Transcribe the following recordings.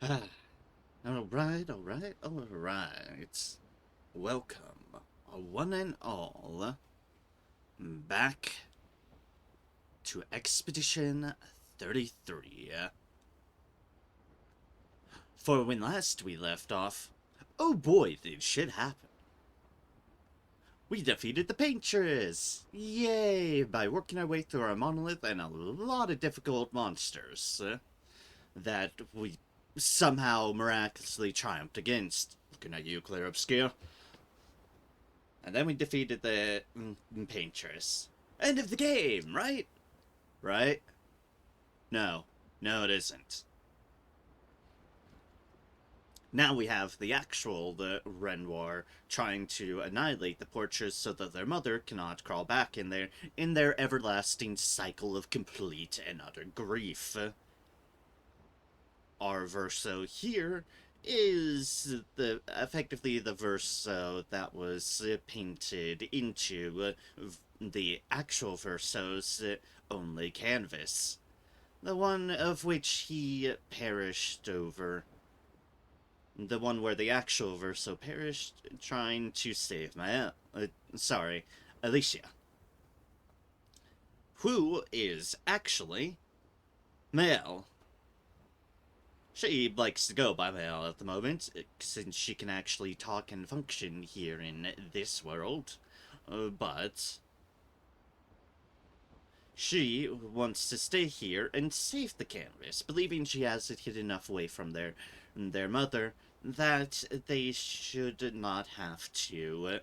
Alright, alright, alright. Welcome, one and all, back to Expedition 33. For when last we left off, oh boy, did shit happen. We defeated the Painters! Yay! By working our way through our monolith and a lot of difficult monsters that we somehow miraculously triumphed against. Looking at you, Clair, Obscur. And then we defeated the Painters. End of the game, right? Right? No. No, it isn't. Now we have the Renoir trying to annihilate the Porchers so that their mother cannot crawl back in their everlasting cycle of complete and utter grief. Our verso here is effectively the verso that was painted into the actual verso's only canvas, the one of which he perished over. The one where the actual verso perished trying to save Alicia. Who is actually Mel. She likes to go by Mel at the moment, since she can actually talk and function here in this world. But she wants to stay here and save the canvas, believing she has it hidden enough away from their mother that they should not have to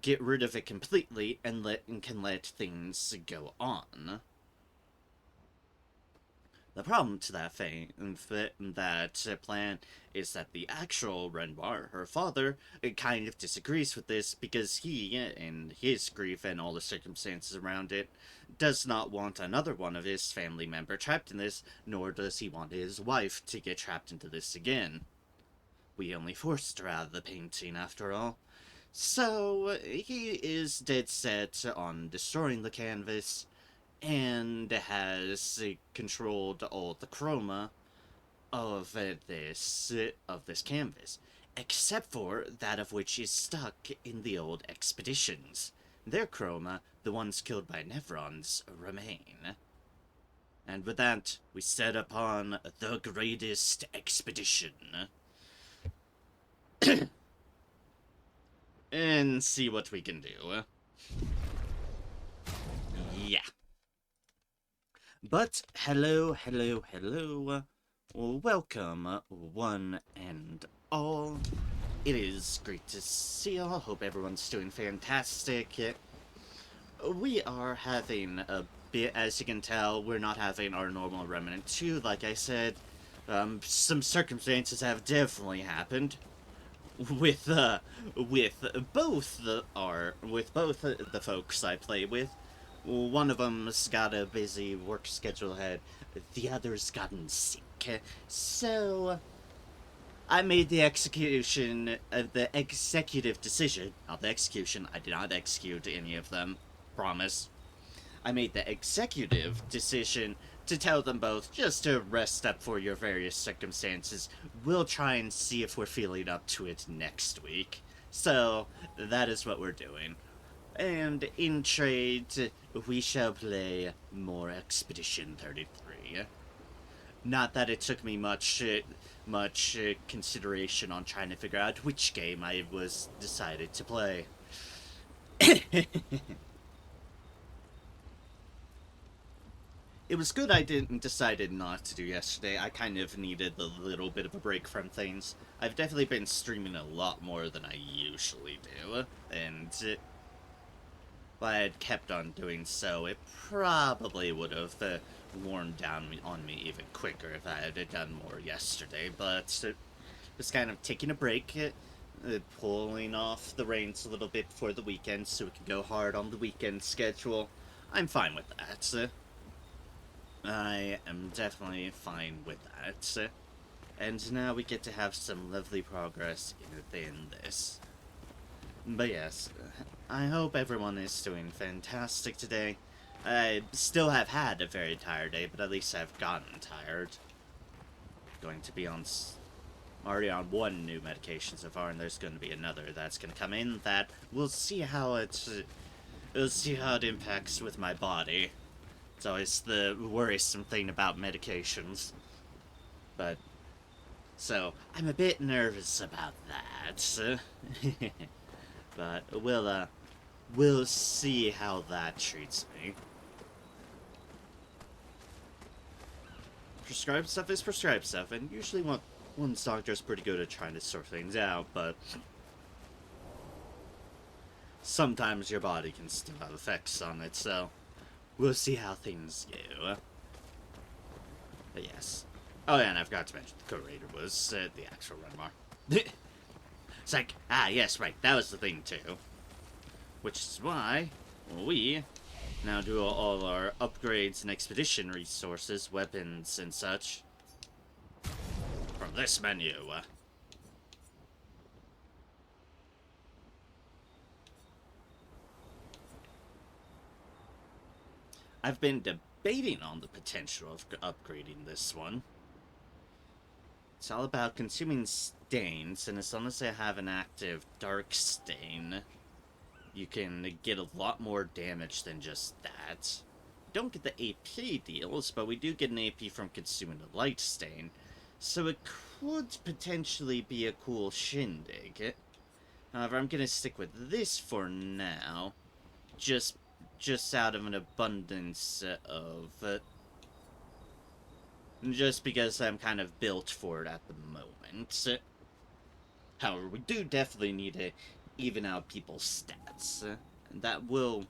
get rid of it completely and can let things go on. The problem to that plan is that the actual Renoir, her father, kind of disagrees with this because he, in his grief and all the circumstances around it, does not want another one of his family member trapped in this, nor does he want his wife to get trapped into this again. We only forced her out of the painting, after all. So, he is dead set on destroying the canvas, and has controlled all the chroma of this canvas, except for that of which is stuck in the old expeditions. Their chroma, the ones killed by Nevrons, remain. And with that, we set upon the greatest expedition. And see what we can do. Yeah. But, hello. Welcome, one and all. It is great to see y'all. Hope everyone's doing fantastic. We are having a bit, as you can tell, we're not having our normal Remnant 2, like I said. Some circumstances have definitely happened with both the folks I play with. One of them's got a busy work schedule ahead. The other's gotten sick. So I made the executive decision. Not the execution. I did not execute any of them. Promise. I made the executive decision to tell them both just to rest up for your various circumstances. We'll try and see if we're feeling up to it next week. So that is what we're doing. And in trade, we shall play more Expedition 33. Not that it took me much consideration on trying to figure out which game I was decided to play. It was good I decided not to do yesterday. I kind of needed a little bit of a break from things. I've definitely been streaming a lot more than I usually do, and if I had kept on doing so, it probably would have worn down on me even quicker if I had done more yesterday, but just kind of taking a break, pulling off the reins a little bit for the weekend so we can go hard on the weekend schedule. I'm fine with that. I am definitely fine with that. And now we get to have some lovely progress within this. But yes, I hope everyone is doing fantastic today. I still have had a very tired day, but at least I've gotten tired. Going to be on... I'm already on one new medication so far, and there's going to be another that's going to come in that we'll see how we'll see how it impacts with my body. It's always the worrisome thing about medications. But, so, I'm a bit nervous about that. But we'll see how that treats me. Prescribed stuff is prescribed stuff, and usually one's doctor's pretty good at trying to sort things out, but sometimes your body can still have effects on it, so we'll see how things go. But yes. Oh yeah, and I forgot to mention the curator was the actual Renmar. It's like, ah yes, right, that was the thing too. Which is why we now do all our upgrades and expedition resources, weapons and such, from this menu. I've been debating on the potential of upgrading this one. It's all about consuming stains, and as long as I have an active dark stain, you can get a lot more damage than just that. Don't get the AP deals, but we do get an AP from consuming a light stain, so it could potentially be a cool shindig. However, I'm gonna stick with this for now, just out of an abundance of... just because I'm kind of built for it at the moment. However, we do definitely need to even out people's stats. And that will,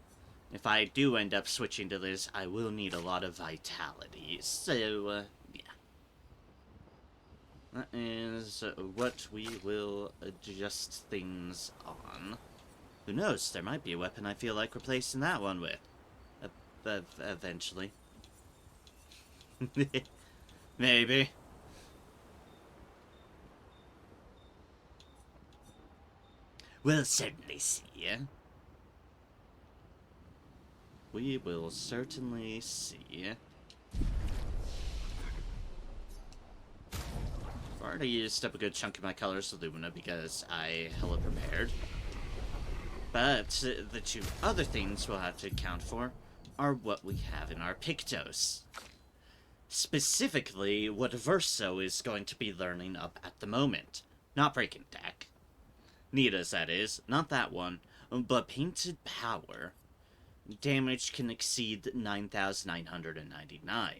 if I do end up switching to this, I will need a lot of vitality. So, yeah. That is what we will adjust things on. Who knows, there might be a weapon I feel like replacing that one with. Eventually. Maybe. We'll certainly see. We will certainly see. I've already used up a good chunk of my colors of Lumina because I hella prepared. But the two other things we'll have to account for are what we have in our Pictos. Specifically, what Verso is going to be learning up at the moment. Not Breaking Deck. Nita's, that is. Not that one. But Painted Power. Damage can exceed 9,999.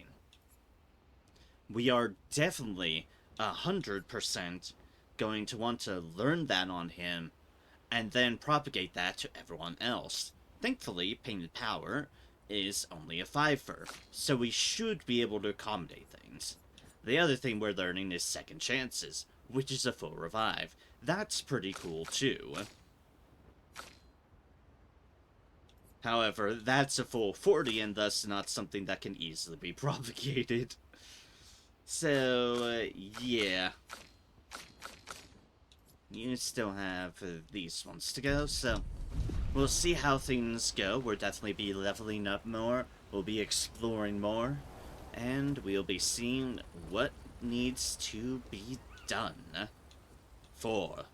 We are definitely 100% going to want to learn that on him and then propagate that to everyone else. Thankfully, Painted Power is only a 5-fer, so we should be able to accommodate things. The other thing we're learning is Second Chances, which is a full revive. That's pretty cool too. However, that's a full 40 and thus not something that can easily be propagated. So, yeah. You still have these ones to go, so we'll see how things go. We'll definitely be leveling up more, we'll be exploring more, and we'll be seeing what needs to be done. For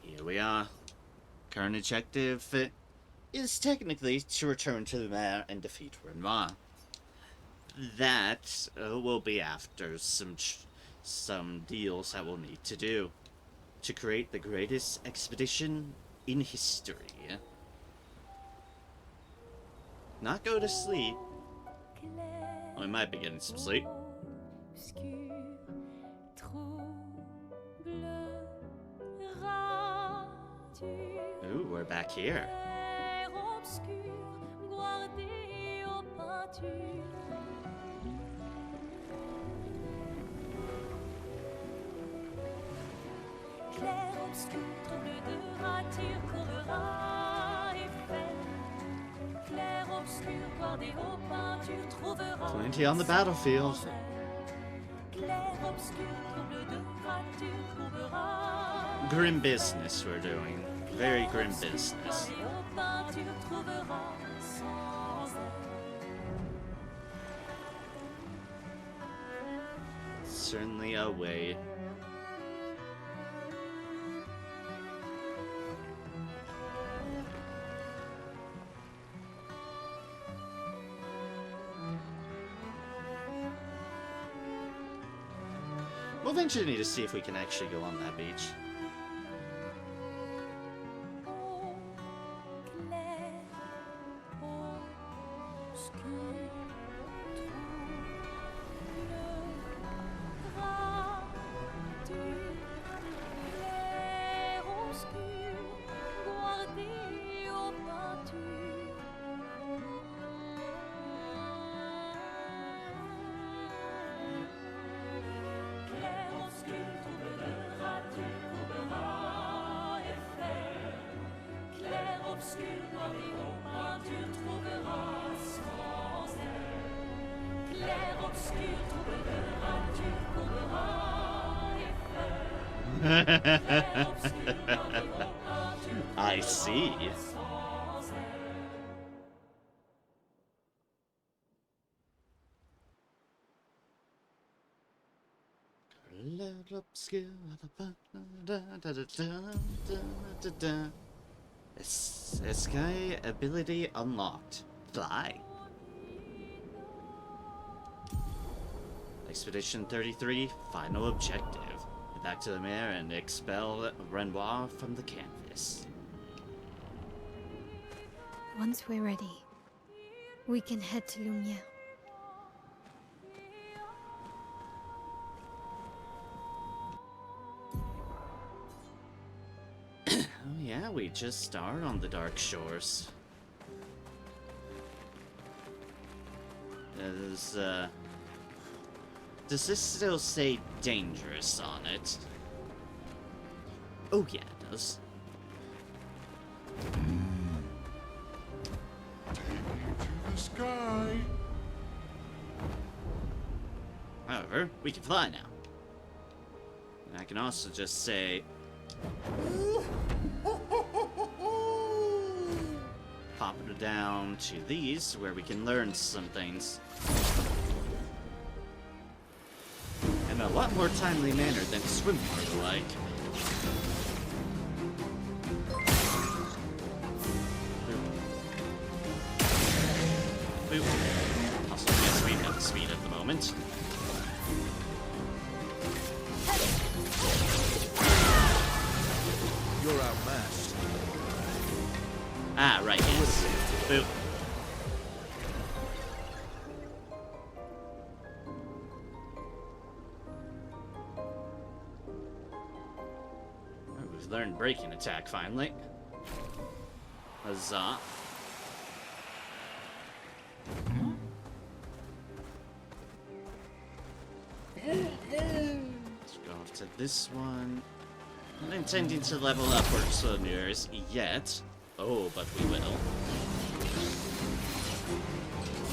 here we are. Current objective is technically to return to the mare and defeat Renoir. That will be after some deals that we'll need to do to create the greatest expedition in history. Not go to sleep. Well, we might be getting some sleep. Ooh, we're back here. Clair, obscur, trouble de rature, courera et fait. Clair, obscur, voir des hauts peintures, trouvera. Plenty on the battlefield. Clair, obscur, trouble de rature, trouvera. Grim business we're doing. Very grim business. certainly a way. We'll eventually need to see if we can actually go on that beach. I see. Sky ability unlocked. Fly. Expedition 33, final objective. Get back to the mayor and expel Renoir from the canvas. Once we're ready, we can head to Lumiere. Oh yeah, we just started on the Dark Shores. Does this still say dangerous on it? Oh yeah, it does. Take you to the sky. However, we can fly now. And I can also just say... pop it down to these, where we can learn some things. In a lot more timely manner than swim party like. Boop. Also, yes, we've got the speed at the moment. You're outmatched. Ah, right, yes. Boop. Oh, we've learned breaking attack finally. Huzzah. Let's go off to this one. Not intending to level up our soldiers yet. Oh, but we will.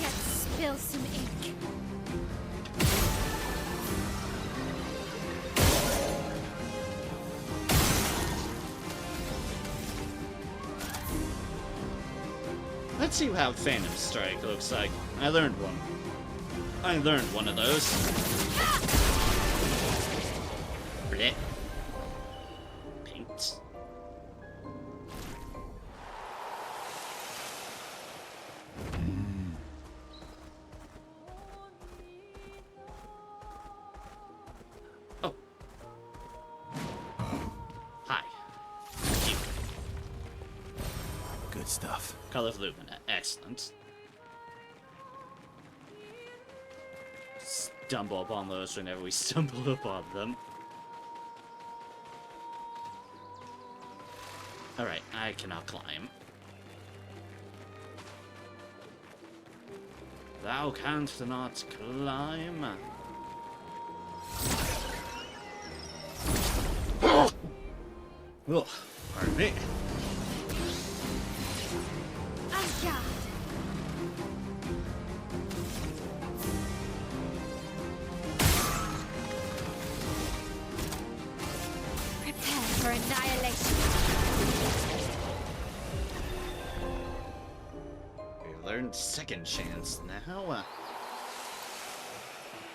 Let's spill some ink. Let's see how Phantom Strike looks like. I learned one. I learned one of those. Blech. Paint. Oh. Hi. You. Good stuff. Call of Lumina. Excellent. Stumble upon those whenever we stumble upon them. Alright, I cannot climb. Thou canst not climb. Oh, pardon me. Asgard! Prepare for annihilation. We learned second chance now.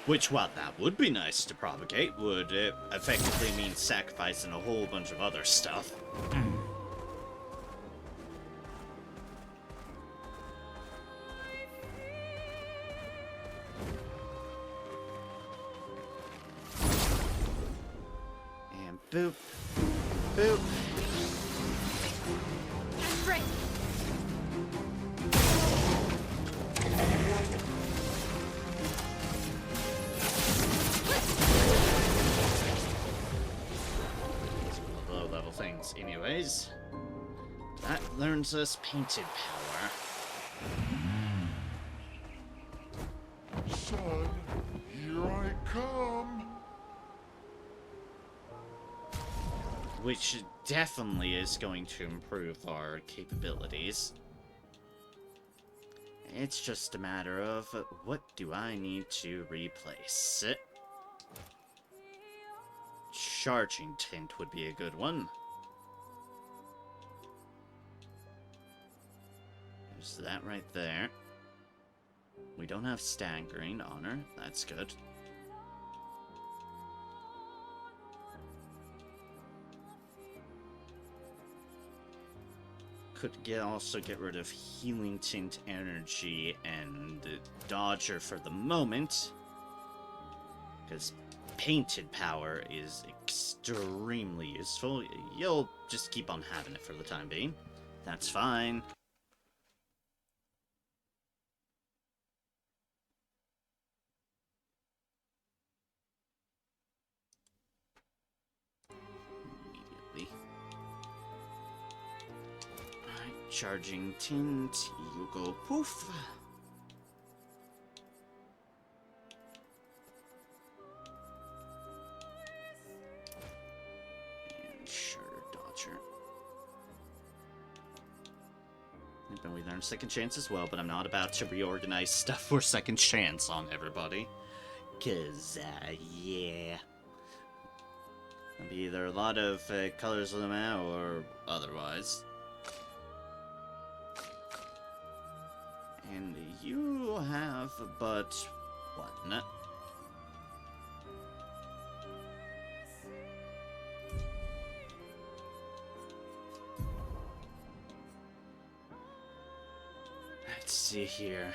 Which, while that would be nice to propagate, would effectively mean sacrificing a whole bunch of other stuff. And boop. Boop. I'm ready. Low-level things. Anyways, that learns us painted power. Son, here I come. Which definitely is going to improve our capabilities. It's just a matter of what do I need to replace? Charging tint would be a good one. There's that right there. We don't have staggering honor. That's good. Could also get rid of healing tint energy and dodger for the moment, because painted power is extremely useful. You'll just keep on having it for the time being. That's fine. Immediately. Alright, charging tint. You go poof. And we learned second chance as well, but I'm not about to reorganize stuff for second chance on everybody. Cause, yeah. There'll be either a lot of colors of them out or otherwise. And you have but one. Let's see here.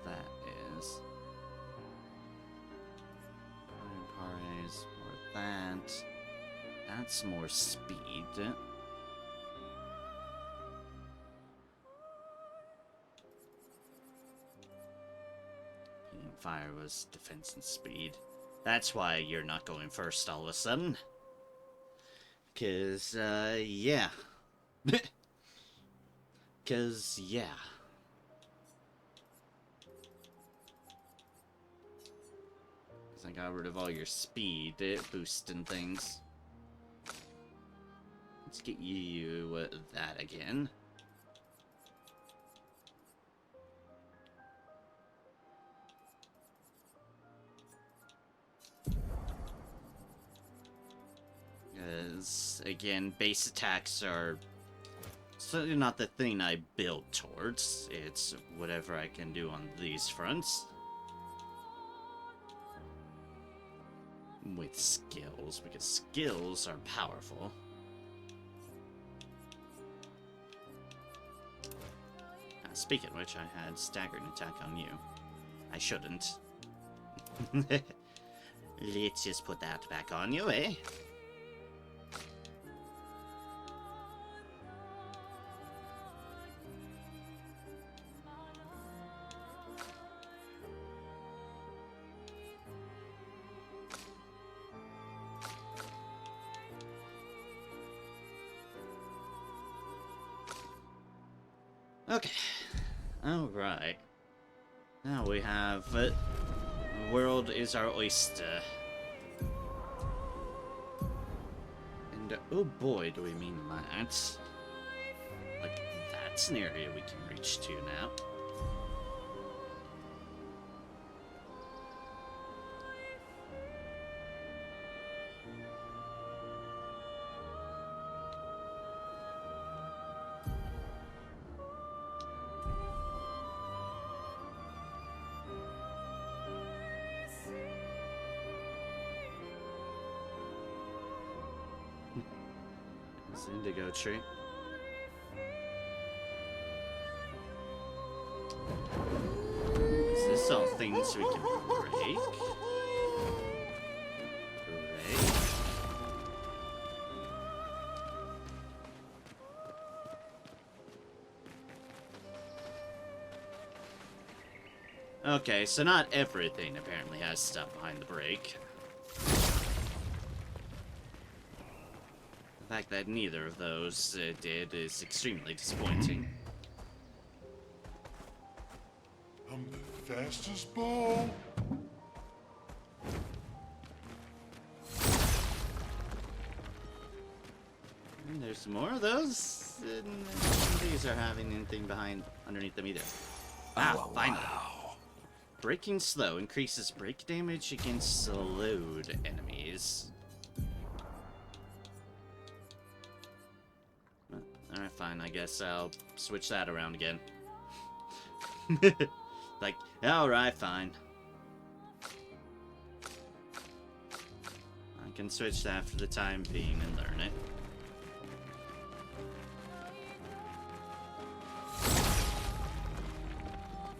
That is. Pares or that. That's more speed. Heating fire was defense and speed. That's why you're not going first all of a sudden. 'Cause, yeah. 'Cause, yeah. I got rid of all your speed boosting things. Let's get you that again. Because, again, base attacks are certainly not the thing I build towards. It's whatever I can do on these fronts. With skills, because skills are powerful. Speaking of which, I had staggered attack on you. I shouldn't. Let's just put that back on you, eh? Okay. Alright. Now we have the world is our oyster. And oh boy, do we mean that. Like, that's an area we can reach to now. It's indigo tree. Is this all things we can break? Break. Okay, so not everything apparently has stuff behind the break. The fact that neither of those did is extremely disappointing. I'm the fastest ball. And there's some more of those. These are having anything underneath them either. Ah, finally. Breaking slow increases break damage against slowed enemies. Alright, fine. I guess I'll switch that around again. Like, alright, fine. I can switch that for the time being and learn it.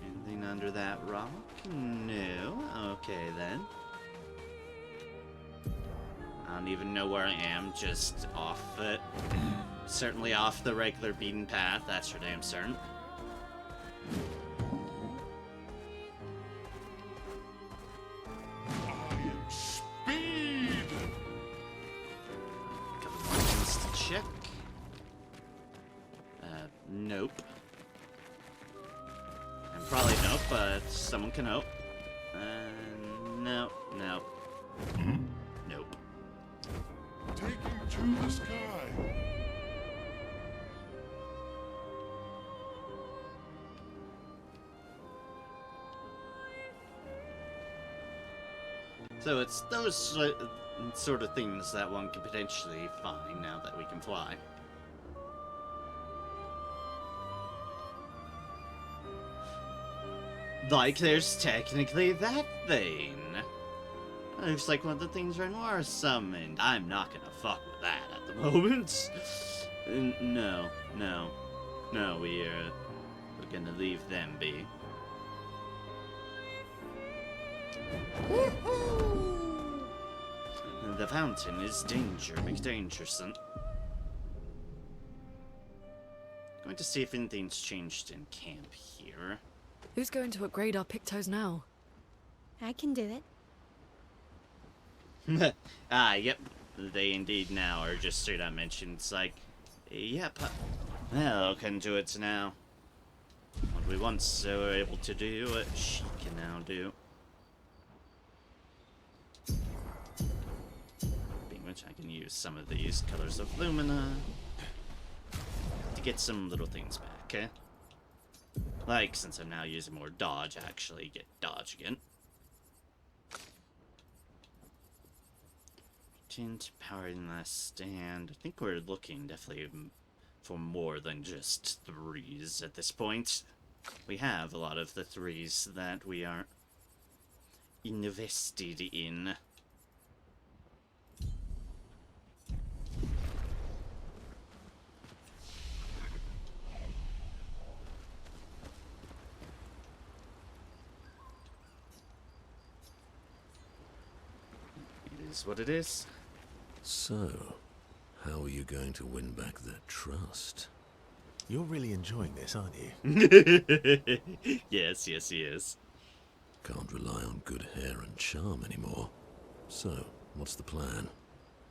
Anything under that rock? No. Okay, then. I don't even know where I am, just off it. Certainly off the regular beaten path, that's for damn certain. I am speed. Couple more things to check. Nope. And probably nope, but someone can hope. No, no. Nope. Taking to the sky. So it's those sort of things that one can potentially find now that we can fly. Like, there's technically that thing. Looks like one of the things Renoir summoned. I'm not gonna fuck with that at the moment. No, no, no, we're gonna leave them be. The fountain is McDangerson. Going to see if anything's changed in camp here. Who's going to upgrade our Pictos now? I can do it. Yep. They indeed now are just straight up mentioned. It's like, yep. Well, can do it now. What we once were able to do, she can now do. Being which I can use some of these colors of Lumina to get some little things back, eh? Like, since I'm now using more dodge, actually get dodge again. Tint, powering less stand. I think we're looking definitely for more than just 3s at this point. We have a lot of the 3s that we are invested in. It is what it is. So, how are you going to win back their trust? You're really enjoying this, aren't you? Yes, yes, he is. Can't rely on good hair and charm anymore. So, what's the plan?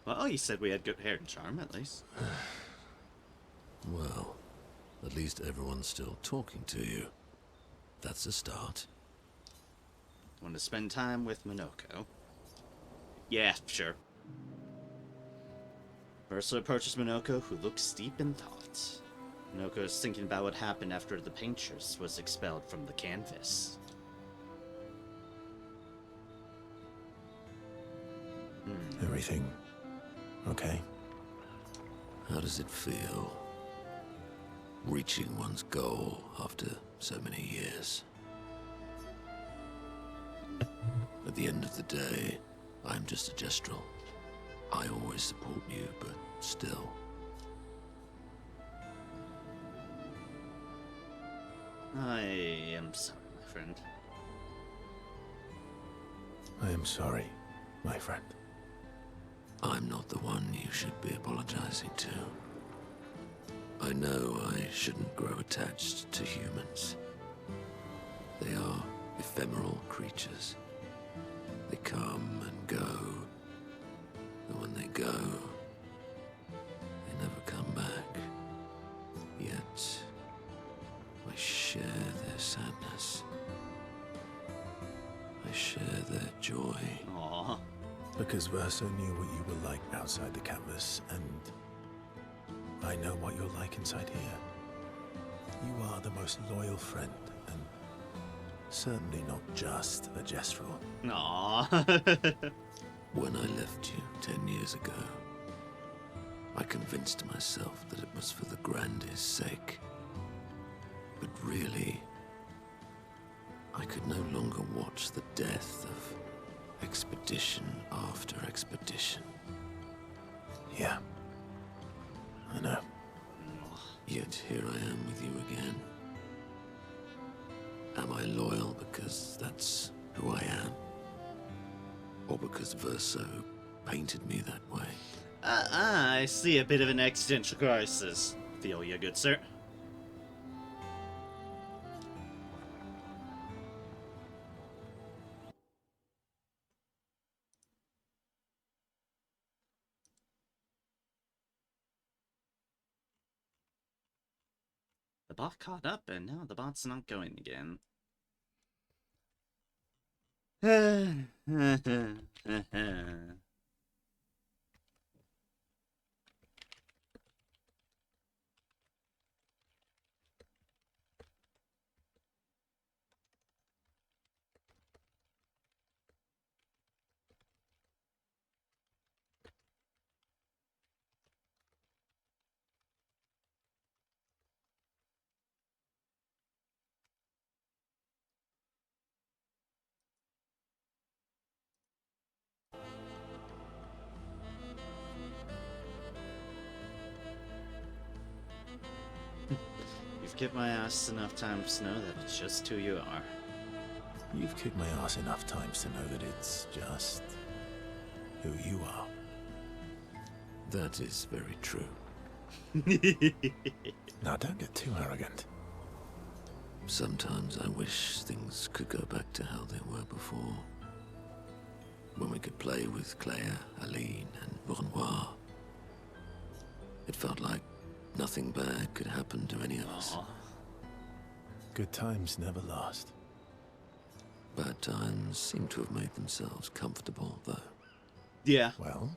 Well, you said we had good hair and charm, at least. Well, at least everyone's still talking to you. That's a start. Want to spend time with Minoko? Yeah, sure. Ursula approaches Minoko, who looks deep in thought. Minoko is thinking about what happened after the paintress was expelled from the canvas. Everything okay? How does it feel? Reaching one's goal after so many years. At the end of the day, I'm just a gestural. I always support you, but still, I am sorry, my friend. I am sorry, my friend. I'm not the one you should be apologizing to. I know I shouldn't grow attached to humans. They are ephemeral creatures. They come and go, and when they go, they never come back. Yet, I share their sadness. I share their joy. Aww. Because Verso knew what you were like outside the canvas, and I know what you're like inside here. You are the most loyal friend, and certainly not just a Jestrel. Aww. When I left you 10 years ago, I convinced myself that it was for the grandest sake. But really, I could no longer watch the death of expedition after expedition. Yeah, I know. Yet here I am with you again. Am I loyal because that's who I am? Or because Verso painted me that way? I see a bit of an existential crisis. Feel you, good sir. The bot caught up, and now the bot's not going again. You've kicked my ass enough times to know that it's just who you are. You've kicked my ass enough times to know that it's just who you are. That is very true. Now, don't get too arrogant. Sometimes I wish things could go back to how they were before. When we could play with Clair, Aline, and Renoir. It felt like nothing bad could happen to any of us. Aw. Good times never last. Bad times seem to have made themselves comfortable, though. Yeah. Well,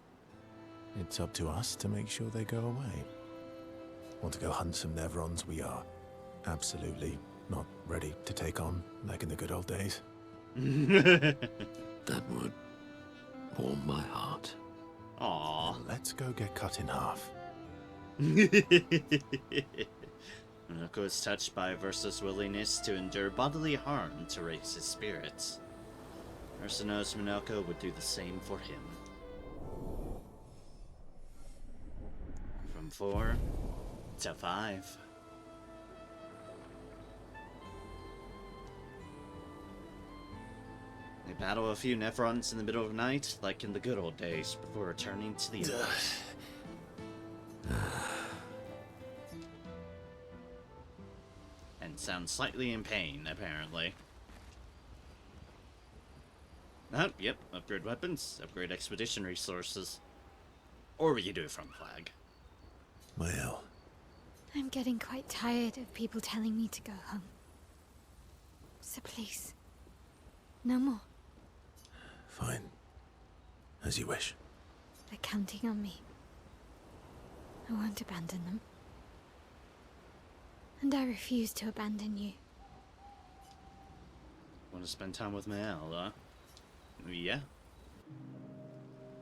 it's up to us to make sure they go away. Want to go hunt some Nevrons? We are absolutely not ready to take on like in the good old days. That would warm my heart. Aww. Let's go get cut in half. Minoko is touched by Verso's willingness to endure bodily harm to raise his spirits. Verso knows Minoko would do the same for him. From 4 to 5. They battle a few Nephrons in the middle of the night, like in the good old days, before returning to the Earth. And sounds slightly in pain, apparently. Oh, yep, upgrade weapons, upgrade expedition resources. Or we could do it from flag. Well, I'm getting quite tired of people telling me to go home. So please, no more. fine. As you wish. They're counting on me. I won't abandon them. And I refuse to abandon you. Want to spend time with Mael, huh? Yeah.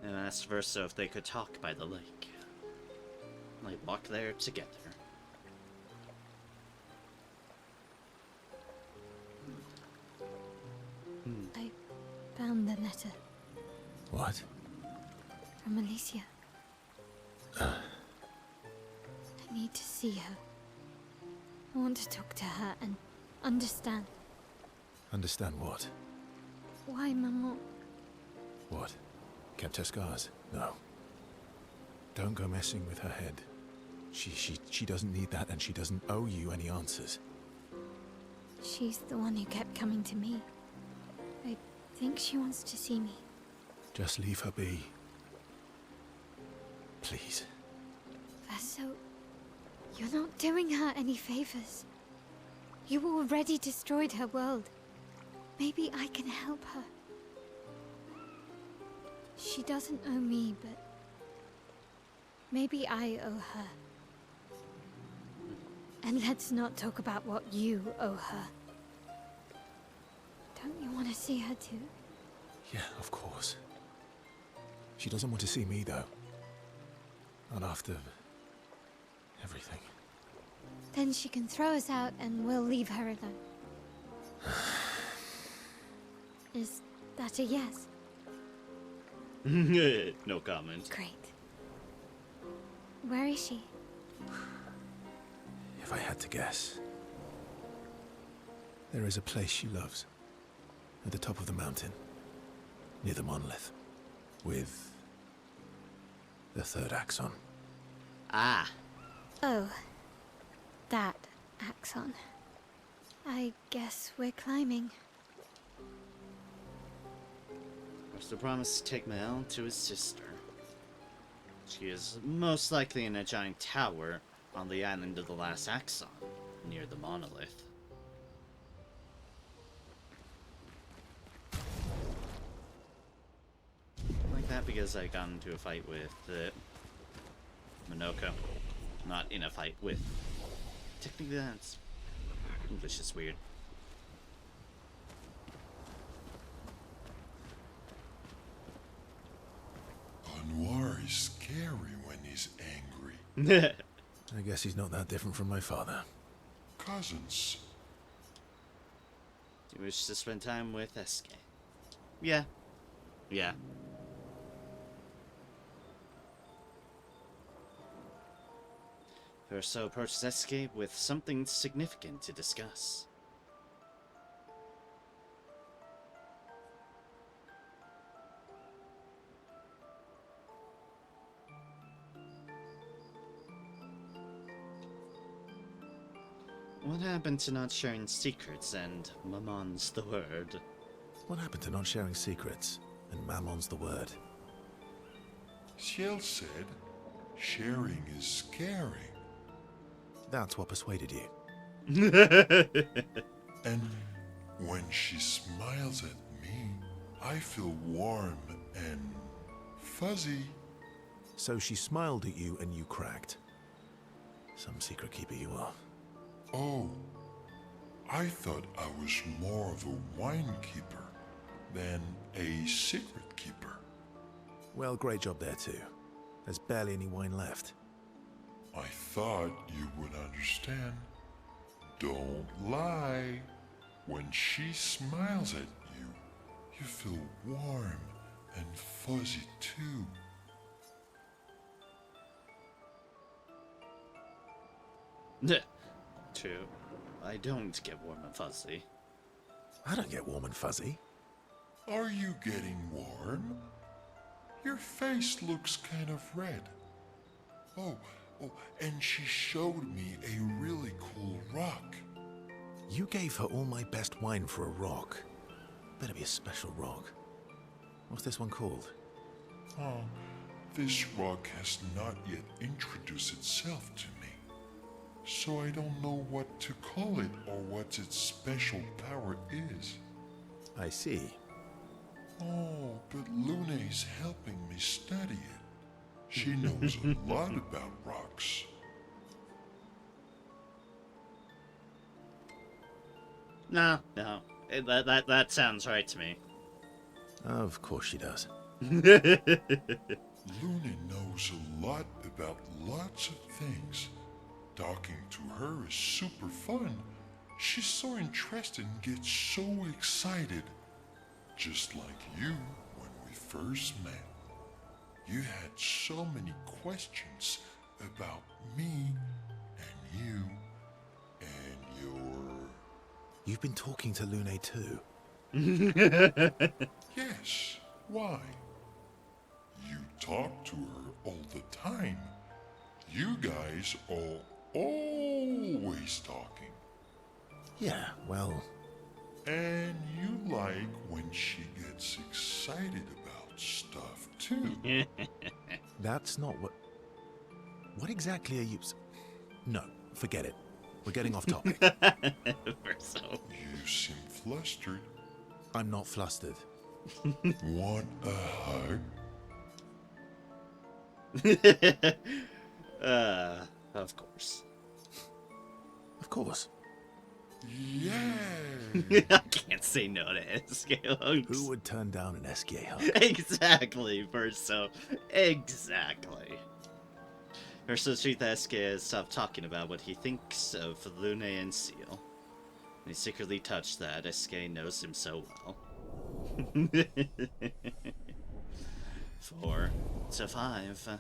And asked Verso if they could talk by the lake. They walked there together. I found the letter What? from Alicia. I need to see her. I want to talk to her and understand. Understand what? Why Maman? What? Kept her scars? No. Don't go messing with her head. She doesn't need that, and she doesn't owe you any answers. She's the one who kept coming to me. I think she wants to see me. Just leave her be. Please. Vaso, you're not doing her any favors. You already destroyed her world. Maybe I can help her. She doesn't owe me, but maybe I owe her. And let's not talk about what you owe her. Don't you want to see her too? Yeah, of course. She doesn't want to see me, though. Not after everything. Then she can throw us out and we'll leave her alone. Is that a yes? No comment. Great. Where is she? If I had to guess, there is a place she loves. At the top of the mountain. Near the monolith. With the third axon. Ah. Oh. That axon. I guess we're climbing. Was the promise to take Mael to his sister. She is most likely in a giant tower on the island of the last axon, near the monolith. Like that because I got into a fight with Minoko. Not in a fight with. Technically that's... English is weird. Noir is scary when he's angry. I guess he's not that different from my father. Cousins. You wish to spend time with Eske? Yeah. Yeah. Verso approaches Eske with something significant to discuss. What happened to not sharing secrets and Mamon's the word? What happened to not sharing secrets? And Mammon's the word. Ciel said, sharing is caring. That's what persuaded you. And when she smiles at me, I feel warm and fuzzy. So she smiled at you and you cracked. Some secret keeper you are. Oh, I thought I was more of a wine keeper than a secret keeper. Well, great job there too. There's barely any wine left. I thought you would understand. Don't lie. When she smiles at you, you feel warm and fuzzy too. True. I don't get warm and fuzzy. I don't get warm and fuzzy. Are you getting warm? Your face looks kind of red. Oh, and she showed me a really cool rock. You gave her all my best wine for a rock. Better be a special rock. What's this one called? Oh, this rock has not yet introduced itself to me. So I don't know what to call it or what its special power is. I see. Oh, but Luna is helping me study it. She knows a lot about rocks. No. That sounds right to me. Of course she does. Luna knows a lot about lots of things. Talking to her is super fun. She's so interested and gets so excited. Just like you when we first met. You had so many questions about me and you and your You've been talking to Lune too? Yes, why? You talk to her all the time. You guys are always talking. Yeah, well, And you like when she gets excited about stuff too. that's not what... What exactly are you... No, forget it. We're getting off topic. Verso. You seem flustered. I'm not flustered. Want a hug? Of course. Of course. Yeah. I can't say no to SK hugs. Who would turn down an SK hug? Exactly, Verso. Exactly. Verso treats SK has stopped talking about what he thinks of Lune and Seal. He secretly touched that SK knows him so well. 4 to 5.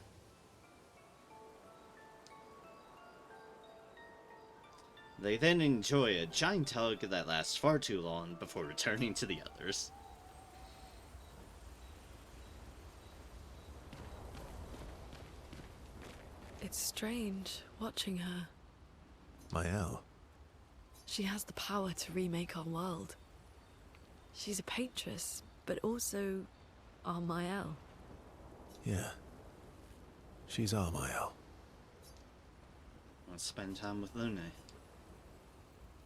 They then enjoy a giant hug that lasts far too long before returning to the others. It's strange watching her. Mael. She has the power to remake our world. She's a Patress, but also our Mael. Yeah. She's our Mael. Let's spend time with Lune.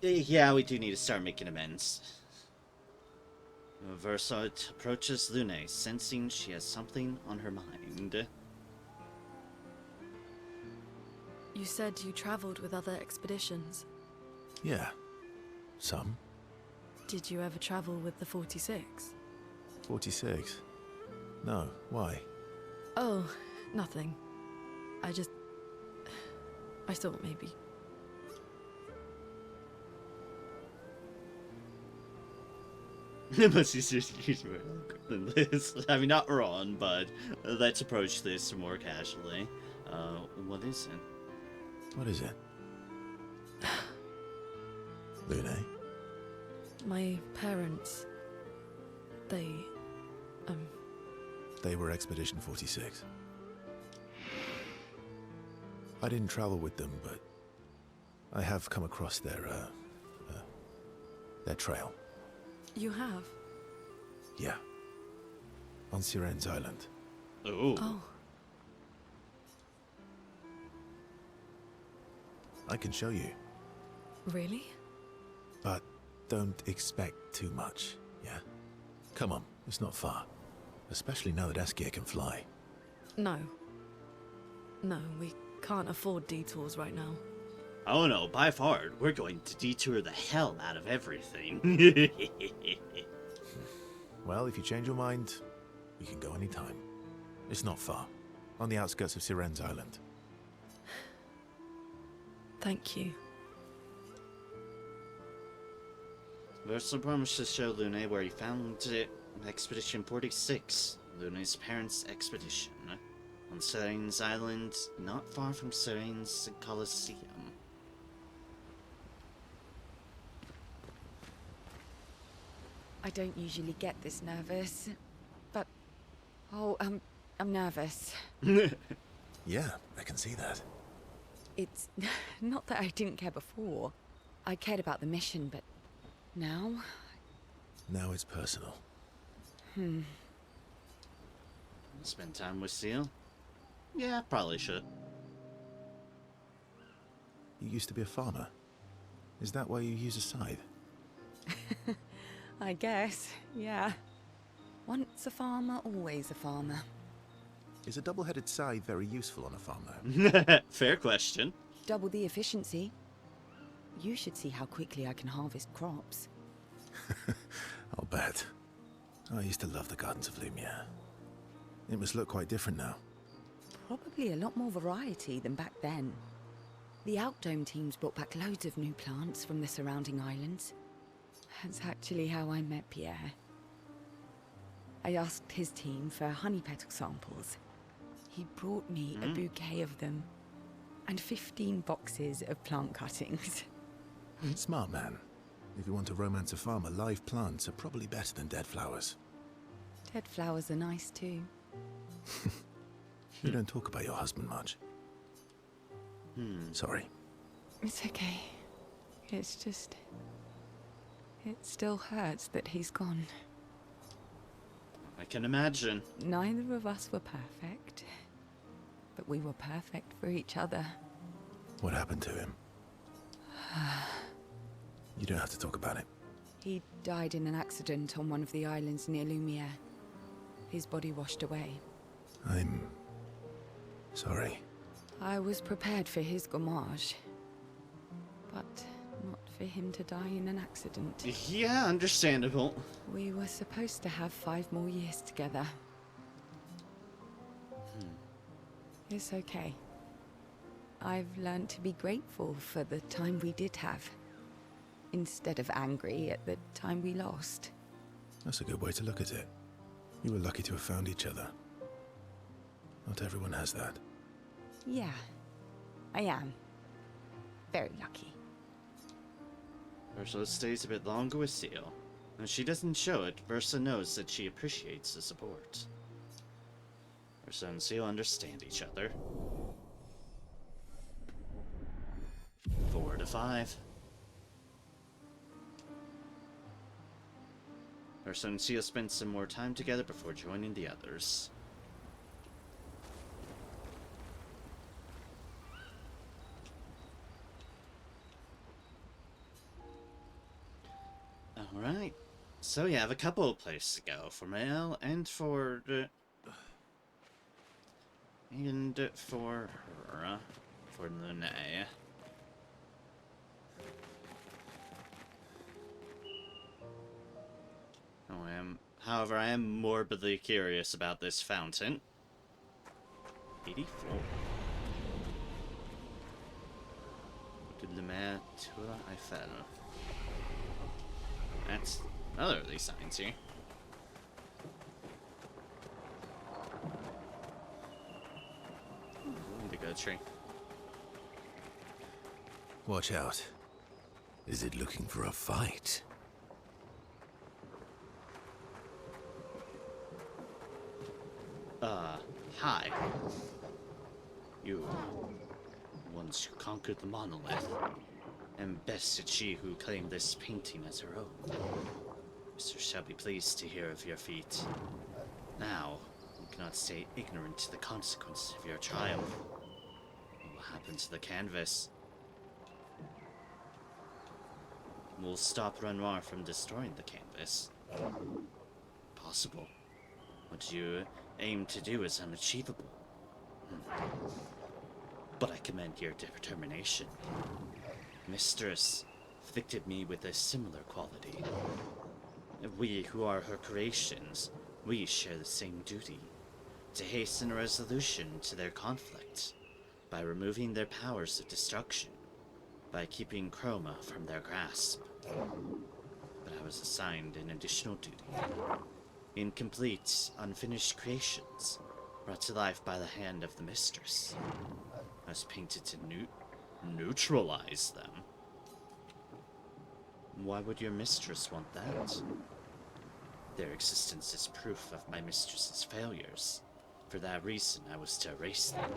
Yeah, we do need to start making amends. Versat approaches Lune, sensing she has something on her mind. You said you traveled with other expeditions. Yeah. Some. Did you ever travel with the 46? 46. No, why? Oh, nothing. I thought maybe. I mean, not wrong, but let's approach this more casually. What is it? What is it? Lune? My parents, they They were Expedition 46. I didn't travel with them, but I have come across their trail. You have? Yeah. On Siren's Island. Oh. Oh, I can show you, really? but don't expect too much, yeah? Come on, it's not far. Especially now that Askia can fly. No. No, we can't afford detours right now. Oh no, by far, we're going to detour the hell out of everything. Well, if you change your mind, we can go anytime. It's not far. On the outskirts of Siren's Island. Thank you. Versa promised to show Lune where he found it. Expedition 46, Lune's parents' expedition. On Siren's Island, not far from Siren's Colosseum. I don't usually get this nervous, but I'm nervous. Yeah, I can see that. It's not that I didn't care before. I cared about the mission, but now? Now it's personal. Spend time with Seal? Yeah, probably should. You used to be a farmer. Is that why you use a scythe? I guess, yeah. Once a farmer, always a farmer. Is a double-headed scythe very useful on a farm? Fair question. Double the efficiency. You should see how quickly I can harvest crops. I'll bet. I used to love the Gardens of Lumia. It must look quite different now. Probably a lot more variety than back then. The Outdome teams brought back loads of new plants from the surrounding islands. That's actually how I met Pierre. I asked his team for honey petal samples. He brought me a bouquet of them, and 15 boxes of plant cuttings. Smart man. If you want to romance a farmer, live plants are probably better than dead flowers. Dead flowers are nice too. You don't talk about your husband much. Sorry. It's okay. It's just... It still hurts that he's gone. I can imagine. Neither of us were perfect. But we were perfect for each other. What happened to him? You don't have to talk about it. He died in an accident on one of the islands near Lumiere. His body washed away. I'm... sorry. I was prepared for his gommage. But not for him to die in an accident. Yeah, understandable. We were supposed to have 5 more years together. It's okay. I've learned to be grateful for the time we did have, instead of angry at the time we lost. That's a good way to look at it. You were lucky to have found each other. Not everyone has that. Yeah, I am. Very lucky. Ursula stays a bit longer with Seal. When she doesn't show it, Versa knows that she appreciates the support. Versa and Seal understand each other. 4 to 5. Versa and Seal spend some more time together before joining the others. Alright, so you have a couple of places to go, for Mel and for her, for Lune. However, I am morbidly curious about this fountain. 84. De la Mer Tour Eiffel. That's another of these signs here. Indigo tree. Watch out. Is it looking for a fight? Hi. You, once you conquered the monolith, and bested she who claimed this painting as her own. Mister shall be pleased to hear of your feat. Now, you cannot stay ignorant to the consequences of your triumph. What will happen to the canvas? Will stop Renoir from destroying the canvas? Possible. What you aim to do is unachievable. But I commend your determination. Mistress afflicted me with a similar quality. We who are her creations, we share the same duty. To hasten a resolution to their conflict, by removing their powers of destruction, by keeping Chroma from their grasp. But I was assigned an additional duty. Incomplete, unfinished creations, brought to life by the hand of the mistress. I was painted to neutralize them. Why would your mistress want that? Their existence is proof of my mistress's failures. For that reason, I was to erase them.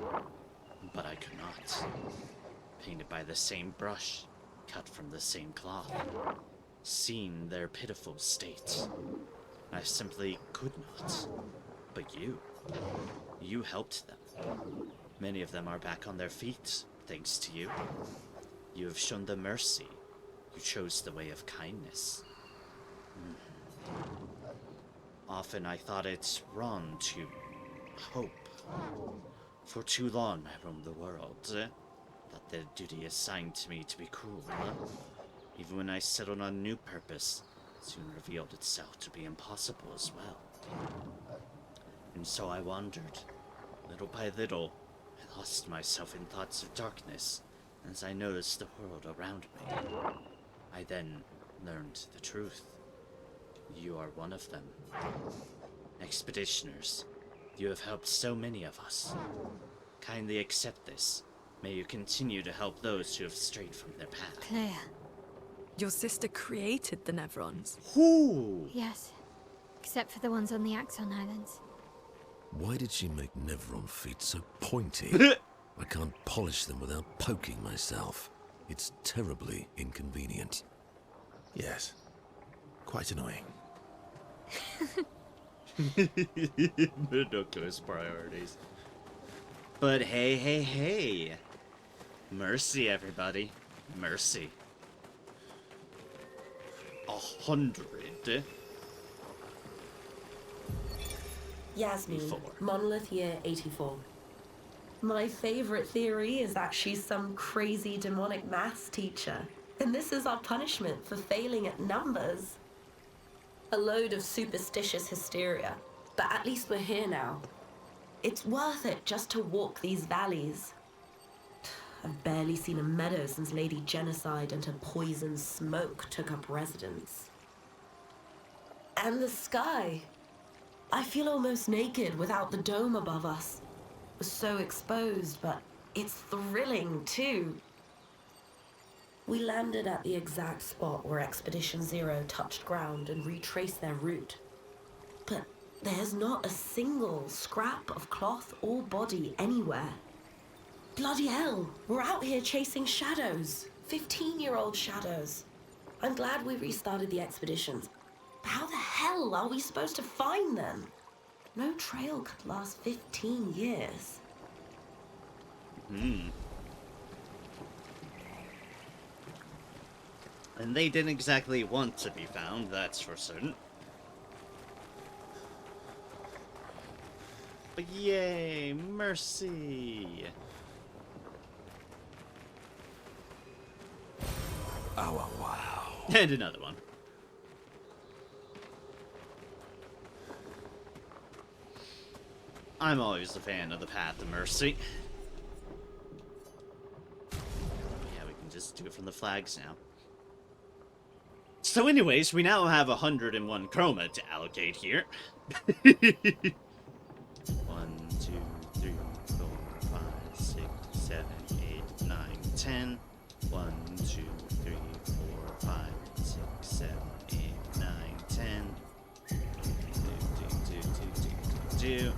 But I could not. Painted by the same brush, cut from the same cloth, seen their pitiful state. I simply could not. But you helped them. Many of them are back on their feet, thanks to you. You have shown them mercy. You chose the way of kindness. Often I thought it wrong to hope. For too long I roamed the world. Thought the duty assigned to me to be cruel. Even when I settled on a new purpose, it soon revealed itself to be impossible as well. And so I wandered. Little by little, I lost myself in thoughts of darkness as I noticed the world around me. I then learned the truth. You are one of them. Expeditioners, you have helped so many of us. Kindly accept this. May you continue to help those who have strayed from their path. Claire, Your sister created the Nevrons. Whoo! Yes. Except for the ones on the Axon Islands. Why did she make Nevron feet so pointy? I can't polish them without poking myself. It's terribly inconvenient. Yes. Quite annoying. Ridiculous priorities. But hey, hey, hey. Mercy, everybody. Mercy. 100. Yasmin, 84. Monolith Year 84. My favorite theory is that she's some crazy demonic maths teacher, and this is our punishment for failing at numbers. A load of superstitious hysteria, but at least we're here now. It's worth it just to walk these valleys. I've barely seen a meadow since Lady Genocide and her poison smoke took up residence. And the sky. I feel almost naked without the dome above us. We're so exposed, but it's thrilling too. We landed at the exact spot where Expedition Zero touched ground and retraced their route. But there's not a single scrap of cloth or body anywhere. Bloody hell, we're out here chasing shadows. 15-year-old shadows. I'm glad we restarted the expeditions. But how the hell are we supposed to find them? No trail could last 15 years. And they didn't exactly want to be found, that's for certain. But yay, mercy. Oh, wow. And another one. I'm always a fan of the Path of Mercy. Yeah, we can just do it from the flags now. So anyways, we now have 101 chroma to allocate here. 1, 2, 3, 4, 5, 6, 7, 8, 9, 10. 1, 2, 3, 4, 5, 6, 7, 8, 9, 10. Do.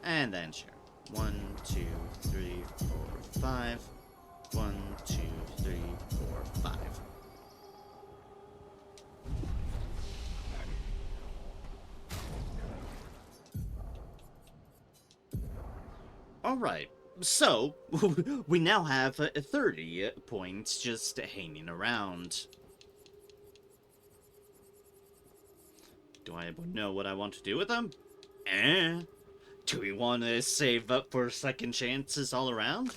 And then share. 1, 2, 3, 4, 5. 1, 2, 3, 4, 5. Alright, so we now have 30 points just hanging around. Do I know what I want to do with them? Do we want to save up for second chances all around?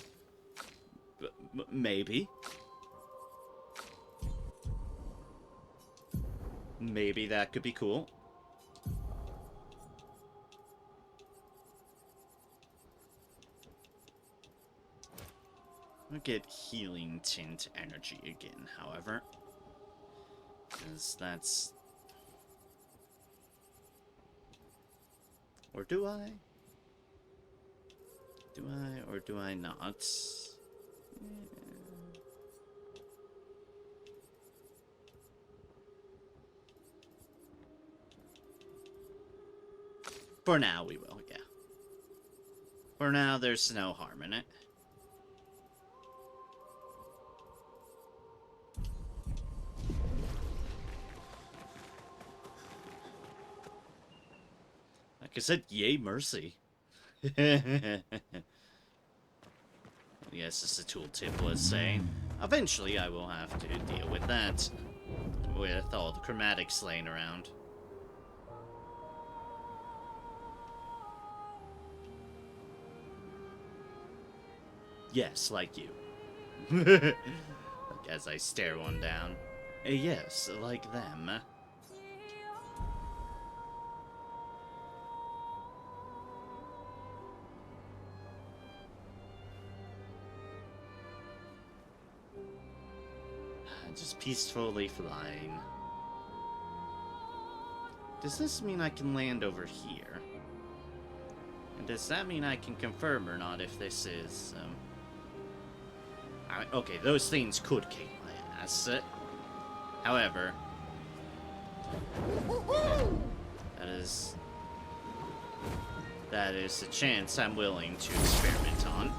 Maybe. Maybe that could be cool. I'll get healing tint energy again, however. Because that's... Or do I? Do I or do I not? For now, we will, yeah. For now, there's no harm in it. Like I said, yay, mercy. Yes, as the tooltip was saying. Eventually, I will have to deal with that. With all the chromatics laying around. Yes, like you. As I stare one down. Yes, like them. Just peacefully flying. Does this mean I can land over here? And does that mean I can confirm or not if this is, okay, those things could kick my ass. However, that is a chance I'm willing to experiment on.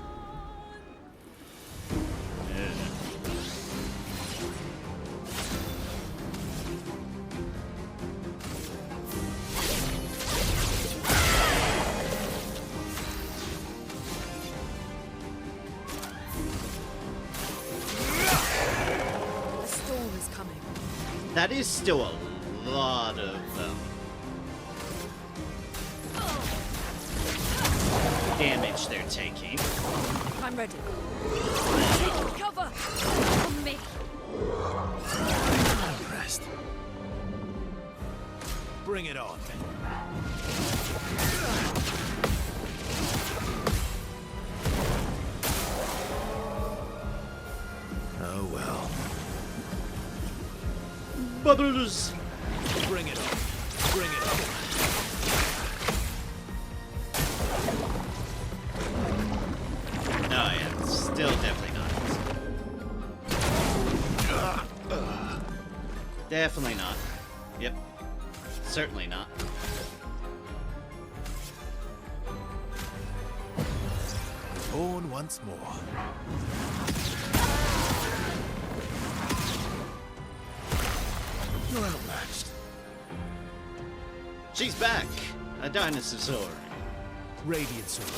That is still a lot of damage they're taking. I'm ready. Take cover from me. I'm impressed. Bring it on. Oh well. Bubbles! Bring it on. Bring it on. Oh yeah, still definitely not. Definitely not. Yep. Certainly not. Born once more. You're outmatched. She's back! A dinosaur. Radiant sword.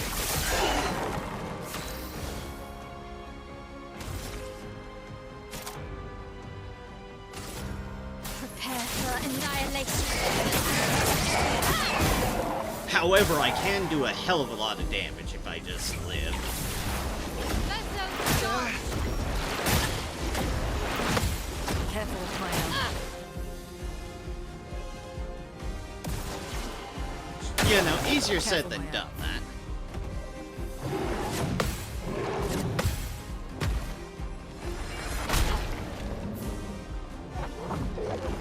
Prepare for annihilation. However, I can do a hell of a lot of damage if I just live. Careful with my arm. Yeah, no, easier said than done, that.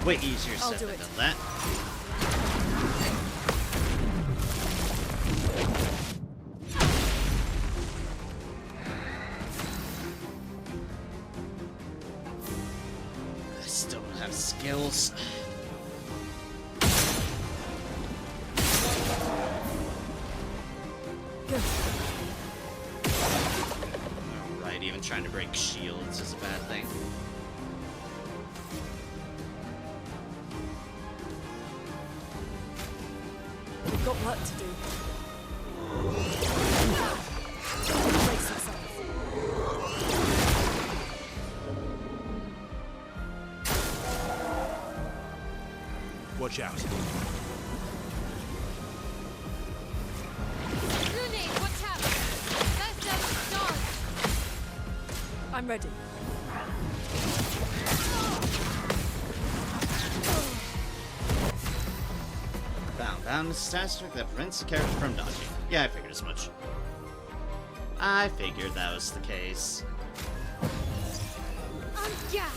Way easier said than done, that. I still don't have skills. Alright, even trying to break shields is a bad thing. We've got work to do. Brace yourself. Watch out. Rooney, watch out! That's dog! I'm ready. Found a status trick that prevents the character from dodging. Yeah, I figured as much. I figured that was the case. On guard!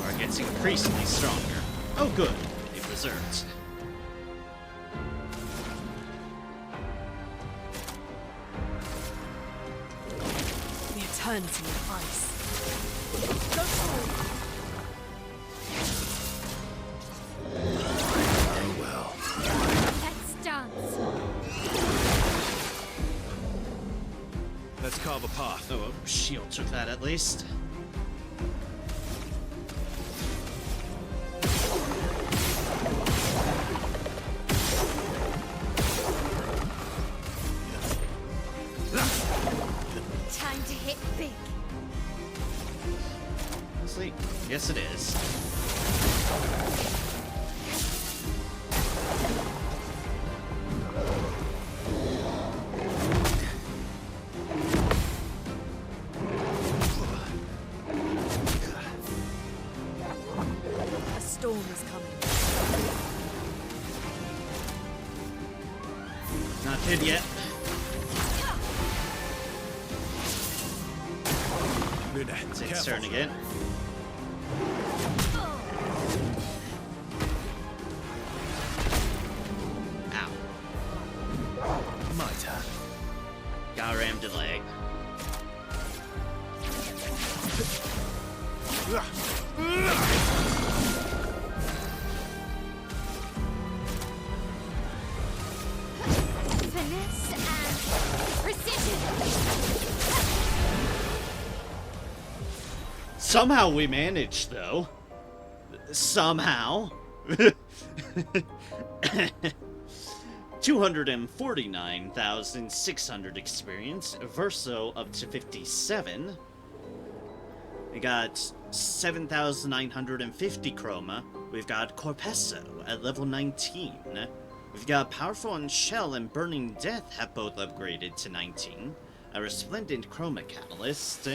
Or gets increasingly stronger. Oh good, it preserves. The eternity of ice. Go forward. Oh well. Let's dance! Let's carve a path. Oh, a shield took that at least. Time to hit big. Honestly, yes it is. storm is coming. Not dead yet. Luna, It's its careful. turn again. Ow. My turn. Got rammed in the leg. Finesse and precision. Somehow we managed, though. Somehow. 249,600 experience. Verso up to 57. We got 7,950 chroma. We've got Corpesso at level 19. We've got Powerful and Shell and Burning Death have both upgraded to 19. A Resplendent Chroma Catalyst.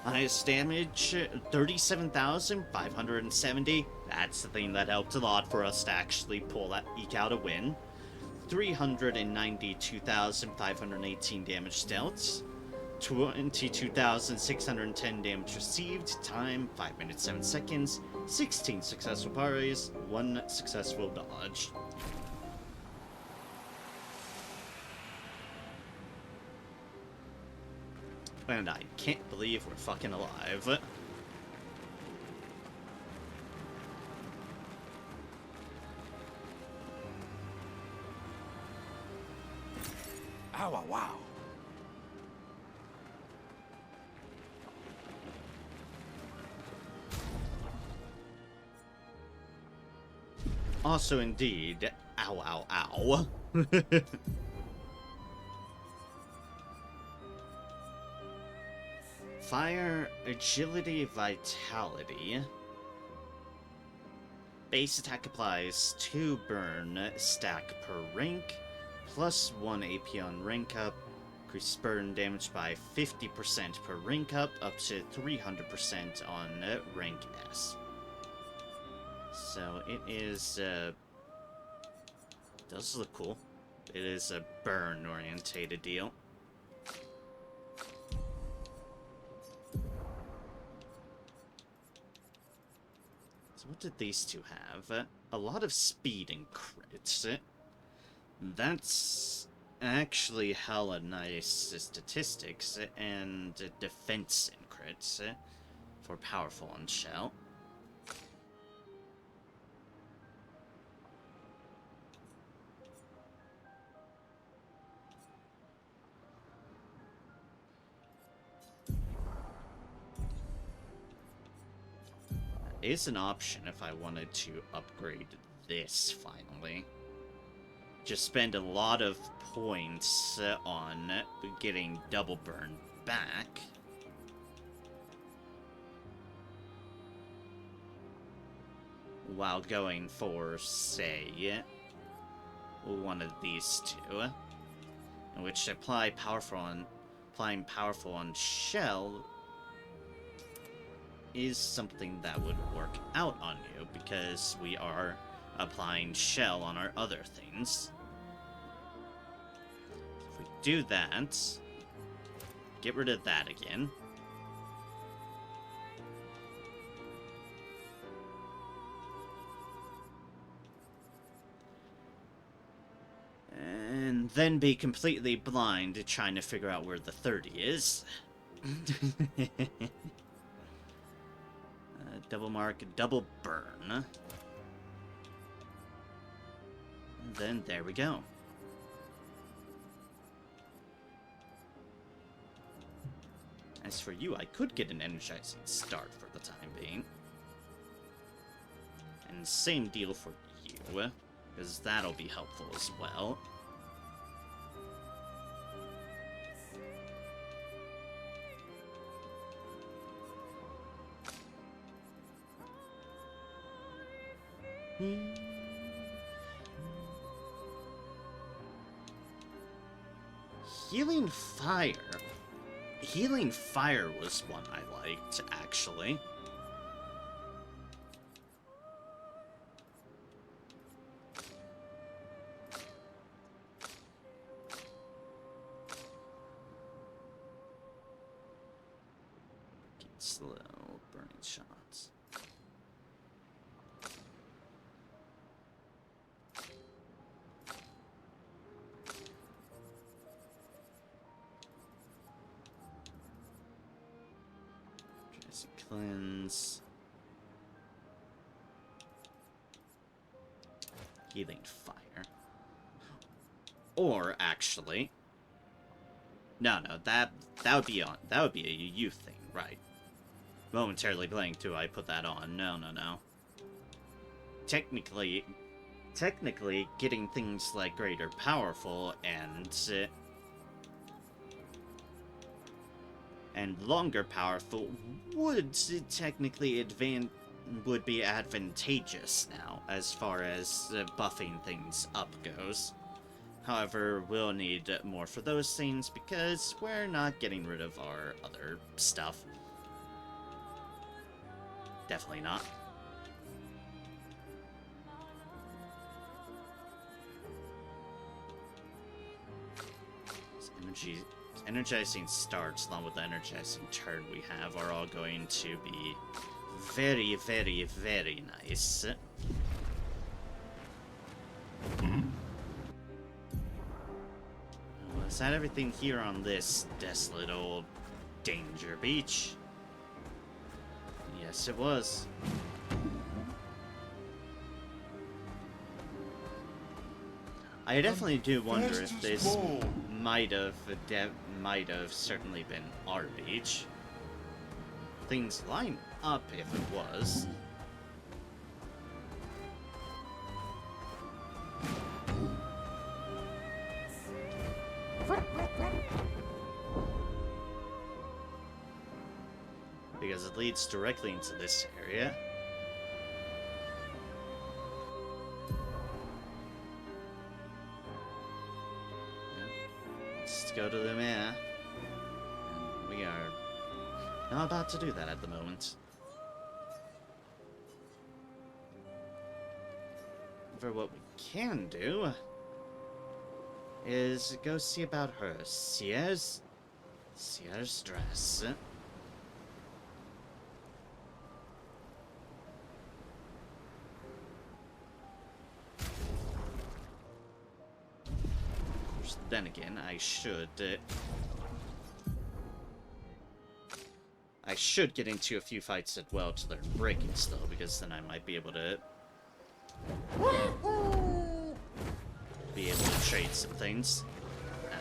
Highest damage, 37,570. That's the thing that helped a lot for us to actually eke out a win. 392,518 damage dealt. 22,610 damage received. Time, 5 minutes 7 seconds. 16 successful parries, 1 successful dodge. And I can't believe we're fucking alive. Ow, wow, wow. Also, indeed, ow, ow, ow. Fire, Agility, Vitality. Base attack applies 2 burn stack per rank, plus 1 AP on rank up. Increase burn damage by 50% per rank up to 300% on rank S. So it is, does look cool. It is a burn-orientated deal. So what did these two have? A lot of speed and crits. That's actually hella nice statistics, and defense and crits for Powerful and Shell. Is an option if I wanted to upgrade this finally. Just spend a lot of points on getting double burn back. While going for, say, one of these two. In which applying powerful on Shell is something that would work out on you, because we are applying Shell on our other things. If we do that, get rid of that again. And then be completely blind trying to figure out where the 30 is. Double mark, double burn. And then there we go. As for you, I could get an energizing start for the time being. And same deal for you, because that'll be helpful as well. Healing Fire. Healing Fire was one I liked, actually. Slow burning shots. Cleanse. Healing fire. Or actually, no, that would be a youth thing, right? Momentarily blank. Do I put that on? No. Technically, getting things like greater powerful and longer powerful would technically would be advantageous now, as far as buffing things up goes. However, we'll need more for those things because we're not getting rid of our other stuff. Definitely not. Energizing starts along with the energizing turn we have are all going to be very, very, very nice. Was that everything here on this desolate old danger beach? Yes, it was. I definitely do wonder if this might have certainly been our beach. Things line up if it was. Because it leads directly into this area. Let's go to the mayor. And we are not about to do that at the moment. For what we can do is go see about her Sears dress. Then again, I should get into a few fights as well to learn breaking still, because then I might be able to trade some things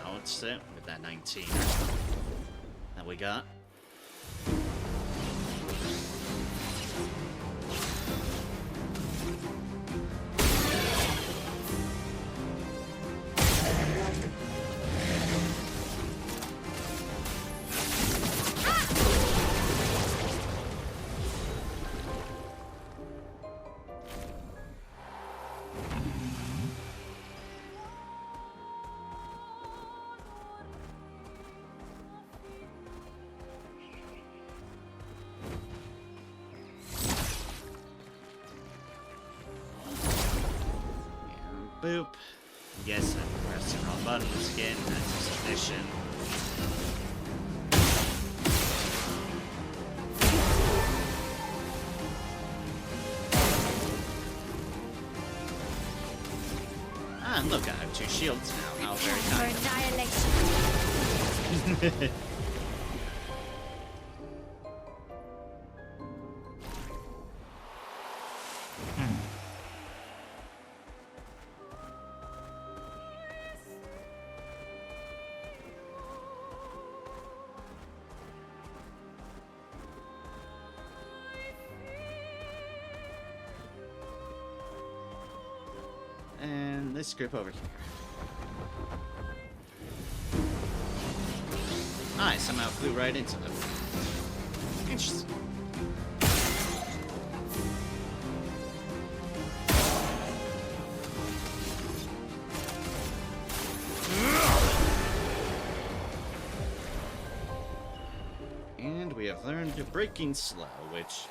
out with that 19 that we got. Boop. Yes, I'm pressing wrong buttons again. That's suspicion. Ah, look, I have 2 shields now. How very kind. For annihilation. And this group over here. I somehow flew right into them. Interesting. And we have learned breaking slow, which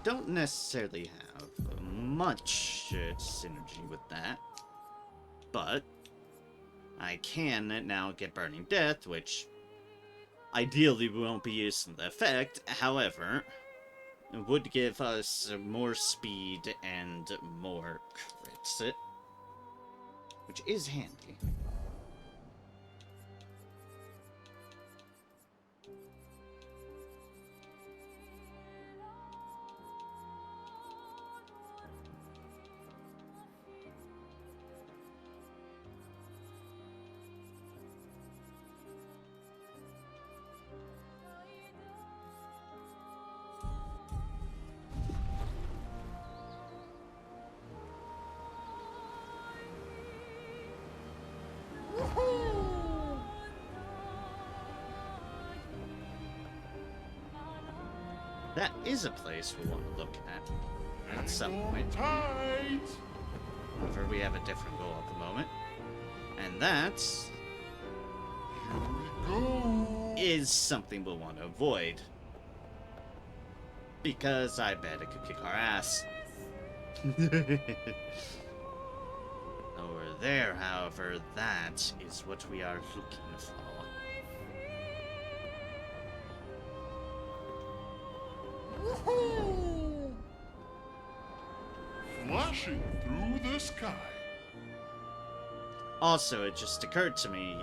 don't necessarily have much synergy with that, but I can now get Burning Death, which ideally we won't be using the effect. However, it would give us more speed and more crits, which is handy. That is a place we want to look at some point. Tight. However, we have a different goal at the moment. And that is something we'll want to avoid. Because I bet it could kick our ass. Over there, however, that is what we are looking for. Flashing through the sky. Also, it just occurred to me,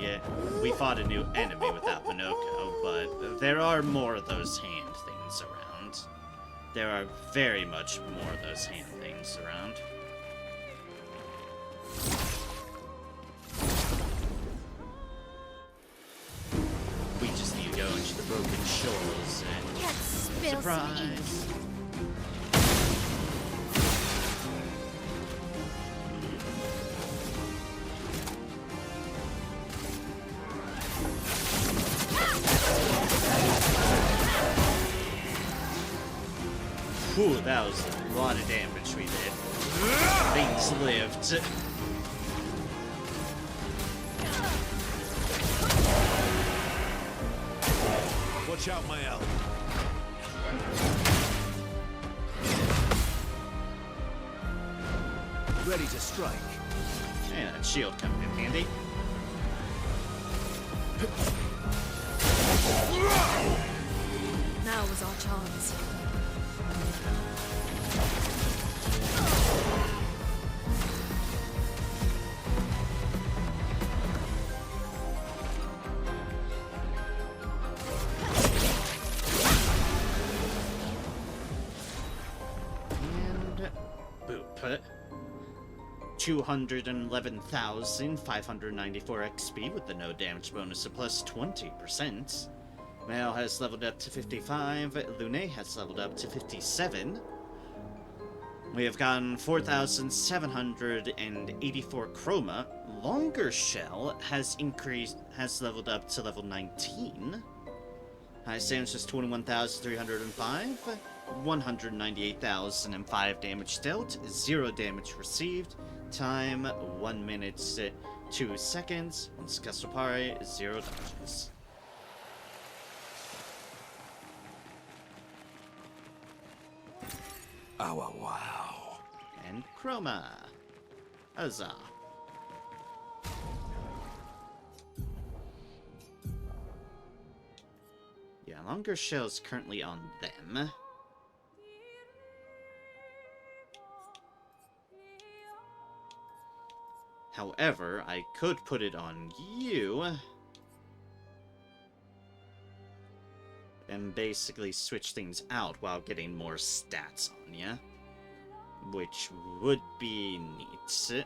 we fought a new enemy without Minoko, but there are more of those hand things around. There are very much more of those hand things around. We just need to go into the Broken Shores and... Let's spill surprise! some ink. Whew, that was a lot of damage we did. Things lived. Watch out, my elf. Ready to strike. And that shield coming in handy. Now was our chance. And boop. 211,594 XP with the no damage bonus of plus 20%. Mel has leveled up to 55. Lune has leveled up to 57. We have gotten 4,784 Chroma. Longer Shell has leveled up to level 19. High Stance is 21,305. 198,005 damage dealt. 0 damage received. Time 1 minute 2 seconds. Once Casopare, 0 dodges. Oh, wow. And Chroma. Huzzah. Yeah, Longer Shell's currently on them. However, I could put it on you. And basically switch things out while getting more stats on ya. Which would be neat. Yeah,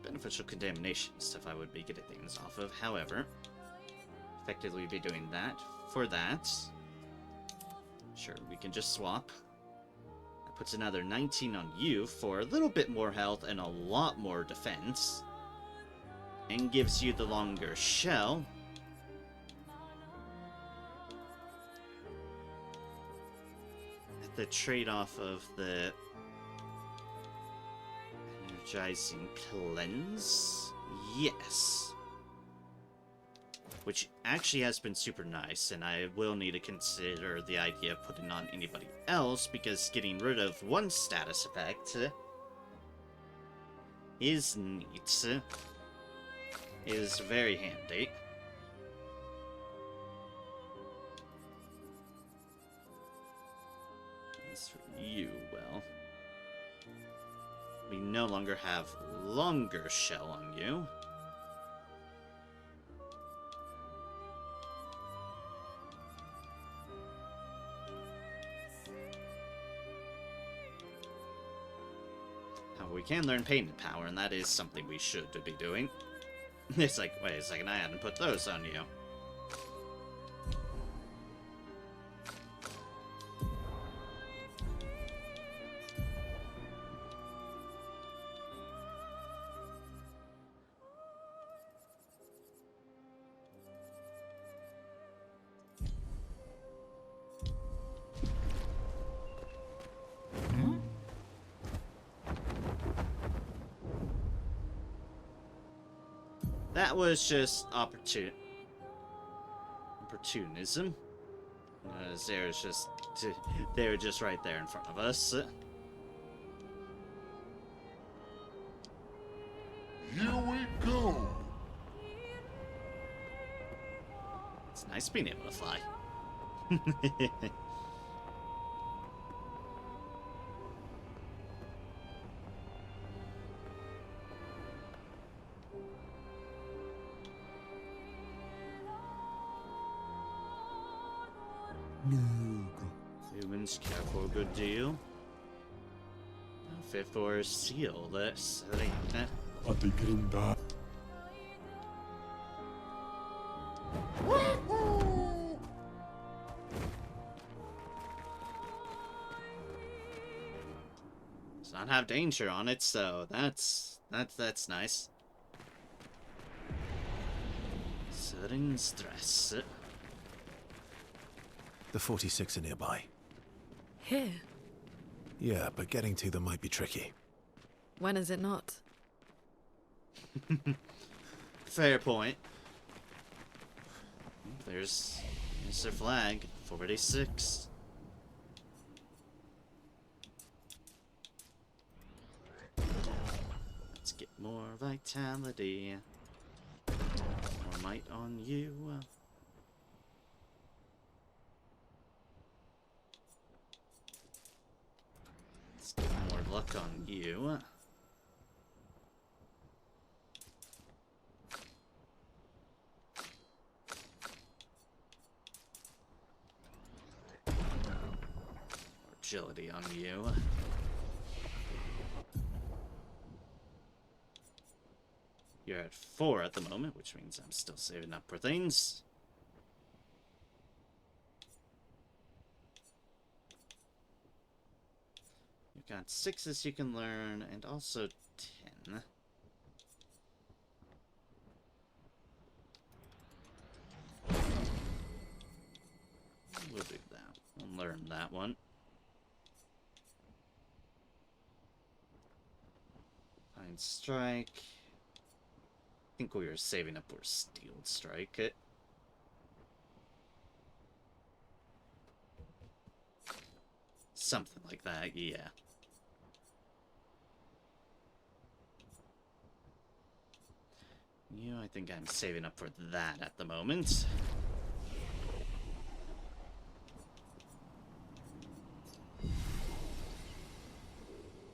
beneficial contamination stuff I would be getting things off of. However, effectively be doing that. For that, sure, we can just swap. That puts another 19 on you for a little bit more health and a lot more defense. And gives you the Longer Shell. At the trade-off of the Energizing Cleanse? Yes. which actually has been super nice, and I will need to consider the idea of putting on anybody else, because getting rid of one status effect is neat, is very handy. As for you, well, we no longer have longer shell on you. However, we can learn painted power, and that is something we should be doing. It's like, wait a second, I hadn't put those on you. That was just opportunism. They were just right there in front of us. Here we go. It's nice being able to fly. Humans care for a good deal. No fit for a seal, that's that. Ate grinda. Does not have danger on it, so that's nice. Sudden stress. The 46 are nearby. Here? Yeah, but getting to them might be tricky. When is it not? Fair point. There's their flag. 46. Let's get more vitality. More might on you. Let's get more luck on you. Agility on you. You're at 4 at the moment, which means I'm still saving up for things. You've got 6s you can learn, and also 10. We'll do that. We'll learn that one. Fine strike. I think we were saving up for steel strike. Something like that, yeah. I think I'm saving up for that at the moment.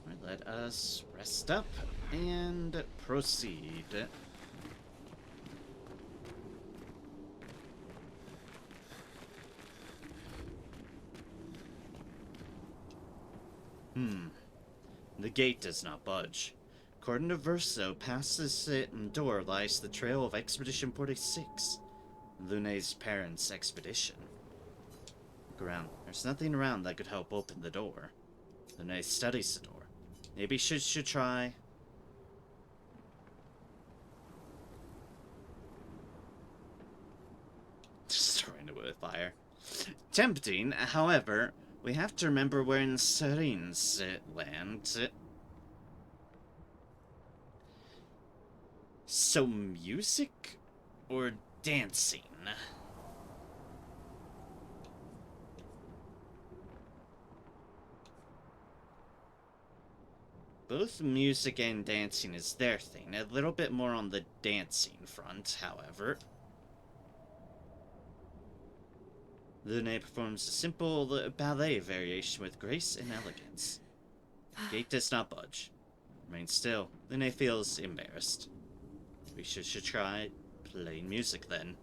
Alright, let us rest up and proceed. The gate does not budge. According to Verso, past this door lies the trail of Expedition 46, Lune's parents' expedition. Look around. There's nothing around that could help open the door. Lune studies the door. Maybe she should try. Destroying it with fire. Tempting, however, we have to remember we're in Serene's land. So music? Or dancing. Both music and dancing is their thing. A little bit more on the dancing front, however. Lune performs a simple ballet variation with grace and elegance. Gate does not budge. Remains still. Lune feels embarrassed. We should try playing music then.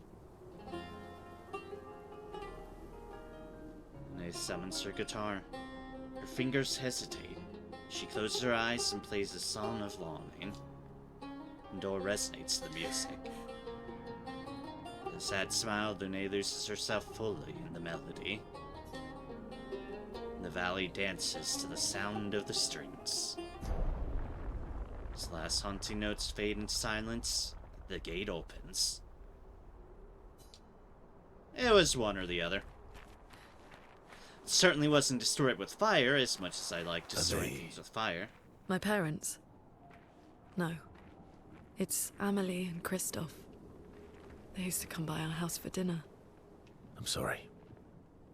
Lune summons her guitar. Her fingers hesitate. She closes her eyes and plays a song of longing. Door resonates to the music. With a sad smile, Lune loses herself fully in the melody. The valley dances to the sound of the strings. As the last haunting notes fade into silence, the gate opens. It was one or the other. It certainly wasn't destroyed with fire, as much as I like destroying things with fire. My parents? No. It's Amelie and Christoph. They used to come by our house for dinner. I'm sorry.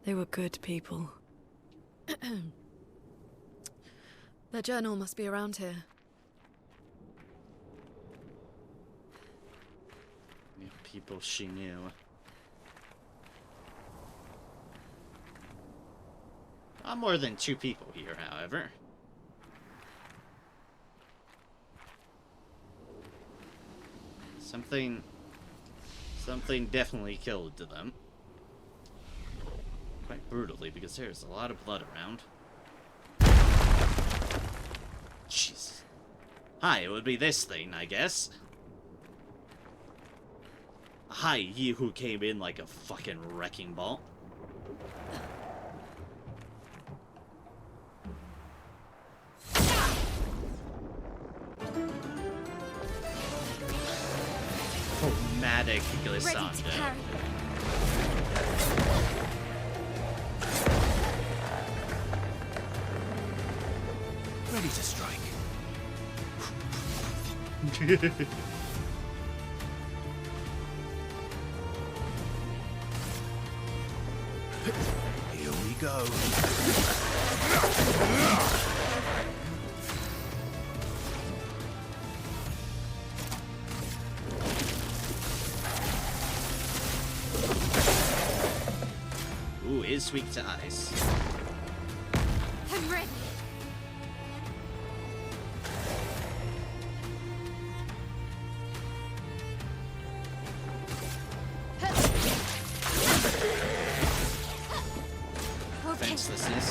They were good people. Their journal must be around here. Yeah, people she knew. Not more than 2 people here, however. Something definitely killed them. Quite brutally, because there's a lot of blood around. Jeez. Hi, it would be this thing, I guess. Hi, you who came in like a fucking wrecking ball. Chromatic Ready to glissando. carry. Ready to strike. Here we go. Ooh, is weak to ice. I'm ready. Okay. Defenselessness.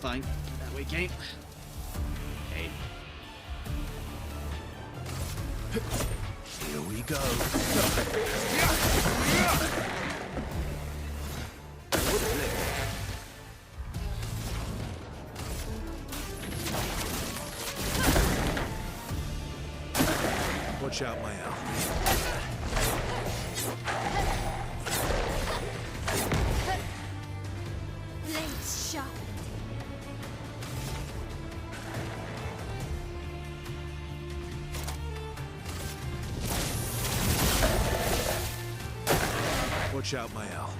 Fine. That way, game. Okay. Here we go. Watch out, my owl. Blades sharp. Watch out, my owl.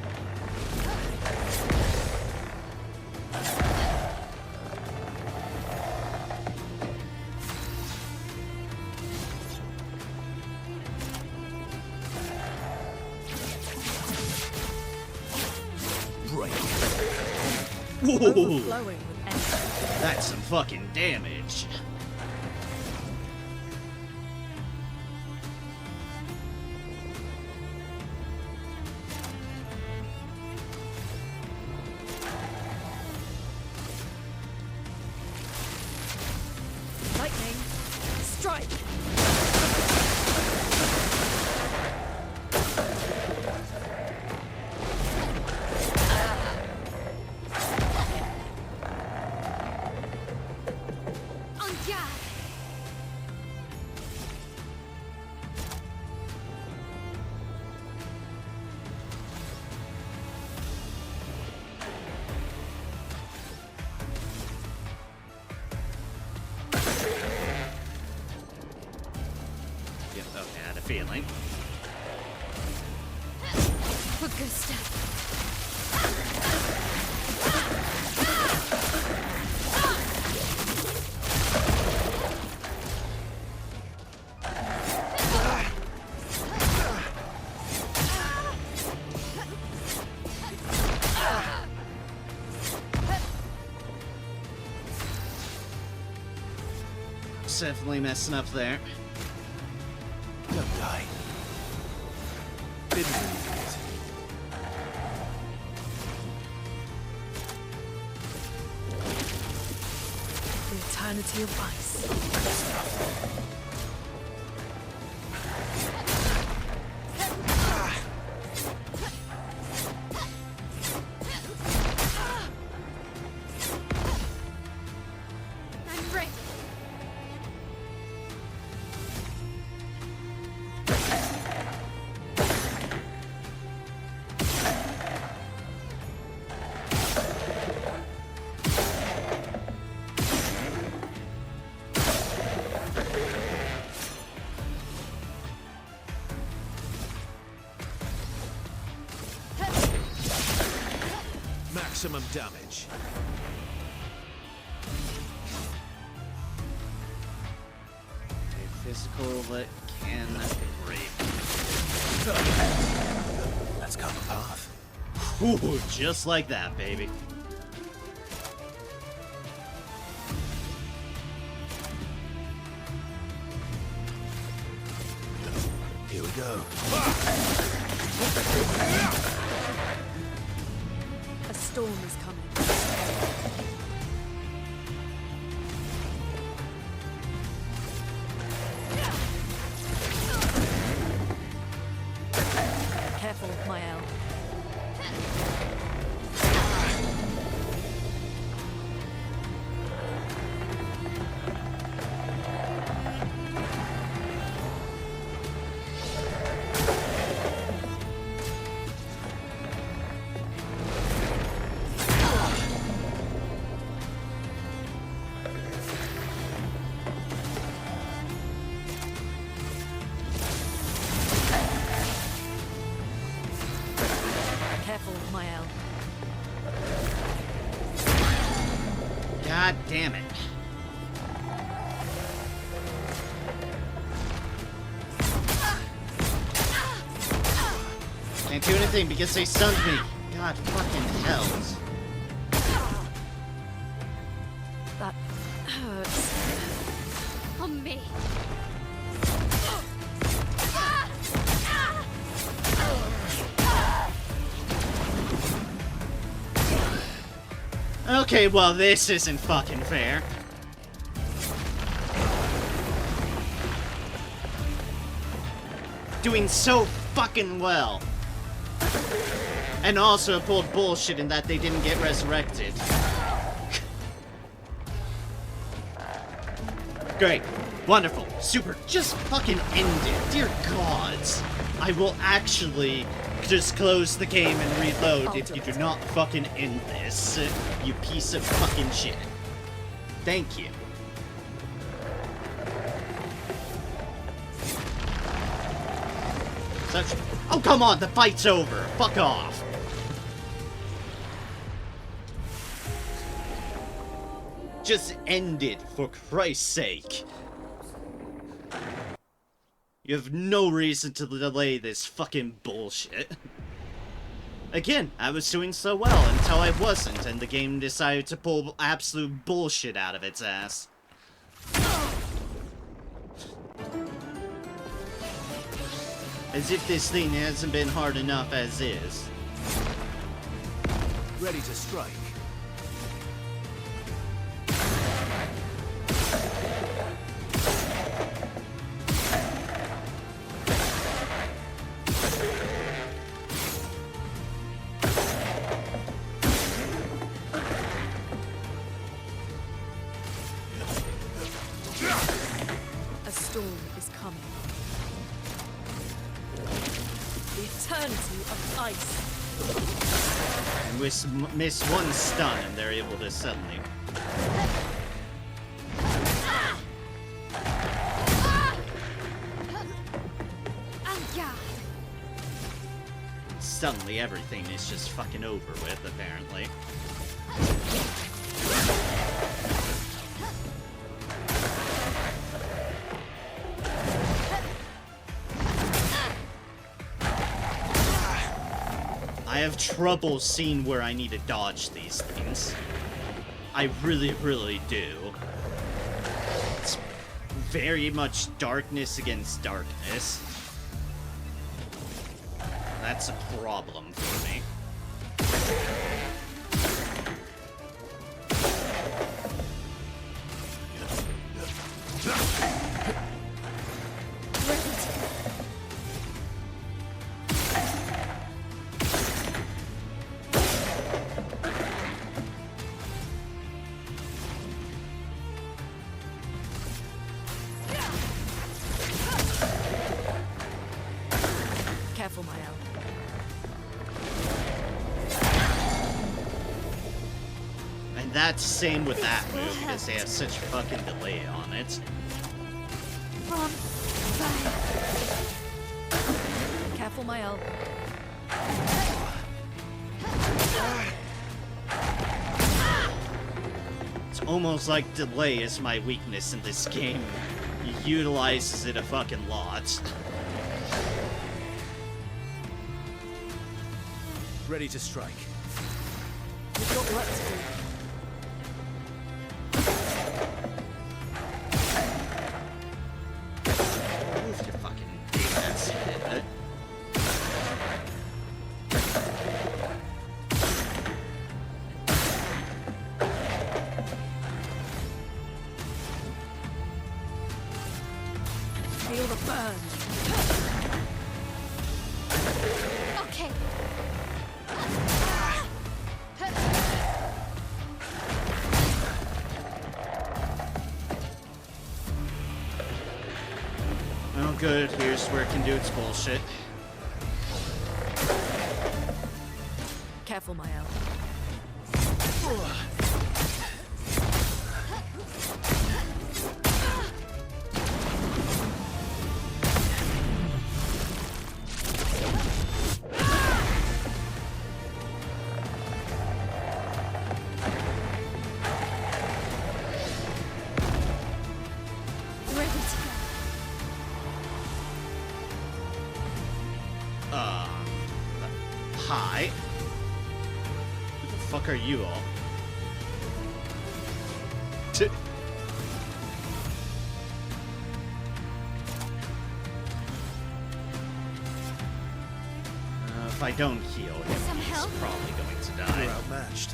Break. Whoa, Overflowing with energy. that's some fucking damage. Lightning. Strike. faster. Definitely messing up there. Don't die. Didn't mean it. The eternity of ice. I'm ready. Maximum damage. A physical that can rape. Let's cut the path. Ooh, just like that, baby. Here we go. A storm is coming. Careful, Mael. Careful, Mael. God damn it. Can't do anything because they stunned me. God fucking hell. That hurts. On me. Okay, well, this isn't fucking fair. Doing so fucking well. And also pulled bullshit in that they didn't get resurrected. Great. Wonderful. Super. Just fucking end it. Dear gods. I will actually just close the game and reload if you do not fucking end this, you piece of fucking shit. Thank you. Such. Oh, come on, the fight's over. Fuck off. Just end it, for Christ's sake. You have no reason to delay this fucking bullshit. Again, I was doing so well until I wasn't, and the game decided to pull absolute bullshit out of its ass. As if this thing hasn't been hard enough as is. Ready to strike. A storm is coming. The eternity of ice. And we miss one stun, and they're able to suddenly. suddenly everything is just fucking over with, apparently. I have trouble seeing where I need to dodge these things. I really, really do. It's very much darkness against darkness. That's a problem for me. Careful, Mael. And that's same with that move, because they have such a fucking delay on it. From fire. Careful, Mael. It's almost like delay is my weakness in this game. He utilizes it a fucking lot. Ready to strike. We've got work to do. Move your fucking defense. Feel the burn. Okay. Oh good, here's where it can do its bullshit. Careful, Mael. Ready to go. Hi. Who the fuck are you all? If I don't heal him, Some he's help? probably going to You're die. outmatched.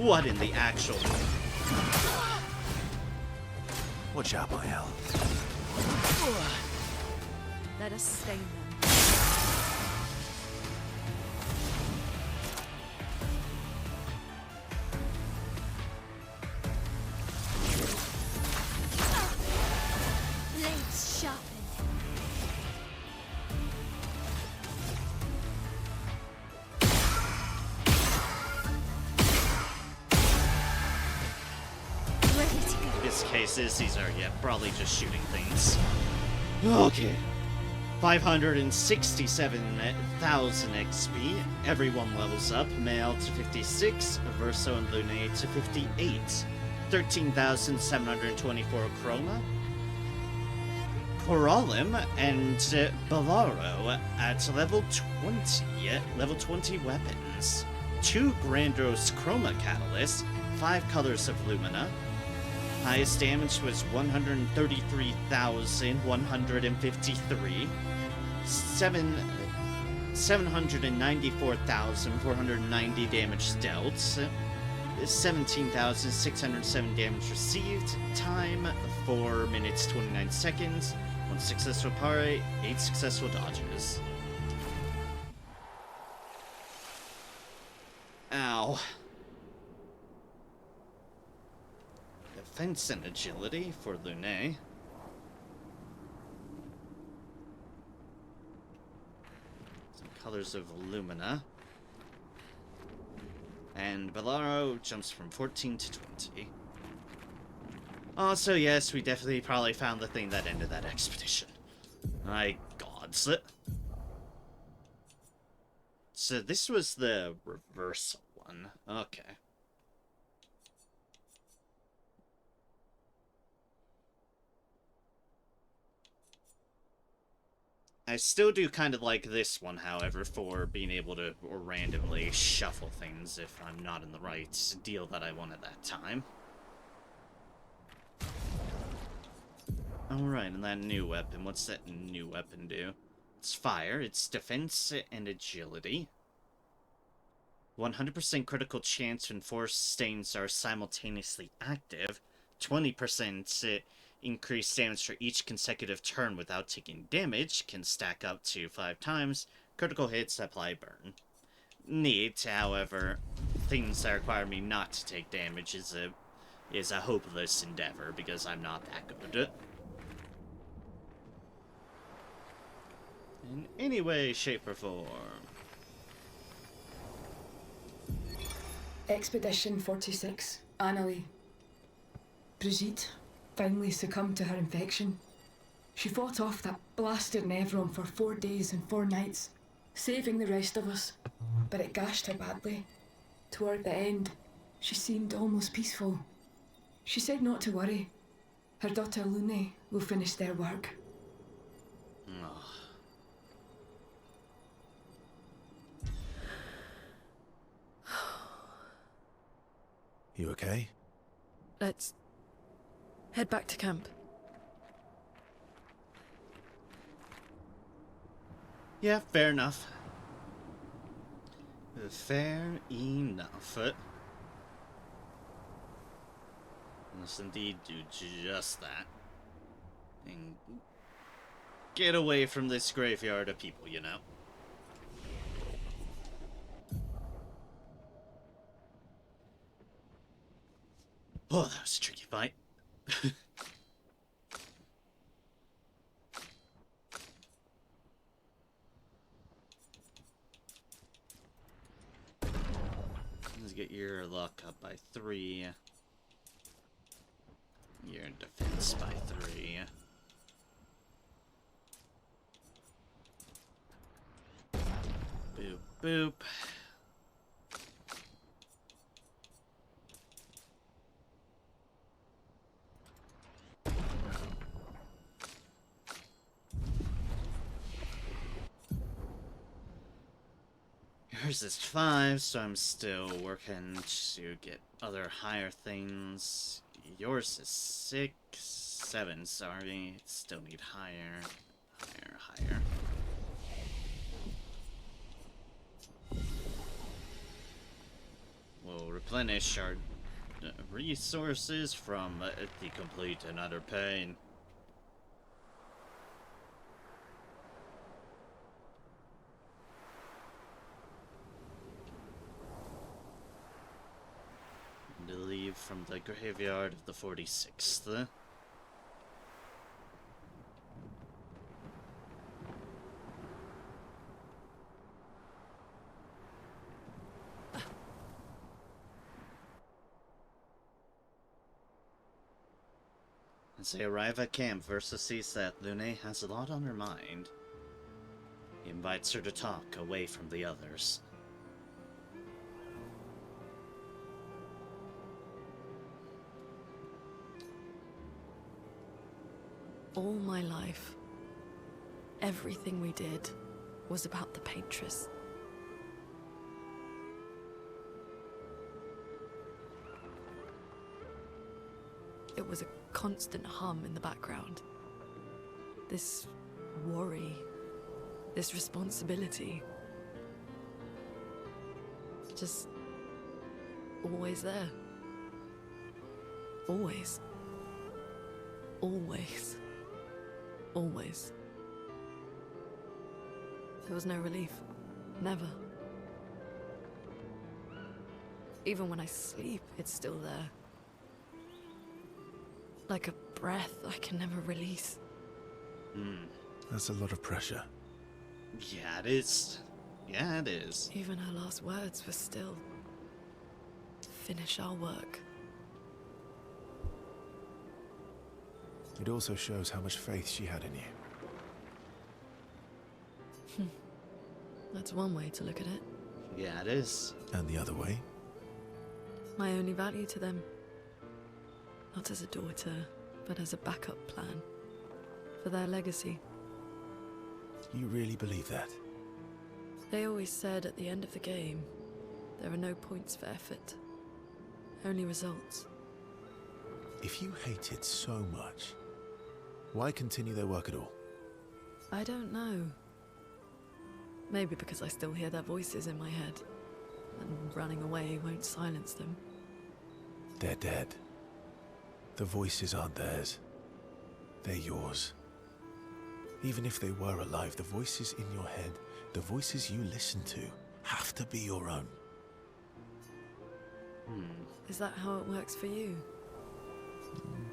What in the actual... Watch out, Mael. Let us stain them. Blades sharpened. Ready to go. His cases, these are, yeah, probably just shooting things. Okay. 567,000 XP. Everyone levels up. Male to 56, Verso and Lune to 58. 13,724 Chroma. Coralim and Bavaro at level 20. Level 20 weapons. 2 Grandos Chroma Catalysts. 5 Colors of Lumina. Highest damage was 133,153. 794,490 damage dealt. 17,607 damage received. Time 4 minutes 29 seconds. 1 successful parry, 8 successful dodges. Ow. Defense and agility for Lune. Some colors of Lumina. And Bellaro jumps from 14 to 20. Also, yes, we definitely probably found the thing that ended that expedition. My gods. So this was the reversal one. Okay. I still do kind of like this one, however, for being able to randomly shuffle things if I'm not in the right deal that I want at that time. Alright, and that new weapon. What's that new weapon do? It's fire, it's defense, and agility. 100% critical chance when four stains are simultaneously active. 20% increased damage for each consecutive turn without taking damage. Can stack up to 5 times. Critical hits apply burn. Neat, however, things that require me not to take damage is a hopeless endeavor because I'm not that good. In any way, shape, or form. Expedition 46, Annalie. Brigitte finally succumbed to her infection. She fought off that blasted Nevron for 4 days and 4 nights, saving the rest of us, but it gashed her badly. Toward the end, she seemed almost peaceful. She said not to worry. Her daughter Lune will finish their work. You okay? Let's head back to camp. Yeah, fair enough. Fair enough. Let's indeed do just that. And get away from this graveyard of people, you know. Oh, that was a tricky fight. Let's get your luck up by 3. Your defense by 3. Boop, boop. Yours is 5, so I'm still working to get other higher things. Yours is 6, 7, sorry. Still need higher, higher. We'll replenish our resources from the complete and utter pain. To leave from the graveyard of the 46th. As they arrive at camp, Versa sees that Lune has a lot on her mind. He invites her to talk away from the others. All my life, everything we did was about the Paintress. It was a constant hum in the background. This worry, this responsibility. Just always there. Always. Always. Always. There was no relief. Never. Even when I sleep, it's still there. Like a breath I can never release. That's a lot of pressure. Yeah, it is. Yeah, it is. Even her last words were still, finish our work. It also shows how much faith she had in you. That's one way to look at it. Yeah, it is. And the other way? My only value to them. Not as a daughter, but as a backup plan. For their legacy. You really believe that? They always said at the end of the game, there are no points for effort. Only results. If you hate it so much, why continue their work at all? I don't know. Maybe because I still hear their voices in my head, and running away won't silence them. They're dead. The voices aren't theirs. They're yours. Even if they were alive, the voices in your head, the voices you listen to, have to be your own. Is that how it works for you?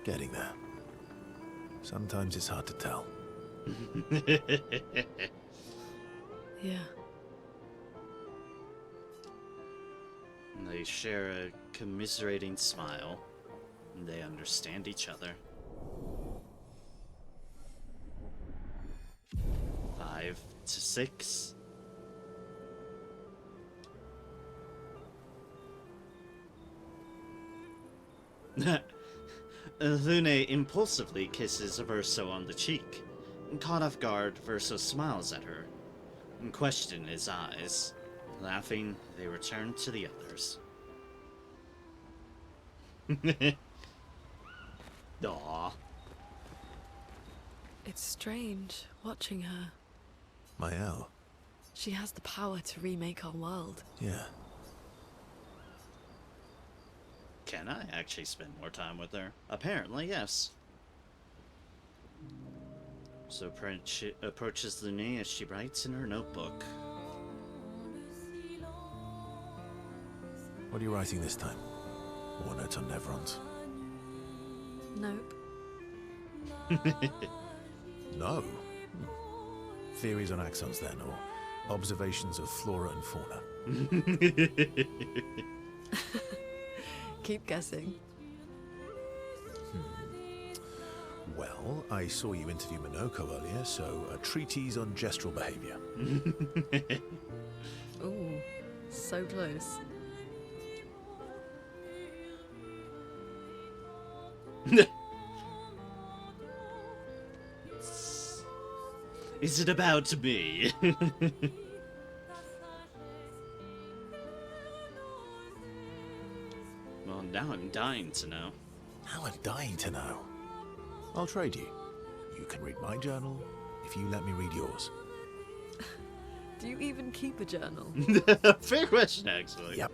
Getting there. Sometimes it's hard to tell. Yeah. They share a commiserating smile. And they understand each other. 5 to 6. Lune impulsively kisses Verso on the cheek. Caught off guard, Verso smiles at her and questions in his eyes. Laughing, they return to the others. Aww. It's strange watching her. Mael. She has the power to remake our world. Yeah. Can I actually spend more time with her? Apparently, yes. So approaches Lune as she writes in her notebook. What are you writing this time? More notes on Nevrons? Nope. No. Theories on axons then, or observations of flora and fauna? Keep guessing. Well, I saw you interview Minoko earlier, so a treatise on gestural behavior. Ooh, so close. Is it about me? Well, now I'm dying to know. Now I'm dying to know. I'll trade you. You can read my journal if you let me read yours. Do you even keep a journal? Fair question, actually. Yep.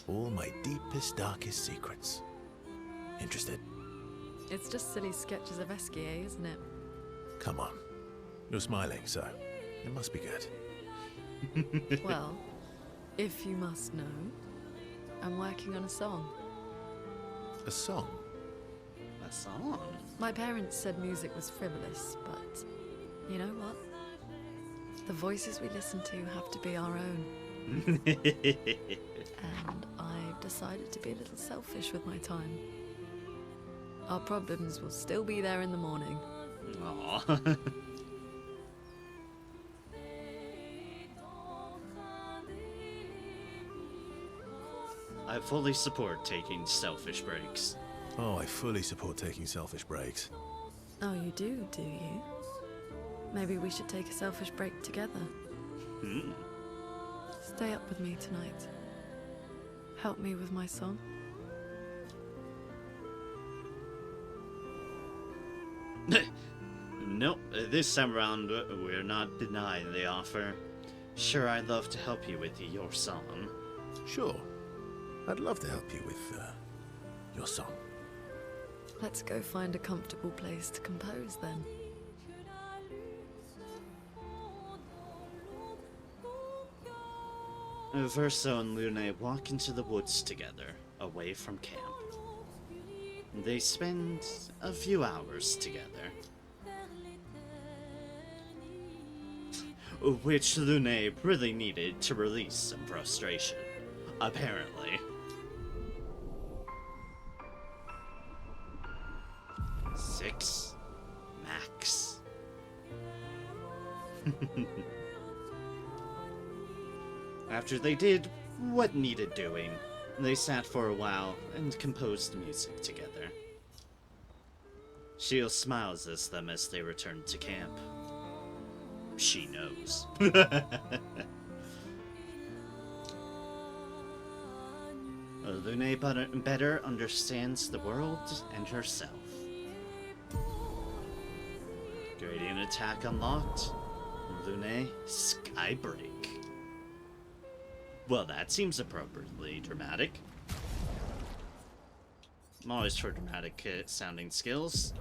All my deepest, darkest secrets. Interested? It's just silly sketches of Esquier, isn't it? Come on. You're smiling, so it must be good. Well, if you must know, I'm working on a song. A song? A song? My parents said music was frivolous, but you know what? The voices we listen to have to be our own. And I've decided to be a little selfish with my time. Our problems will still be there in the morning. Aww. I fully support taking selfish breaks. Oh, I fully support taking selfish breaks. Oh, you do you? Maybe we should take a selfish break together. Stay up with me tonight. Help me with my song. Nope, this time around, we're not denying the offer. Sure, I'd love to help you with your song. Sure. I'd love to help you with, your song. Let's go find a comfortable place to compose then. Verso and Lune walk into the woods together, away from camp. They spend a few hours together. Which Lune really needed to release some frustration, apparently. 6. After they did what needed doing, they sat for a while and composed music together. Shield smiles at them as they return to camp. She knows. Lune better understands the world and herself. Gradient attack unlocked. Lune Skybreak. Well, that seems appropriately dramatic. I'm always for dramatic sounding skills.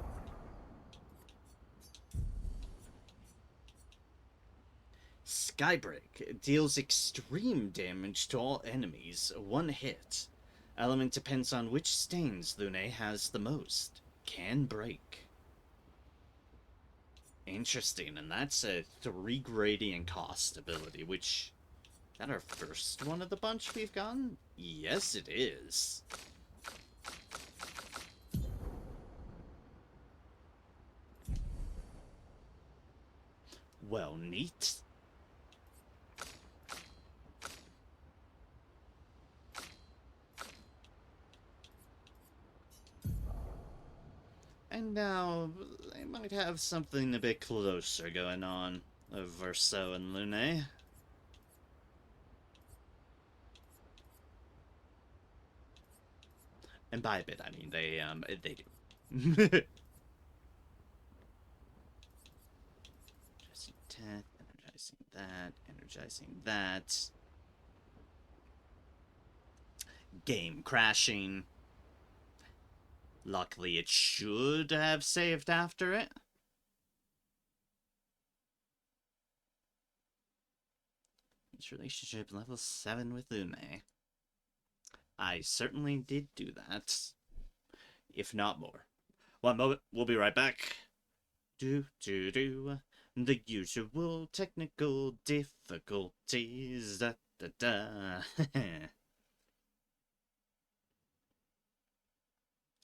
Skybreak deals extreme damage to all enemies, one hit. Element depends on which stains Lune has the most. Can break. Interesting, and that's a 3 gradient cost ability, which... Is that our first one of the bunch we've gotten? Yes, it is. Well, neat. And now, they might have something a bit closer going on of Verso and Lune. And by a bit, I mean they do. Energizing that, energizing that, energizing that. Game crashing. Luckily, it should have saved after it. Its relationship level 7 with Lune. I certainly did do that. If not more. One moment, we'll be right back. The usual technical difficulties. Da da da.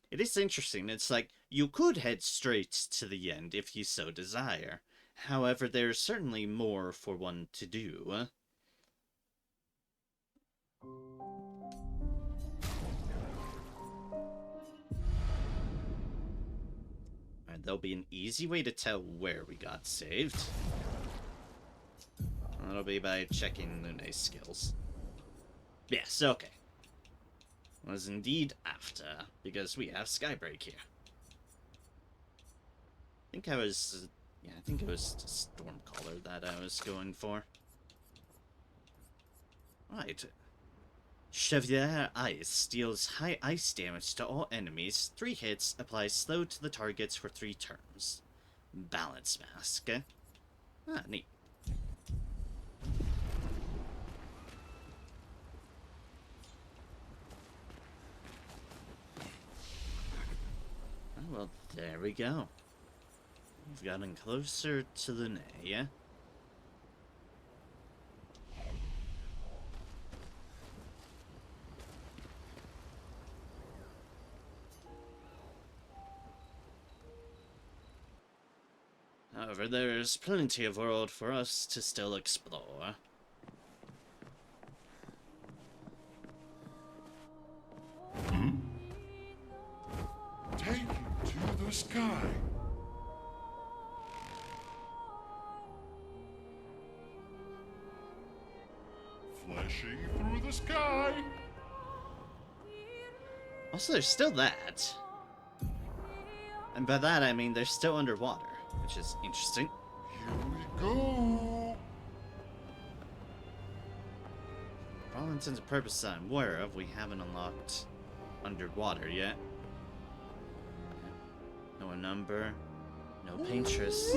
It is interesting. It's like, you could head straight to the end if you so desire. However, there's certainly more for one to do. And there'll be an easy way to tell where we got saved. That'll be by checking Lune's skills. Yes, okay. Was indeed after, because we have Skybreak here. I think it was Stormcaller that I was going for. Right. Chevalier Ice deals high ice damage to all enemies. 3 hits, applies slow to the targets for 3 turns. Balance Mask. Ah, neat. Well, there we go. We've gotten closer to Lune, yeah? However, there's plenty of world for us to still explore. Take him to the sky. Flashing through the sky. Also, there's still that. And by that, I mean they're still underwater, which is interesting. Here we go. For all intents and purposes I'm aware of, we haven't unlocked underwater yet. No number, no paintress.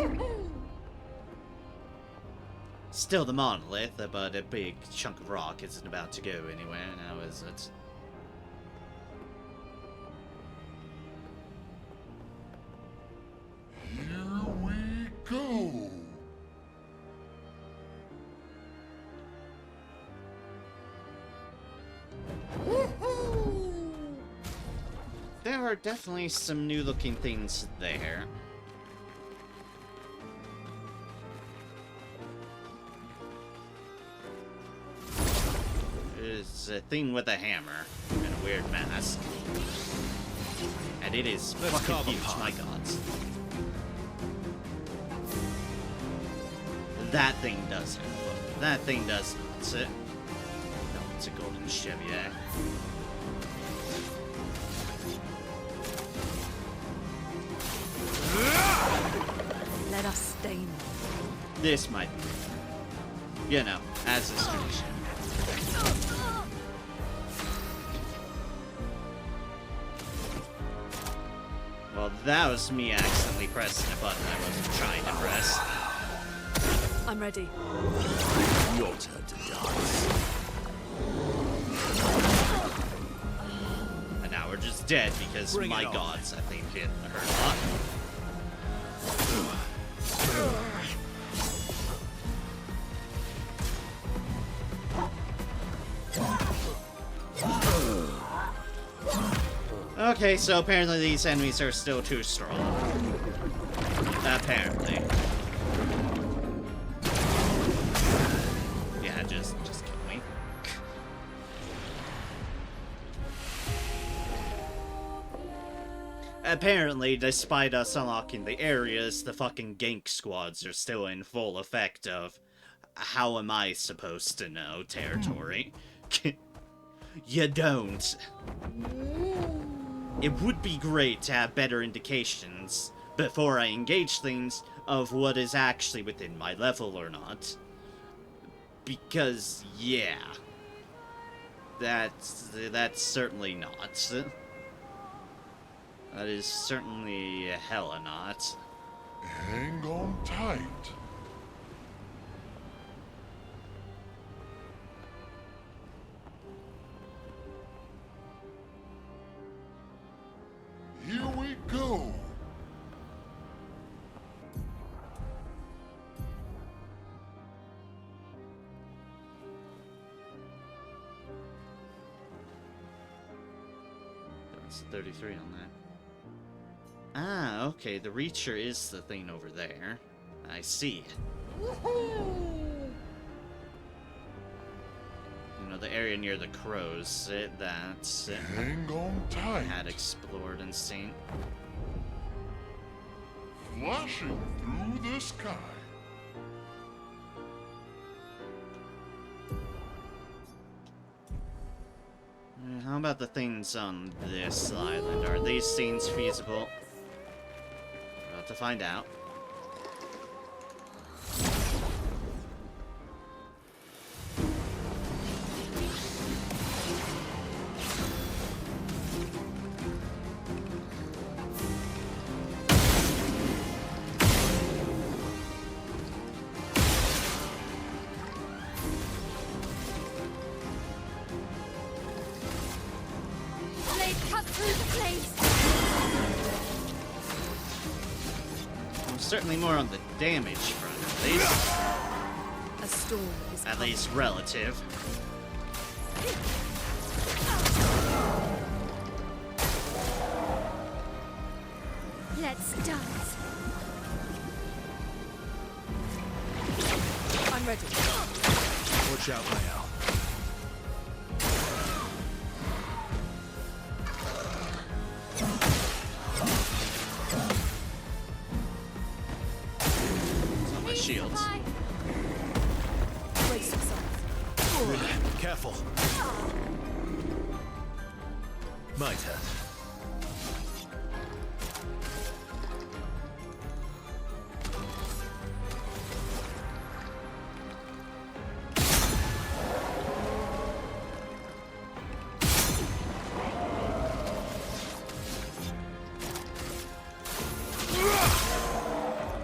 Still the monolith, but a big chunk of rock isn't about to go anywhere now, is it? Here we go. There are definitely some new looking things there. is a thing with a hammer and a weird mask. And it is fucking huge, my god. That thing doesn't. That thing does not. No, it's a golden Chevy. Let us stain them. This might be, you know, as is tradition. Well, that was me accidentally pressing a button I wasn't trying to press. I'm ready. Your turn to dance. And now we're just dead because, my gods, I think it hurt a lot. Okay, so apparently these enemies are still too strong. Apparently. Yeah, just kill me. Apparently, despite us unlocking the areas, the fucking gank squads are still in full effect of how am I supposed to know territory? You don't. It would be great to have better indications before I engage things of what is actually within my level or not. Because, yeah. That's certainly not. That is certainly hella not. Hang on tight. Here we go. That's 33 on that. Ah, okay, the Reacher is the thing over there. I see. You know, the area near the crows, that's it. Hang on tight. Had explored and seen. Flashing through the sky. How about the things on this island? Are these scenes feasible? We're about to find out. Certainly more on the damage front, at least. A storm is At coming. least relative. Let's dance. I'm ready. Watch out, Rael. On my shields. Brace yourself. Careful. My turn.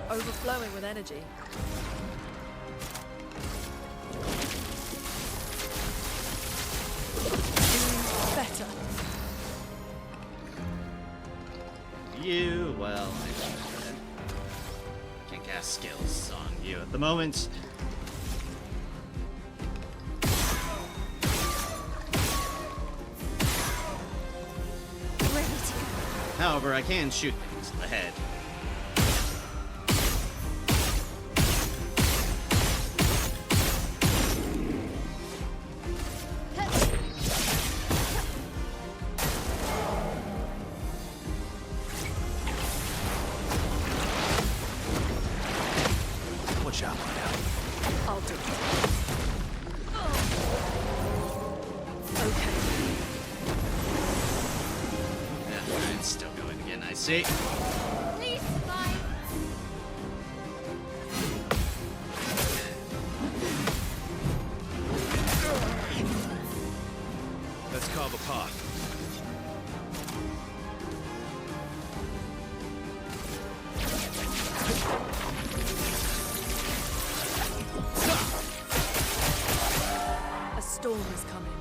Overflowing with energy. Doing better. You, well, I can't cast skills on you at the moment. Ready to go. However, I can shoot things in the head. I'll do it. Okay. Yeah, it's still going again, I see. Please, Spy. Let's carve a path. A storm is coming.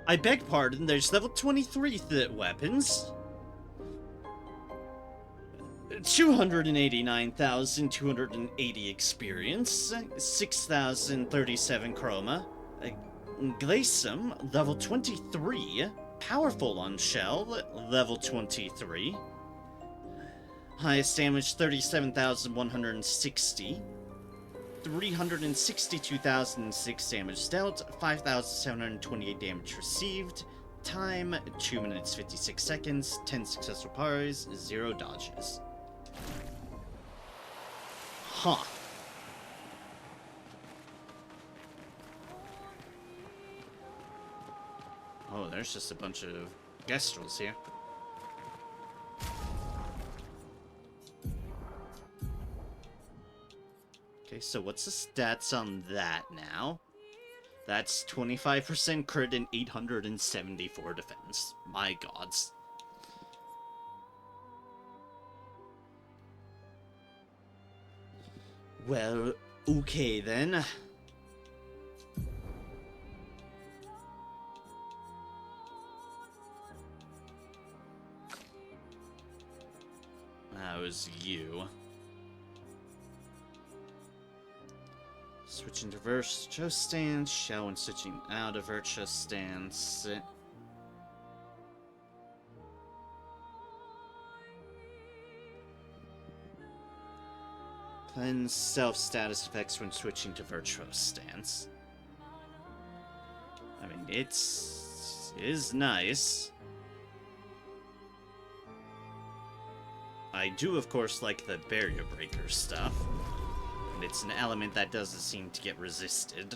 I beg pardon, there's level 23 weapons. 289,280 experience, 6,037 chroma. Glacium, level 23. Powerful on shell, level 23. Highest damage, 37,160. 362,006 damage dealt, 5,728 damage received. Time, 2 minutes 56 seconds, 10 successful parries, 0 dodges. Huh. Oh, there's just a bunch of Gestrels here. Okay, so what's the stats on that now? That's 25% crit and 874 defense. My gods. Well, okay then. That was you. Switching to virtual stance, shell and switching out of virtual stance. Then self-status effects when switching to virtual stance. I mean, it is nice. I do, of course, like the barrier breaker stuff. And it's an element that doesn't seem to get resisted.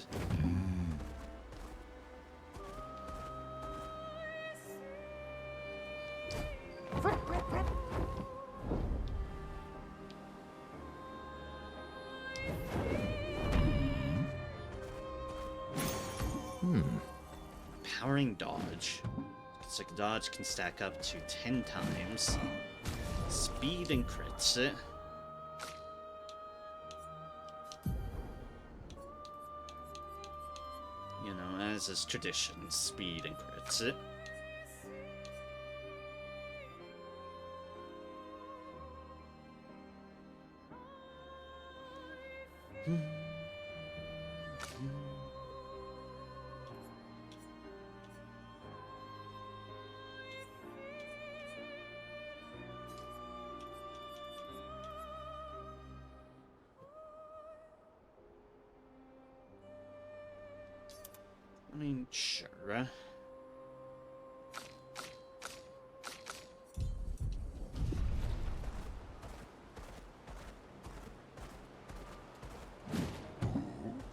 Powering dodge. It's like dodge can stack up to 10 times. Speed and crits it. You know, as is tradition, speed and crits it. I mean, sure.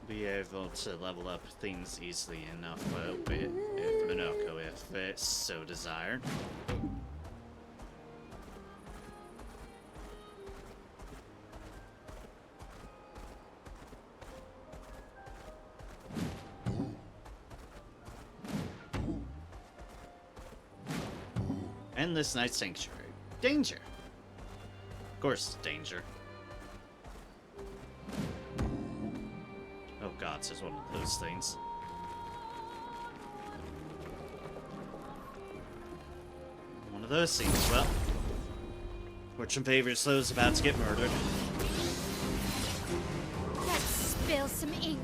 Be able to level up things easily enough with Minoko if it's so desired. Endless Night Sanctuary. Danger. Of course, danger. Oh god, so it's one of those things. One of those things, well. Fortune favors those about to get murdered. Let's spill some ink.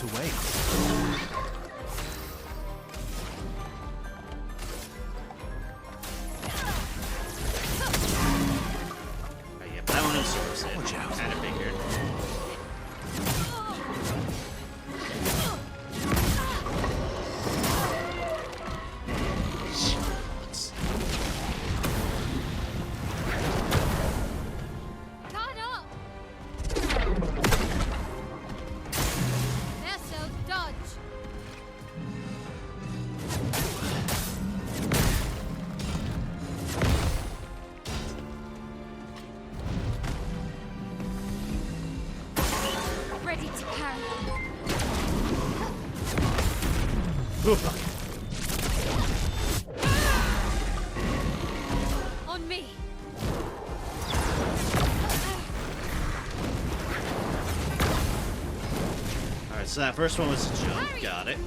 awaits. Oh, yeah, that one absorbs it. Watch out. Kind of figured. Shields. Caught up! Vessel dodge! Ready to carry. On me! Alright, so that first one was a jump. Got it.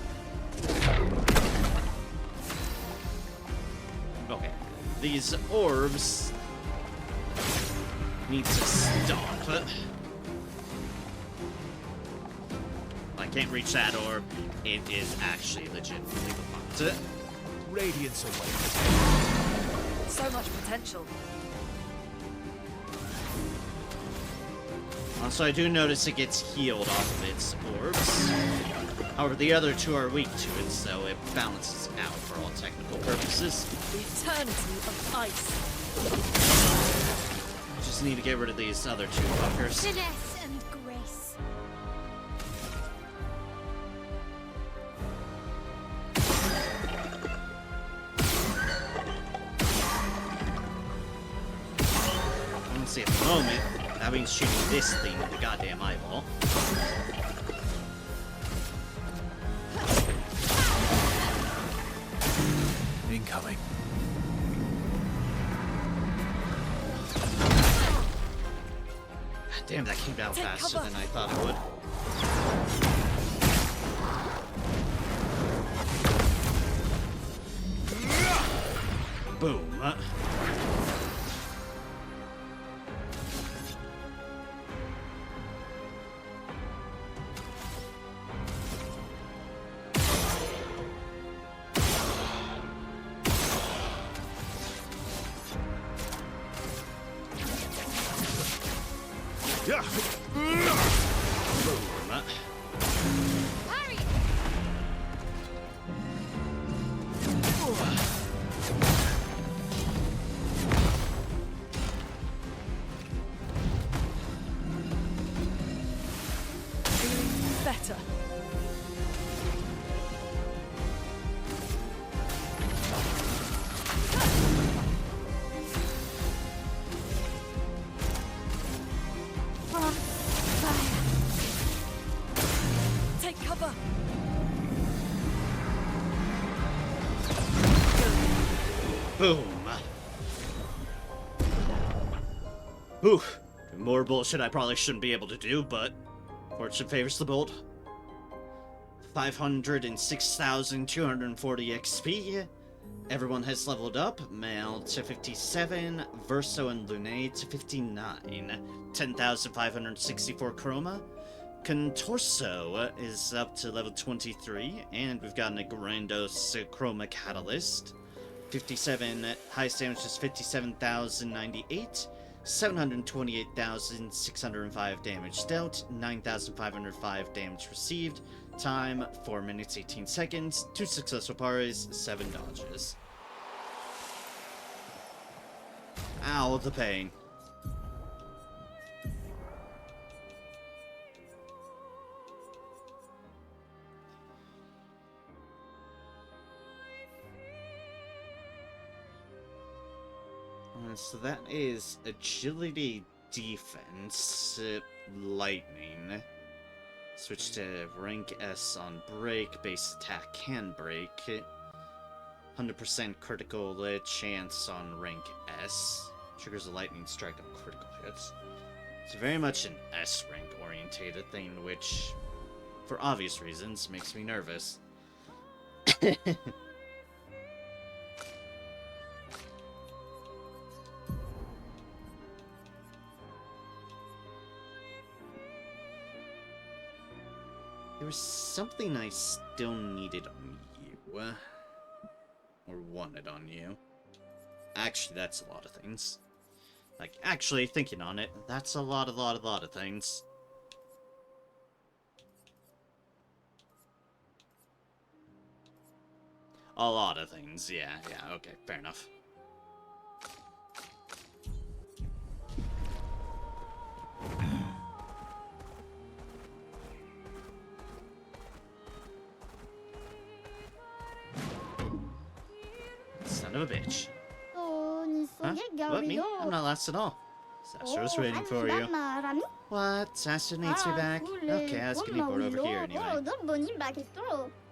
Okay. These orbs need to stop. I can't reach that orb. It is actually legitimately blocked. Radiance awaits. So much potential. Also, I do notice it gets healed off of its orbs. However, the other two are weak to it, so it balances out for all technical purposes. The eternity of ice. Just need to get rid of these other two fuckers. Finesse and grace. Honestly, at the moment, that means shooting this thing in the goddamn eyeball. Incoming. Damn, that came down Take faster cover. than I thought it would. Boom. Yeah. Boom. Harry! Feeling better. On fire. Take cover. Boom. Whew. More bullshit I probably shouldn't be able to do, but fortune favors the bold. 506,240 XP. Everyone has leveled up. Male to 57, Verso and Lune to 59. 10,564 Chroma. Contorso is up to level 23, and we've gotten a Grandos Chroma Catalyst. 57, highest damage is 57,098. 728,605 damage dealt, 9,505 damage received, time 4 minutes 18 seconds, 2 successful parries, 7 dodges. Ow, the pain. So that is agility, defense, lightning. Switch to rank S on break, base attack can break. 100% critical chance on rank S. Triggers a lightning strike on critical hits. It's very much an S rank orientated thing, which, for obvious reasons, makes me nervous. There was something I still needed on you. Or wanted on you. Actually, that's a lot of things. Like, actually, thinking on it, that's a lot of things. A lot of things, yeah, okay, fair enough. Son of a bitch. Huh? What, me? I'm not last at all. Sastro's waiting for you. What? Sastro needs me back? Okay, I was getting bored over here anyway.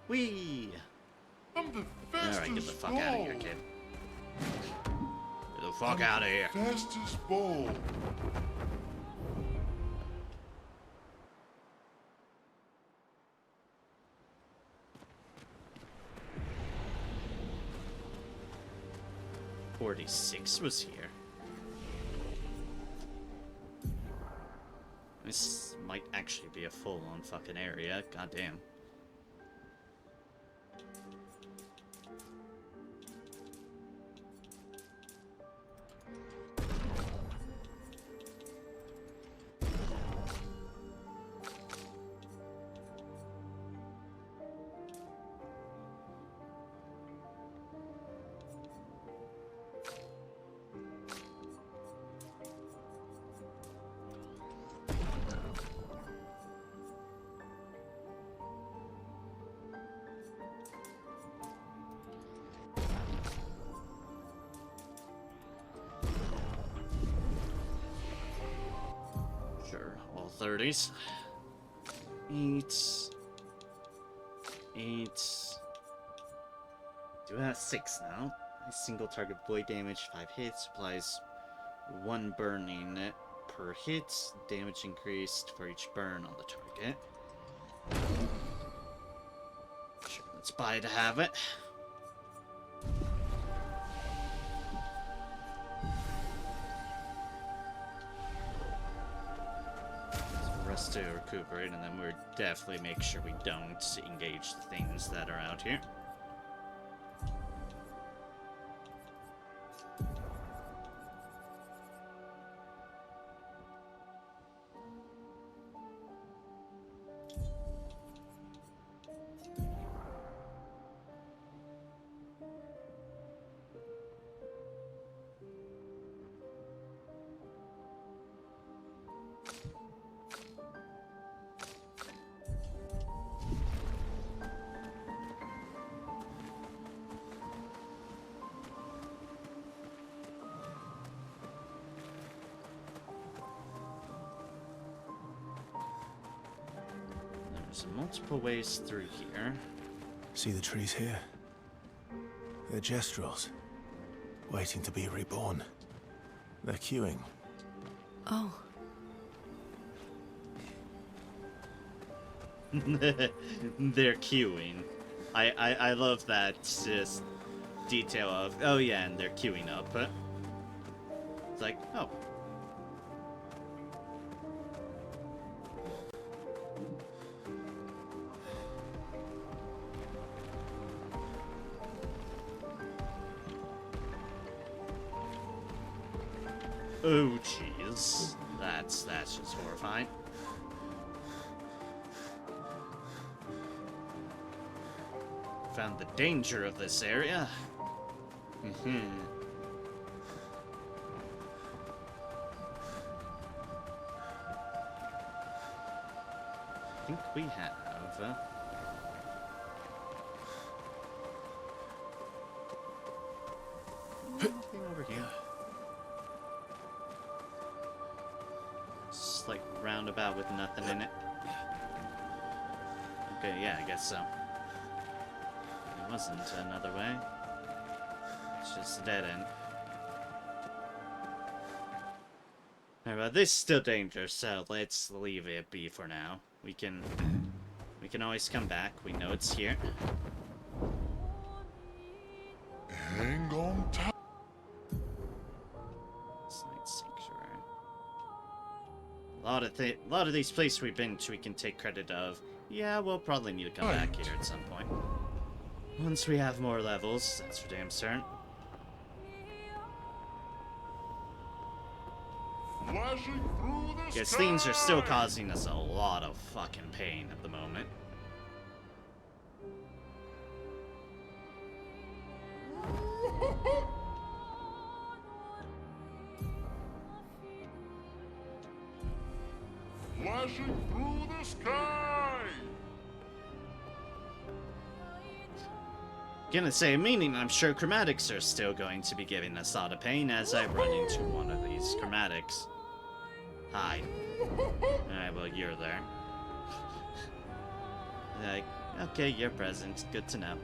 Whee! I'm the Alright, get the fastest fuck out of here, ball. kid. Get the fuck out of here. Fastest ball. .46 was here. This might actually be a full-on fucking area. Goddamn. Sure, all 30s. 8. Do have 6 now. A single target void damage, 5 hits, applies 1 burning per hit. Damage increased for each burn on the target. Sure, let's buy to have it. Rest to recuperate, and then we'll definitely make sure we don't engage the things that are out here. There's multiple ways through here. See the trees here? They're gestrels, waiting to be reborn. They're queuing. Oh, They're queuing. I love that just detail of, oh yeah, and they're queuing up. It's like, oh. Oh jeez. That's just horrifying. Found the danger of this area. I think we have. Anything over here? Just like roundabout with nothing in it. Okay, yeah, I guess so. There wasn't another way. It's just a dead end. Alright, but this is still dangerous, so let's leave it be for now. We can always come back. We know it's here. Hang on tight. Night Sanctuary. A lot of these places we've been to, we can take credit of. Yeah, we'll probably need to come back here at some point. Once we have more levels, that's for damn certain. Flashing through the Yes, sky. things are still causing us a lot of fucking pain at the moment. Flashing through the sky. Gonna say, meaning I'm sure chromatics are still going to be giving us a lot of pain as I run into one of these chromatics. Hi. Alright, well, you're there. Like, okay, you're present. Good to know.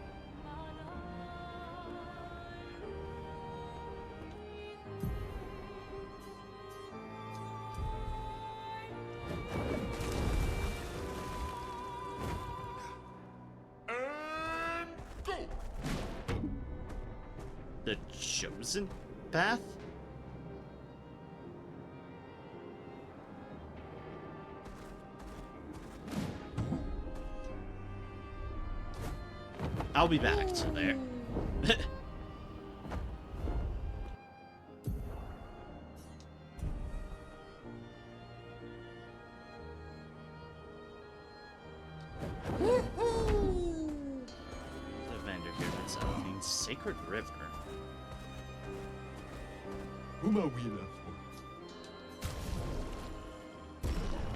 And go. The chosen path? I'll be back to there. The vendor here that's means Sacred River. Whom are we there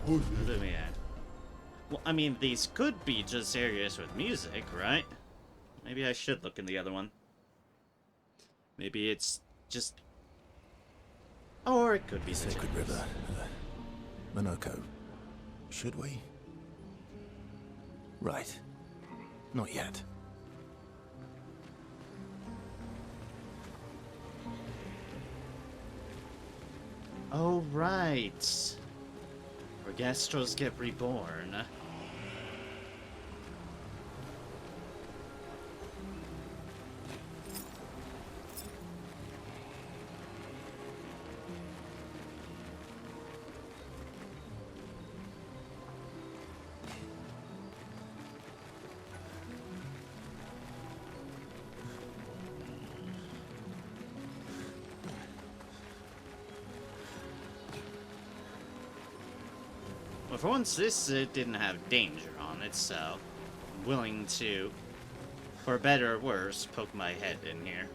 for? Let me add. Well, I mean, these could be just areas with music, right? Maybe I should look in the other one. Maybe it's just... Or it could be Sacred River. Monoko. Should we? Right. Not yet. Oh, right. Where Gastros get reborn. Well, for once, this didn't have danger on it, so I'm willing to, for better or worse, poke my head in here.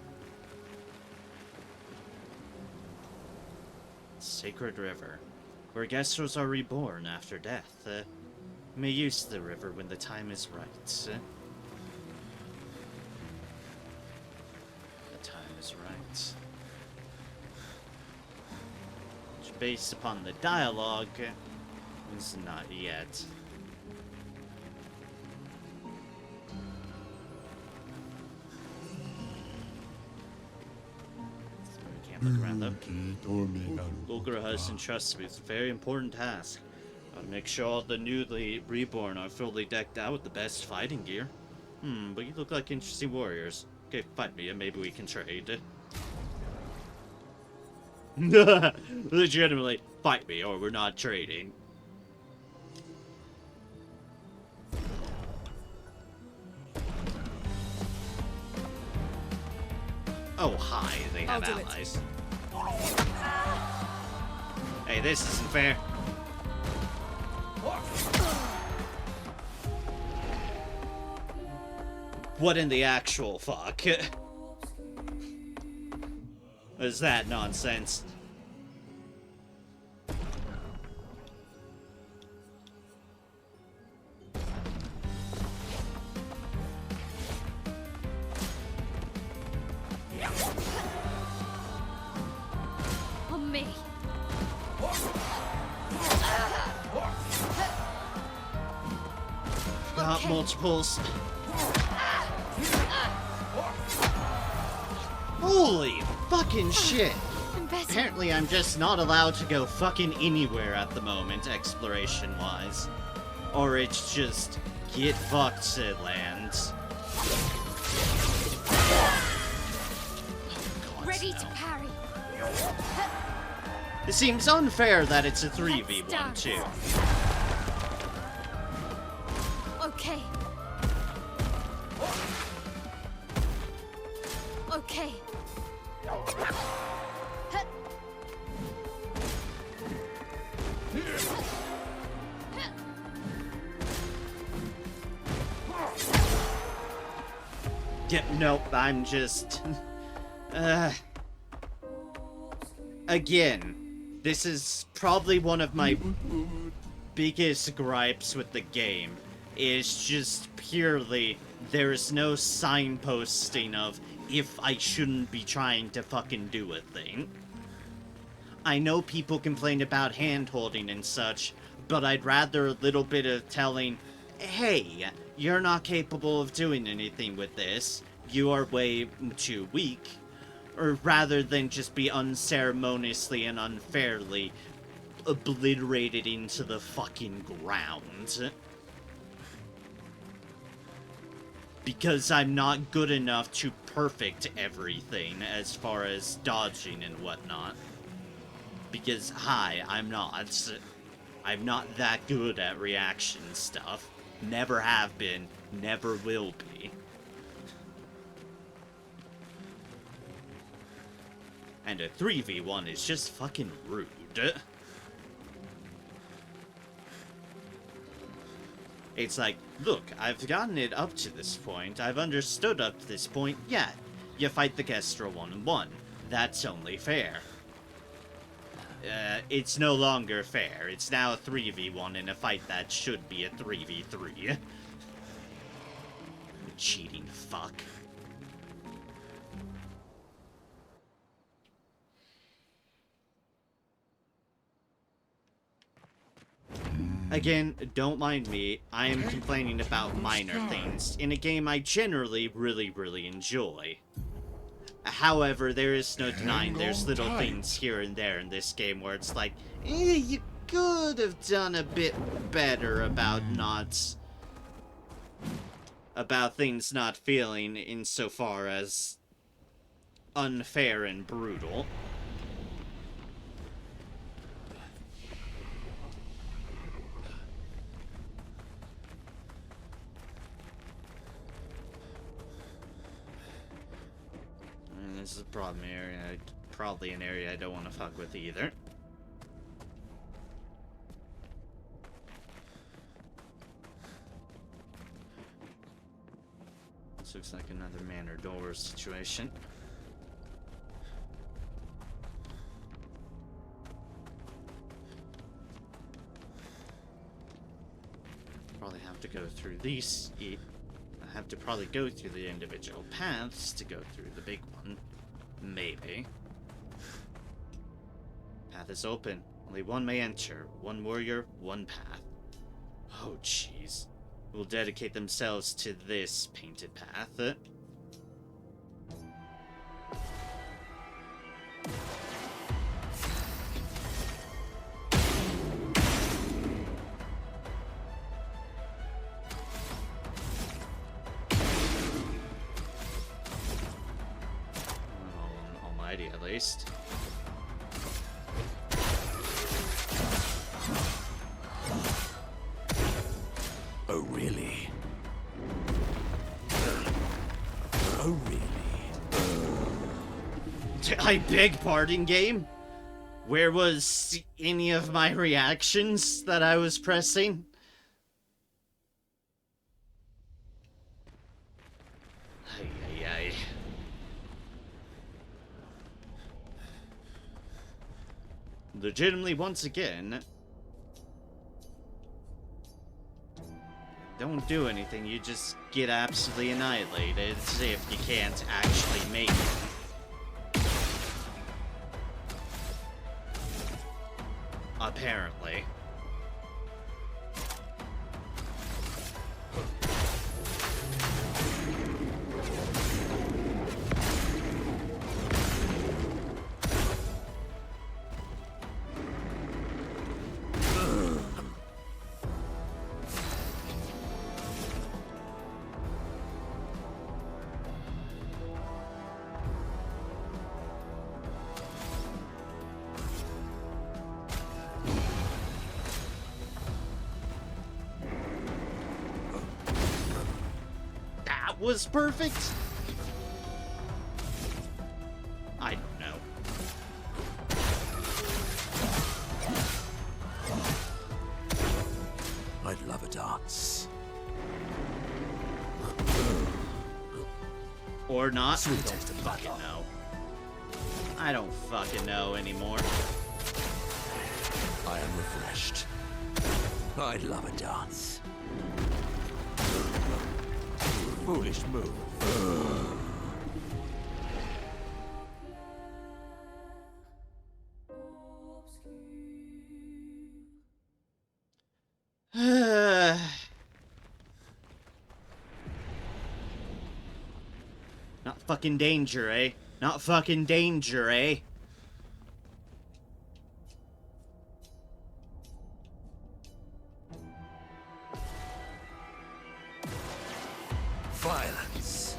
Sacred River, where Gastros are reborn after death. May use the river when the time is right. The time is right. Which, based upon the dialogue, is not yet. So we can't look around though. Ulgra has entrusted me with a very important task. I'll make sure all the newly reborn are fully decked out with the best fighting gear. But you look like interesting warriors. Okay, fight me and maybe we can trade. Legitimately, fight me or we're not trading. Oh, hi, they have allies. Hey, this isn't fair. What in the actual fuck? Is that nonsense? On me. Got multiples. Holy fucking shit! Apparently I'm just not allowed to go fucking anywhere at the moment, exploration-wise. Or it's just, get fucked, it lands. Ready to parry. It seems unfair that it's a 3v1 too. Okay. Yeah, nope, I'm just... Again, this is probably one of my biggest gripes with the game. Is just purely, there is no signposting of if I shouldn't be trying to fucking do a thing. I know people complain about hand-holding and such, but I'd rather a little bit of telling, hey, you're not capable of doing anything with this, you are way too weak, or rather than just be unceremoniously and unfairly obliterated into the fucking ground. Because I'm not good enough to perfect everything as far as dodging and whatnot. Because, hi, I'm not. I'm not that good at reaction stuff. Never have been, never will be. And a 3v1 is just fucking rude. It's like, look, I've gotten it up to this point, I've understood up to this point, yeah, you fight the Kestrel 1-on-1. That's only fair. It's no longer fair. It's now a 3v1 in a fight that should be a 3v3. Cheating fuck. Again, don't mind me, I am complaining about minor things, in a game I generally really enjoy. However, there is no denying there's little things here and there in this game where it's like, you could have done a bit better about things not feeling insofar as unfair and brutal. This is a problem area. Probably an area I don't want to fuck with either. This looks like another manor door situation. Probably have to go through these. I have to probably go through the individual paths to go through the big one. Maybe. Path is open. Only one may enter. One warrior, one path. Oh, jeez. Will dedicate themselves to this painted path. Almighty, at least. Oh, really? Oh, really? I beg pardon, game? Where was any of my reactions that I was pressing? Ay. Legitimately, once again, don't do anything, you just get absolutely annihilated if you can't actually make it. Apparently. Was perfect. Or not. I don't fucking know. I don't fucking know anymore. I am refreshed. I'd love a dance. Foolish move. Not fucking danger, eh? Not fucking danger, eh? Violence.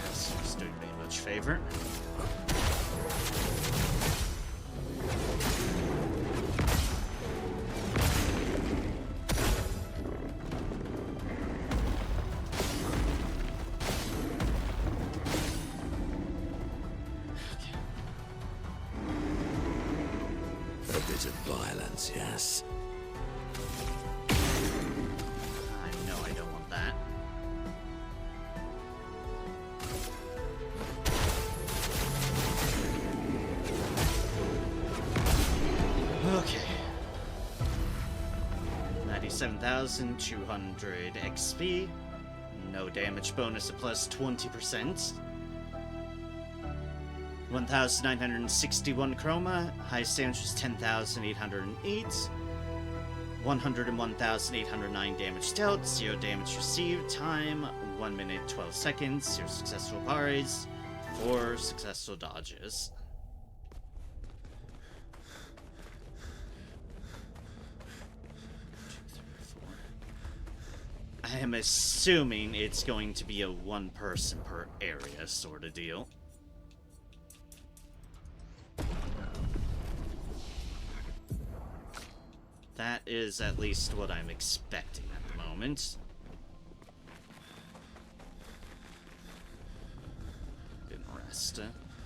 That's doing me much favor. A bit of violence, yes. I know I don't want that. Okay. 97,200 XP. No damage bonus of plus 20%. 1,961 chroma. Highest damage was 10,808. 101,809 damage dealt. 0 damage received. Time 1 minute 12 seconds. 0 successful parries. 4 successful dodges. I am assuming it's going to be a one person per area sort of deal. That is at least what I'm expecting at the moment. Didn't rest.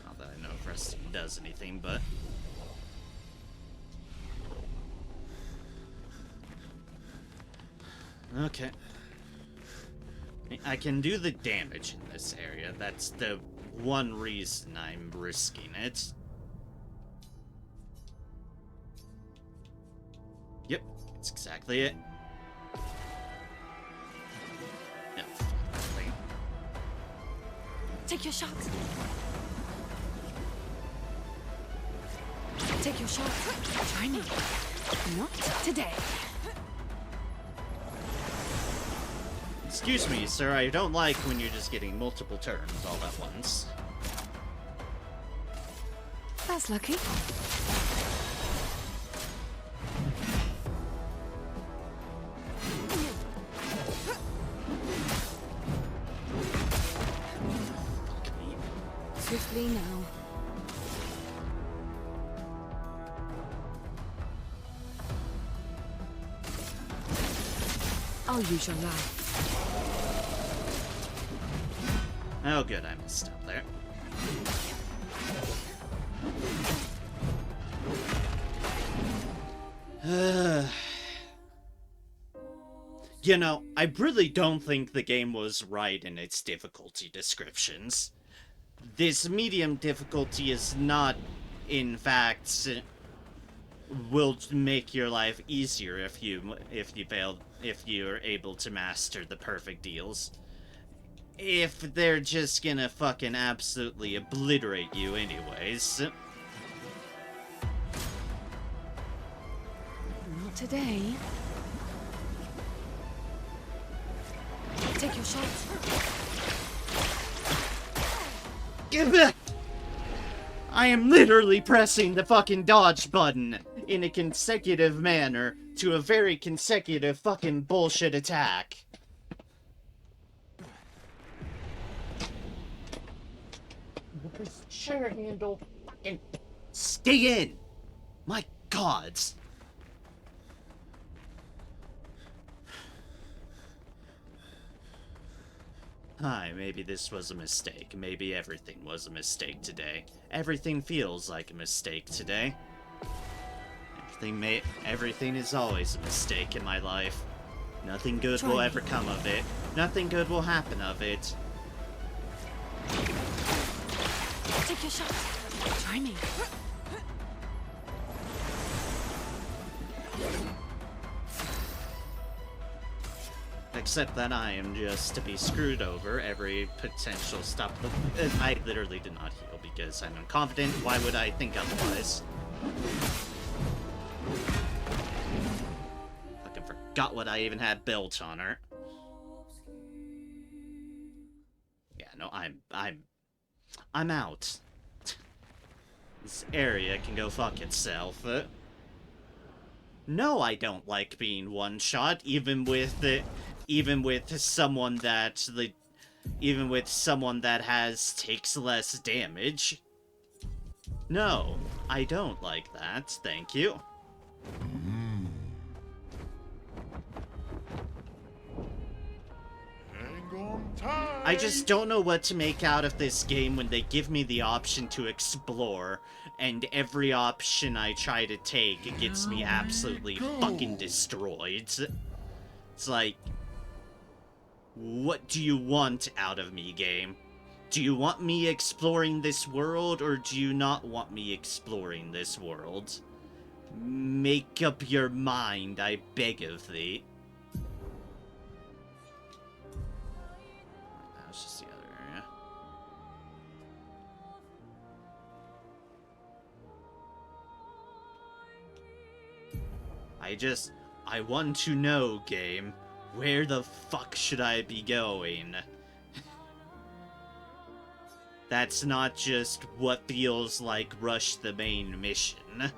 Not that I know if resting does anything, but... Okay. I can do the damage in this area. That's the one reason I'm risking it. Yep, that's exactly it. No, fuck that thing. Take your shot. Take your shot. Try me. Not today. Excuse me, sir, I don't like when you're just getting multiple turns all at once. That's lucky. Swiftly now. I'll use your life. Oh good, I messed up there. You know, I really don't think the game was right in its difficulty descriptions. This medium difficulty is not, in fact, will make your life easier if you're able to master the perfect deals. If they're just gonna fucking absolutely obliterate you anyways. Not today. Take your shot. Give it! I am literally pressing the fucking dodge button in a consecutive manner to a very consecutive fucking bullshit attack. this chair handle fucking stay in! My gods! Hi, maybe this was a mistake. Maybe everything was a mistake today. Everything feels like a mistake today. Everything is always a mistake in my life. Nothing good will ever come of it. Nothing good will happen of it. Take your shot. Try me. Except that I am just to be screwed over every potential stop. I literally did not heal because I'm unconfident. Why would I think otherwise? Fucking forgot what I even had built on her. Yeah, no, I'm out. This area can go fuck itself. No, I don't like being one-shot, even with someone that takes less damage. No, I don't like that. Thank you. Hang on tight. I just don't know what to make out of this game when they give me the option to explore, and every option I try to take gets me absolutely fucking destroyed. It's like, what do you want out of me, game? Do you want me exploring this world, or do you not want me exploring this world? Make up your mind, I beg of thee. That was just the other area. I want to know, game. Where the fuck should I be going? That's not just what feels like rush the main mission.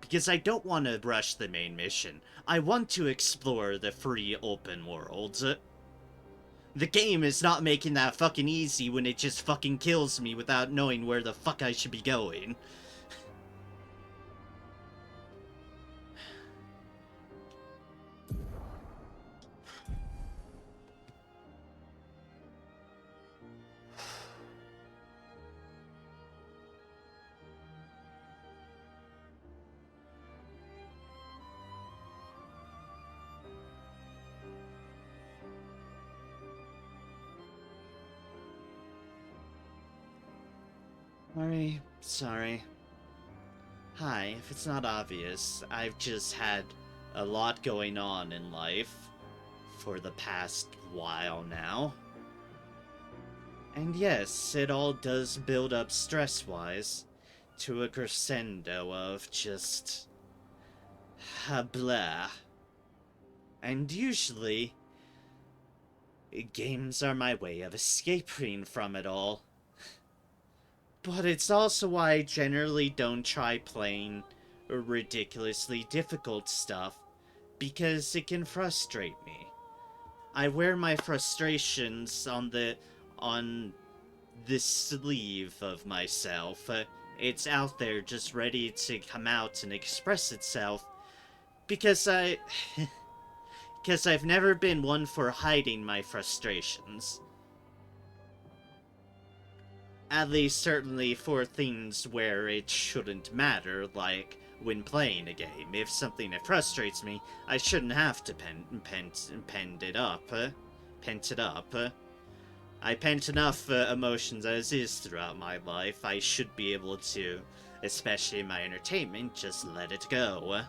Because I don't want to rush the main mission. I want to explore the free open world. The game is not making that fucking easy when it just fucking kills me without knowing where the fuck I should be going. Sorry. Hi, if it's not obvious, I've just had a lot going on in life for the past while now. And yes, it all does build up stress-wise to a crescendo of just blah. And usually, games are my way of escaping from it all. But it's also why I generally don't try playing ridiculously difficult stuff, because it can frustrate me. I wear my frustrations on the sleeve of myself. It's out there just ready to come out and express itself, because because I've never been one for hiding my frustrations. At least certainly for things where it shouldn't matter, like when playing a game. If something that frustrates me, I shouldn't have to pent it up. I pent enough emotions as is throughout my life. I should be able to, especially in my entertainment, just let it go.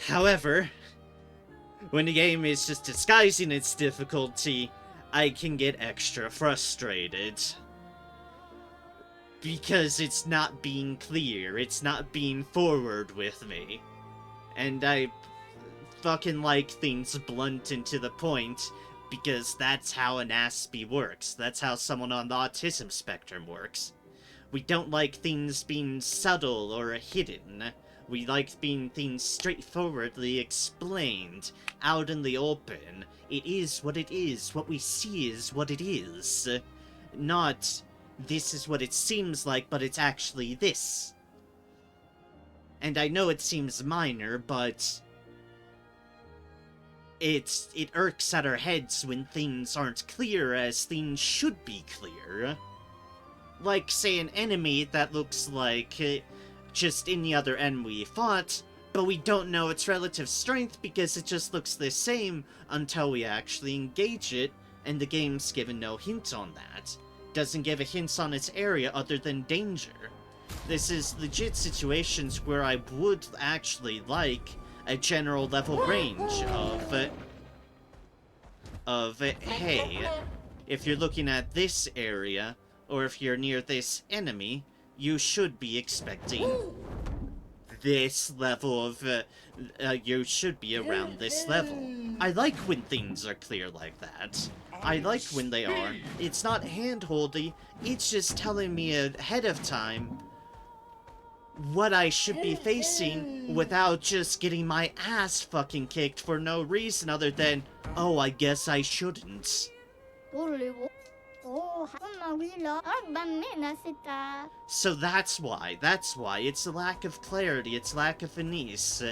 However, when the game is just disguising its difficulty, I can get extra frustrated. Because it's not being clear, it's not being forward with me. And I fucking like things blunt and to the point, because that's how an Aspie works. That's how someone on the autism spectrum works. We don't like things being subtle or hidden. We like being things straightforwardly explained, out in the open. It is what it is. What we see is what it is. Not, this is what it seems like, but it's actually this. And I know it seems minor, but it irks at our heads when things aren't clear as things should be clear. Like, say, an enemy that looks like just any other enemy we fought, but we don't know its relative strength because it just looks the same until we actually engage it, and the game's given no hint on that. Doesn't give a hint on its area other than danger. This is legit situations where I would actually like a general level range of hey, if you're looking at this area, or if you're near this enemy, you should be expecting this level of, you should be around this level. I like when things are clear like that. I like when they are. It's not hand-holdy, it's just telling me ahead of time what I should be facing without just getting my ass fucking kicked for no reason other than, oh, I guess I shouldn't. So that's why, it's a lack of clarity, it's lack of finesse,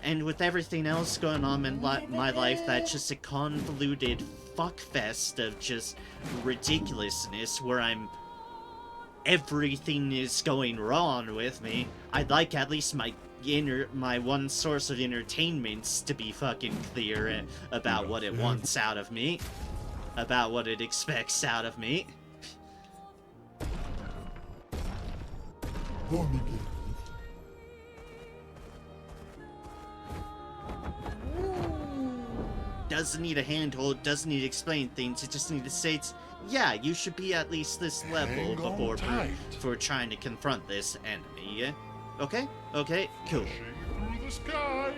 and with everything else going on in my life, that's just a convoluted fuckfest of just ridiculousness where everything is going wrong with me. I'd like at least my one source of entertainment to be fucking clear about what it wants out of me. About what it expects out of me. Oh, Miguel. Doesn't need a handhold, doesn't need to explain things, it just needs to say, yeah, you should be at least this level before trying to confront this enemy. Okay? Okay, cool. Through the sky.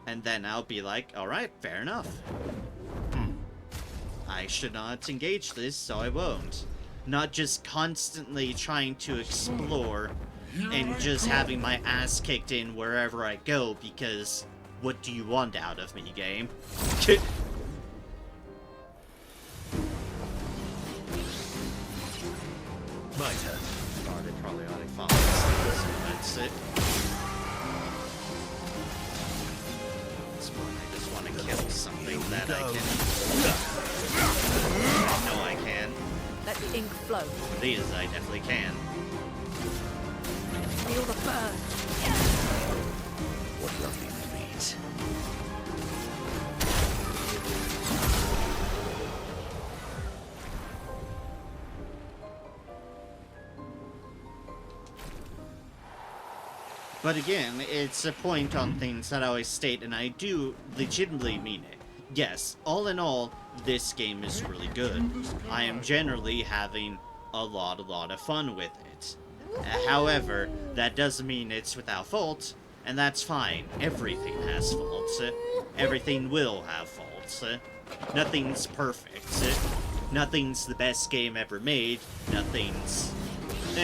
And then I'll be like, alright, fair enough. I should not engage this, so I won't. Not just constantly trying to explore and just having my ass kicked in wherever I go, because what do you want out of me, game? My turn. Oh, they probably already followed us, so that's it. This one, I just want to kill something that I can. I know I can. Let the ink flow. These I definitely can. Feel the burn. What lovely feet. But again, it's a point on things that I always state, and I do legitimately mean it. Yes, all in all, this game is really good. I am generally having a lot of fun with it. However, that doesn't mean it's without fault, and that's fine. Everything has faults. Everything will have faults. Nothing's perfect. Nothing's the best game ever made.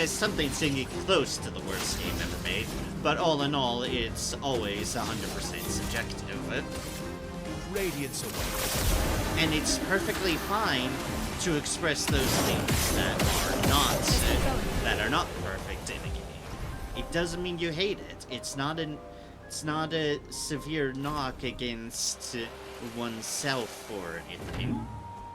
Something's getting close to the worst game ever made, but all in all, it's always 100% subjective. Radiance away. And it's perfectly fine to express those things that are not perfect in a game. It doesn't mean you hate it. It's not a severe knock against oneself or anything.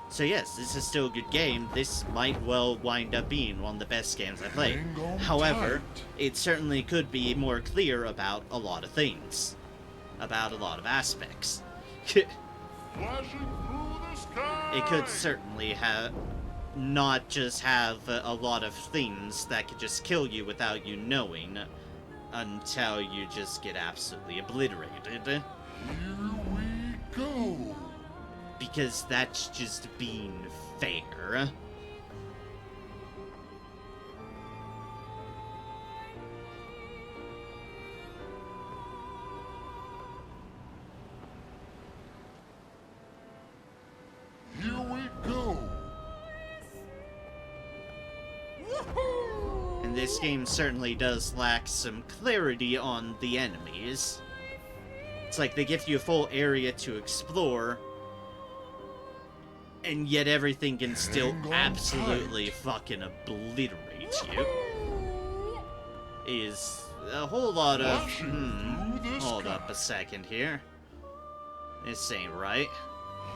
So yes, this is still a good game. This might well wind up being one of the best games I played. However, it certainly could be more clear about a lot of things. About a lot of aspects. Flashing through the sky. It could certainly not just have a lot of things that could just kill you without you knowing until you just get absolutely obliterated. Here we go. Because that's just being fair. Here we go. this game certainly does lack some clarity on the enemies. It's like they give you a full area to explore, and yet everything can still absolutely fucking obliterate you. Is a whole lot of, hold up a second here. This ain't right.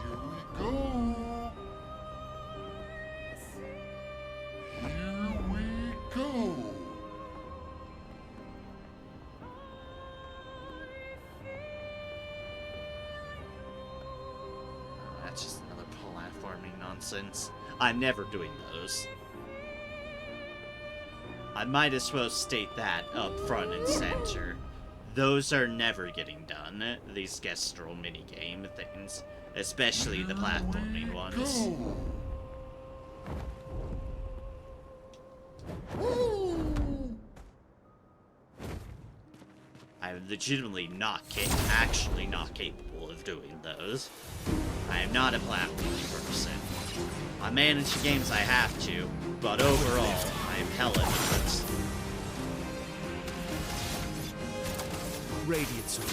Here we go. Here we go. That's just another platforming nonsense. I'm never doing those. I might as well state that up front and center. Those are never getting done, these Gestural minigame things. Especially the platforming ones. I'm legitimately actually not capable of doing those. I am not a platforming person. I manage the games I have to, but overall, I am hella nuts. Radiant sword.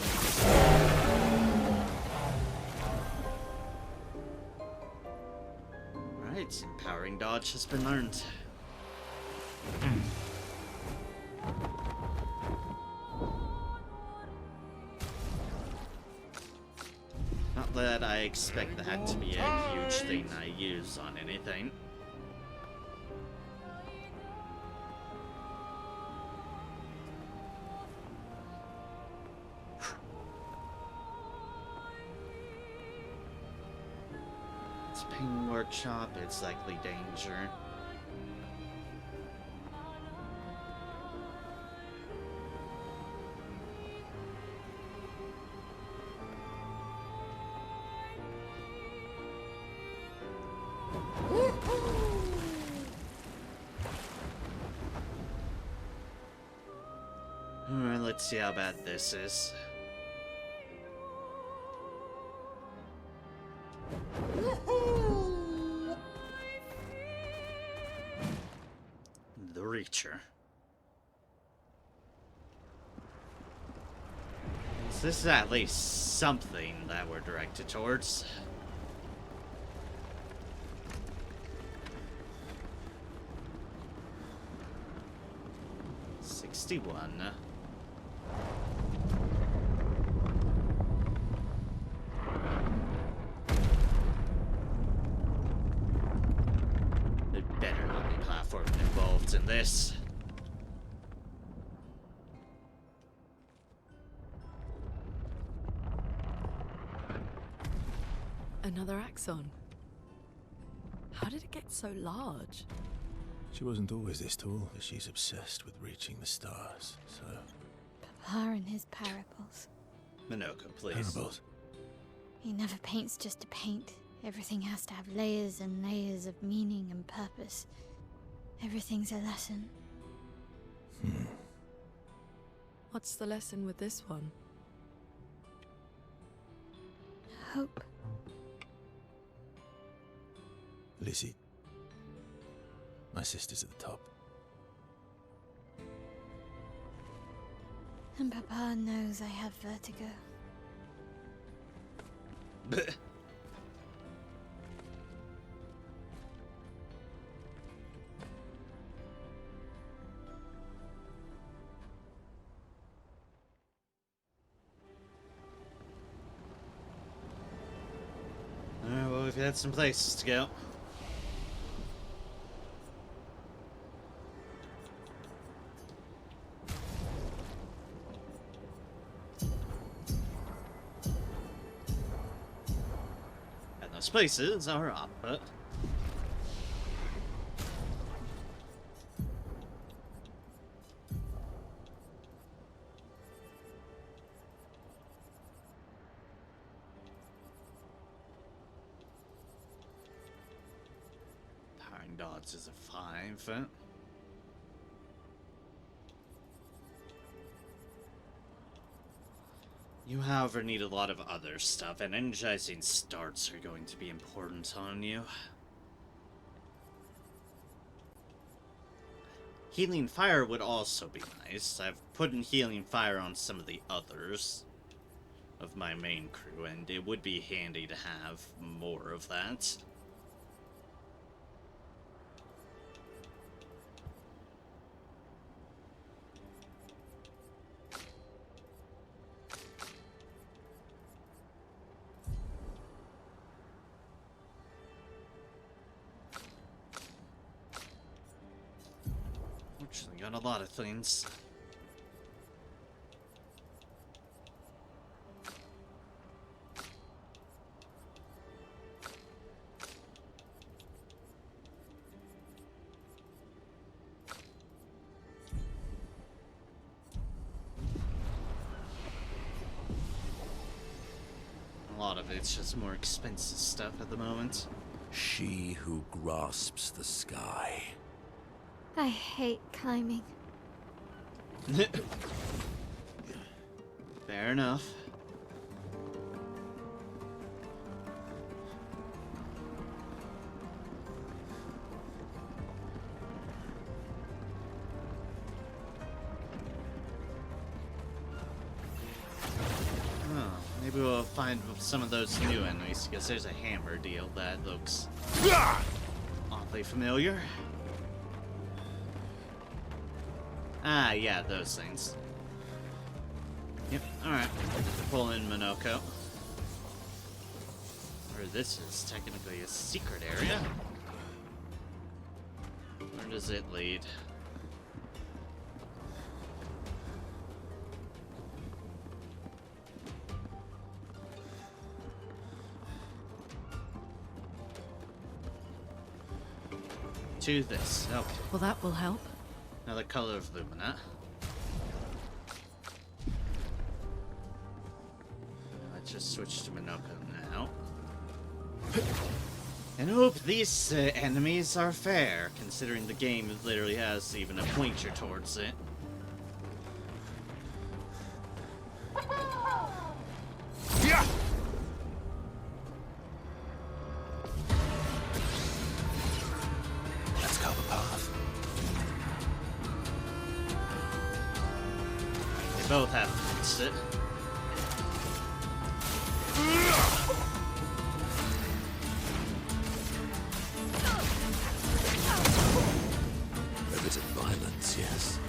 Right, empowering dodge has been learned. Not that I expect that to be a huge thing I use on anything. It's Ping Workshop, it's likely danger. Alright, let's see how bad this is. The Reacher. So this is at least something that we're directed towards. '61. There better not be platforming involved in this. Another axon. How did it get so large? She wasn't always this tall, but she's obsessed with reaching the stars, so... Papa and his parables. Minoko, please. Parables? He never paints just to paint. Everything has to have layers and layers of meaning and purpose. Everything's a lesson. What's the lesson with this one? Hope. Lizzie. My sister's at the top. And Papa knows I have vertigo. Alright, well, we've had some places to go. And those places are up, but... Dodge is a 5. You, however, need a lot of other stuff, and energizing starts are going to be important on you. Healing Fire would also be nice. I've put in Healing Fire on some of the others of my main crew, and it would be handy to have more of that. Fortunately, got a lot of things. A lot of it's just more expensive stuff at the moment. She who grasps the sky. I hate climbing. Fair enough. Oh, maybe we'll find some of those new enemies, because there's a hammer deal that looks awfully familiar. Ah, yeah, those things. Yep, alright. Pull in Minoko. Or this is technically a secret area. Where does it lead? To this. Okay. Well, that will help. Another color of Lumina. Let's just switch to Minoko now. And hope these enemies are fair, considering the game literally has even a pointer towards it. Let's go the path. They both have against it. A bit of violence, yes.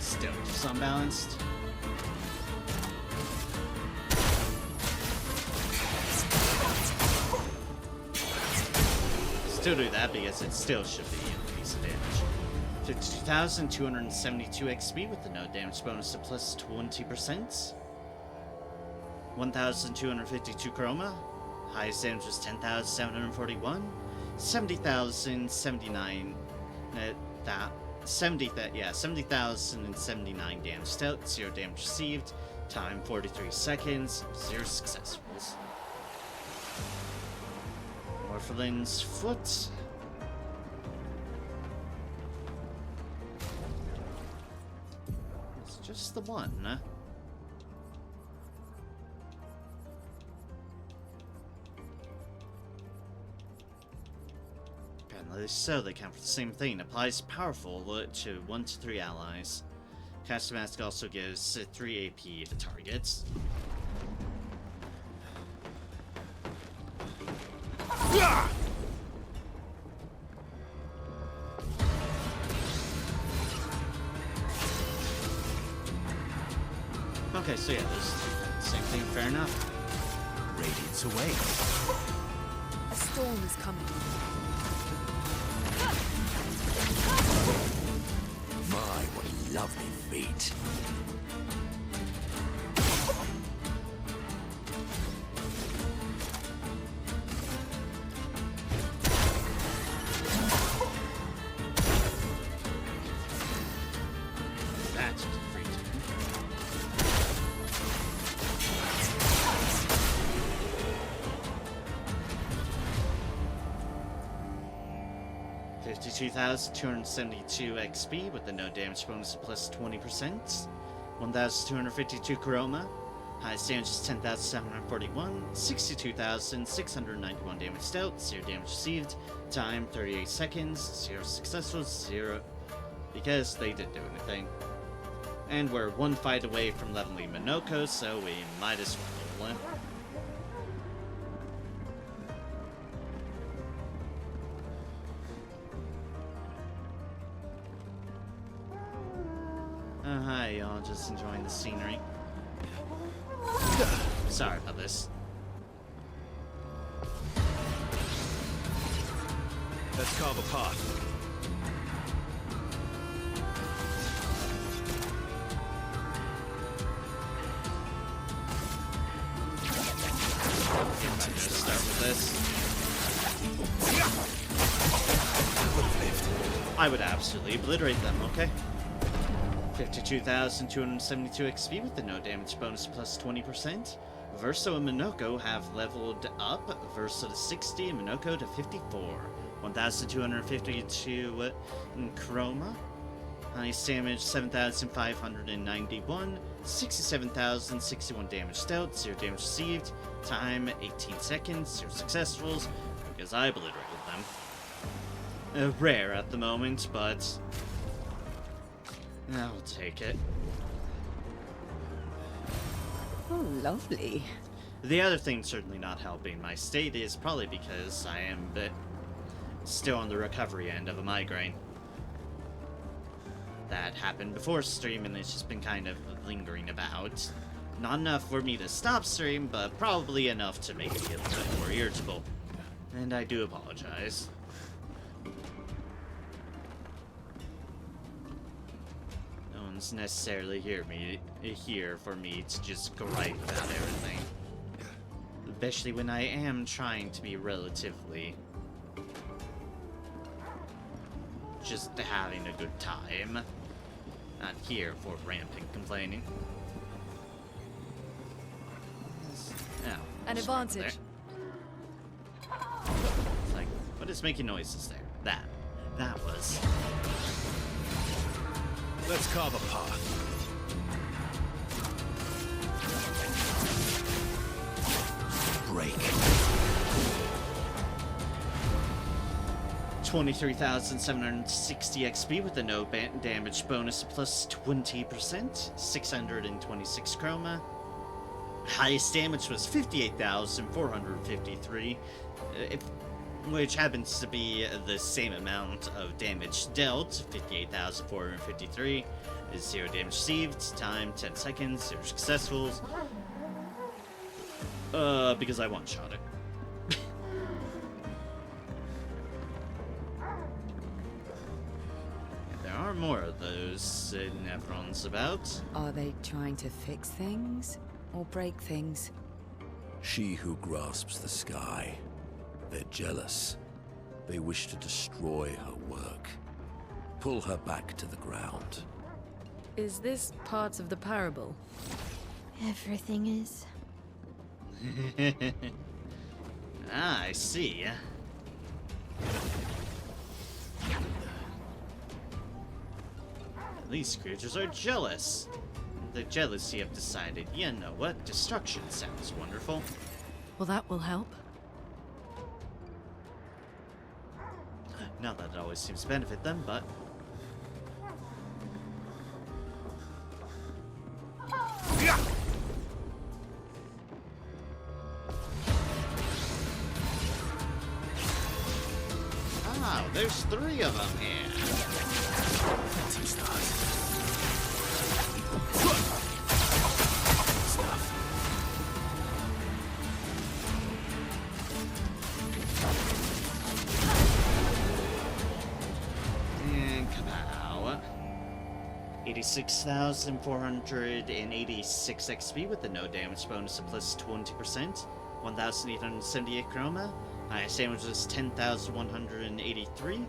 Still just unbalanced. Still do that because it still should be a piece of damage. 52,272 XP with the no damage bonus of plus 20%. 1,252 chroma. Highest damage was 10,741. 70,079. 70,079 damage dealt. 0 damage received. Time 43 seconds. 0 successfuls. Morpholin's foot. It's just the one, huh? Apparently so, they count for the same thing. Applies powerful to 1 to 3 allies. Cast Mask also gives 3 AP to targets. Okay, so yeah, there's same thing, fair enough. Radiance awaits. A storm is coming. My, what a lovely feat. That's free to 52,272 XP with the no damage bonus of plus 20%. 1,252 chroma. Highest damage is 10,741. 62,691 damage dealt. 0 damage received. Time 38 seconds. 0 successful. 0 because they didn't do anything. And we're one fight away from leveling Minoko, so we might as well. Hi, y'all, just enjoying the scenery. Sorry about this. Let's carve a path. I'm gonna start with this. I would absolutely obliterate them, okay? 52,272 XP with the no damage bonus plus 20%. Verso and Minoko have leveled up. Verso to 60 and Minoko to 54. 1,252 in Chroma. Highest damage 7,591. 67,061 damage dealt. 0 damage received. Time 18 seconds. 0 successfuls because I obliterated them. Rare at the moment, but I'll take it. Oh, lovely. The other thing certainly not helping my state is probably because I am a bit still on the recovery end of a migraine. That happened before stream and it's just been kind of lingering about. Not enough for me to stop stream, but probably enough to make it a little bit more irritable. And I do apologize. No one's necessarily here for me to just gripe about everything. Especially when I am trying to be relatively just having a good time. Not here for rampant complaining. Oh, An advantage. It's like, what is making noises there? That was. Let's carve a path. 23,760 XP with a no damage bonus plus 20%. 626 chroma. Highest damage was 58,453, which happens to be the same amount of damage dealt. 58,453. 0 damage received. Time 10 seconds. 0 successfuls. Because I one-shot it. There are more of those Nevrons about. Are they trying to fix things or break things? She who grasps the sky. They're jealous. They wish to destroy her work. Pull her back to the ground. Is this part of the parable? Everything is. Ah, I see. These creatures are jealous. The jealousy have decided, you know what, destruction sounds wonderful. Well, that will help. Not that it always seems to benefit them, but... Wow, there's 3 of them here. Fancy start. And kapow. 86,486 XP with the no damage bonus of plus 20%. 1,878 chroma. Highest damage was 10,183.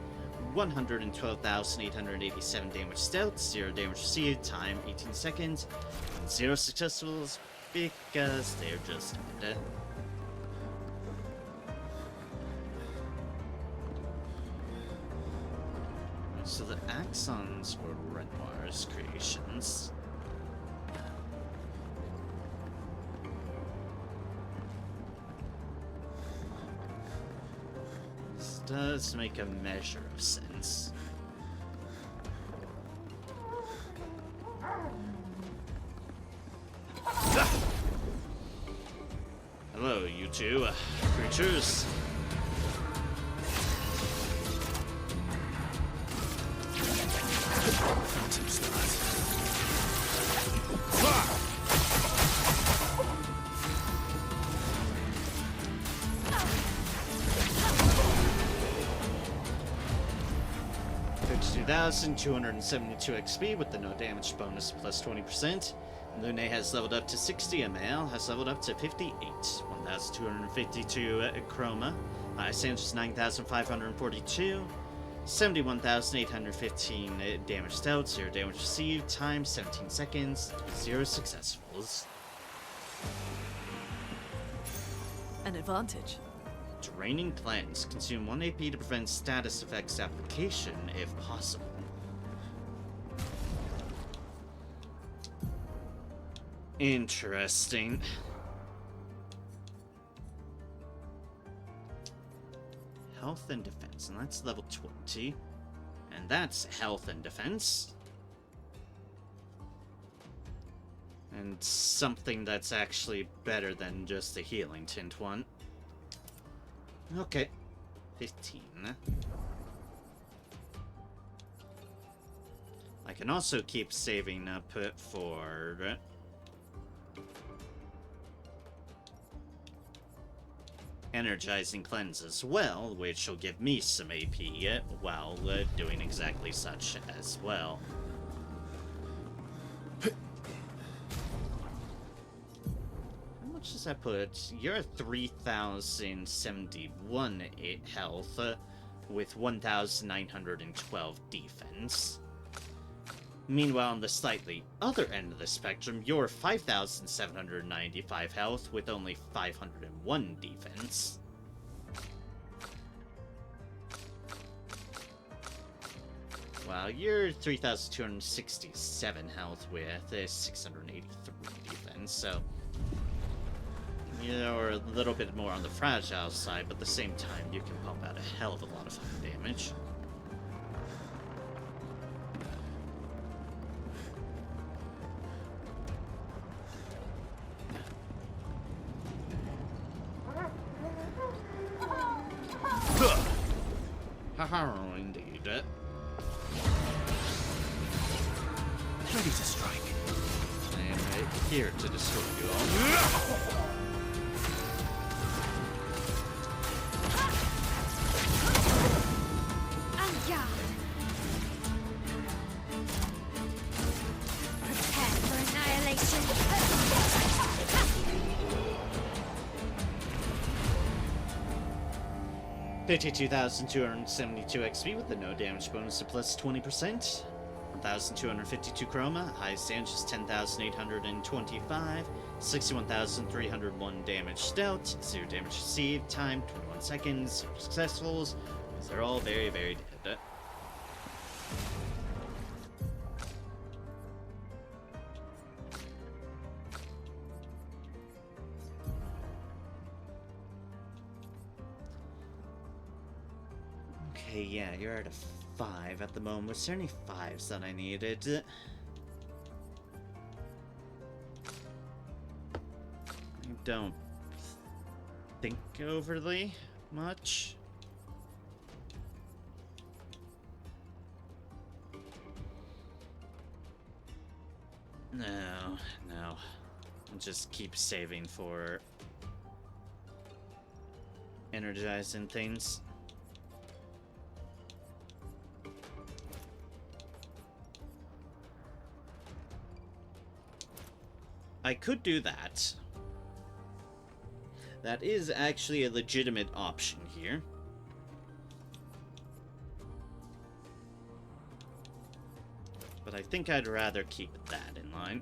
112,887 damage dealt. 0 damage received. Time 18 seconds. And 0 successfuls because they're just dead. So the Axons were Renoir's creations. does make a measure of sense. Hello, you two creatures. Phantom stars. 52,272 XP with the no damage bonus plus 20%. Lune has leveled up to 60, and Mael has leveled up to 58. 1,252 Chroma. Sandra's 9,542. 71,815 damage dealt, 0 damage received, time 17 seconds, 0 successfuls. An advantage. Draining Cleanse. Consume 1 AP to prevent status effects application if possible. Interesting. Health and defense, and that's level 20. And that's health and defense. And something that's actually better than just the healing tint one. Okay. 15. I can also keep saving up for energizing cleanse as well, which will give me some AP while doing exactly such as well. How much does that put? You're at 3,071 health with 1,912 defense. Meanwhile, on the slightly other end of the spectrum, you're 5,795 health with only 501 defense. Wow, you're 3,267 health with 683 defense, so you're a little bit more on the fragile side, but at the same time, you can pump out a hell of a lot of damage. Haha, indeed. Ready to strike. I am here to destroy you all. En garde! Prepare for annihilation! 52,272 XP with the no damage bonus to plus 20%. 1,252 chroma. Highest damage is 10,825. 61,301 damage dealt. 0 damage received. Time 21 seconds. 0 successfuls. Because they're all very, very dead. Okay, yeah, you're at a 5 at the moment. Was there any 5s that I needed? I don't think overly much. No. I'll just keep saving for energizing things. I could do that. That is actually a legitimate option here. But I think I'd rather keep that in line.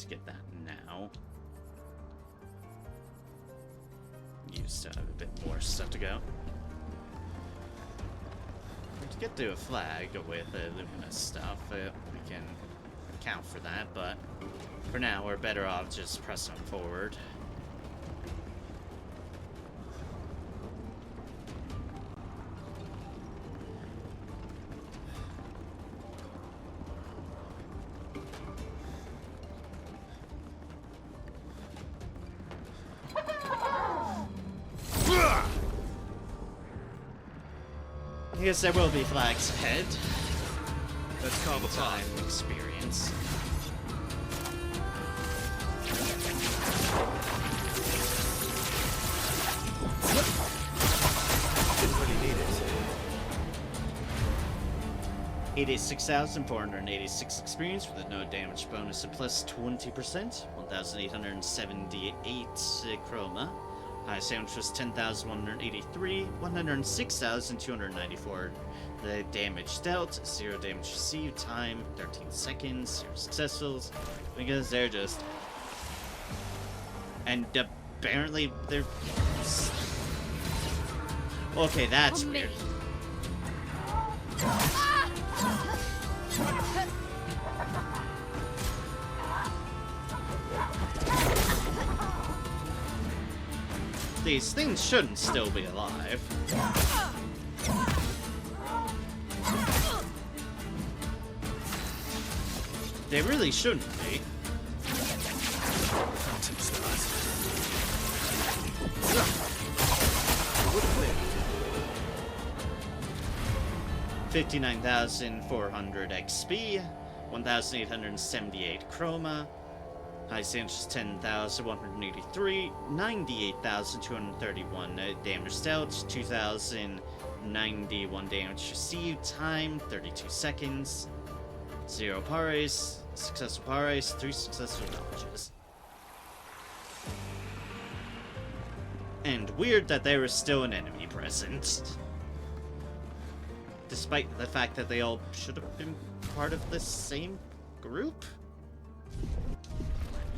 to get that now. Used to have a bit more stuff to go. To get to a flag with luminous stuff, we can account for that, but for now we're better off just pressing forward. I guess there will be flags ahead. Let's call the time experience. Didn't really need it. It is 6,486 experience with a no damage bonus of plus 20%. 1,878 chroma. Highest damage was 10,183, 106,294. The damage dealt, 0 damage received, time 13 seconds, 0 successfuls, because they're just... And apparently they're... Okay, that's weird. These things shouldn't still be alive. They really shouldn't be. 59,400 XP, 1,878 chroma. Highest damage is 10,183, 98,231 damage dealt, 2,091 damage received, time 32 seconds, 0 pares, successful pares, 3 successful dodges. And weird that there is still an enemy present. Despite the fact that they all should have been part of the same group?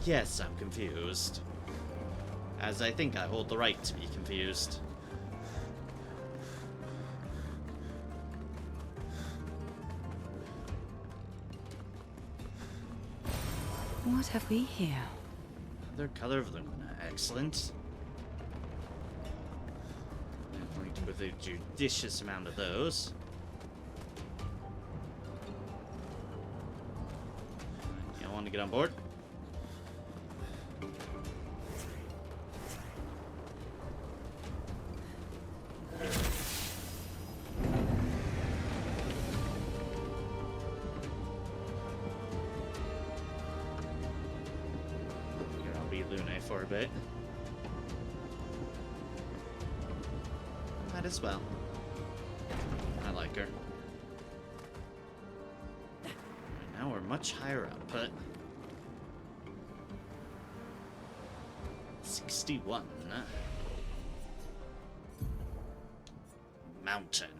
Yes, I'm confused. As I think I hold the right to be confused. What have we here? Another color of Lumina. Excellent. With a judicious amount of those. You want to get on board? I'll be Lune for a bit. Might as well. I like her. Now we're much higher up, but 61. Mountain.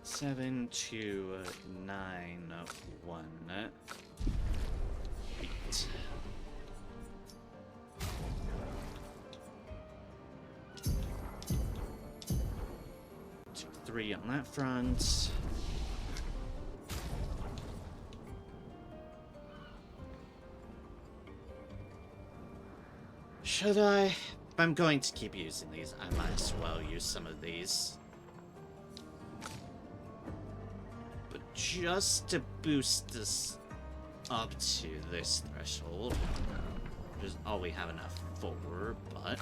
Seven, 2, 9, 1, 8. Two, 3 on that front. Should I? If I'm going to keep using these, I might as well use some of these. Just to boost this up to this threshold, which is all we have enough for, but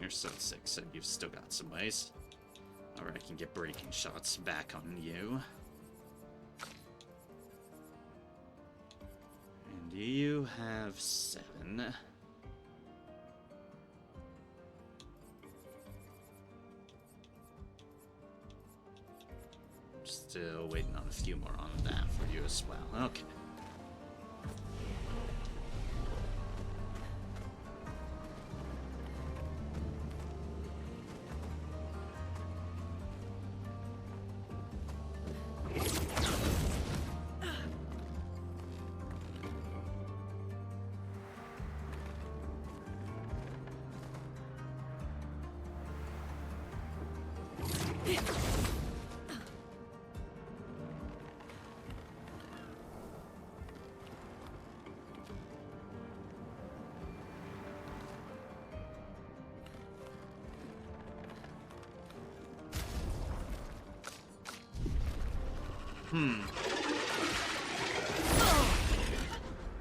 You're still 6, so you've still got some ways. Or I can get breaking shots back on you. And you have 7. Still waiting on a few more on that for you as well. Okay.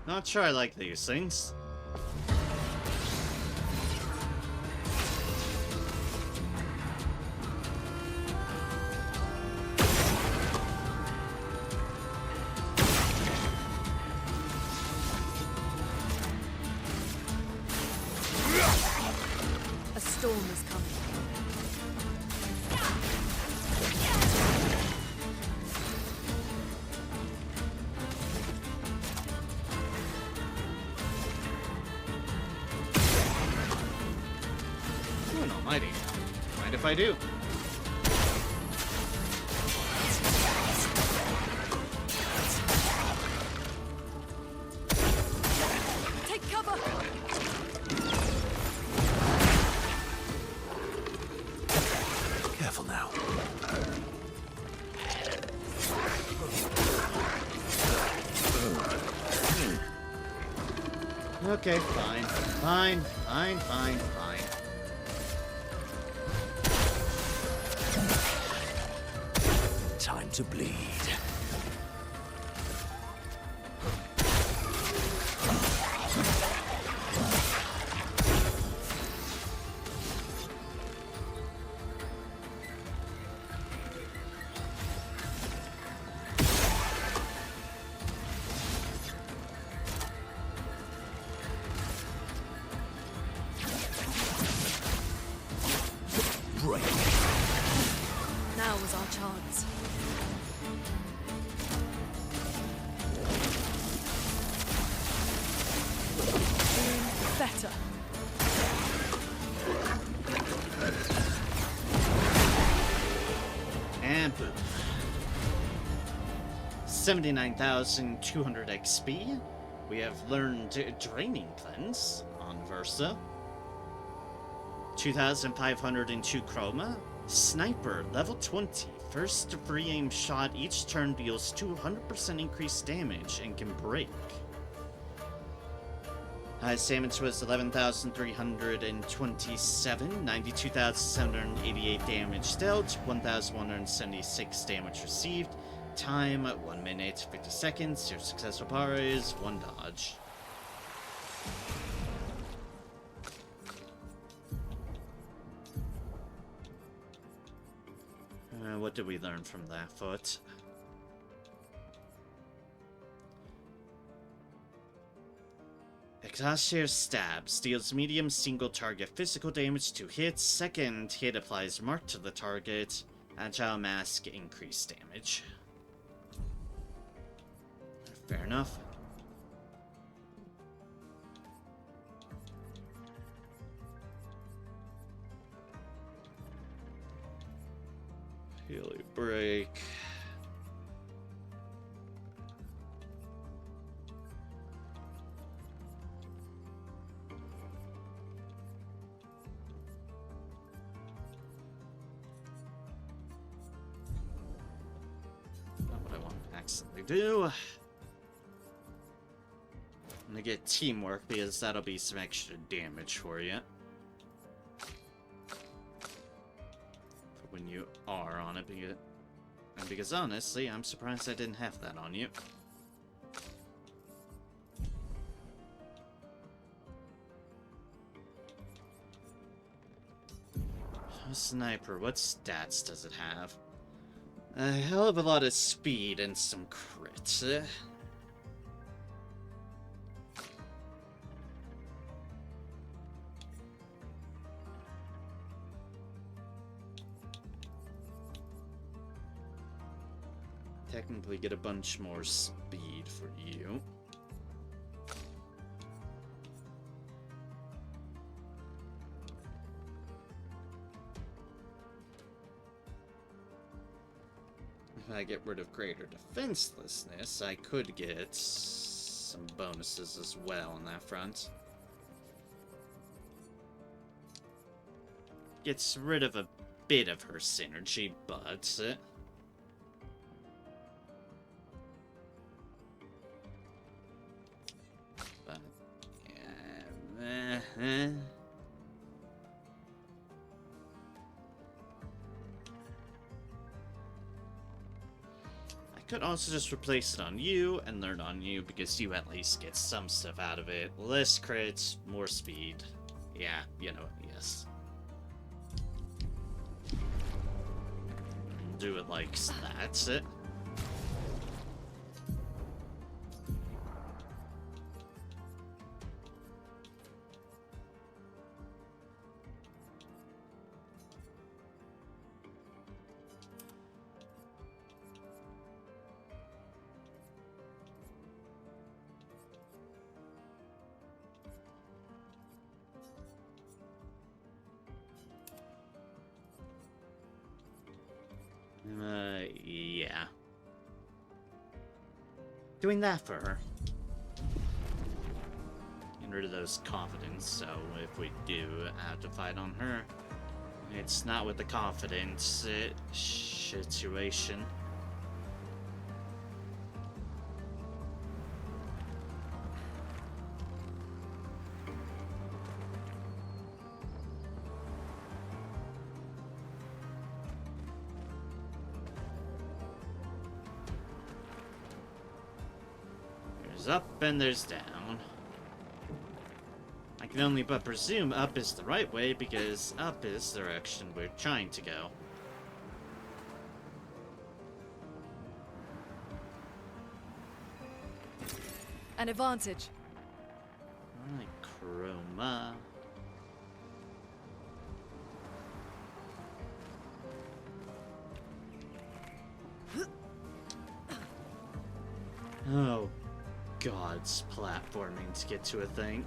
Not sure I like these things. A storm is coming. Good almighty. Mind if I do? Take cover! Careful now. Okay, fine. Fine, fine, fine, fine. Time to bleed. Break. Now was our chance. Doing better. And boom. 79,200 XP. We have learned Draining Cleanse on Versa. 2,502 Chroma. Sniper, level 20. First free aim shot each turn deals 200% increased damage and can break. Highest damage was 11,327, 92,788 damage dealt, 1,176 damage received. Time 1 minute 50 seconds. Your successful power is 1 dodge. What did we learn from that foot? Exhaustive Stabs deals medium single target physical damage to hits. Second hit applies mark to the target. Agile Mask increased damage. Fair enough. Healy break. Not what I want to accidentally do. I'm gonna get teamwork because that'll be some extra damage for you. When you are on it, because honestly, I'm surprised I didn't have that on you. A sniper, what stats does it have? A hell of a lot of speed and some crits. Technically get a bunch more speed for you. If I get rid of greater defenselessness, I could get some bonuses as well on that front. Gets rid of a bit of her synergy, but yeah, I could also just replace it on you and learn on you because you at least get some stuff out of it. Less crits, more speed. Yeah, you know, yes. Do it like that's it. Yeah. Doing that for her. Getting rid of those confidence, so if we do have to fight on her, it's not with the confidence situation. There's up and there's down. I can only but presume up is the right way because up is the direction we're trying to go. An advantage. Alright, Chroma. Oh, God's platforming to get to a thing.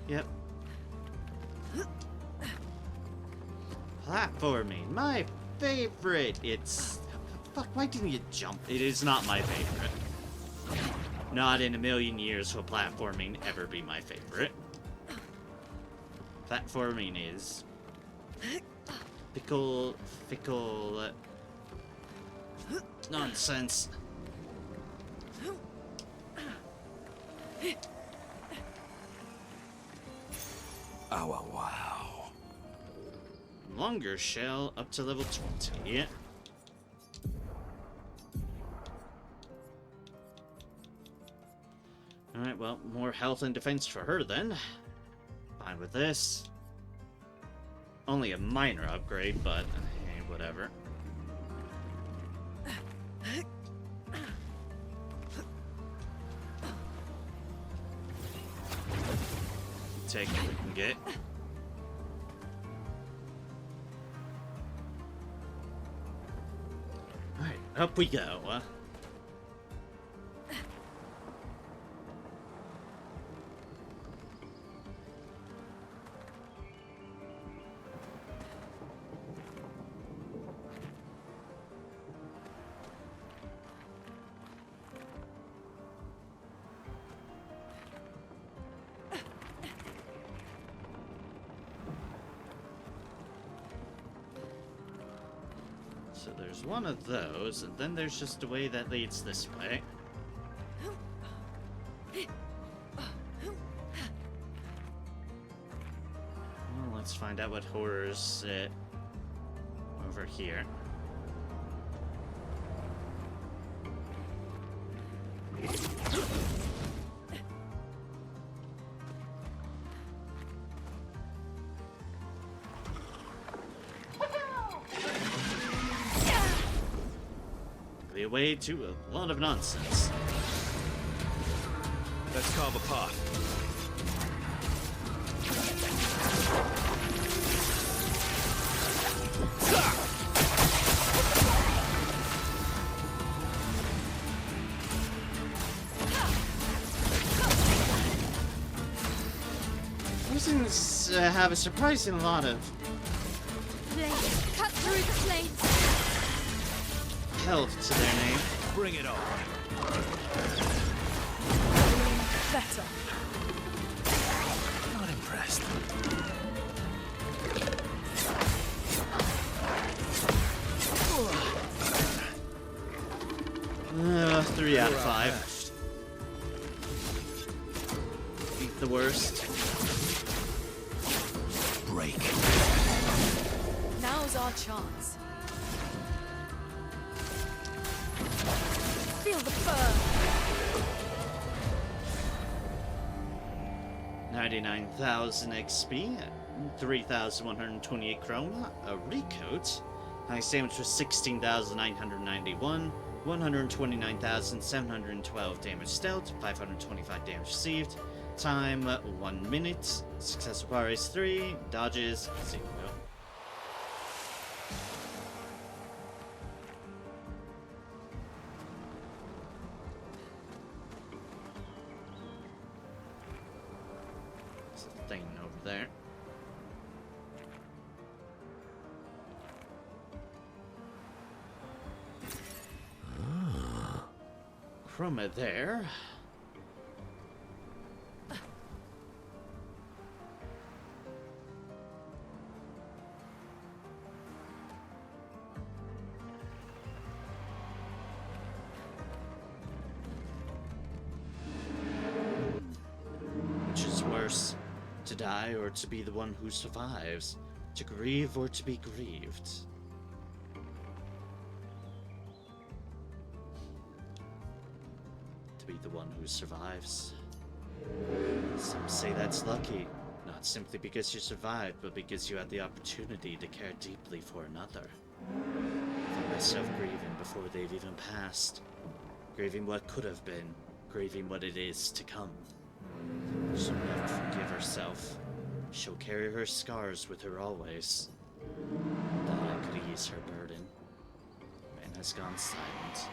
Yep. Platforming, my favorite. It's... Fuck, why didn't you jump? It is not my favorite. Not in a million years will platforming ever be my favorite. Platforming is... fickle nonsense. Oh, wow. Longer shell up to level 20. Yeah. Alright, well, more health and defense for her then. Fine with this. Only a minor upgrade, but hey, whatever. Take what we can get. Alright, up we go. So there's one of those, and then there's just a way that leads this way. Well, let's find out what horrors over here. likely a way to a lot of nonsense. Let's carve a path. Poisons have a surprising lot of Blades cut through the flames. health to their name. Bring it on. Better. Not impressed. 3 out of 5. Beat the worst. Break. Now's our chance. Feel the burn. 99,000 XP, 3,128 chroma, a recoat. Highest damage was 16,991, 129,712 damage dealt, 525 damage received. Time 1 minute. Successful bar is 3, dodges 0. There's a thing over there. Chroma there. Which is worse, to die or to be the one who survives? To grieve or to be grieved? To be the one who survives. Some say that's lucky, not simply because you survived, but because you had the opportunity to care deeply for another. I find myself grieving before they've even passed. Grieving what could have been, grieving what it is to come. She'll never forgive herself. She'll carry her scars with her always. That I could ease her burden. Man has gone silent.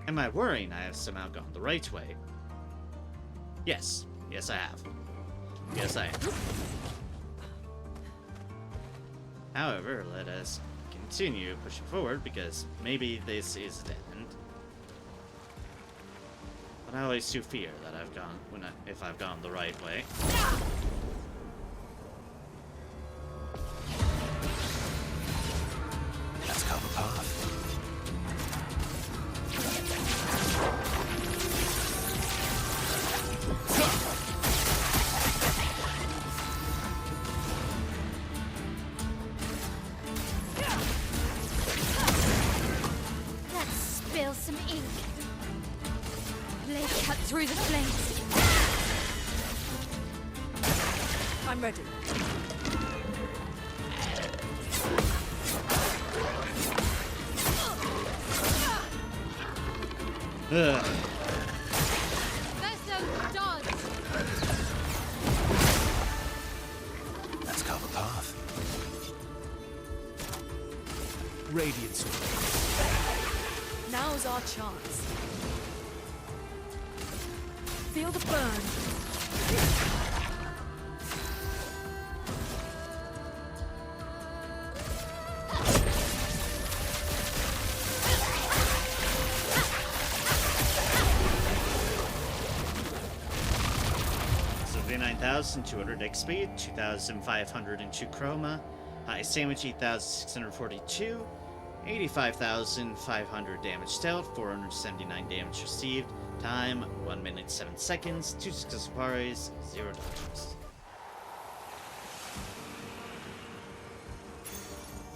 Am I worrying I have somehow gone the right way? Yes. Yes, I have. Yes, I am. However, let us continue pushing forward, because maybe this is the end. But I always do fear that I've gone, if I've gone the right way. Let's carve a path. Let's spill some ink. Blade cut through the flames. I'm ready. Ugh. Verso dodge. Let's carve a path. Radiant sword. Now's our chance. Feel the burn. So 9,200 XP, 2,502 chroma, highest damage 8,642, 85,500 damage dealt, 479 damage received, time 1 minute 7 seconds, 2 successful parries, 0 dodges.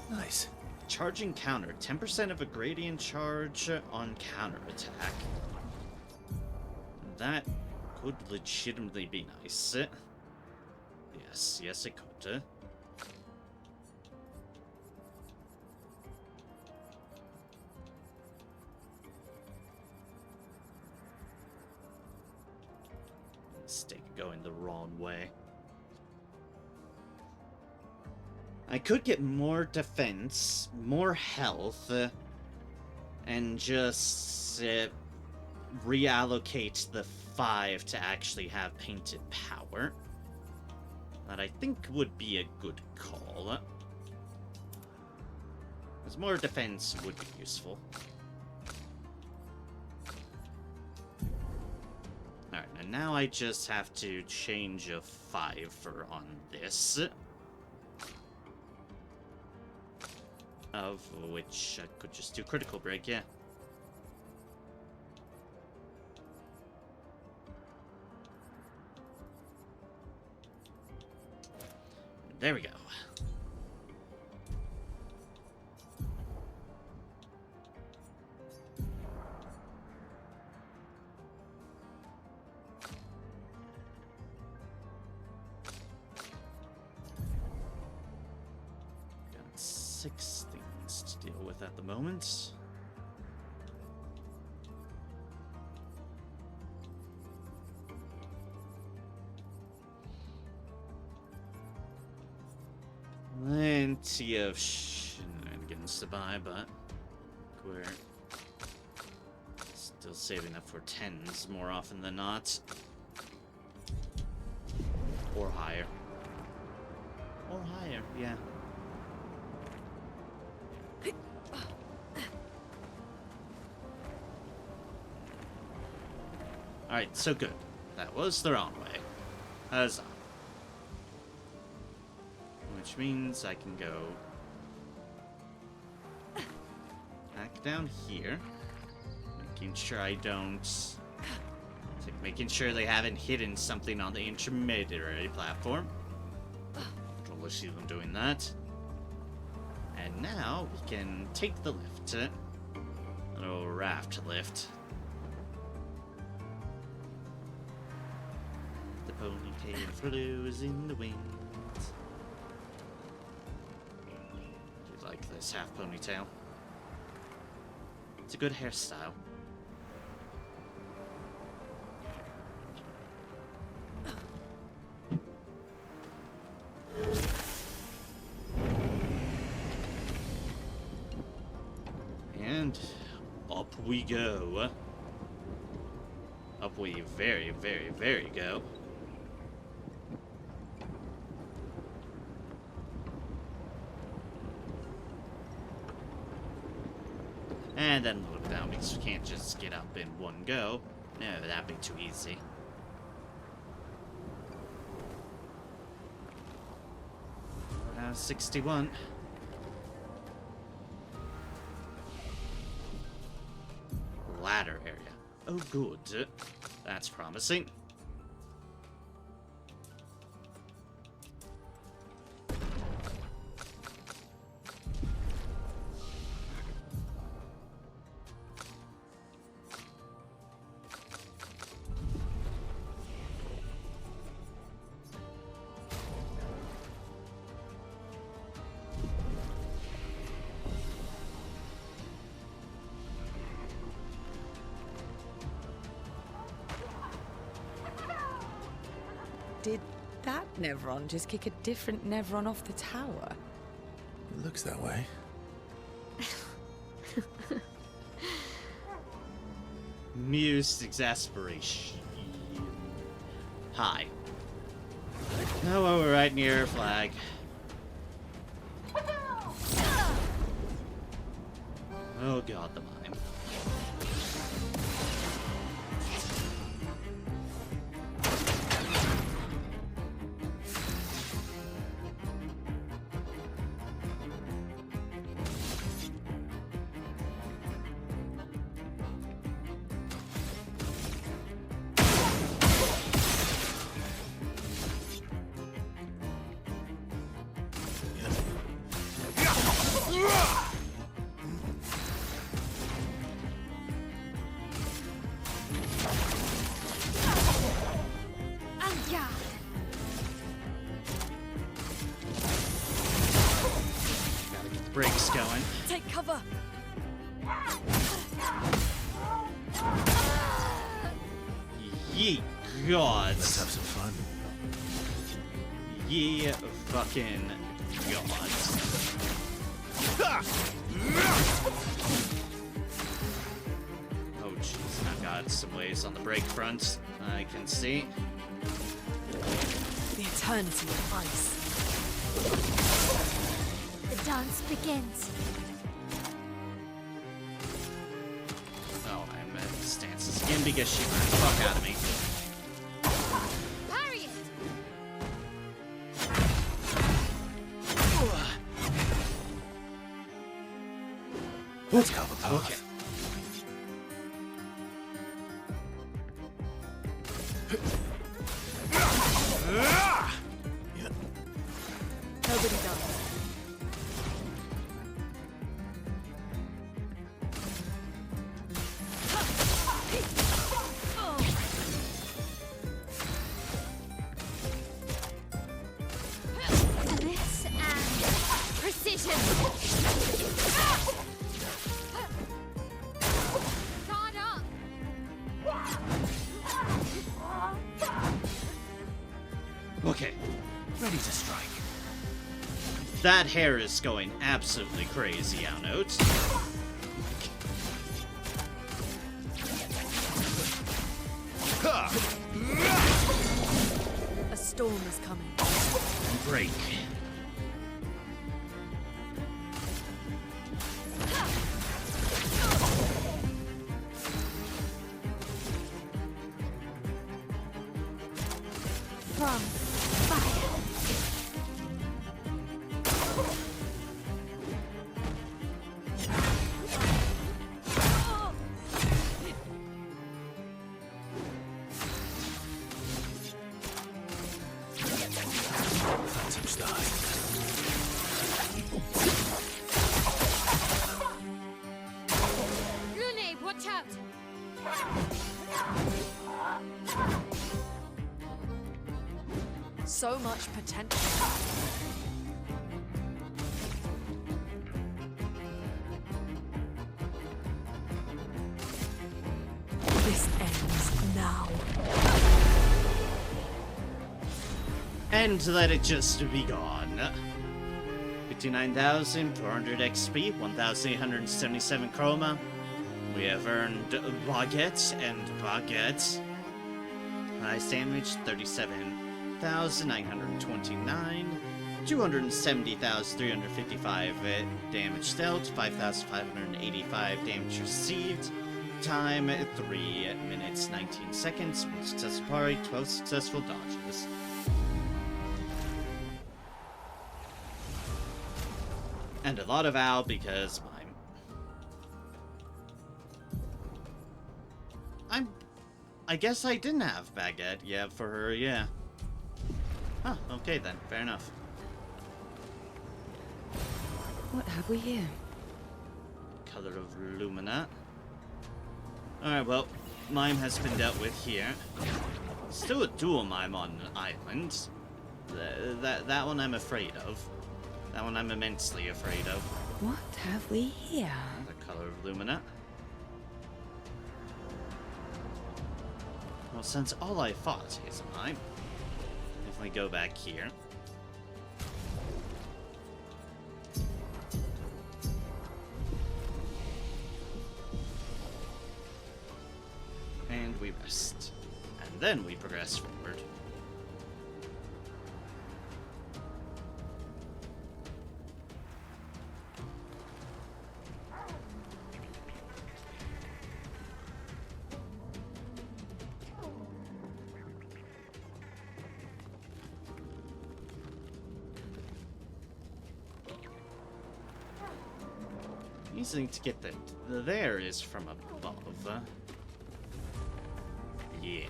Nice. Charging counter. 10% of a gradient charge on counterattack. That could legitimately be nice. Yes, it could. Mistake going the wrong way. I could get more defense, more health, and just reallocate the 5 to actually have painted power. That I think would be a good call. Because more defense would be useful. Alright, and now I just have to change a 5 for on this. Of which I could just do critical break, yeah. There we go. Got 6 things to deal with at the moment. Plenty of shenanigans to buy, but we're still saving up for 10s more often than not. Or higher. Or higher, yeah. Alright, so good. That was the wrong way. Huzzah. Which means I can go back down here, making sure I don't, like making sure they haven't hidden something on the intermediary platform. We'll see them doing that. And now we can take the lift, a little raft lift. The ponytail flows in the wind. This half ponytail. It's a good hairstyle. And up we go. Up we very go. And then look down because we can't just get up in one go. No, that'd be too easy. We're now 61. Ladder area. Oh, good. That's promising. Did that Nevron just kick a different Nevron off the tower? It looks that way. Mused exasperation. Hi. Oh, well, we're right near our flag. Oh god, the mine. cover! Ye gods. Let's have some fun. Ye fucking gods. Oh jeez, I've got some ways on the break front, I can see. The eternity of ice. The dance begins. Oh, I'm at stances again because she ran the fuck out of me. Parry it! Let's cover path. Okay. Nobody does. This and precision. Guard up. Okay. Ready to strike. That hair is going absolutely crazy, our notes. A storm is coming. Break. From fire. Phantom style. Lune, watch out. So much potential. This ends now. And let it just be gone. 59,400 XP, 1,877 chroma. We have earned baguettes and baguettes. Highest damage, 37,929. 270,355 damage dealt, 5,585 damage received. Time 3 minutes 19 seconds. 1 successful parry, 12 successful dodges. And a lot of owl because I guess I didn't have baguette yet for her, yeah. Huh, okay then, fair enough. What have we here? Color of Lumina. Alright, well, Mime has been dealt with here. Still a dual Mime on an island. That one I'm afraid of. That one I'm immensely afraid of. What have we here? The color of Lumina. Well, since all I fought is a Mime, if we go back here. And we rest. And then we progress forward. Easy to get the there is from above. Yeah.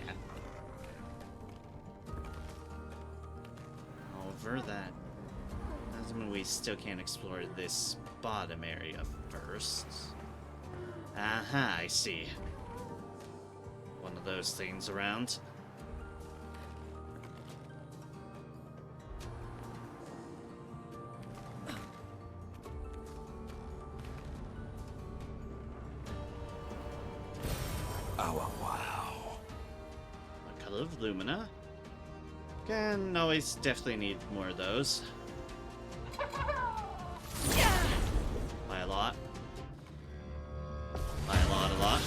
However, that doesn't mean we still can't explore this bottom area first. Aha, I see. One of those things around. of Lumina. Can always definitely need more of those. By a lot. By a lot, a lot.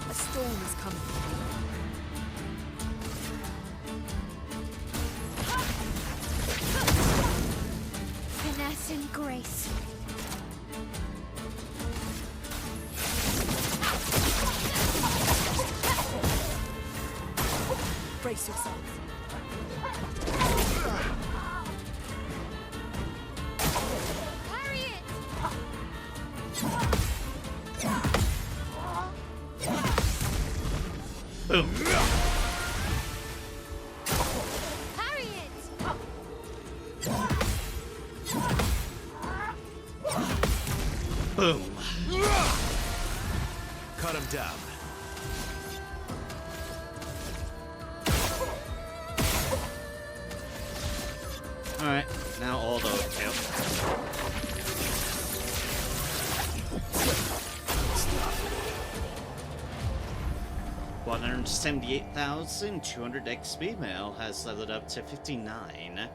A storm is coming. Finesse and grace. Brace yourself. Parry it! Boom. Parry it! Boom. Cut him down. Alright, now all those two. Stop. 178,200 XP male has leveled up to 59.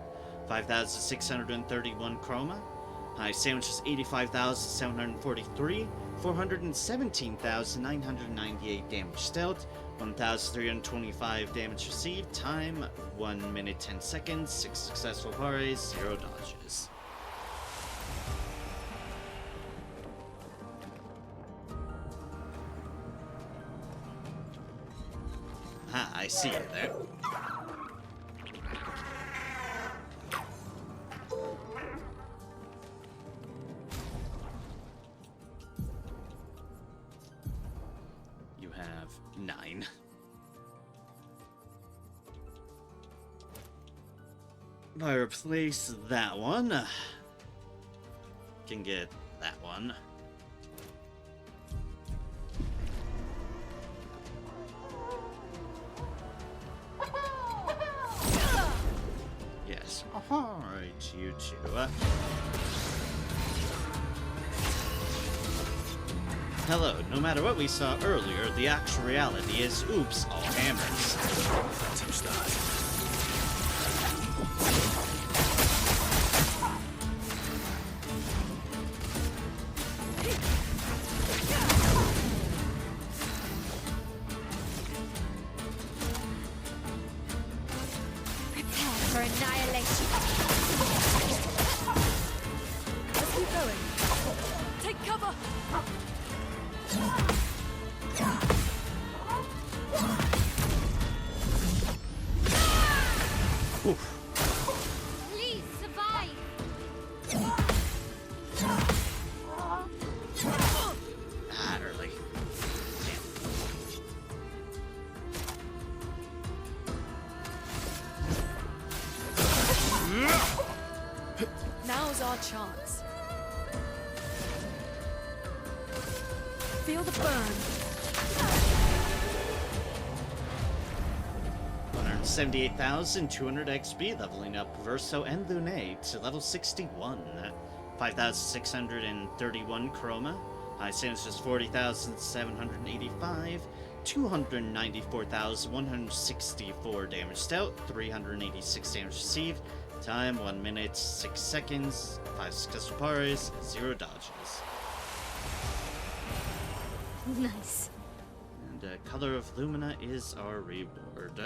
5,631 chroma. High sandwich is 85,743. 417,998 damage dealt. 1,325 damage received. Time 1 minute 10 seconds. 6 successful parries, 0 dodges. Ah, I see you there. You have 9. If I replace that one, can get that one. Yes. Alright, you two. Hello, no matter what we saw earlier, the actual reality is oops, all hammers. Team start. Prepare for annihilation. Let's keep going. Take cover! Please survive. Ah, early. Now's our chance. Feel the burn. 178,200 XP, leveling up Verso and Lune to level 61. 5,631 chroma. High sandwich is 40,785. 294,164 damage dealt. 386 damage received. Time 1 minute 6 seconds. 5 successful parries, 0 dodges. Nice. And Color of Lumina is our reward.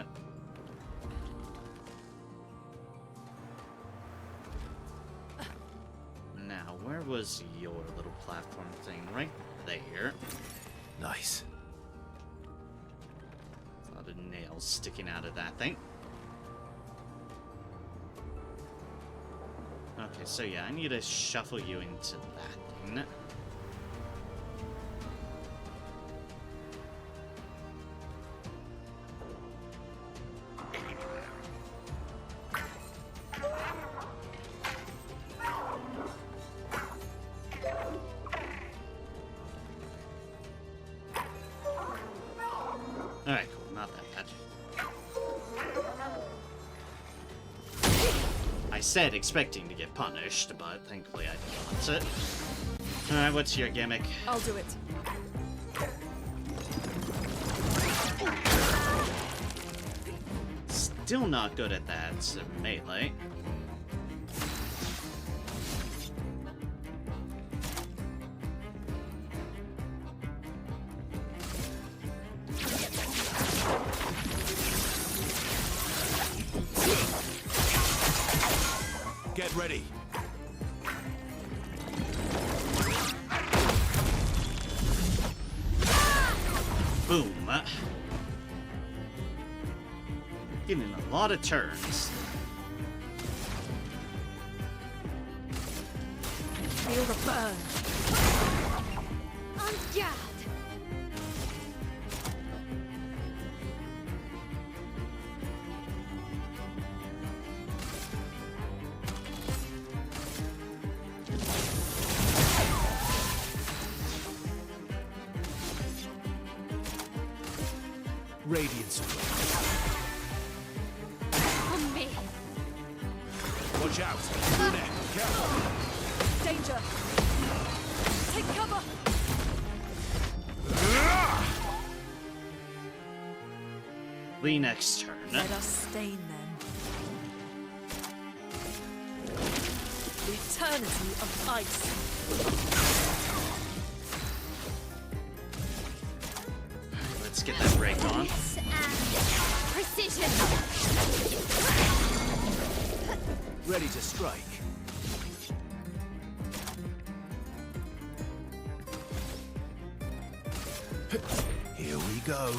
Now, where was your little platform thing? Right there. Nice. A lot of nails sticking out of that thing. Okay, so yeah, I need to shuffle you into that thing. Alright, cool, not that bad. I I said expecting to get punished, but thankfully I didn't. Alright, what's your gimmick? I'll do it. Still not good at that melee. Get ready. Boom. Getting a lot of turns. Feel the burn. On guard! Radiance. On me! Watch out. Brunette, careful. Danger! Take cover! Lee next turn. Let us stain them. The eternity of ice. Let's get that break on. Yes, and precision! Ready to strike. Here we go.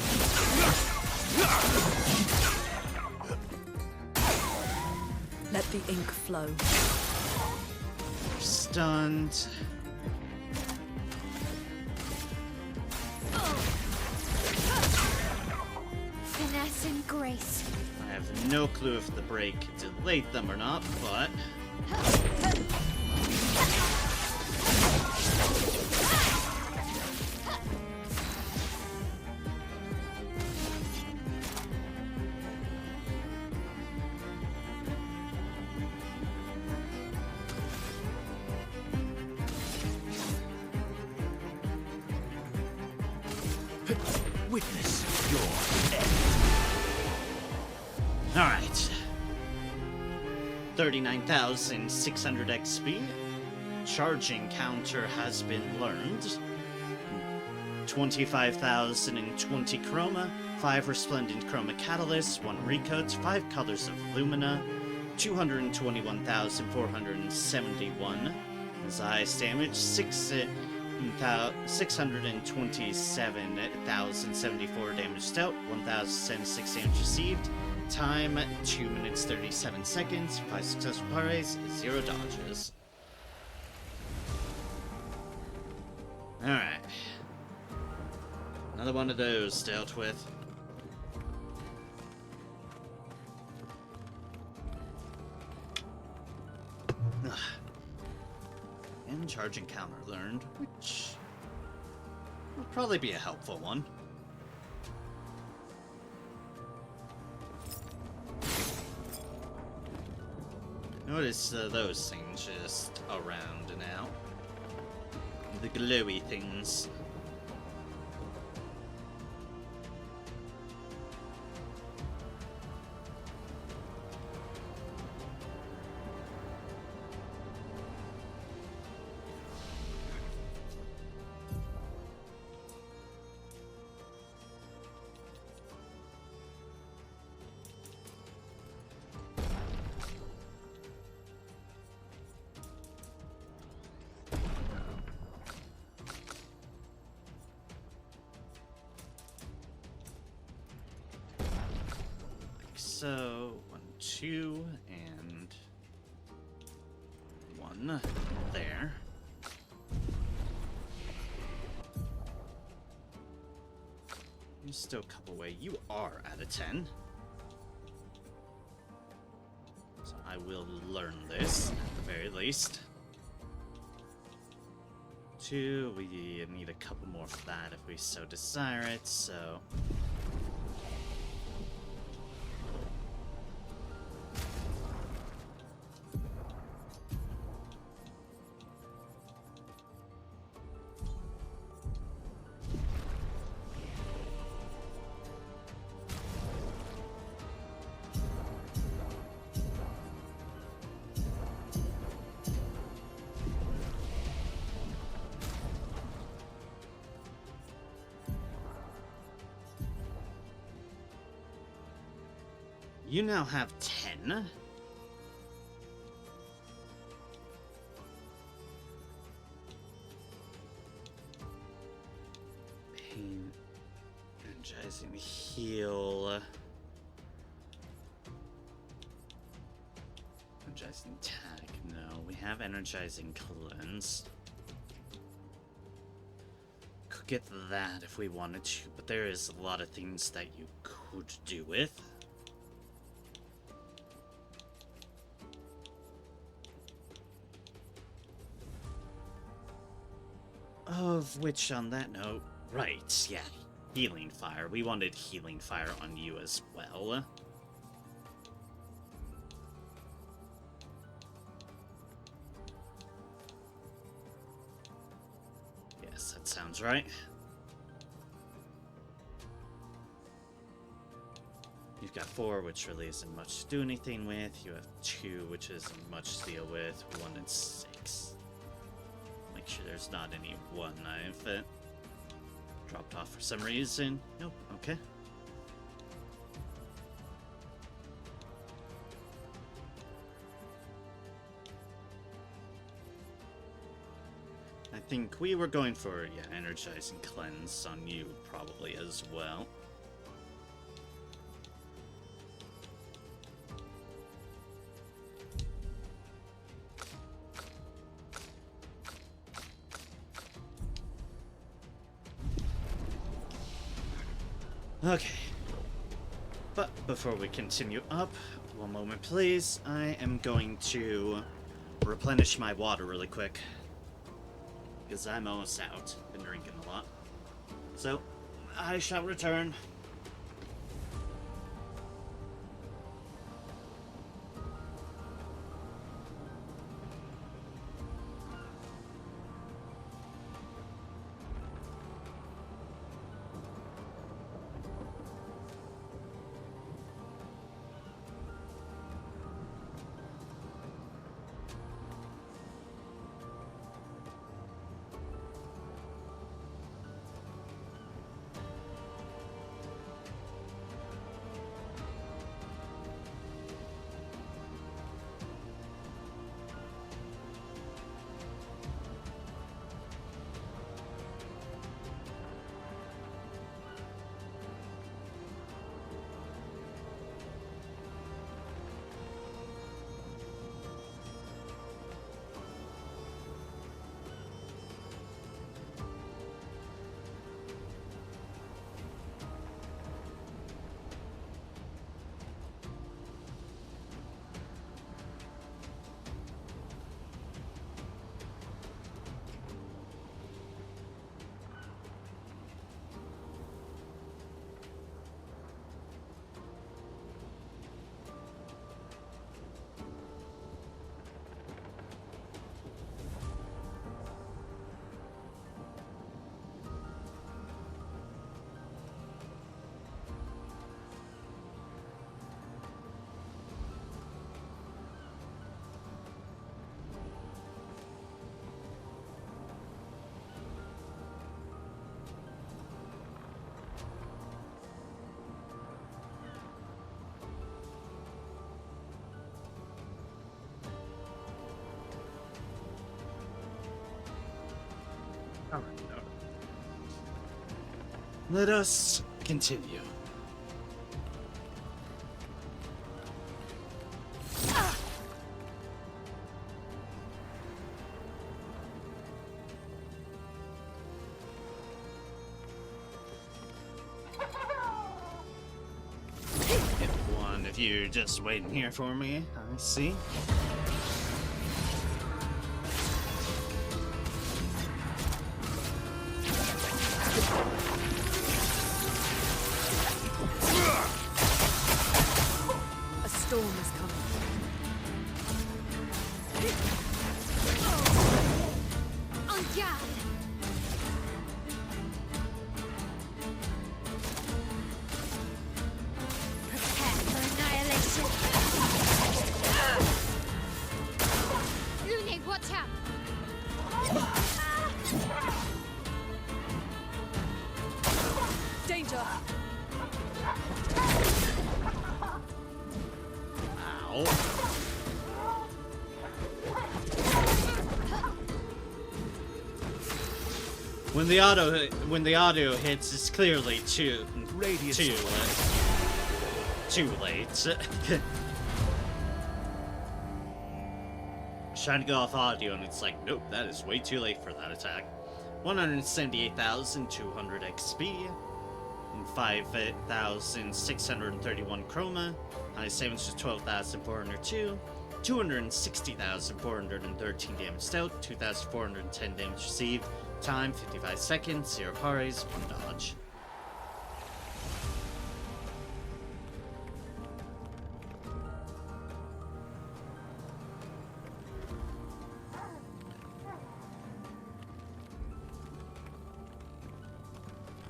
Let the ink flow. Stunned. Finesse and grace. I have no clue if the break delayed them or not, but Witness your end. alright. 39,600 XP. Charging counter has been learned. 25,020 chroma, 5 resplendent chroma catalysts, 1 recoat, 5 colors of lumina, 221,471 as ice damage, 627,074 damage dealt, 1,076 damage received. Time 2 minutes 37 seconds, 5 successful pares, 0 dodges. Alright. Another one of those dealt with. Ugh. And charging counter learned, which will probably be a helpful one. Notice those things just around now. The glowy things. So, 1, 2, and 1 there. You're still a couple away. You are at a 10. So I will learn this, at the very least. 2, we need a couple more for that if we so desire it, so... You now have 10. Pain, energizing, heal. Energizing tag. No, we have energizing cleanse. Could get that if we wanted to, but there is a lot of things that you could do with. Of which, on that note, right, yeah, healing fire. We wanted healing fire on you as well. Yes, that sounds right. You've got 4, which really isn't much to do anything with. You have 2, which isn't much to deal with. 1 and 6. Make sure there's not any 1 I've dropped off for some reason. Nope, okay. I think we were going for, yeah, energizing cleanse on you probably as well. Okay. But before we continue up, one moment please, I am going to replenish my water really quick. Because I'm almost out. Been drinking a lot. So, I shall return. Let us continue. If one of you just waiting here for me, I see. Storm is coming. En garde! Prepare for annihilation! Lune, watch out! Danger! When the audio hits, it's clearly too late. Trying to go off audio, and it's like, nope, that is way too late for that attack. 178,200 XP, and 5,631 chroma. High savings to 12,402. 260,413 damage dealt, 2,410 damage received. Time 55 seconds, 0 pares, 1 dodge.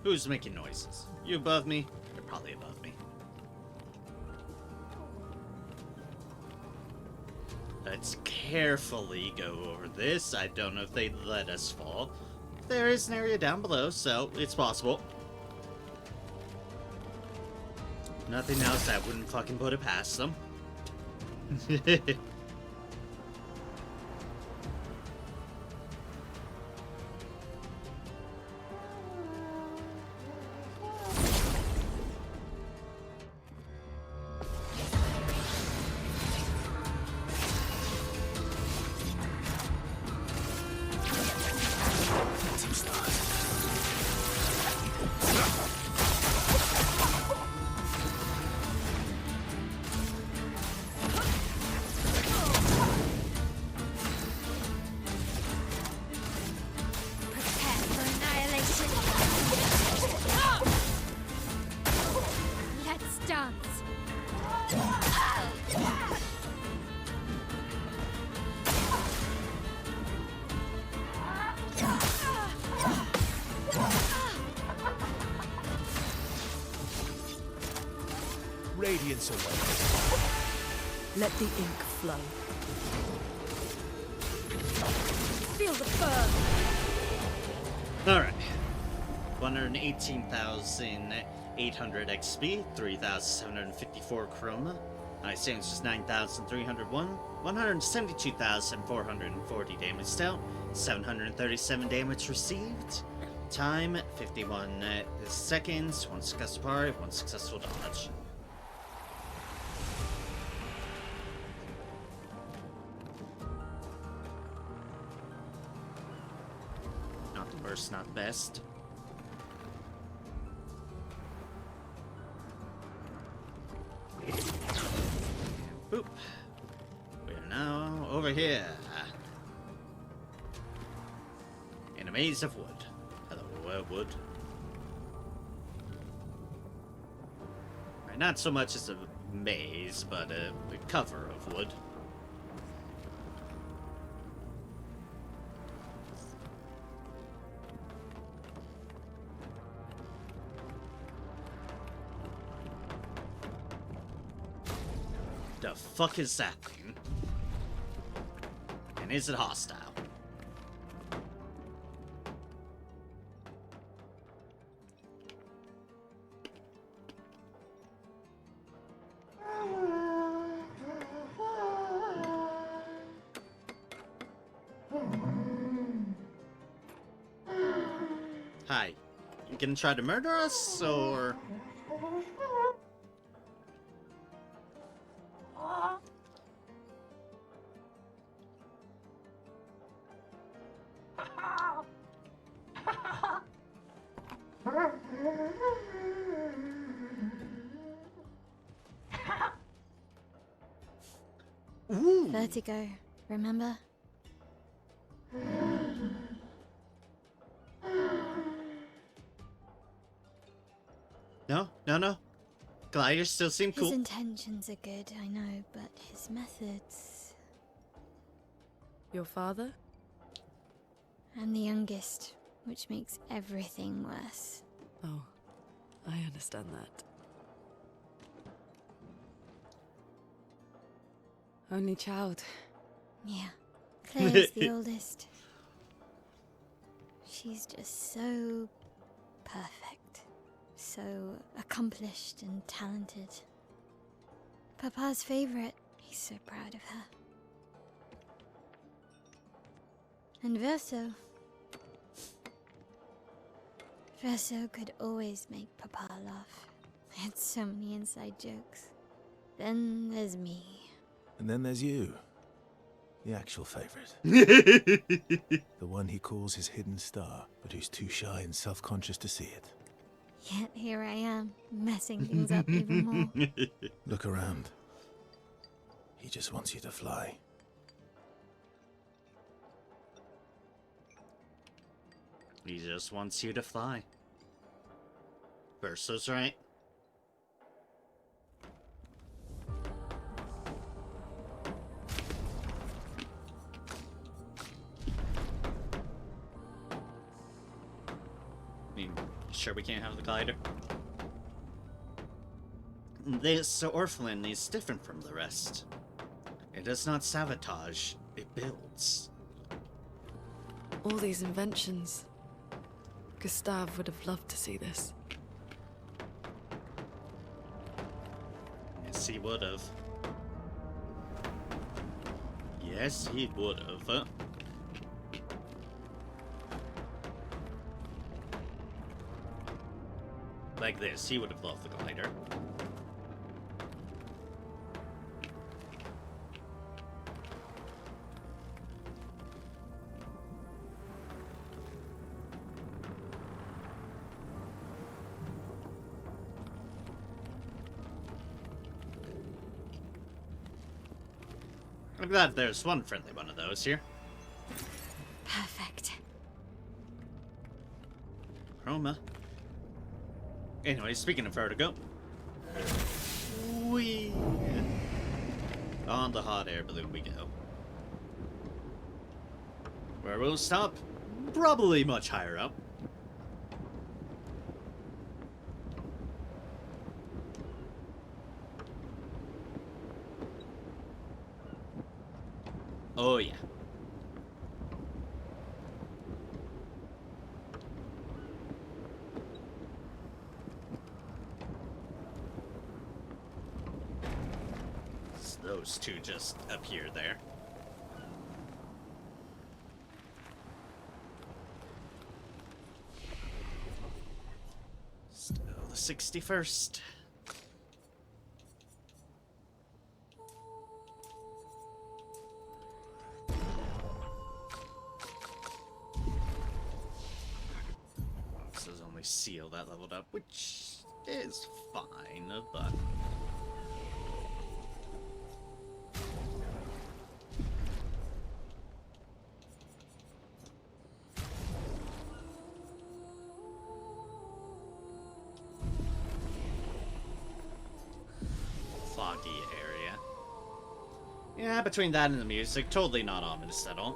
Who's making noises? You above me? You're probably above me. Let's carefully go over this. I don't know if they let us fall. There is an area down below, so it's possible. Nothing else that wouldn't fucking put it past them. Prepare for annihilation. Let's dance. Radiance away. Let the ink flow. Feel the burn. Alright. 118,800 XP, 3,754 chroma. High savings is 9,301. 172,440 damage dealt. 737 damage received. Time 51 seconds. 1 successful parry, 1 successful dodge. Not the worst, not the best. Boop. We're now over here. In a maze of wood. Hello, wood. Right, not so much as a maze, but a cover of wood. The fuck is that thing? And is it hostile? Hi. You gonna try to murder us, or...? Ooh. Vertigo, remember? No. Gliders still seem His cool. intentions are good, I know, but his methods... Your father? I'm the youngest, which makes everything worse. Oh, I understand that. Only child. Yeah, Claire's the oldest. She's just so perfect. So accomplished and talented. Papa's favorite. He's so proud of her. And Verso. Professor could always make Papa laugh. I had so many inside jokes. Then there's me. And then there's you. The actual favorite. The one he calls his hidden star, but who's too shy and self-conscious to see it. Yet here I am, messing things up even more. Look around. He just wants you to fly. He just wants you to fly. Verso's right. Sure we can't have the glider? This Orphelin is different from the rest. It does not sabotage, it builds. All these inventions. Gustave would have loved to see this. Yes, he would have. Yes, he would have. Like this, he would have loved the glider. I'm glad there's one friendly one of those here. Perfect. Chroma. Anyway, speaking of vertigo, we on the hot air balloon we go. Where we'll stop? Probably much higher up. Oh yeah. Those two just appear there. Still the 61st. This is only Seal that leveled up, which is fine, but... foggy area. Yeah, between that and the music, totally not ominous at all.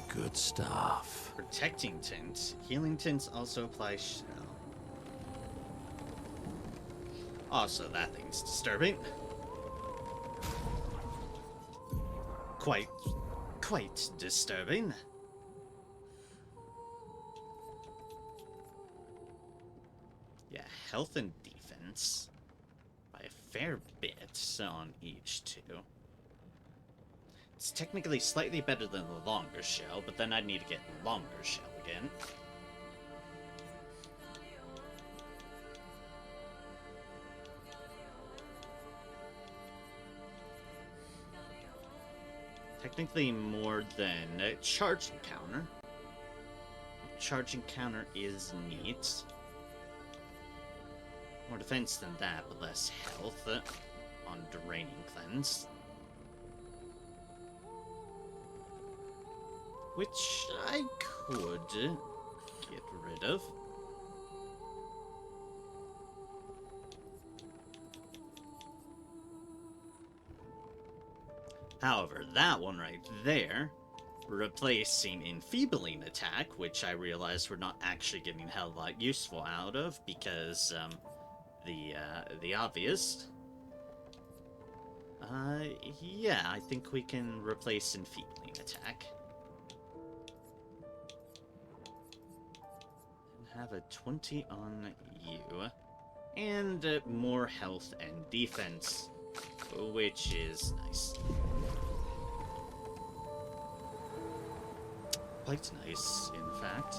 Good stuff. Protecting tint. Healing tints also apply shell. Also, that thing's disturbing. Quite disturbing. Yeah, health and defense. By a fair bit on each two. It's technically slightly better than the longer shell, but then I'd need to get the longer shell again. Technically more than a charging counter. Charging counter is neat. More defense than that, but less health on draining cleanse. Which I could get rid of. However, that one right there, replacing Enfeebling Attack, which I realized we're not actually getting a hell of a lot useful out of, because, the obvious. Yeah, I think we can replace Enfeebling Attack. have a 20 on you. And more health and defense, which is nice. Quite nice, in fact.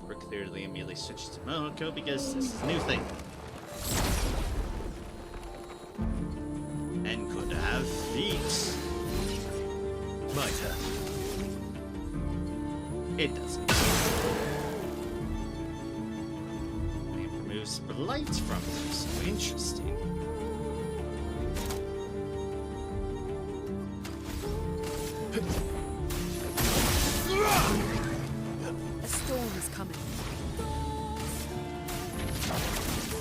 We're clearly immediately switched to Monoko because this is a new thing. And could have feet. My turn. It doesn't. It removes blight from them, so interesting. A storm is coming.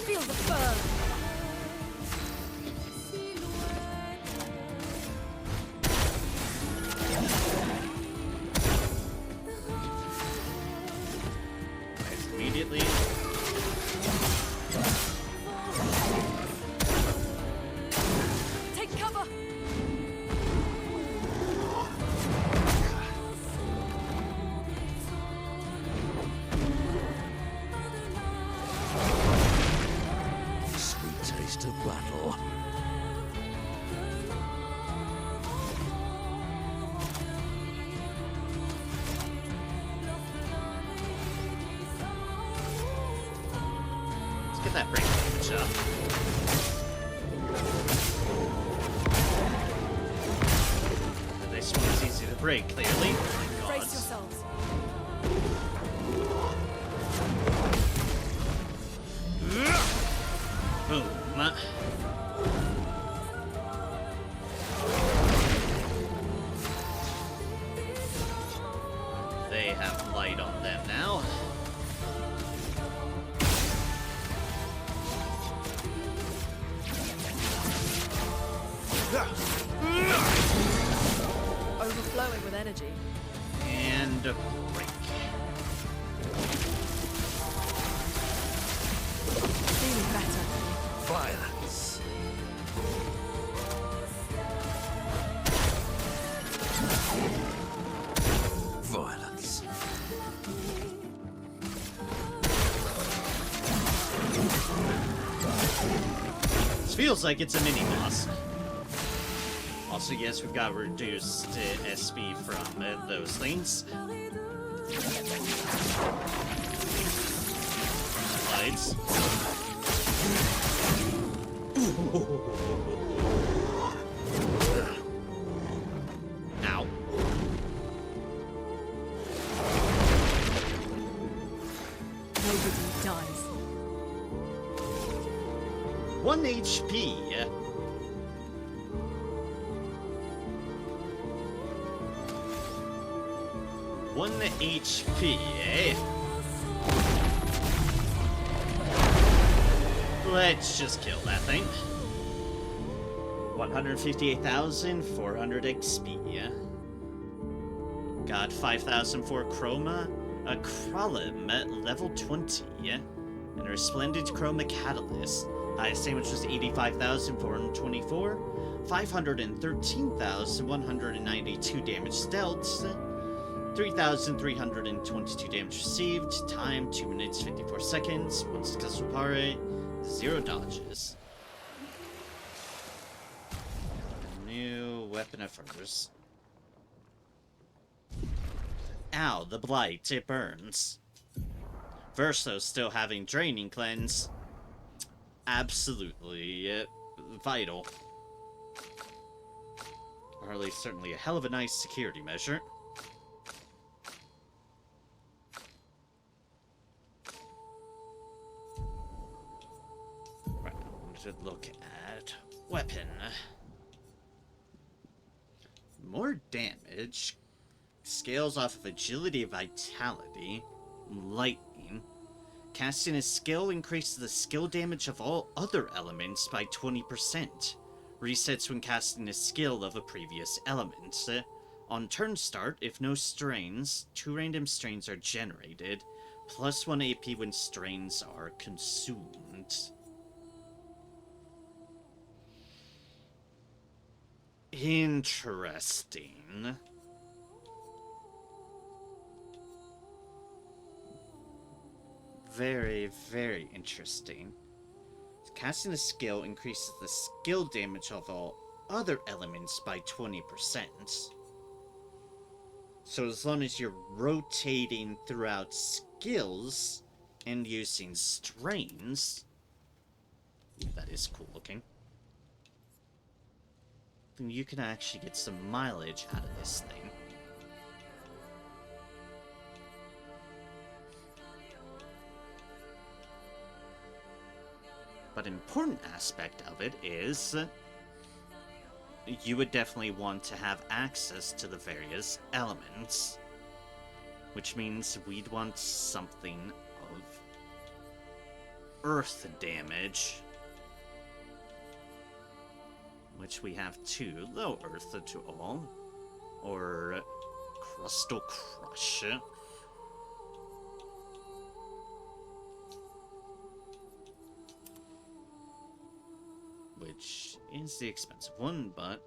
Feel the fur! Immediately. Take cover! Sweet taste of battle. Let's get that break damage up. This one's easy to break, clearly. Oh my Brace god. yourselves. Boom. They have light on them now. Overflowing with energy. And a break. Feeling better. Violence. Violence. This feels like it's a mini boss. Also, yes, we've got reduced SP from those things. Lights. Ow. Nobody dies. 1 HP. 1 HP, eh? Let's just kill that thing. 158,400 XP. Got 5,000 for Chroma. A Krallim at level 20. And a Resplendent Chroma Catalyst. Highest damage was 85,424. 513,192 damage dealt. 3,322 damage received. Time 2 minutes 54 seconds. One successful parry. 0 dodges. New weapon of hers. Ow, the blight, it burns. Verso still having draining cleanse. Absolutely vital. Or at least certainly a hell of a nice security measure. Right, I want to look at weapon. More damage. Scales off of agility, vitality, lightning. Casting a skill increases the skill damage of all other elements by 20%. Resets when casting a skill of a previous element. On turn start, if no strains, 2 random strains are generated, plus 1 AP when strains are consumed. Interesting. Very, very interesting. Casting a skill increases the skill damage of all other elements by 20%. So as long as you're rotating throughout skills and using strains, that is cool looking, then you can actually get some mileage out of this thing. But an important aspect of it is you would definitely want to have access to the various elements, which means we'd want something of earth damage, which we have two: low earth to all, or crustal crush. Which is the expensive one, but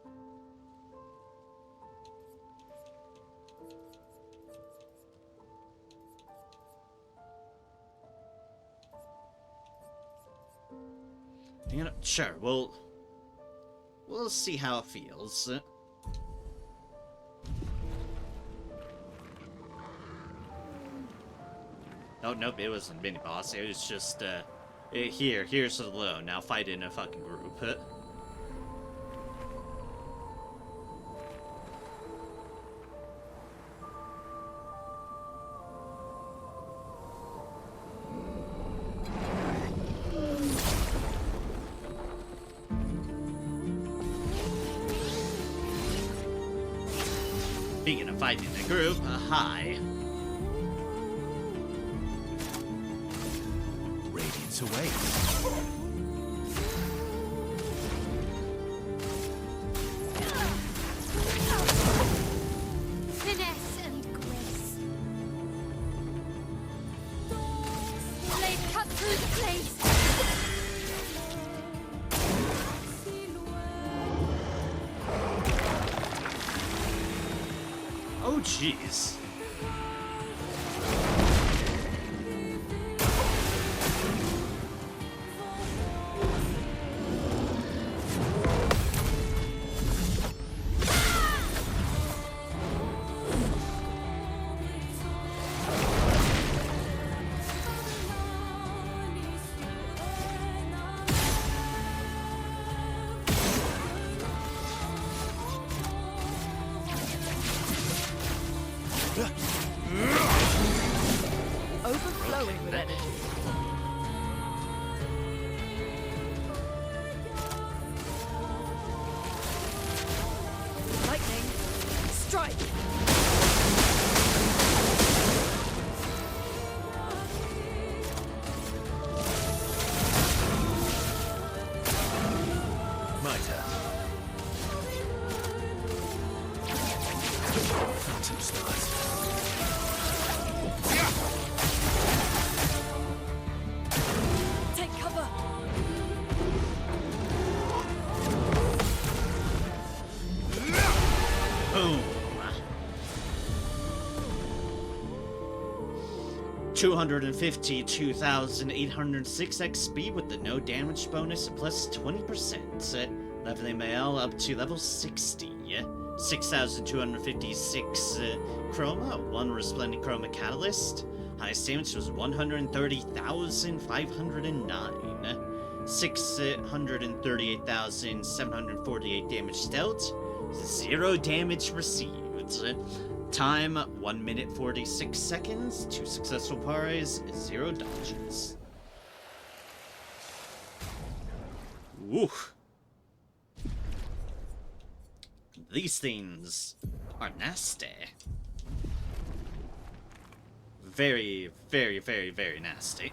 you know, sure, we'll see how it feels. Oh nope, it wasn't mini boss. It was just here's the low. Now fight in a fucking group. Speaking of fighting in a group, hi. Radiance awaits. Finesse and grace. Blade cut through the blades. Oh jeez. Overflowing with energy. Lightning, strike! My turn. Phantom stars. Take cover! Boom. 252,806 XP with the no damage bonus plus 20%. Leveling Mael up to level 60. 6,256 chroma, 1 resplendent chroma catalyst. Highest damage was 130,509. 638,748 damage dealt. 0 damage received. Time 1 minute 46 seconds. 2 successful pares, 0 dodges. Woo. These things are nasty. Very, very, very, very nasty.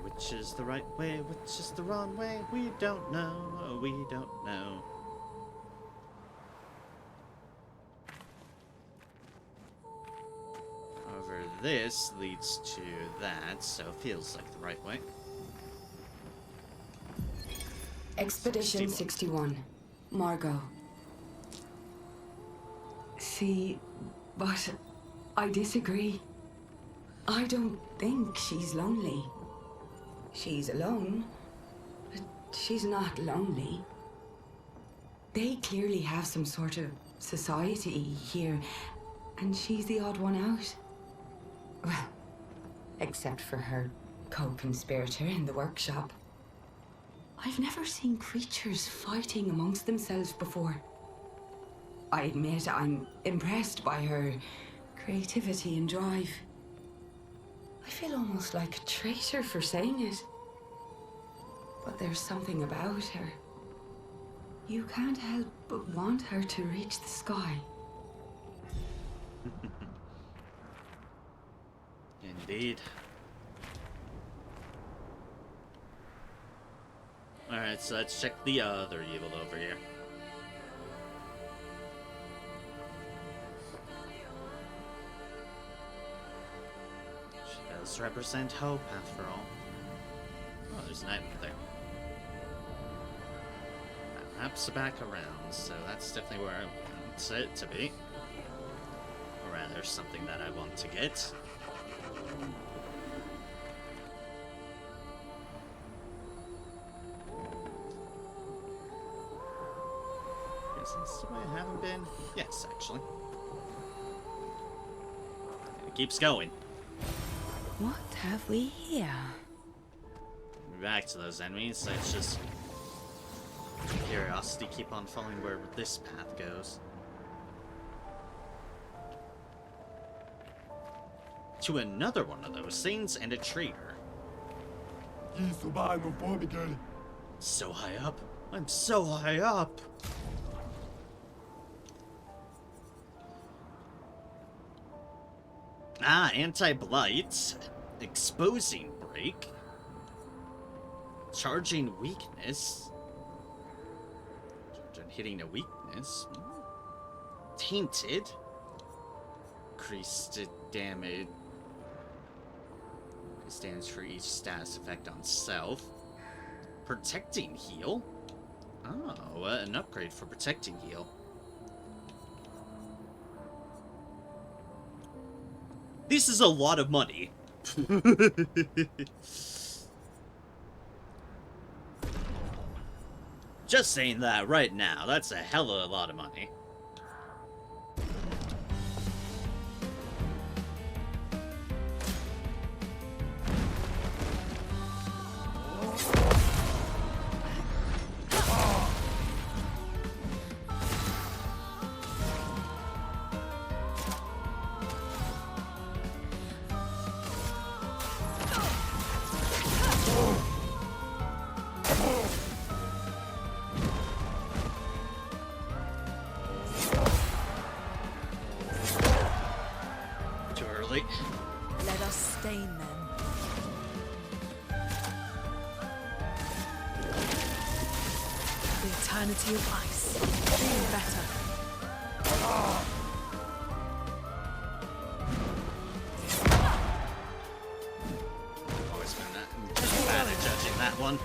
Which is the right way, which is the wrong way? We don't know, we don't know. However, this leads to that, so it feels like the right way. Expedition 61. Margot. See, but I disagree. I don't think she's lonely. She's alone, but she's not lonely. They clearly have some sort of society here, and she's the odd one out. Well, except for her co-conspirator in the workshop. I've never seen creatures fighting amongst themselves before. I admit I'm impressed by her creativity and drive. I feel almost like a traitor for saying it. But there's something about her. You can't help but want her to reach the sky. Indeed. Alright, so let's check the other evil over here. She does represent hope, after all. Oh, there's an item there. That map's back around, so that's definitely where I want it to be. Or rather, something that I want to get. Is this the way I haven't been? Yes, actually. It keeps going. What have we here? Back to those enemies. Let's just curiosity keep on following where this path goes. To another one of those things and a traitor. So high up. I'm so high up. Ah, anti-blight, exposing break, charging weakness, hitting a weakness, tainted, increased damage, stands for each status effect on self, protecting heal. Oh, an upgrade for protecting heal. This is a lot of money. Just saying that right now, that's a hell of a lot of money. Let us stain them. The eternity of ice. Feel better. Always been bad at judging that one.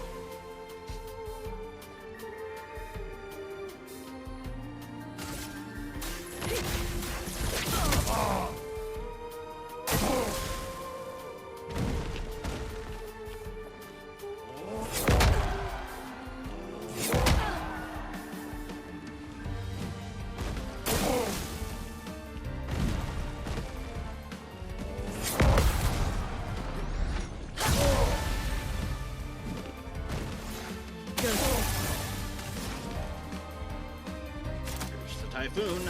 Typhoon.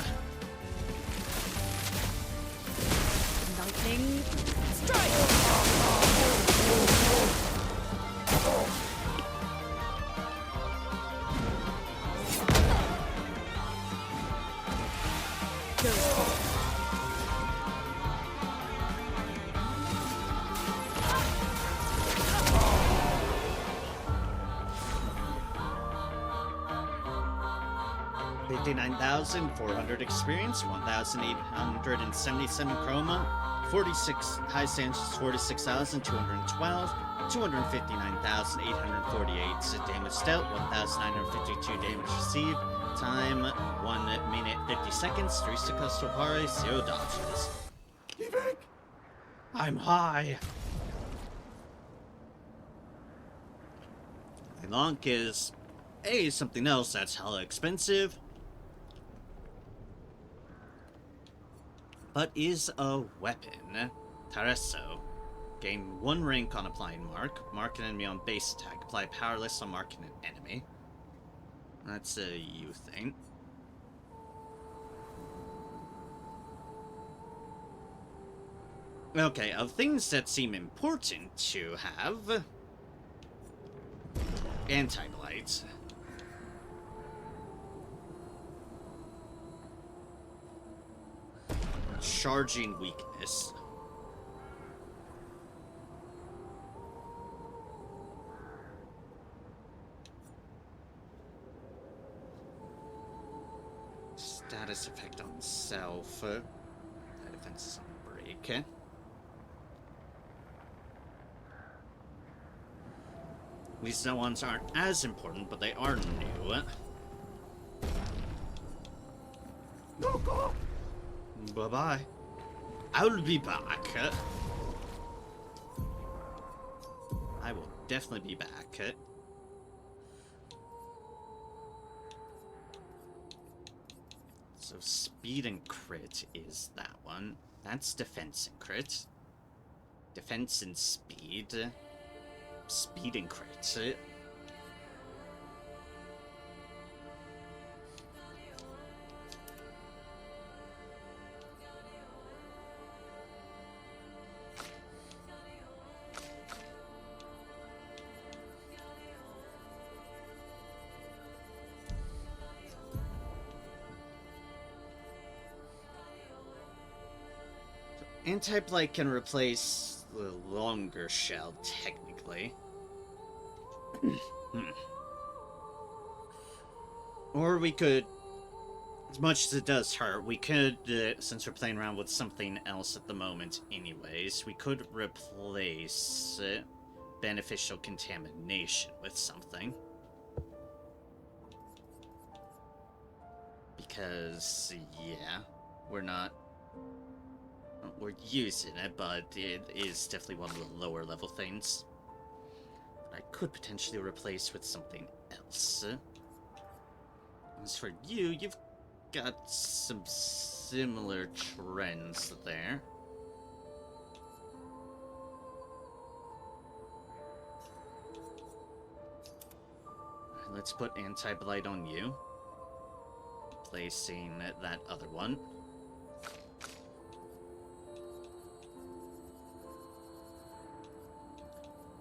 Lightning strike. $59,400 experience, 1,877 chroma, 46 high sanctions, 46,212, 259,848 damage dealt, 1,952 damage received, Time 1 minute 50 seconds. 3 seconds to parry, 0 dodges. I'm high. Long is something else that's hella expensive, but is a weapon. Taresso. Gain 1 rank on applying mark. Mark an enemy on base attack. Apply powerless on marking an enemy. That's a you thing. Okay, of things that seem important to have, anti-blight. Charging weakness. Status effect on self. That defense is on break. These ones aren't as important, but they are new. Bye-bye. I'll be back. I will definitely be back. So speed and crit is that one. That's defense and crit. Defense and speed. Speed and crit. Anti-blight can replace the longer shell, technically. Or we could, as much as it does hurt, we could, since we're playing around with something else at the moment anyways, we could replace beneficial contamination with something. Because, yeah, we're using it, but it is definitely one of the lower level things that I could potentially replace with something else. As for you, you've got some similar trends there. Let's put anti-blight on you, placing that other one.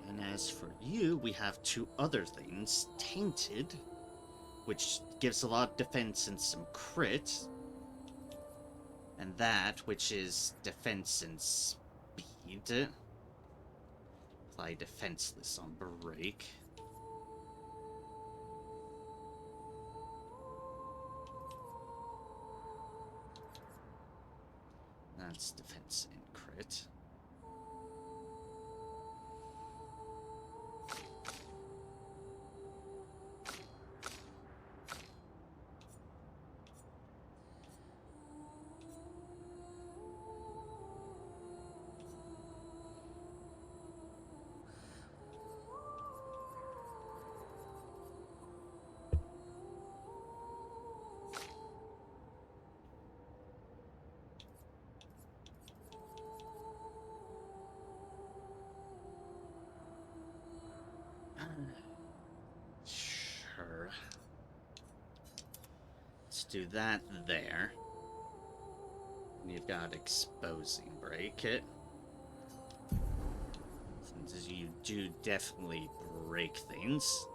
And as for you, we have 2 other things. Tainted, which gives a lot of defense and some crit. And that, which is defense and speed. Apply defenseless on break. That's defense and crit. Sure. Let's do that there. And you've got exposing break it. Since you do definitely break things.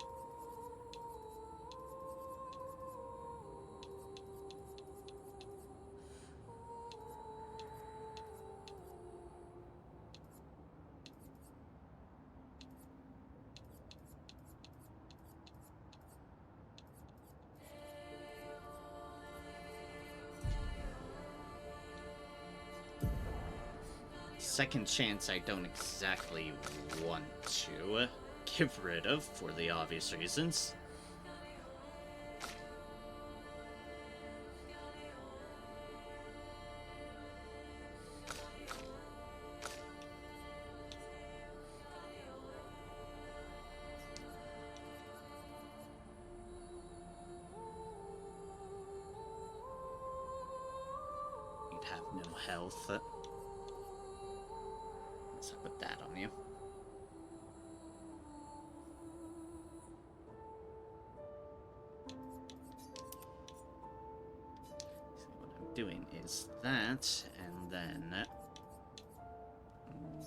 Second chance I don't exactly want to give rid of, for the obvious reasons. health. Let's put that on you. So what I'm doing is that, and then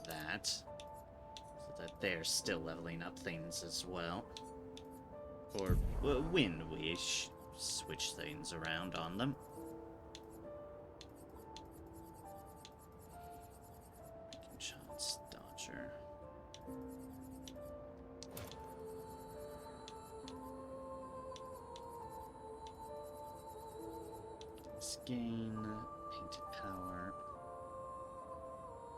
that, so that they're still leveling up things as well. Or when we switch things around on them. Shots, dodger. Gain, painted power.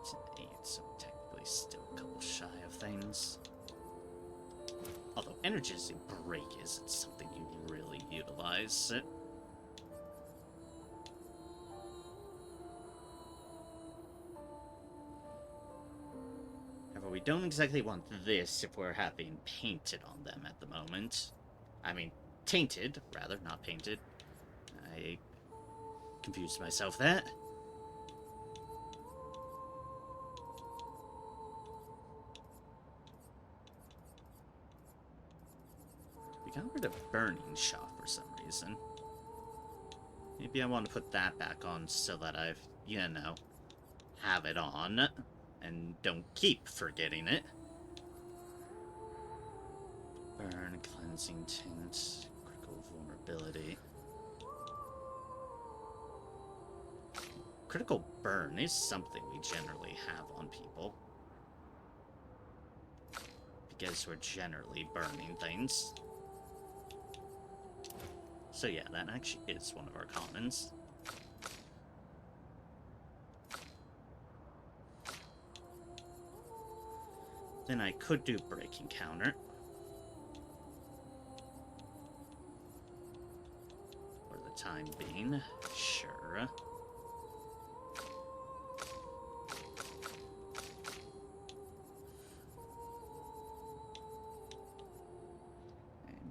It's an 8, so technically still a couple shy of things. Although energetic break isn't something you really utilize. However, we don't exactly want this if we're having painted on them at the moment. I mean, tainted, rather, not painted. I confused myself there. We got rid of burning shot for some reason. Maybe I want to put that back on so that I've, you know, have it on and don't keep forgetting it. Burn, cleansing tint, critical vulnerability. Critical burn is something we generally have on people. Because we're generally burning things. So yeah, that actually is one of our commons. Then I could do breaking counter. For the time being, sure.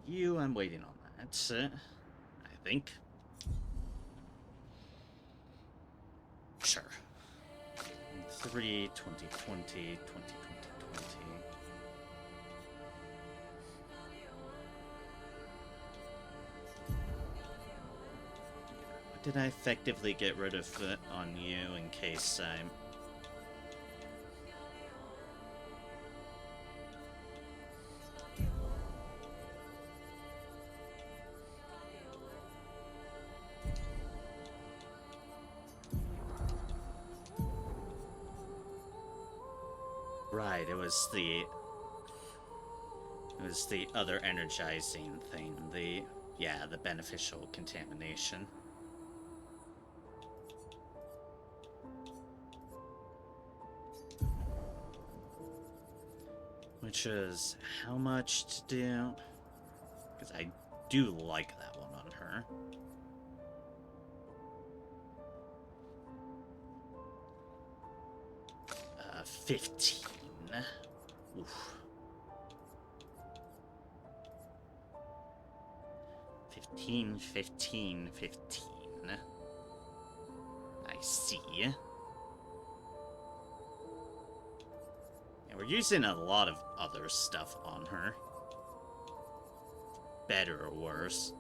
You, I'm waiting on that, I think. Sure. 3, 2020, 2020, 20. Did I effectively get rid of it on you in case I'm... Right, it was the other energizing thing, the beneficial contamination. Which is how much to do? Because I do like that one on her. Uh, 15. Oof. 15, 15, 15. I see. And we're using a lot of other stuff on her. Better or worse.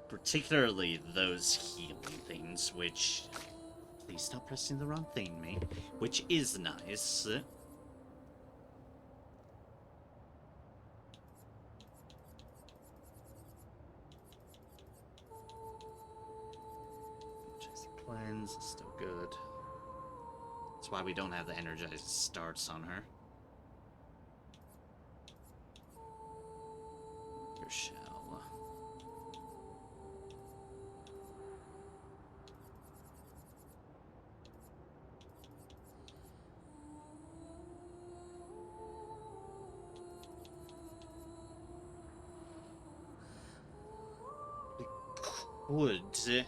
Particularly those healing things, which... Please stop pressing the wrong thing, mate. Which is nice. Cleanse is still good. That's why we don't have the energized starts on her. Your shell. Would, if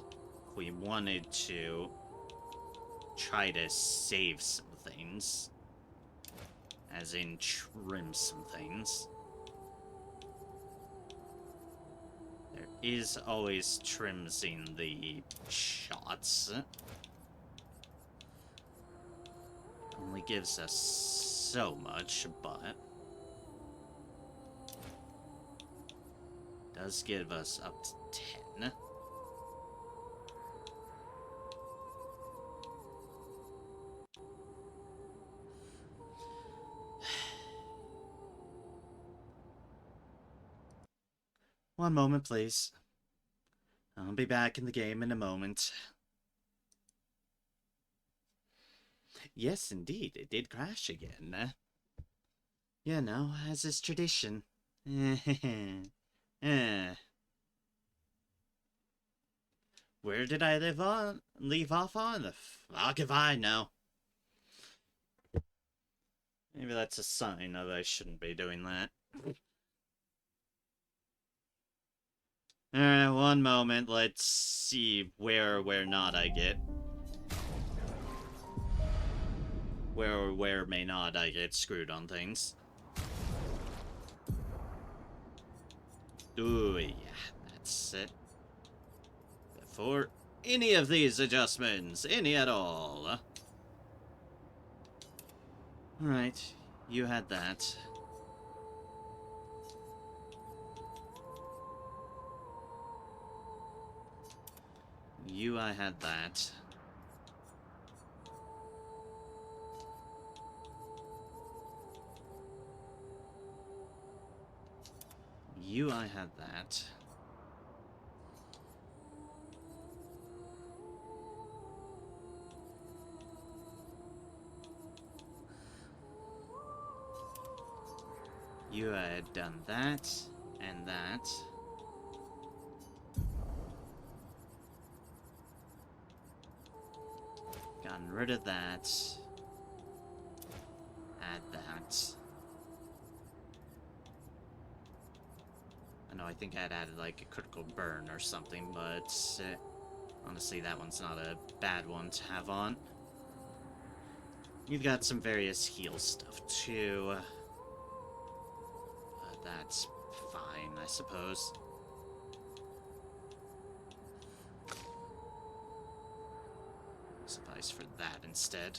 we wanted to, try to save some things. As in, trim some things. is always trimming the shots. Only gives us so much, but does give us up to 10. One moment, please. I'll be back in the game in a moment. Yes, indeed, it did crash again. You know, as is tradition. Where did I leave off on? The fuck if I know. Maybe that's a sign of I shouldn't be doing that. Alright, one moment. Let's see where or where not I get. Where or where may not I get screwed on things. Ooh, yeah, that's it. Before any of these adjustments, any at all. Alright, you had that. I had that. I had that. You had done that, and that. Gotten rid of that. Add that. I know, I think I'd added like a critical burn or something, but honestly that one's not a bad one to have on. You've got some various heal stuff too. That's fine, I suppose. Suffice for that instead.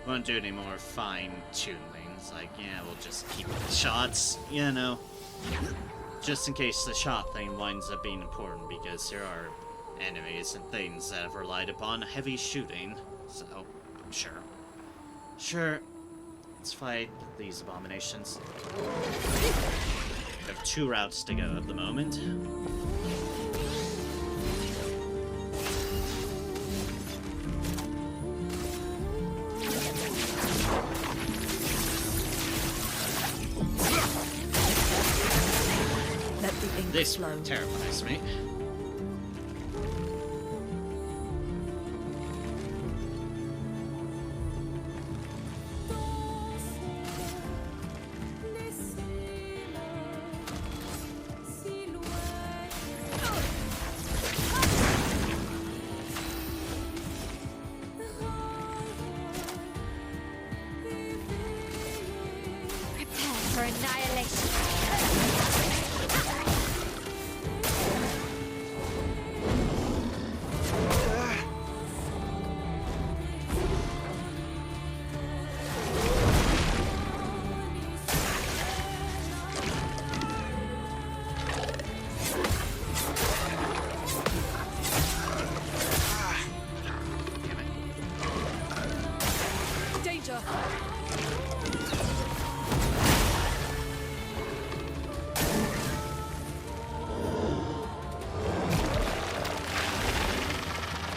Won't do any more fine-tunings, like, yeah, we'll just keep the shots, you know, just in case the shot thing winds up being important, because there are enemies and things that have relied upon heavy shooting, so, sure, let's fight these abominations. We have 2 routes to go at the moment. This terrifies me. Prepare for annihilation.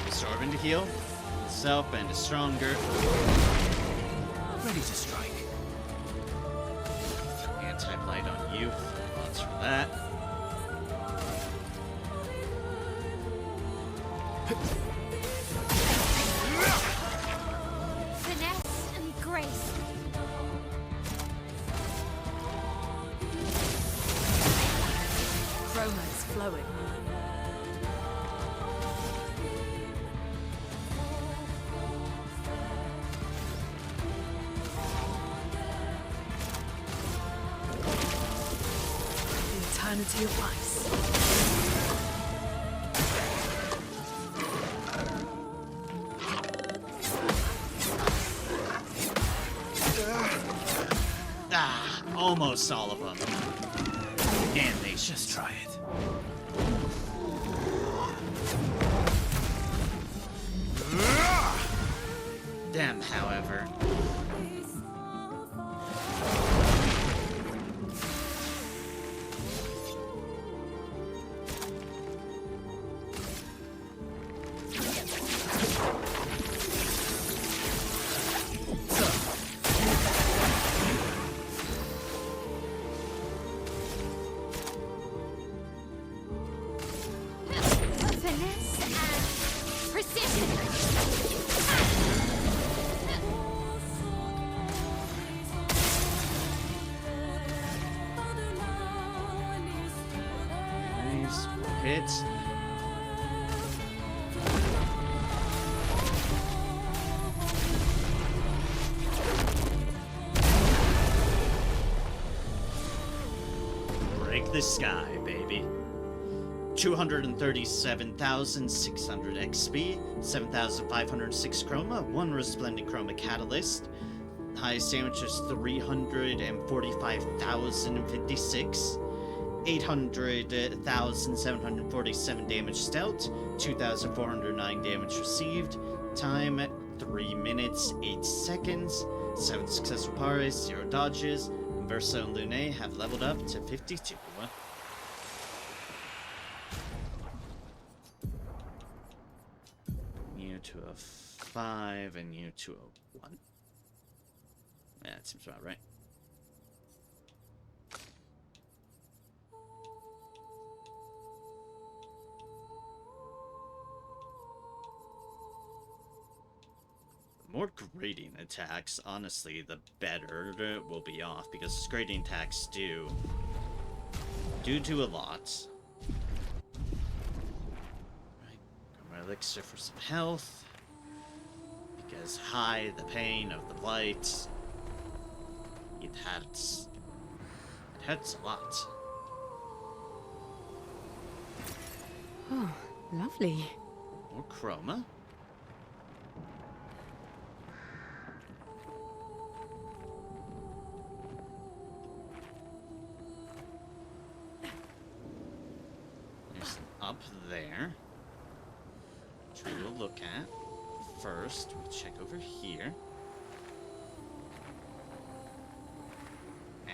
Absorbing to heal. Self and is stronger. Ready to strike. Anti-blight on you. Lots for that. flowing. The eternity of ice. Ah, almost all of them. Damnation. Just try it. Them, however. Finesse and precision. Nice hit. Break the sky, baby. 237,600 XP, 7,506 chroma, 1 resplendent chroma catalyst. Highest damage is 345,056. 800,747 damage dealt, 2,409 damage received. Time 3 minutes 8 seconds. 7 successful pares, 0 dodges. Verso and Lune have leveled up to 52. You to a 5 and you to a 1. Yeah, that seems about right. The more grading attacks, honestly, the better it will be off, because grading attacks do a lot. Right, got my elixir for some health, because the pain of the blight, it hurts. It hurts a lot. Oh, lovely. More chroma. There's an up there, which we will look at. First, we check over here.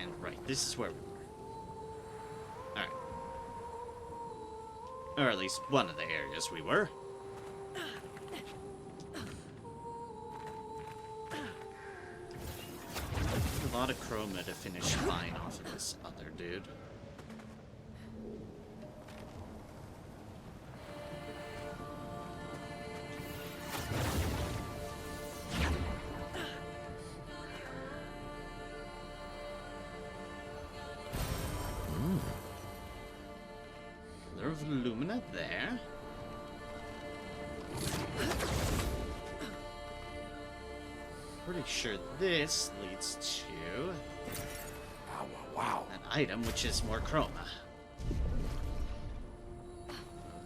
And right, this is where we were. Alright. Or at least one of the areas we were. A lot of chroma to finish fine off of this other dude. There's Lumina there. Pretty sure this leads to an item, which is more chroma.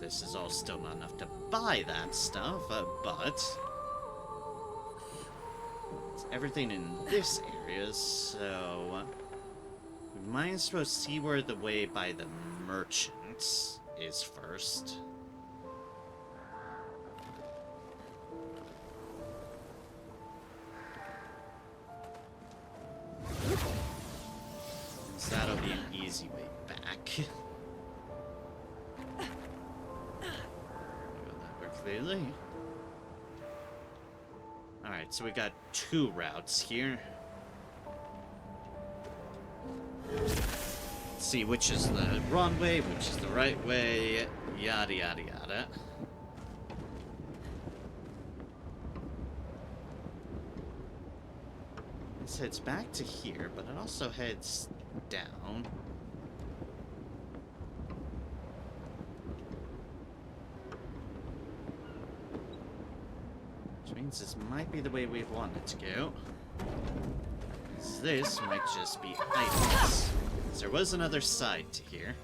This is all still not enough to buy that stuff, but it's everything in this area, so we might as well see where the way by the merchants is first. So that'll be an easy way back. Clearly. Alright, so we got 2 routes here. Let's see which is the wrong way, which is the right way, yada yada yada. This heads back to here, but it also heads down. Which means this might be the way we want it to go. This might just be items. There was another side to here.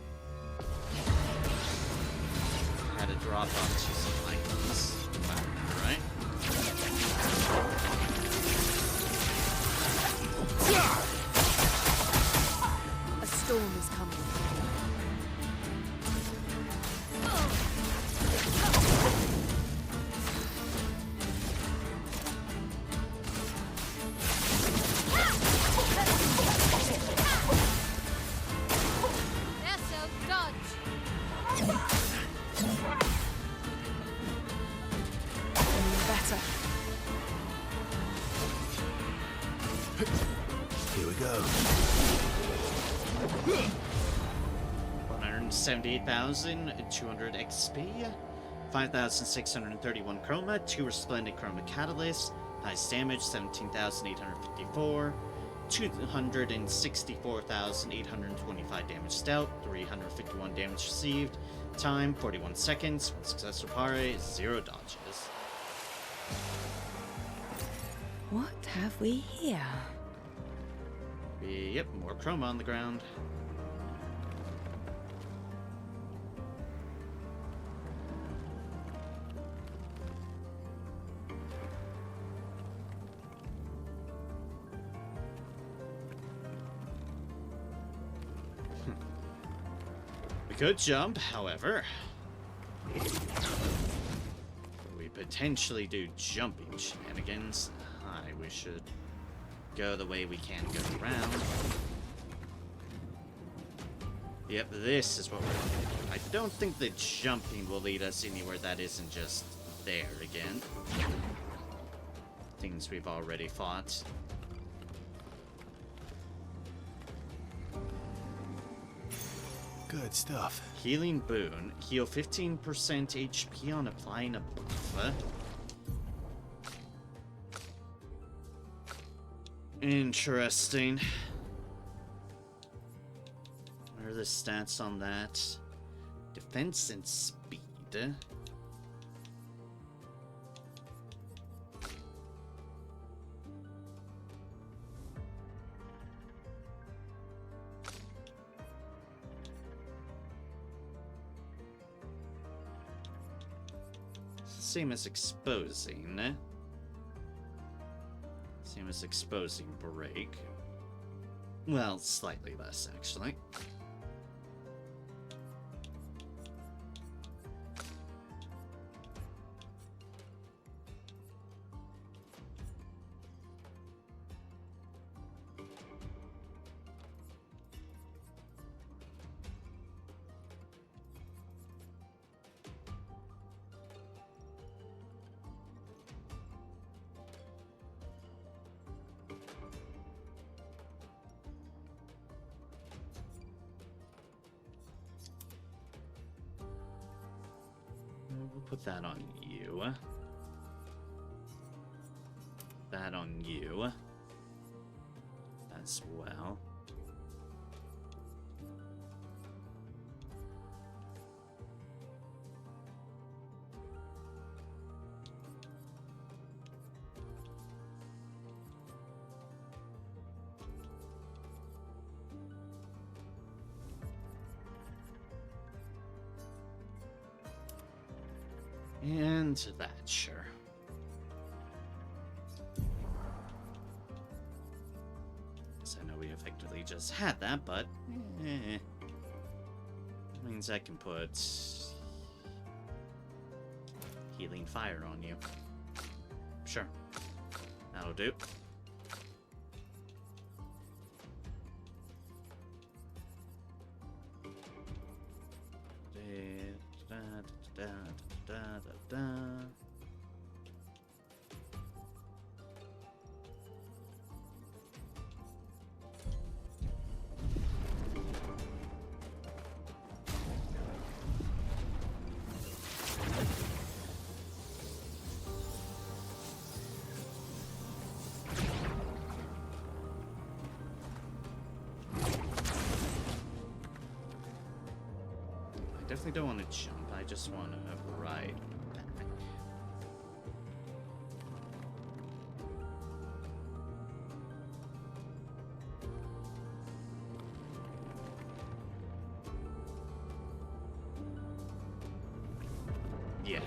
Had to drop onto some items. Right? A storm is coming. Here we go. 178,200 XP, 5,631 chroma, 2 resplendent chroma catalysts, highest damage 17,854, 264,825 damage dealt, 351 damage received, time 41 seconds, 1 successful pare, 0 dodges. What have we here? Yep, more chroma on the ground. We could jump, however. We potentially do jumping shenanigans. We should go the way we can go around. Yep, this is what we're looking for. I don't think the jumping will lead us anywhere that isn't just there again. Things we've already fought. Good stuff. Healing boon. Heal 15% HP on applying a buff. Interesting. What are the stats on that? Defense and speed. Same as exposing. Same as exposing break. Well, slightly less, actually. We'll put that on you. That on you. As well. And that, sure. So I know we effectively just had that, but means I can put healing fire on you. Sure. That'll do. Definitely don't want to jump, I just want to ride back. Yeah,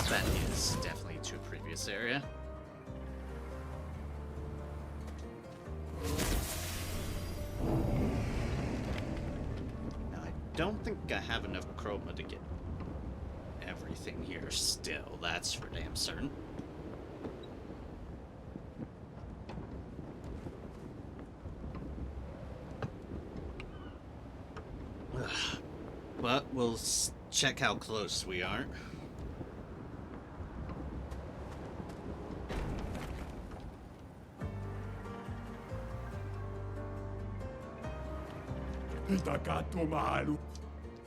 that is definitely to a previous area. Now, I don't think I have enough chroma to get everything here still, that's for damn certain. But we'll check how close we are.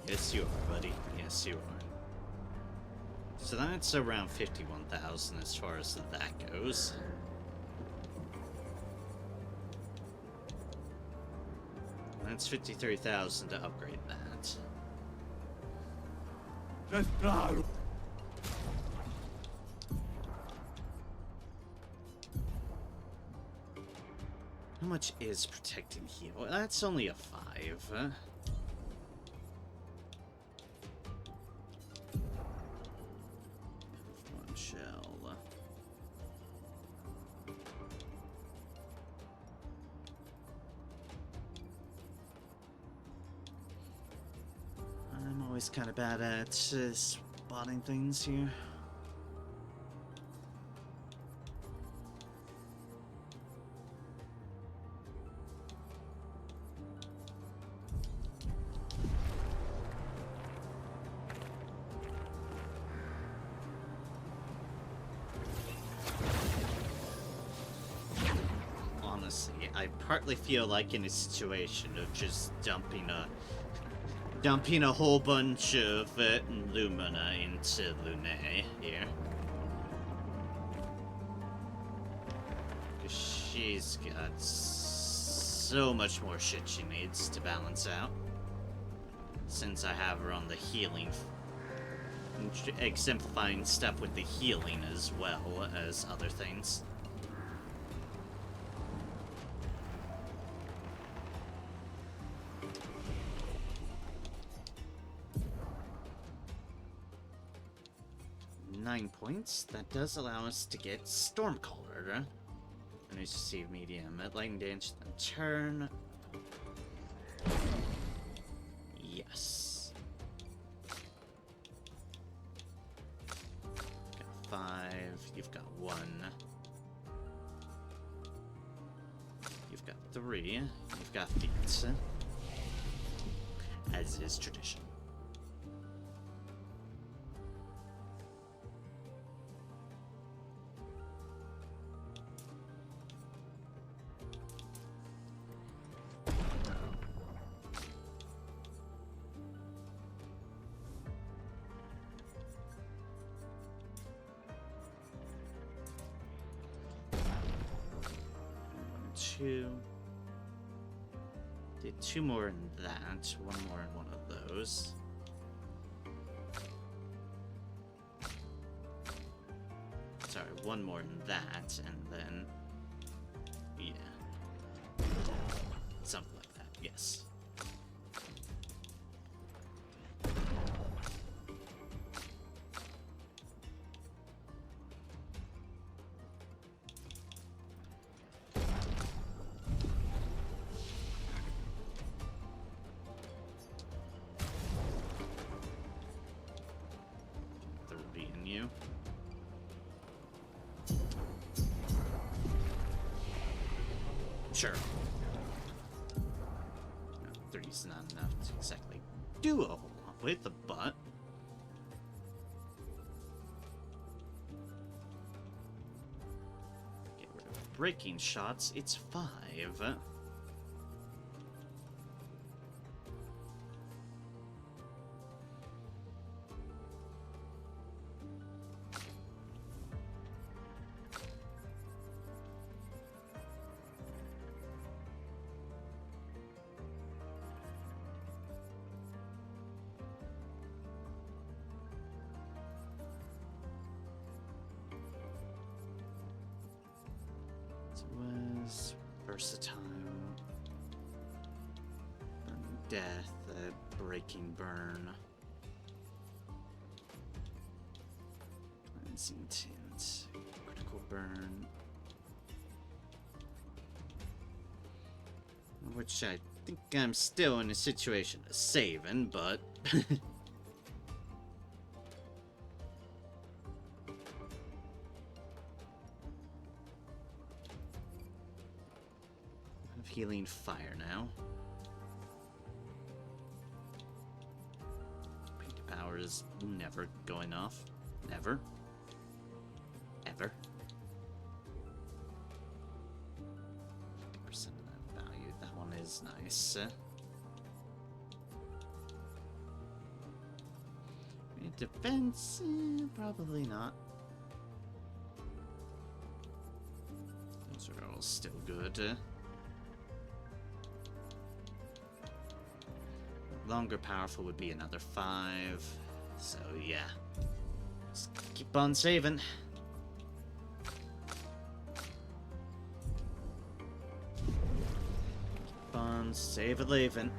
Yes, you are, buddy. Yes, you are. So that's around 51,000 as far as that goes. That's 53,000 to upgrade that. How much is protecting heal? Well, that's only a 5. One shell. I'm always kind of bad at spotting things here. Honestly, I partly feel like in a situation of just dumping a whole bunch of Lumina into Lune here. Because she's got so much more shit she needs to balance out. Since I have her on the healing, exemplifying stuff with the healing as well as other things. Points. That does allow us to get Stormcaller. And we receive medium at lightning damage then turn. Yes. Got 5. You've got 1. You've got 3. You've got feet. As is tradition. Did 2 more in that, 1 more in one of those. Sorry, 1 more in that, and then... yeah. Something like that, yes. Sure. No, 3's not enough to exactly do a whole lot with the butt. Get rid of breaking shots, it's 5. Versatile, death, breaking burn. Benzene tint. Critical burn. Which I think I'm still in a situation of saving, but... of healing fire now. Pink power is never going off. Never. Ever. 50% of that value. That one is nice. Defense? Probably not. Those are all still good. Longer powerful would be another 5. So yeah. Just keep on saving. Keep on save-a-leaving.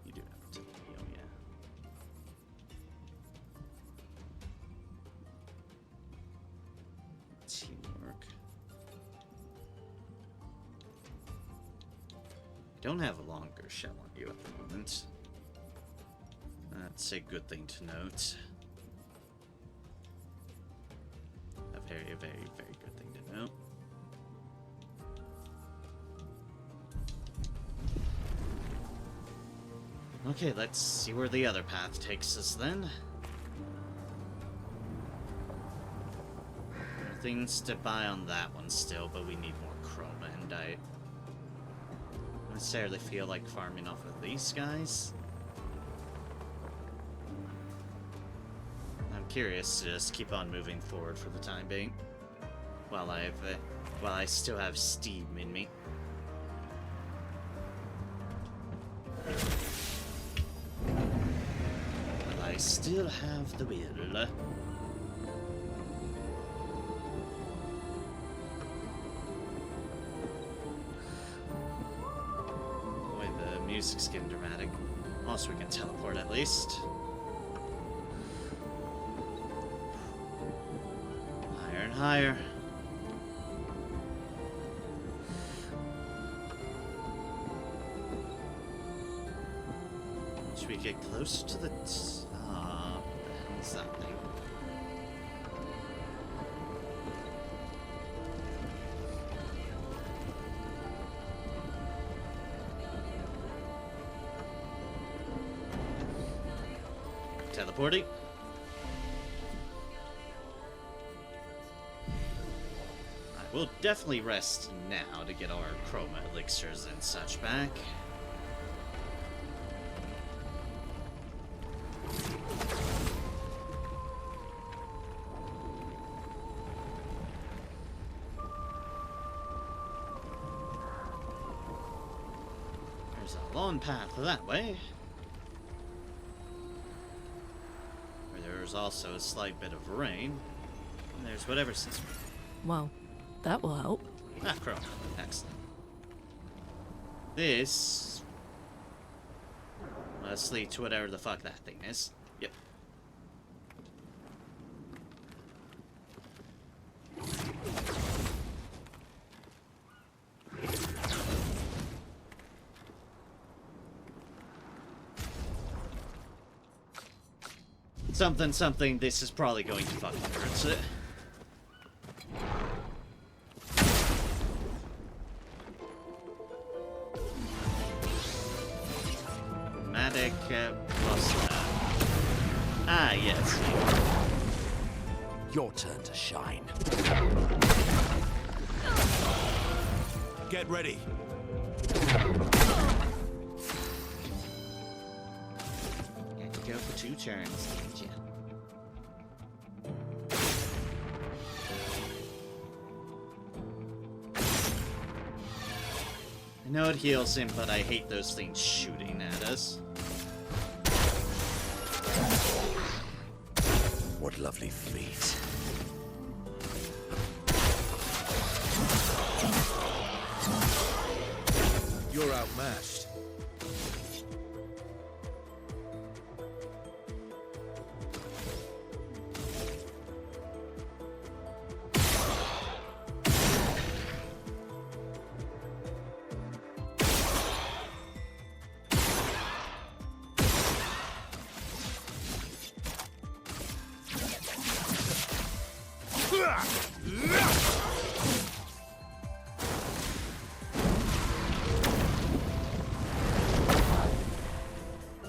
You do have to heal, yeah. Teamwork. Don't have a longer shell on you at the moment. That's a good thing to note. A very, very, very good thing to note. Okay, let's see where the other path takes us then. Things to buy on that one still, but we need more chroma, and I don't necessarily feel like farming off of these guys. I'm curious to just keep on moving forward for the time being, while I still have steam in me. I still have the will. Boy, the music's getting dramatic. Also, we can teleport at least. Higher and higher. Should we get closer to the top? Something. Teleporting. I will definitely rest now to get our chroma elixirs and such back. There's a long path that way. There's also a slight bit of rain. And there's whatever system. Well, that will help. Ah, crow. Excellent. This must lead to whatever the fuck that thing is. Yep. Something, this is probably going to fucking hurt it. Dramatic plus ah, yes. Your turn to shine. Get ready. Had to go for 2 turns, didn't you? I know it heals him, but I hate those things shooting at us. What lovely feet. You're outmatched.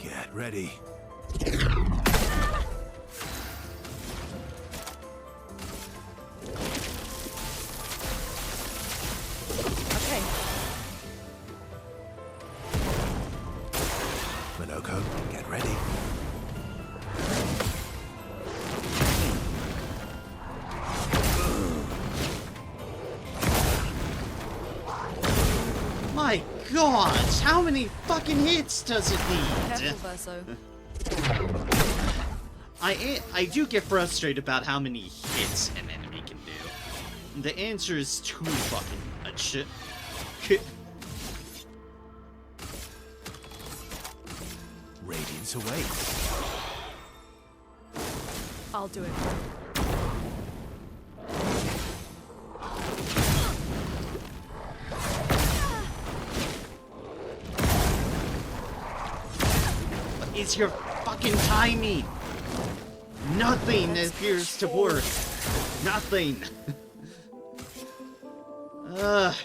Get ready. Okay. Minoko, get ready. My god, how many fucking hits does it need? Careful, Verso. I do get frustrated about how many hits an enemy can do. The answer is too fucking much. Radiance awaits. I'll do it. It's your fucking timing. Nothing appears to work. Nothing. Ugh.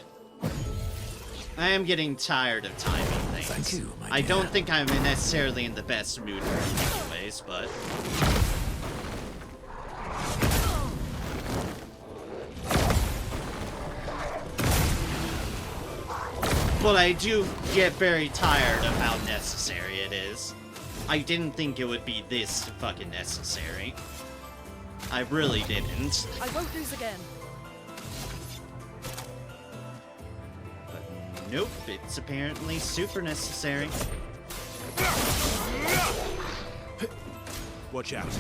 I am getting tired of timing things. Thank you, my I don't dear. think I'm necessarily in the best mood for it anyways, but... But I do get very tired of how necessary it is. I didn't think it would be this fucking necessary. I really didn't. I won't lose again. But nope, it's apparently super necessary. Watch out.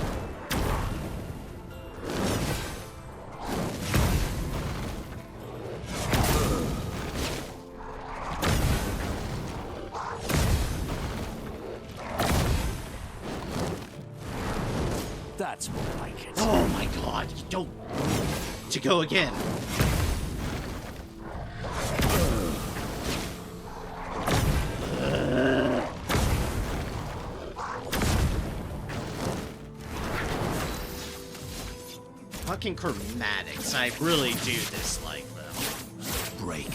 That's more like it. Oh my god, you don't... To go again. Fucking chromatics, I really do dislike them. Break.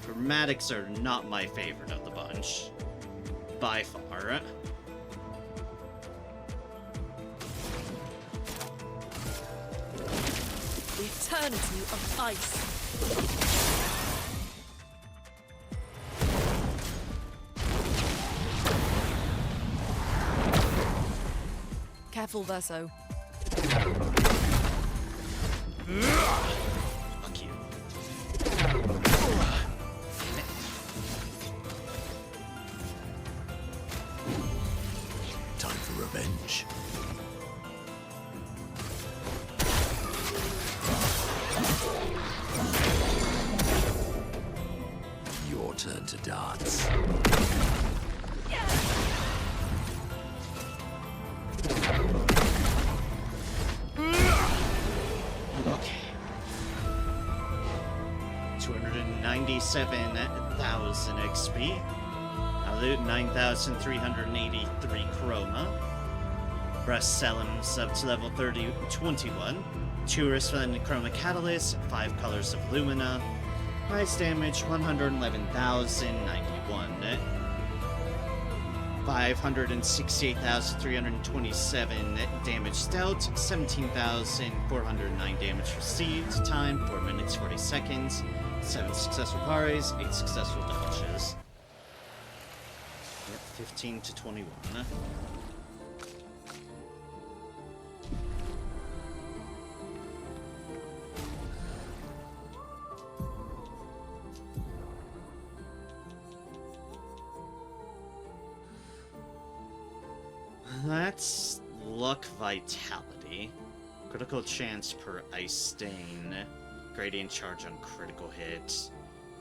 Chromatics are not my favorite of the bunch. By far. The eternity of ice. Careful, Verso. Fuck you. Time for revenge. Your turn to dance. Okay. 297,000 XP. I loot 9,383 chroma. Breast Selim's up to level 21. Tourist Fund Chroma Catalyst, 5 colors of Lumina. Price damage 111,091. 568,327 damage dealt, 17,409 damage received, time 4 minutes 40 seconds, 7 successful parries, 8 successful dodges. Yep, 15 to 21. That's luck vitality. Critical chance per ice stain. Gradient charge on critical hit.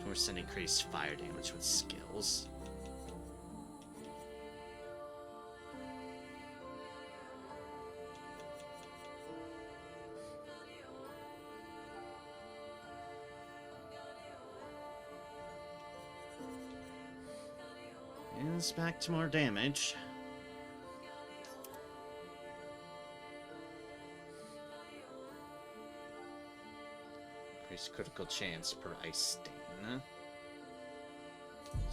2% increased fire damage with skills. And it's back to more damage. Increased critical chance per ice stain.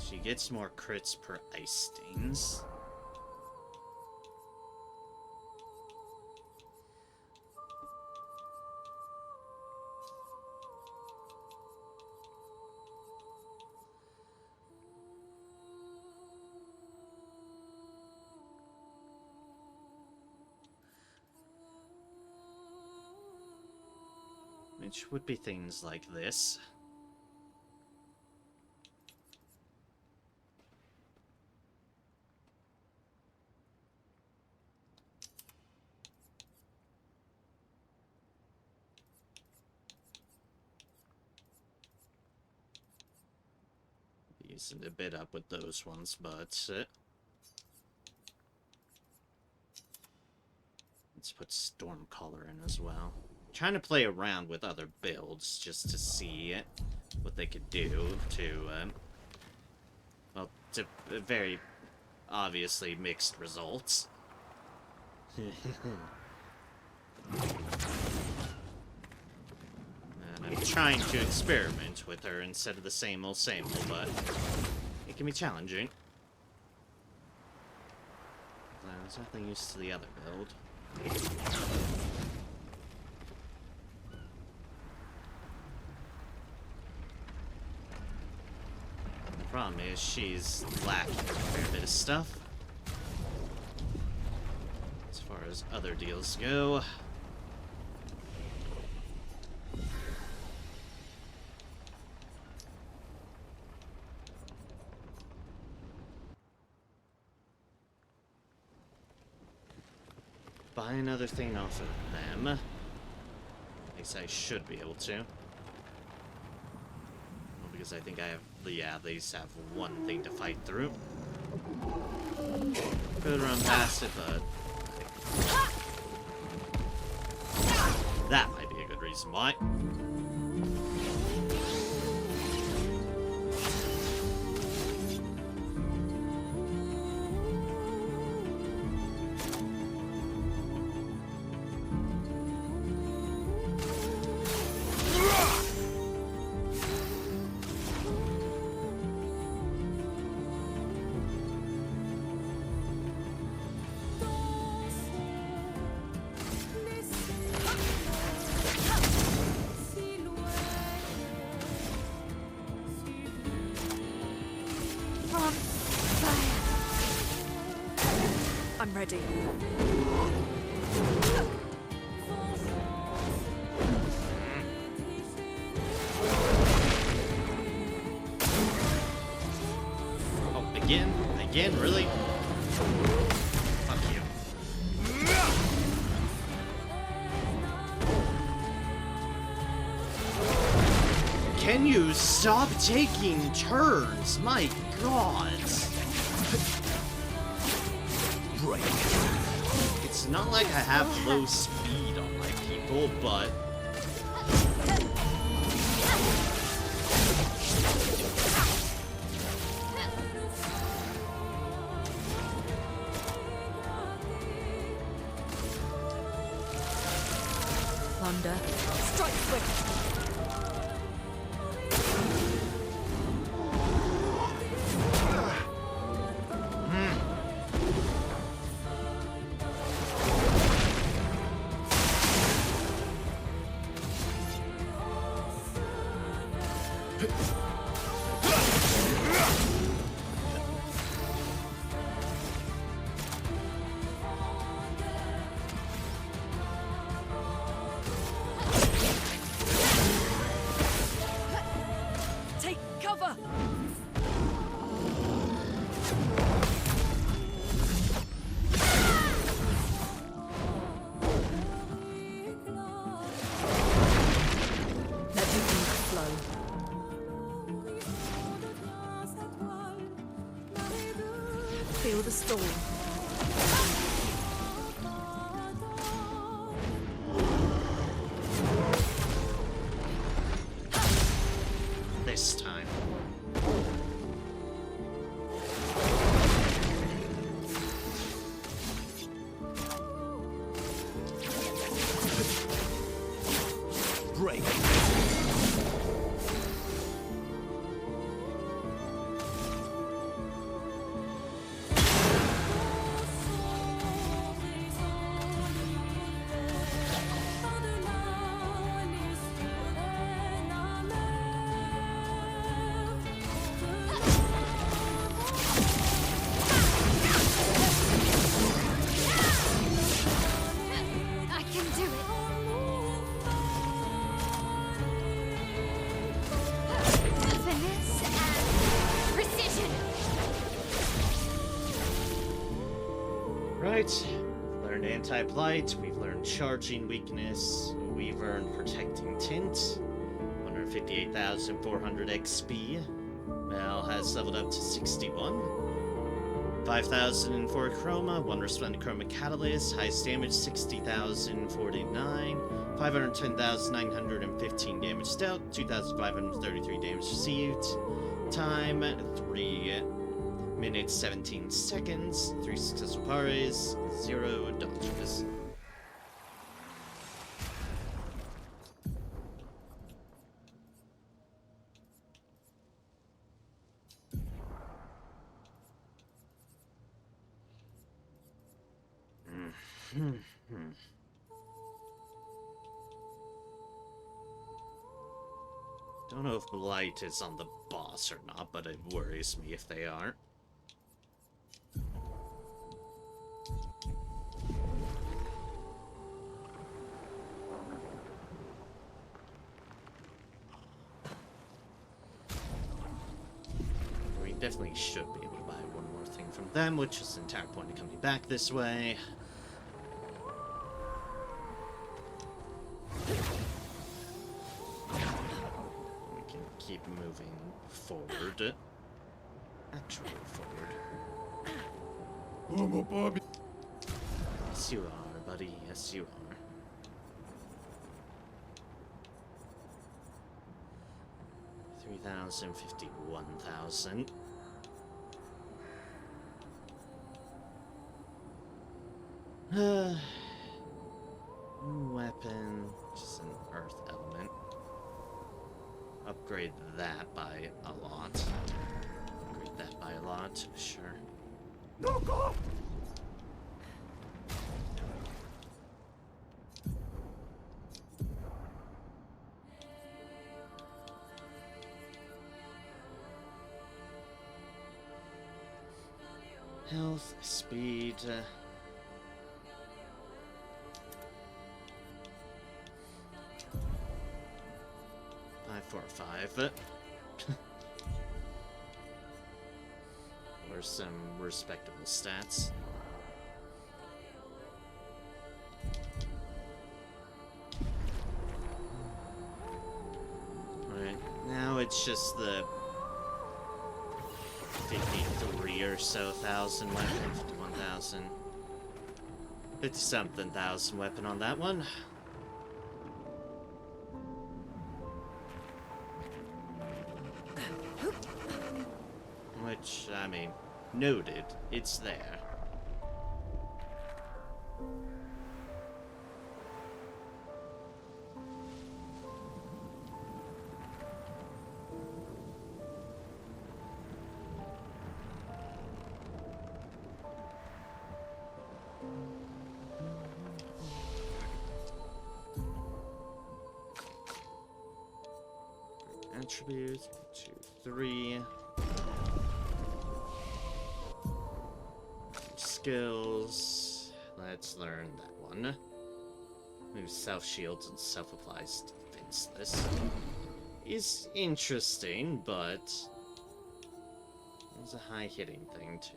She gets more crits per ice stains. Which would be things like this. Using a bit up with those ones, but let's put Stormcaller in as well. Trying to play around with other builds just to see what they could do to, well, to very obviously mixed results. And I'm trying to experiment with her instead of the same old, but it can be challenging. I was definitely used to the other build. Problem is, she's lacking a fair bit of stuff. As far as other deals go. Buy another thing off of them. At least I should be able to. Because I think I have, yeah, at least have one thing to fight through. Could run past it, but that might be a good reason why. I'm ready. Oh, again? Again? Really? Fuck you. Can you stop taking turns? My God. It's not like I have low speed on my people, but Plunder. Strike swift. storm. This time. Break. I can do it. Finesse and precision. Right. We've learned anti-blight, we've learned charging weakness, we've earned protecting tint, 158,400 XP. Mel has leveled up to 61. 5,004 chroma, 1 resplendent chroma catalyst, highest damage 60,049, 510,915 damage dealt, 2,533 damage received, time 3 minutes 17 seconds, 3 successful pares, 0 dodges. Don't know if Blight is on the boss or not, but it worries me if they aren't. We definitely should be able to buy one more thing from them, which is the entire point of coming back this way. We can keep moving forward. Actually, forward. Oh, Bobby. Yes, you are, buddy. Yes, you are. $3,051,000. Weapon, just an earth element. Upgrade that by a lot. Upgrade that by a lot, sure. No, go! Health, speed. 545. Or some respectable stats. Right, now it's just the 53 or so thousand weapon, 51,000. 50-something thousand weapon on that one. Which, I mean, noted, it's there. Attributes, 2, 3. Skills. Let's learn that one. Moves self shields and self applies defenseless. Is interesting, but it's a high hitting thing too.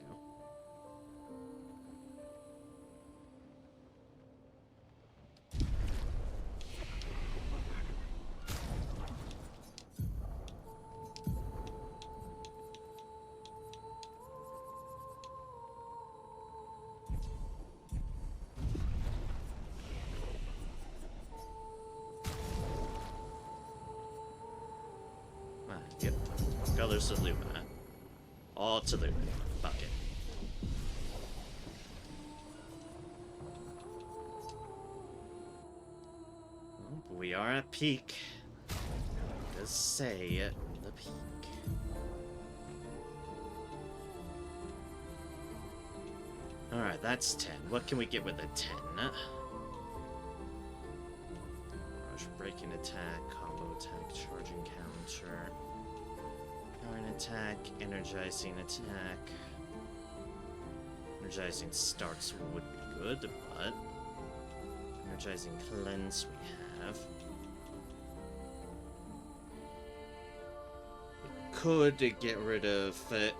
colors of Lumina. All to Lumina. Fuck it. Oh, we are at peak. Just say the peak. Alright, that's 10. What can we get with a 10? Rush, breaking attack, combo attack, charging counter, powering attack, energizing attack. Energizing starts would be good, but energizing cleanse we have. We could get rid of it.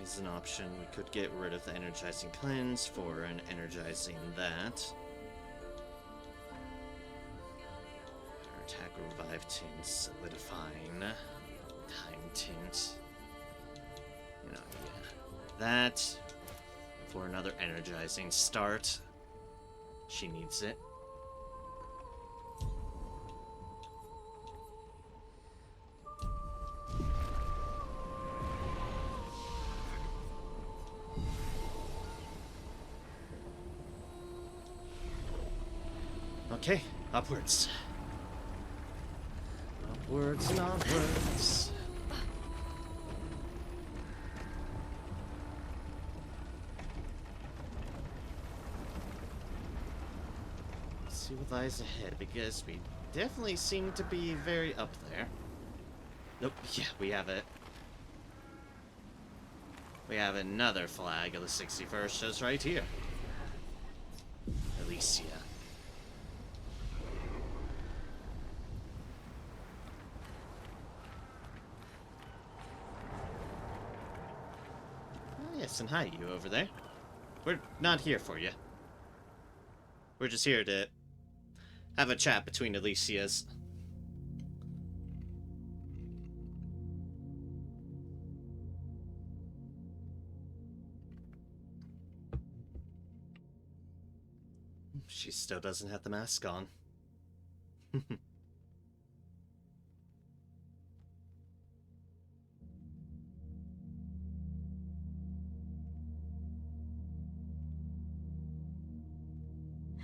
Is an option. We could get rid of the energizing cleanse for an energizing that. Our attack revive tint, solidifying, time tint. You know, yeah. That for another energizing start. She needs it. Okay, upwards. Upwards and onwards. Let's see what lies ahead, because we definitely seem to be very up there. Nope, yeah, we have it. We have another flag of the 61st just right here. Alicia. Yes, and hi, you over there. We're not here for you. We're just here to have a chat between Alicias. She still doesn't have the mask on.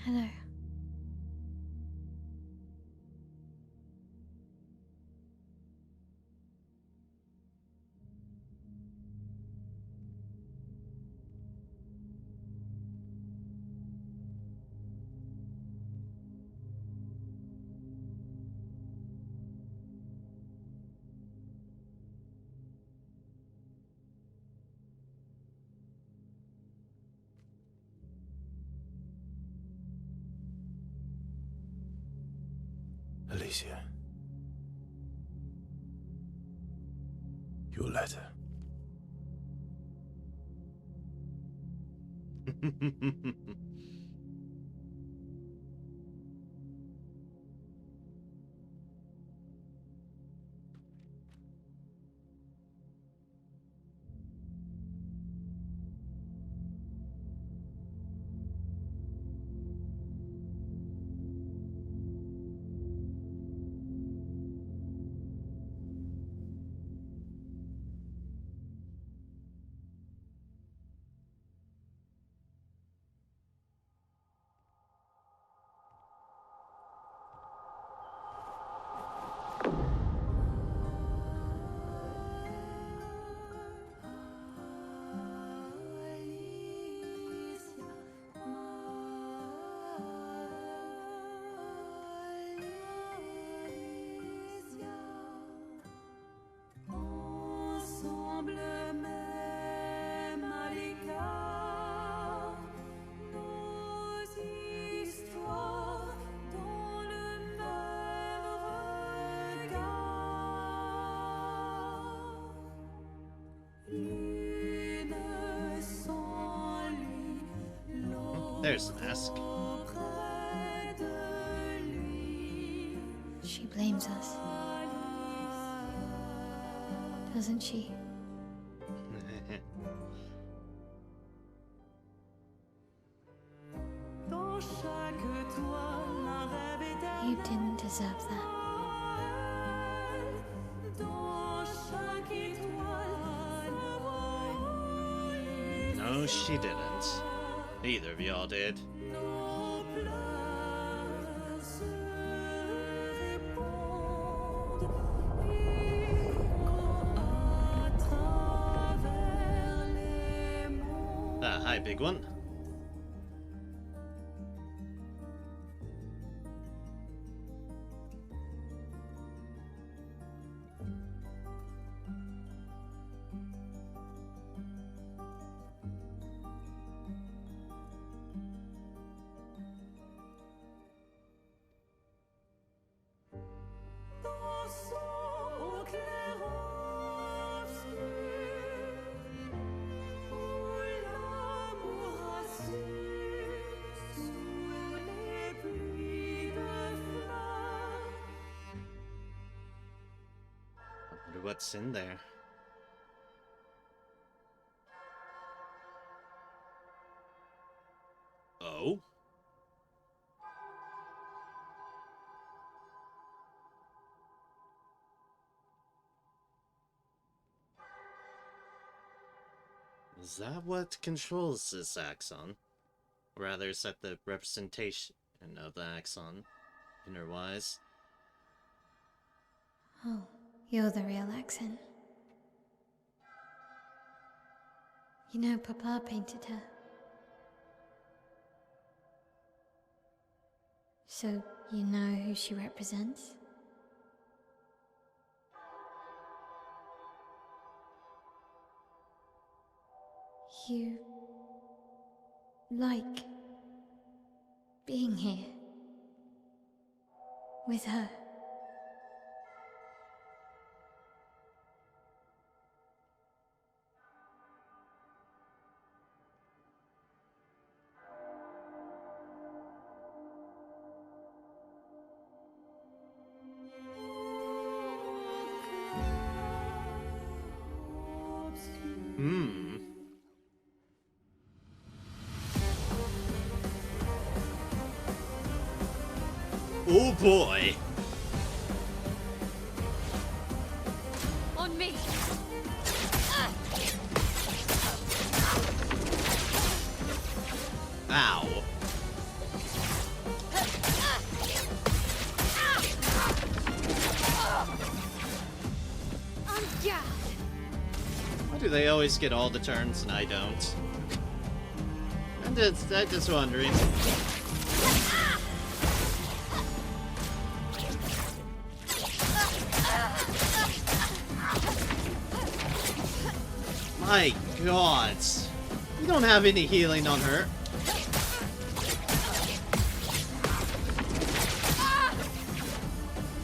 Hello. Alicia. Your letter. There's the mask. She blames us. Doesn't she? You didn't deserve that. No, she didn't. Neither of y'all did. Hi, big one. Au clair obscur, où l'amour a su sous les pluies de fleurs. I wonder what's in there. Oh? Is that what controls this axon? Or rather, is that the representation of the axon, inner-wise? Oh, you're the real accent. You know, Papa painted her. So, you know who she represents? You like being here with her. Oh boy! On me! Ow! Why do they always get all the turns and I don't? I'm just wondering. My god! You don't have any healing on her.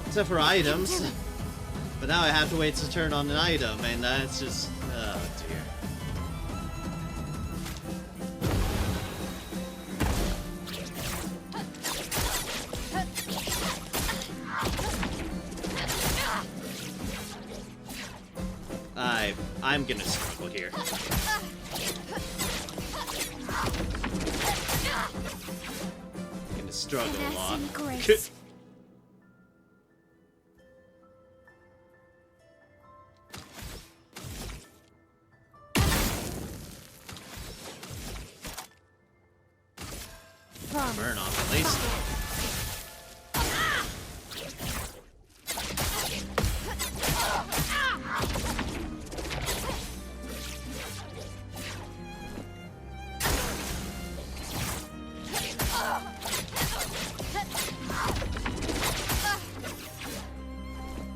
Except for items. But now I have to wait to turn on an item, and that's just... oh dear. I'm gonna struggle here. I'm gonna struggle a lot. Burn off at least.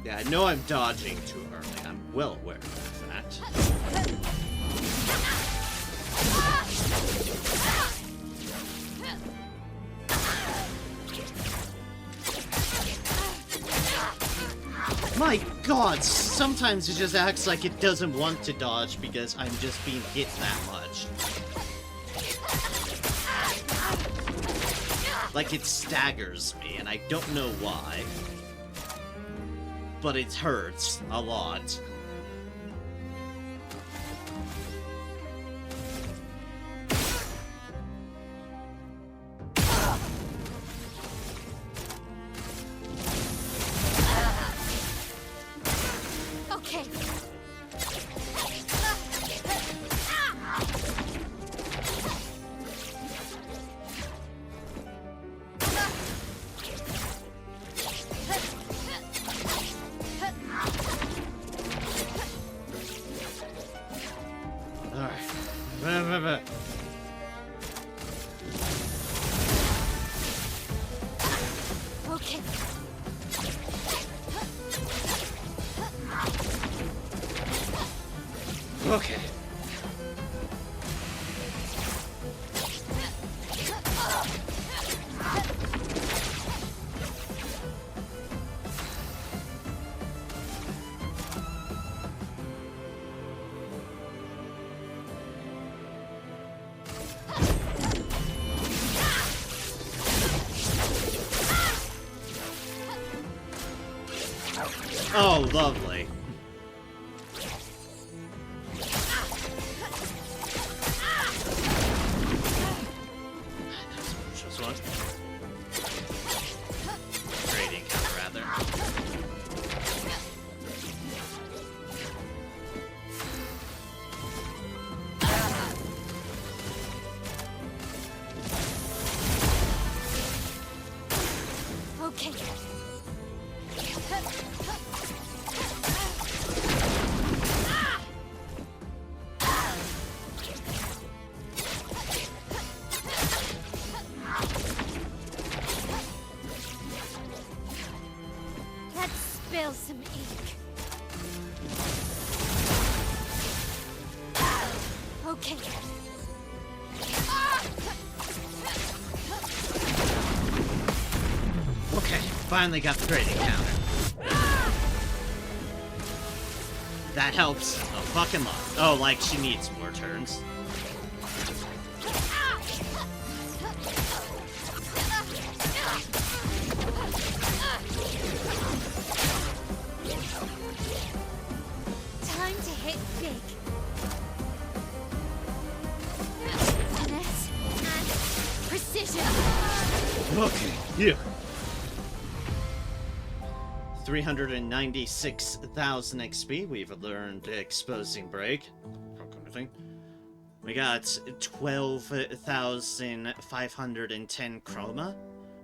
Yeah, I know I'm dodging too early. I'm well aware of that. My god, sometimes it just acts like it doesn't want to dodge because I'm just being hit that much. Like it staggers me, and I don't know why. But it hurts a lot. Okay. Okay. Oh, lovely. Just one. Gradient counter, rather. Okay. Let's spill some ink. Okay. Okay, finally got the gradient counter. That helps a fucking lot. Oh, like she needs more turns. Time to hit big. Finesse and precision. Okay, yeah. 396,000 XP. We've learned Exposing Break. We got 12,510 Chroma.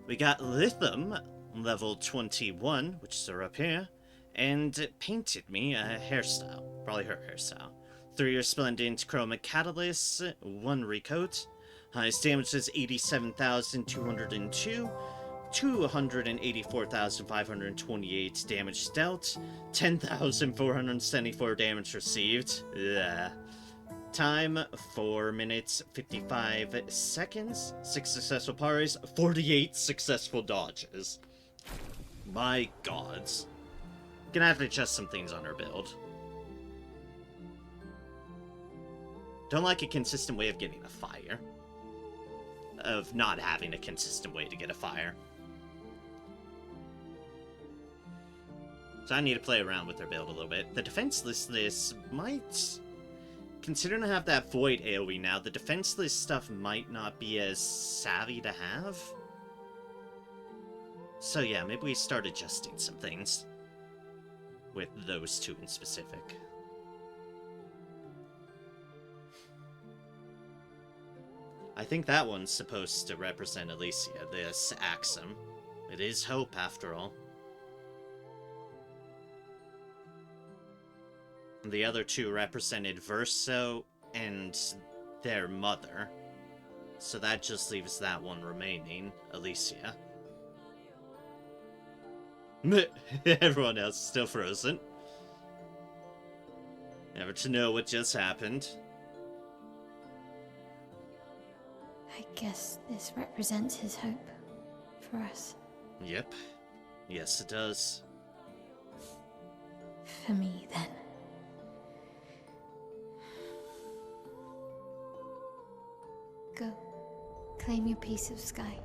We got Lithium, level 21, which is up here. And painted me a hairstyle. Probably her hairstyle. 3 Resplendent Chroma Catalyst, 1 Recoat. Highest damage is 87,202. 284,528 damage dealt, 10,474 damage received. Ugh. Time 4 minutes 55 seconds. 6 successful parries, 48 successful dodges. My gods. Gonna have to adjust some things on her build. Don't like a consistent way of getting a fire. Of not having a consistent way to get a fire. So I need to play around with her build a little bit. The defenselessness might... Considering I have that void AoE now, the defenseless stuff might not be as savvy to have. So yeah, maybe we start adjusting some things. With those two in specific. I think that one's supposed to represent Alicia, this Axum. It is hope, after all. The other two represented Verso and their mother. So that just leaves that one remaining, Alicia. Everyone else is still frozen. Never to know what just happened. I guess this represents his hope for us. Yep. Yes, it does. For me, then. Go. Claim your piece of sky.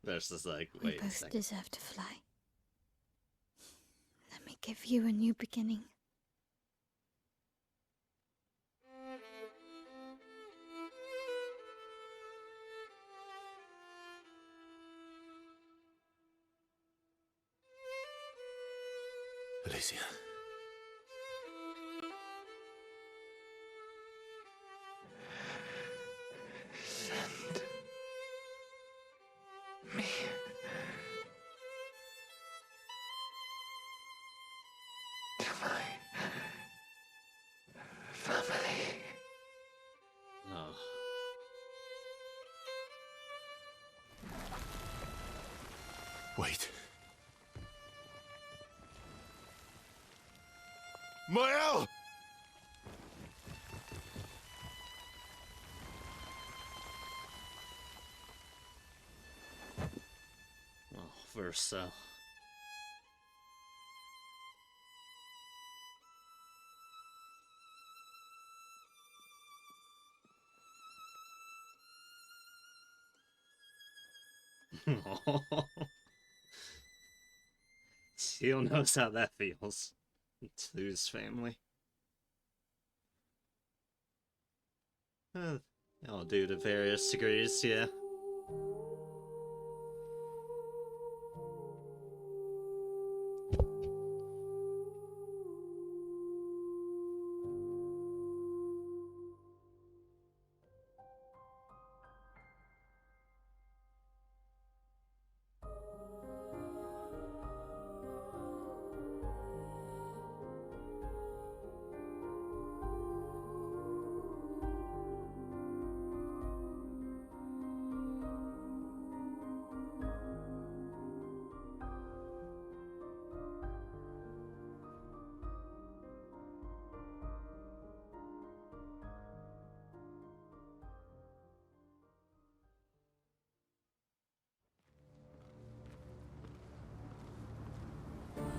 There's this like, We wait a both second. deserve to fly. Let me give you a new beginning. Amicia. Send me to my family. Oh. Wait. Mael! Oh, Verso. Seal knows how that feels. To lose family. I'll do to various degrees, yeah.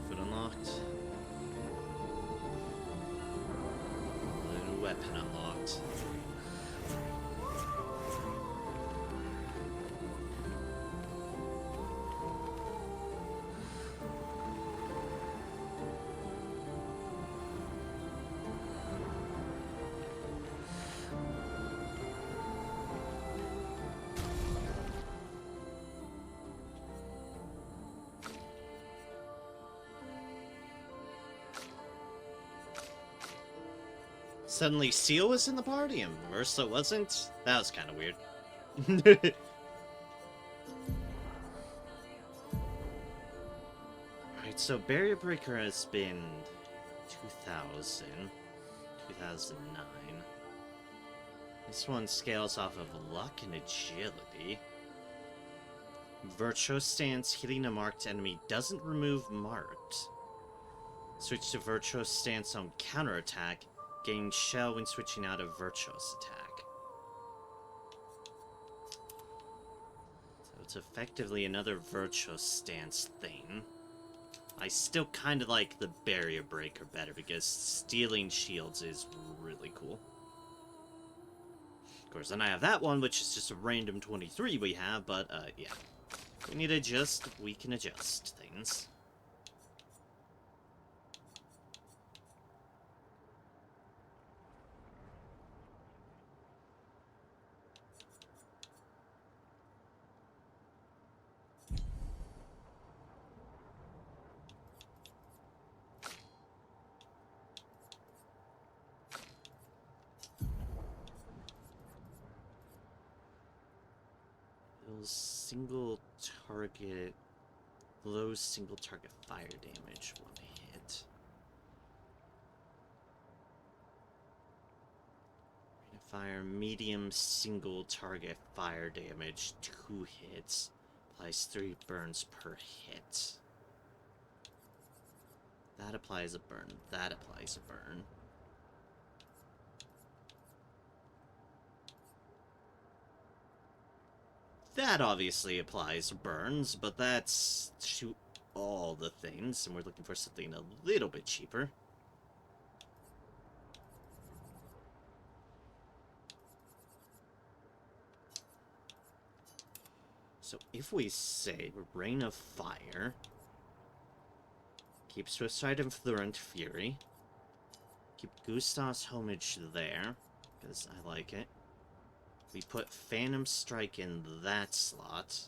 Foot unlocked. New weapon unlocked. Suddenly Seal was in the party and Versa wasn't? That was kind of weird. Right, so Barrier Breaker has been 2000, 2009. This one scales off of luck and agility. Virtuous stance, hitting a marked enemy doesn't remove marked. Switch to Virtuous stance on counterattack, gain shell when switching out of Virtuous attack. So it's effectively another Virtuous stance thing. I still kind of like the Barrier Breaker better because stealing shields is really cool. Of course, then I have that one, which is just a random 23 we have, but, yeah. If we need to adjust, we can adjust things. Single target, low single target fire damage, one hit. Rate of fire, medium single target fire damage, 2 hits. Applies 3 burns per hit. That applies a burn, that applies a burn. That obviously applies burns, but that's shoot all the things, and we're looking for something a little bit cheaper. So if we say Rain of Fire, keep Swift-Side and Fluent Fury, keep Gustav's Homage there, because I like it. We put Phantom Strike in that slot.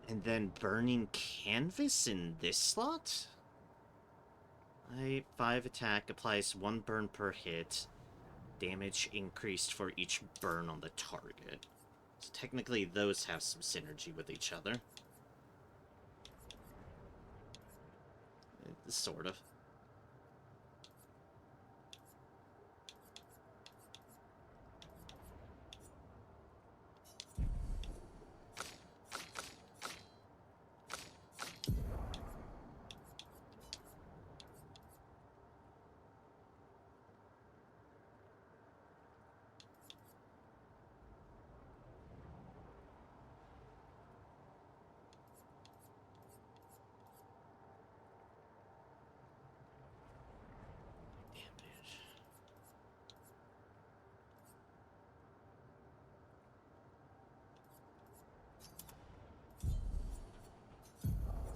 And then burning canvas in this slot? 5 attack applies 1 burn per hit. Damage increased for each burn on the target. So technically those have some synergy with each other. Sort of.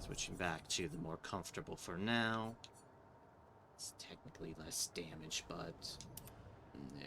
Switching back to the more comfortable for now. It's technically less damage, but... nah.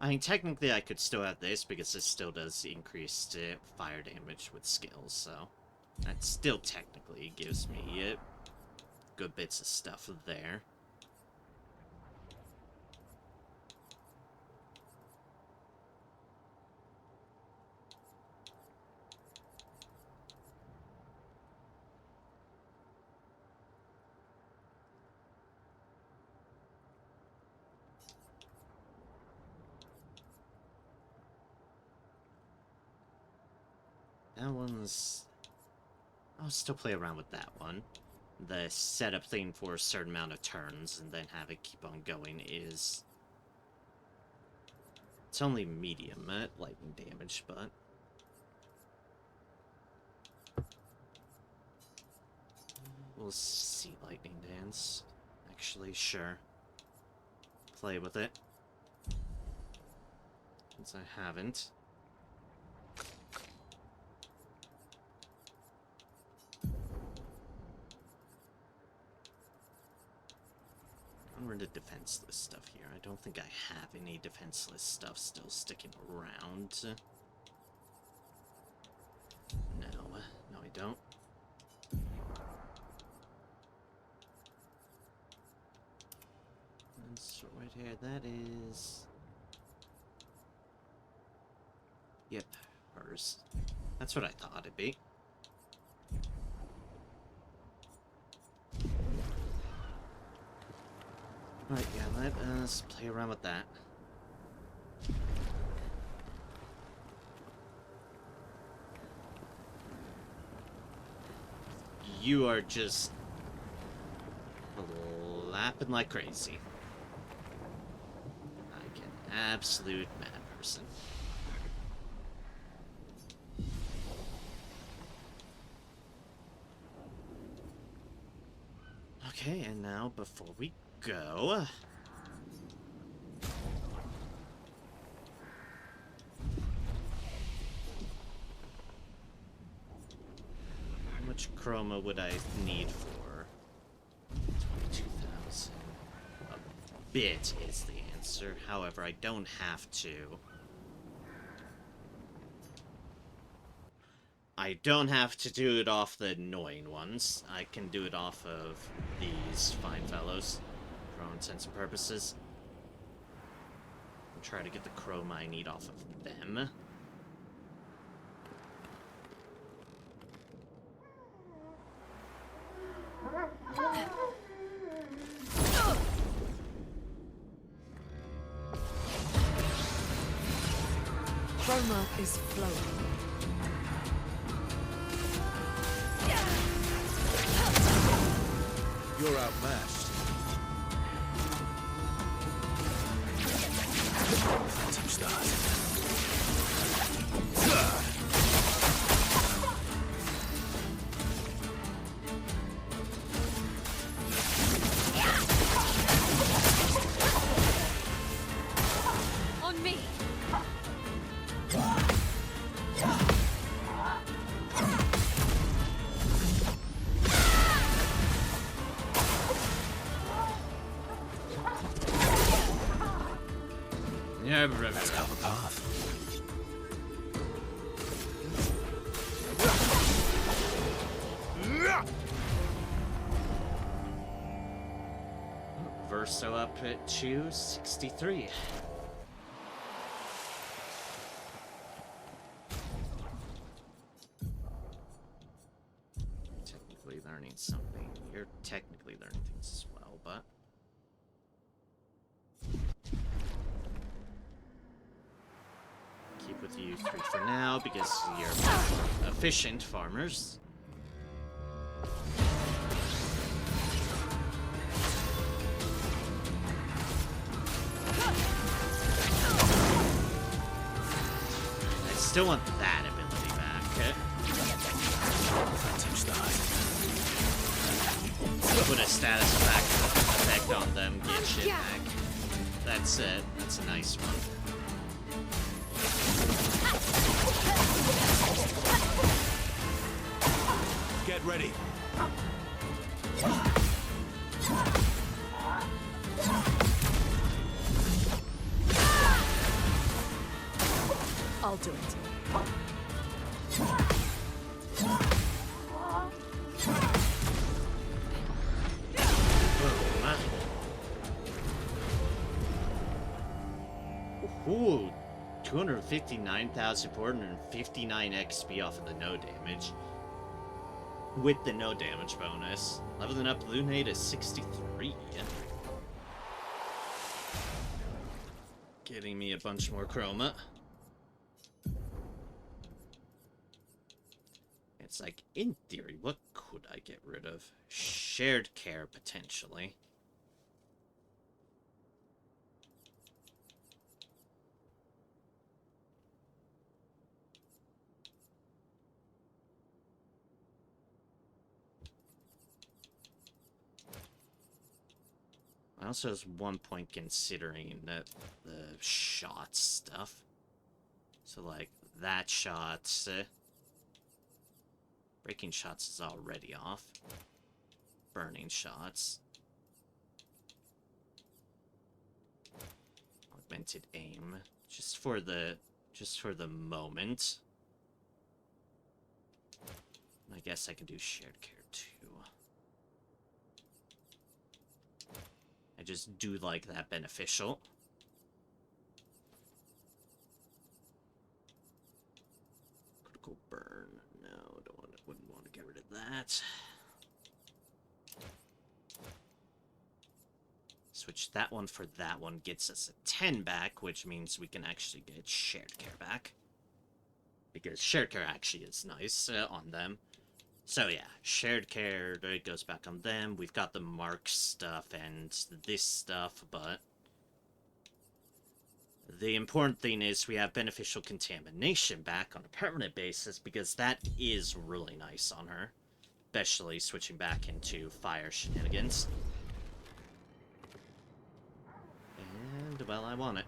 I mean, technically I could still have this, because this still does increased fire damage with skills, so... that still technically gives me good bits of stuff there. That one's... I'll still play around with that one. The setup thing for a certain amount of turns and then have it keep on going is... it's only medium lightning damage, but... we'll see lightning dance. Actually, sure. Play with it. Since I haven't. Onward to defenseless stuff here. I don't think I have any defenseless stuff still sticking around. No, I don't. And so right here, that is... yep, hers. That's what I thought it'd be. Right, yeah, let us play around with that. You are just... lapping like crazy. Like an absolute mad person. Okay, and now before we go... how much chroma would I need for 22,000? A bit is the answer. However, I don't have to. I don't have to do it off the annoying ones. I can do it off of these fine fellows. For all intents and purposes. And try to get the chroma I need off of them. Chroma is flowing. You're outmatched. Phantom stars. On me! Let's cover path. Verso up at 263. Technically learning something. You're technically learning things as well, but keep with you three for now because you're efficient farmers. I still want that ability back. Touch the hide. Put a status effect on them, get shit back. That's it. That's a nice one. Get ready. I'll do it. Ooh, 259,459 XP off of the no damage. With the no damage bonus. Leveling up Lunate to 63. Getting me a bunch more chroma. It's like, in theory, what could I get rid of? Shared care, potentially. I also was one point considering that the shot stuff. So like that shot, breaking shots is already off. Burning shots. Augmented aim, just for the moment. I guess I can do shared care too. I just do like that beneficial. Critical burn. No, wouldn't want to get rid of that. Switch that one for that one gets us a 10 back, which means we can actually get shared care back. Because shared care actually is nice on them. So yeah, shared care, it goes back on them. We've got the mark stuff and this stuff, but the important thing is we have beneficial contamination back on a permanent basis because that is really nice on her. Especially switching back into fire shenanigans. And, well, I want it.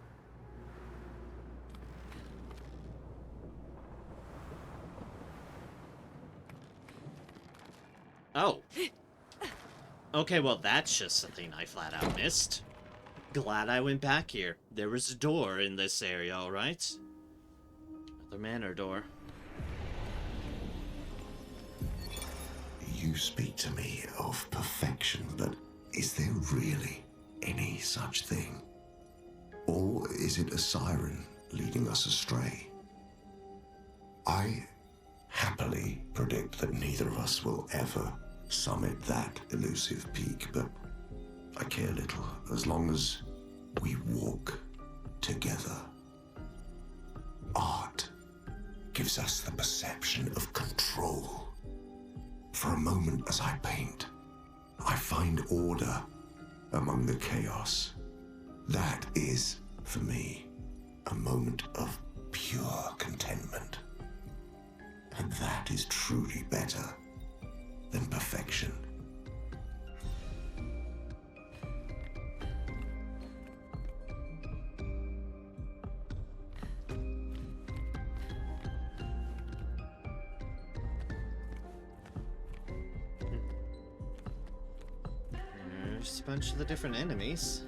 Oh. Okay, well, that's just something I flat out missed. Glad I went back here. There was a door in this area, alright? Another manor door. You speak to me of perfection, but is there really any such thing? Or is it a siren leading us astray? I happily predict that neither of us will ever summit that elusive peak, but I care little as long as we walk together. Art gives us the perception of control. For a moment as I paint, I find order among the chaos. That is, for me, a moment of pure contentment. And that is truly better than perfection. There's a bunch of the different enemies.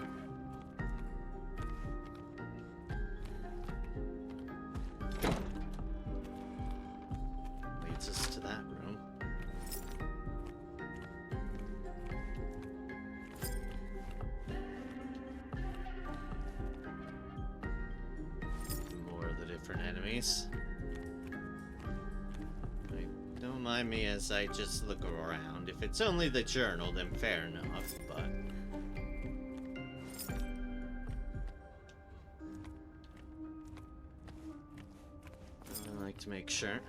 enemies. Right, don't mind me as I just look around. If it's only the journal, then fair enough, but... I like to make sure.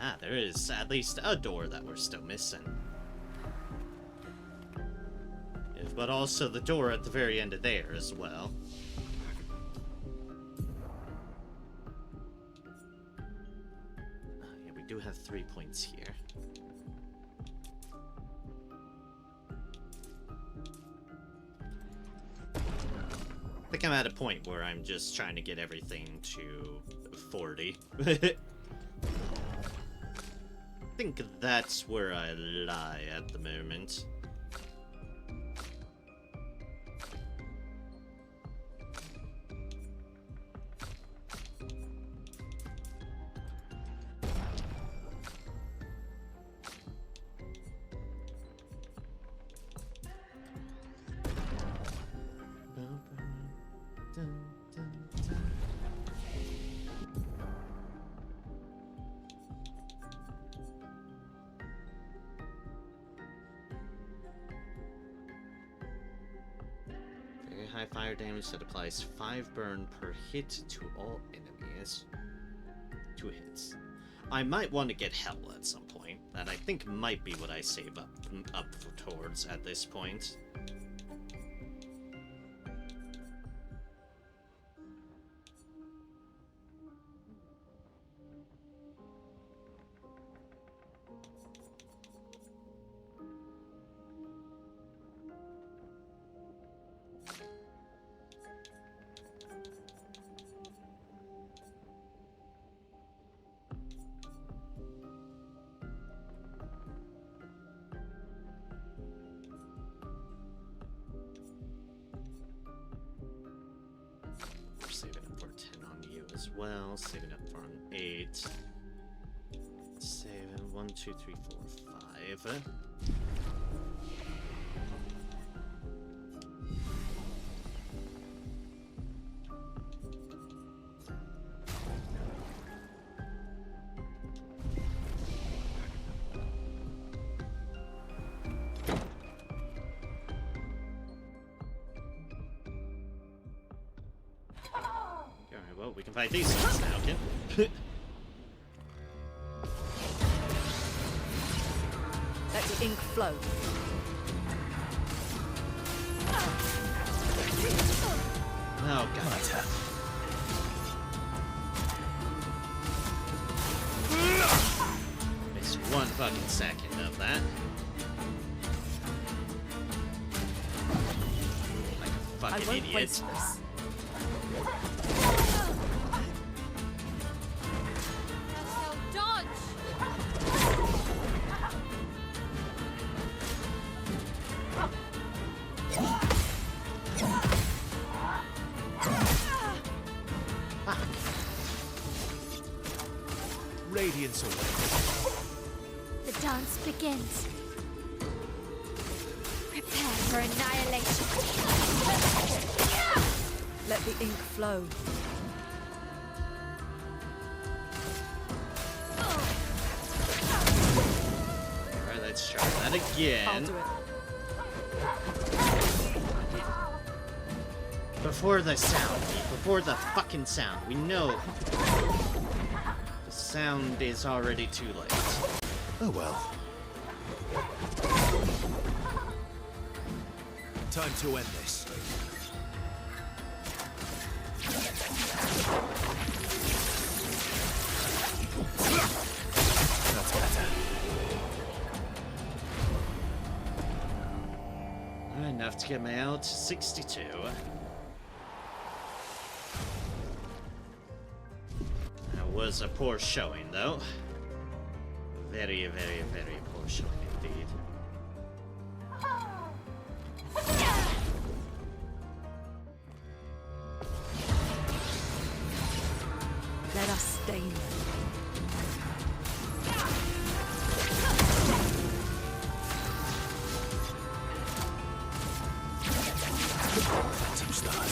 Ah, there is at least a door that we're still missing. But also the door at the very end of there as well. Yeah, we do have 3 points here. I think I'm at a point where I'm just trying to get everything to 40. I think that's where I lie at the moment. Very high fire damage that applies 5 burn per hit to all enemies. 2 hits. I might want to get Hell at some point. That I think might be what I save up towards at this point. Saving up for 10 on you as well. Saving up for an 8. Saving 1, 2, 3, 4, 5. Well, we can fight these things now, kid. Let the ink flow. Oh, God. It's 1 fucking second of that. Like a fucking idiot. Waste this. Radiance away. The dance begins. Prepare for annihilation. Let the ink flow. Alright, let's try that again. I'll do it. Before the sound, before the fucking sound. We know the sound is already too late. Oh well. Time to end this. That's better. Enough to get me out. 62. That was a poor showing, though. Very, very, very poor showing indeed. Let us stain them. Let him start.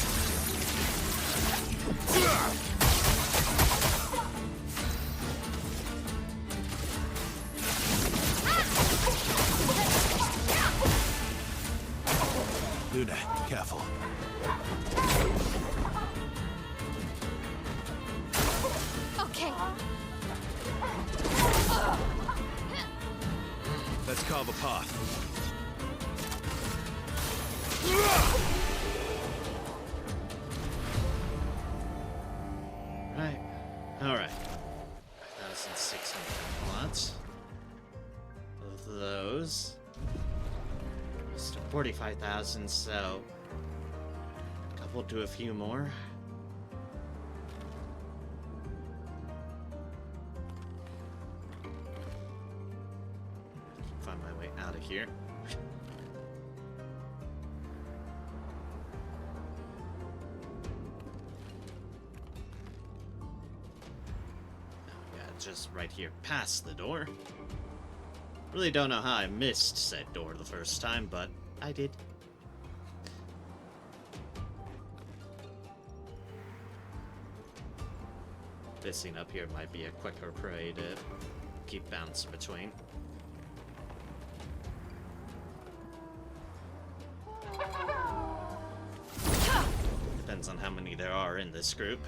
Luna, careful. Okay. Let's carve a path. Right. Alright. 1,600 lots of those. Just 45,000, so a couple to a few more. Find my way out of here. Yeah, just right here past the door. Really don't know how I missed said door the first time, but I did. This scene up here might be a quicker prey to keep bouncing between. Depends on how many there are in this group.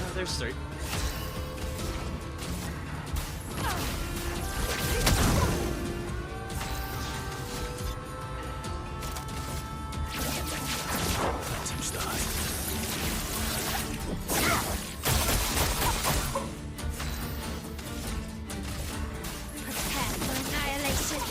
Oh, there's 3. Let him start. Prepare for annihilation.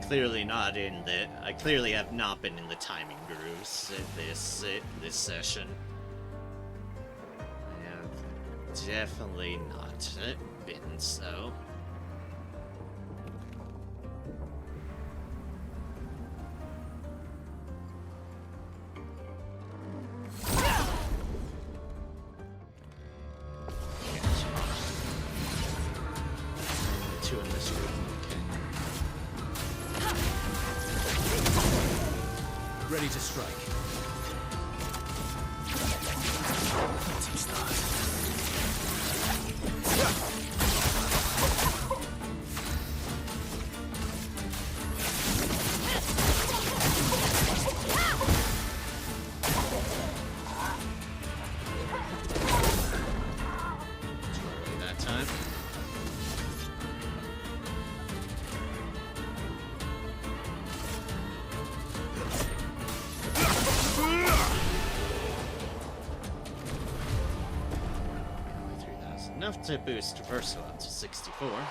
Clearly not in the. I clearly have not been in the timing grooves in this session. I have definitely not been so. Two in this group. Ready to strike. Let him start. Too early that time. Enough to boost Verso up to 64. Not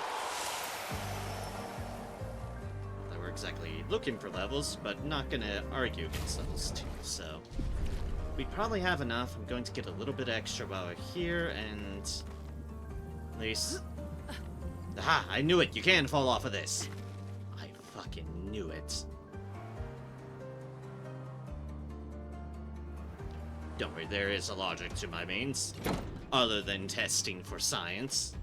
that we're exactly looking for levels, but not gonna argue against levels 2, so we probably have enough. I'm going to get a little bit extra while we're here, and at least... Aha! I knew it! You can fall off of this! I fucking knew it. Don't worry, there is a logic to my means. Other than testing for science.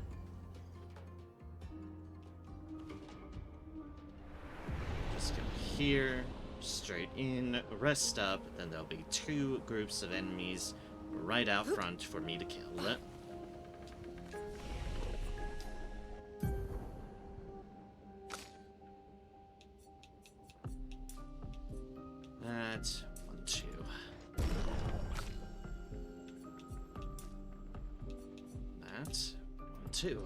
Just go here, straight in, rest up, then there'll be 2 groups of enemies right out front for me to kill. That's 1, 2. That's 1, 2.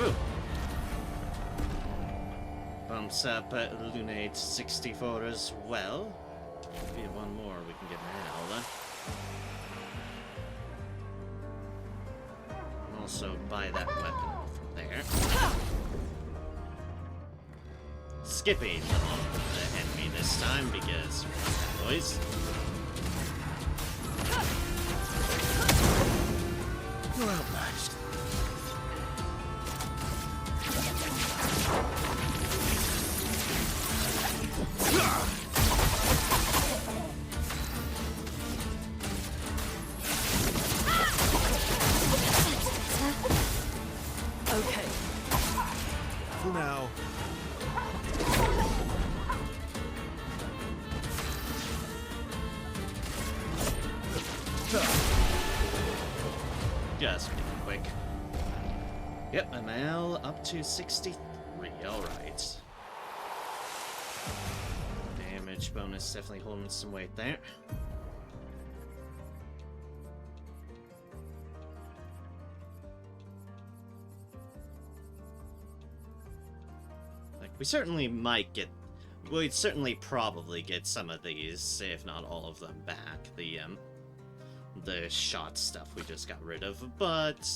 Woo. Bumps up Lunate 64 as well. Maybe one more we can get now. Also buy that weapon from there. Skipping the enemy this time because boys. You're outmatched. Okay. Now. Just make it quick. Yep, ML up to 63. Alright. Damage bonus definitely holding some weight there. Like, we certainly might get... We'd certainly probably get some of these, if not all of them, back. The shot stuff we just got rid of, but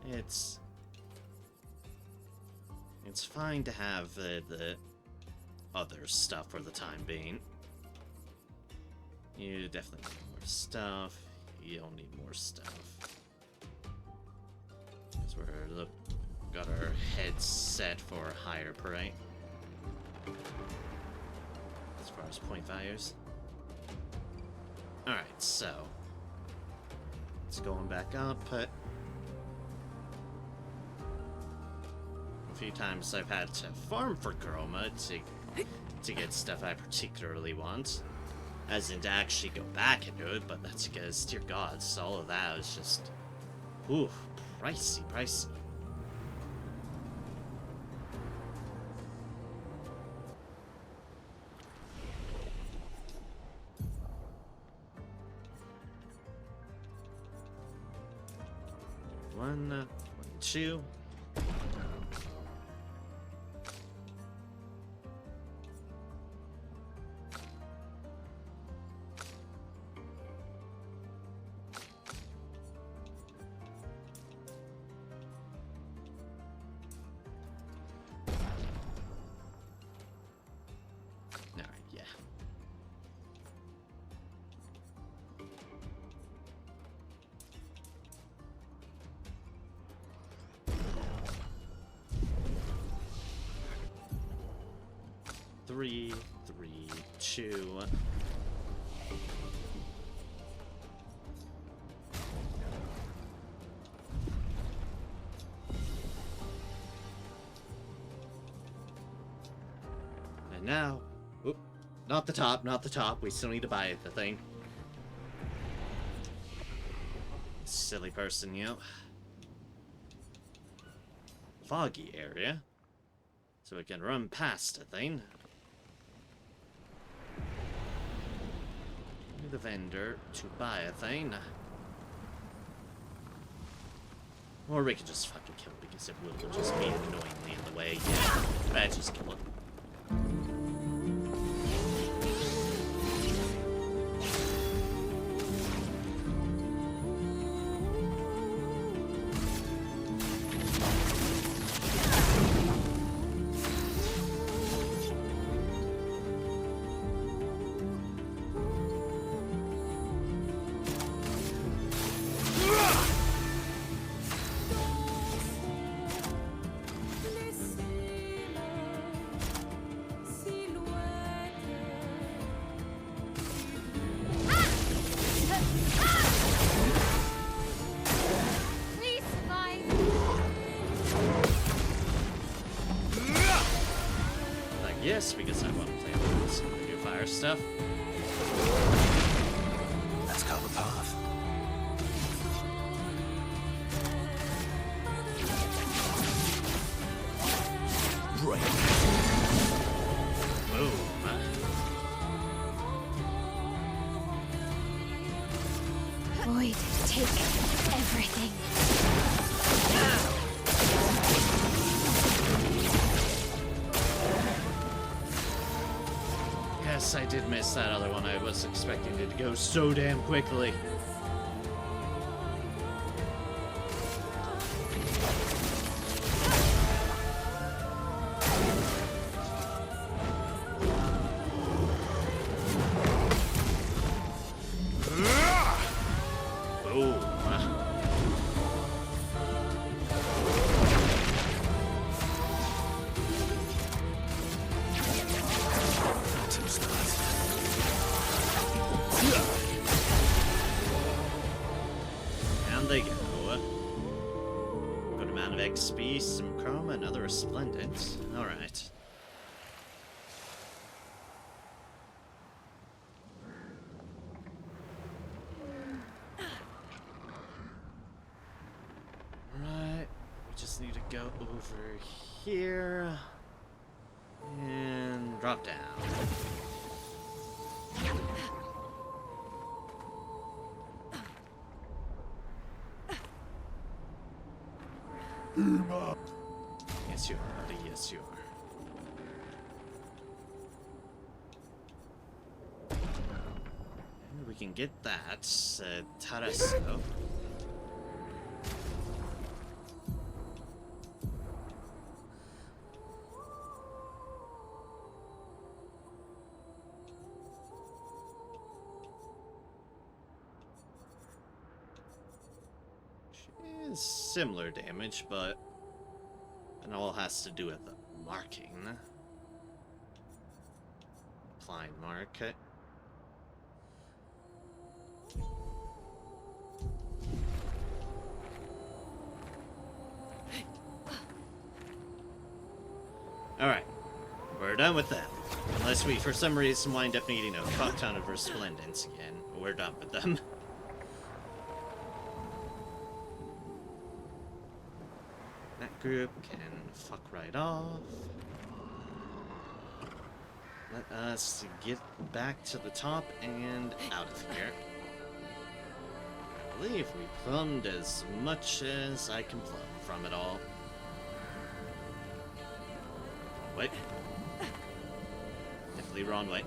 it's fine to have the other stuff for the time being. You definitely need more stuff. You don't need more stuff. Because we're got our heads set for higher prey. As far as point values. Alright, so it's going back up. A few times I've had to farm for Chroma to get stuff I particularly want. As in to actually go back and do it, but that's because, dear God, all of that was just... Ooh, pricey. One, two. Alright, yeah. Three, two. And now, oop, not the top. We still need to buy the thing. Silly person, you know. Foggy area. So we can run past a thing. The vendor to buy a thing. Or we could just fucking kill it because it will just be annoyingly in the way. Yeah, but just kill it. Yes, because I want to play with some of the new fire stuff. Let's go the path. Right. Boom. Void, take everything. Yes, I did miss that other one. I was expecting it to go so damn quickly. And they go. Good amount of XP, some chroma, another resplendent. Alright. Right. We just need to go over here. And drop down. Yes, you are, buddy. Yes, you are. And we can get that. Tarasso. She is similar damage, but it all has to do with the marking. Applying mark. Alright. We're done with them. Unless we, for some reason, wind up needing a fuck ton of resplendence again. We're done with them. That group can fuck right off. Let us get back to the top and out of here. I believe we plumbed as much as I can plumb from it all. Wait. Definitely wrong way.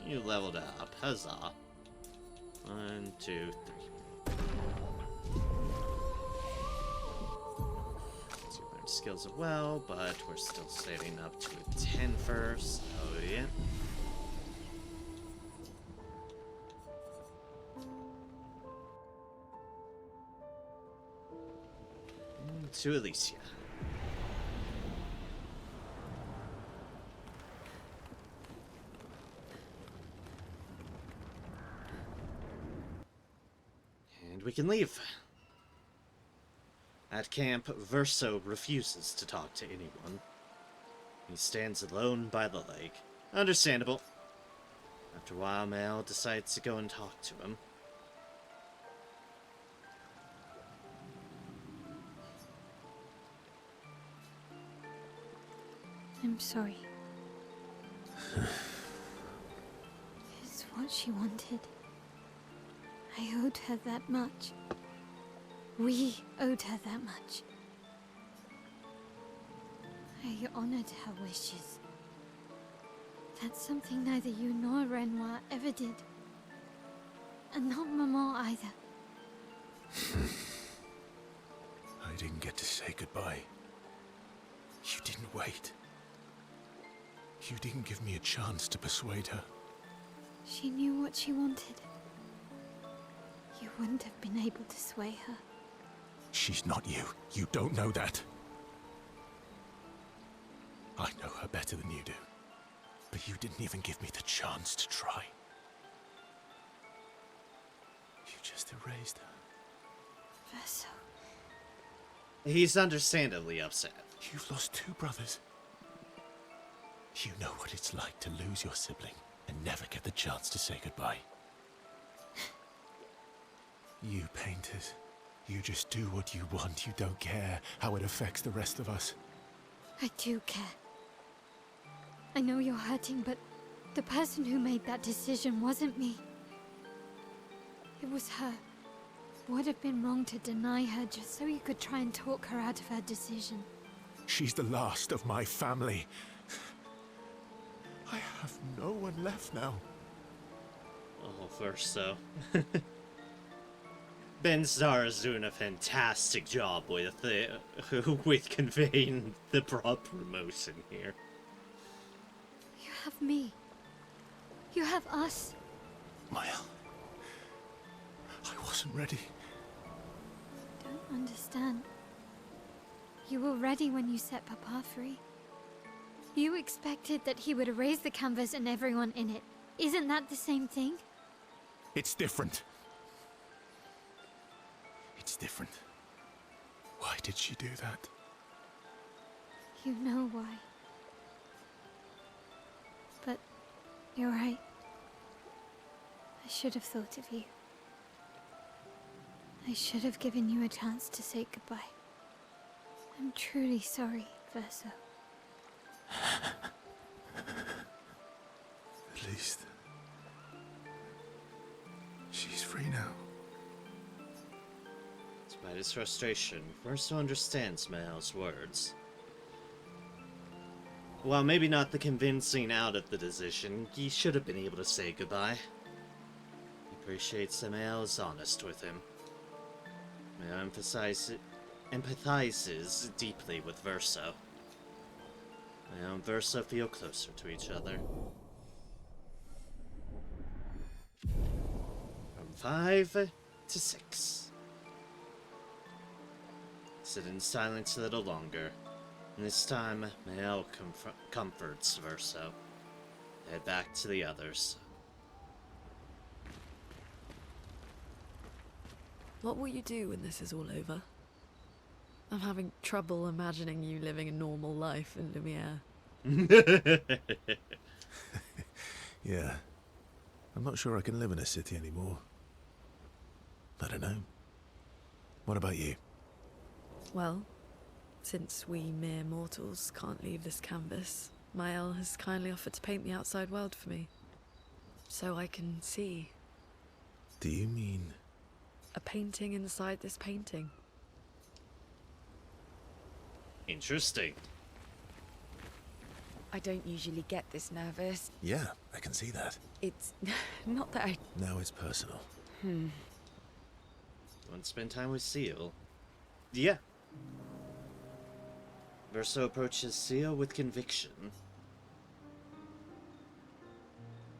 You leveled up. Huzzah. 1, 2, 3. So you learned skills as well, but we're still saving up to a 10 first. Oh, yeah. To Alicia. And we can leave. At camp, Verso refuses to talk to anyone. He stands alone by the lake. Understandable. After a while, Mel decides to go and talk to him. I'm sorry. It's what she wanted. I owed her that much. We owed her that much. I honored her wishes. That's something neither you nor Renoir ever did. And not Maman either. I didn't get to say goodbye. You didn't wait. You didn't give me a chance to persuade her. She knew what she wanted. You wouldn't have been able to sway her. She's not you. You don't know that. I know her better than you do. But you didn't even give me the chance to try. You just erased her. Verso. He's understandably upset. You've lost 2 brothers. You know what it's like to lose your sibling and never get the chance to say goodbye. You painters, you just do what you want. You don't care how it affects the rest of us. I do care. I know you're hurting, but the person who made that decision wasn't me. It was her. Would have been wrong to deny her just so you could try and talk her out of her decision. She's the last of my family. I have no one left now. Oh, Verso. Ben Starr is doing a fantastic job with with conveying the proper emotion here. You have me. You have us. Mile. I wasn't ready. Don't understand. You were ready when you set Papa free. You expected that he would erase the canvas and everyone in it. Isn't that the same thing? It's different. It's different. Why did she do that? You know why. But you're right. I should have thought of you. I should have given you a chance to say goodbye. I'm truly sorry, Verso. At least she's free now. Despite his frustration, Verso understands Mael's words. While maybe not the convincing out of the decision, he should have been able to say goodbye. He appreciates that Mael is honest with him. Mael empathizes deeply with Verso. Mael and Verso feel closer to each other. From 5 to 6. Sit in silence a little longer, and this time Mael comforts Verso. Head back to the others. What will you do when this is all over? I'm having trouble imagining you living a normal life in Lumiere. Yeah. I'm not sure I can live in a city anymore. I don't know. What about you? Well, since we mere mortals can't leave this canvas, Mael has kindly offered to paint the outside world for me. So I can see. Do you mean... a painting inside this painting? Interesting. I don't usually get this nervous. Yeah, I can see that. It's not that I... Now it's personal. Want to spend time with Seal? Yeah. Verso approaches Seal with conviction.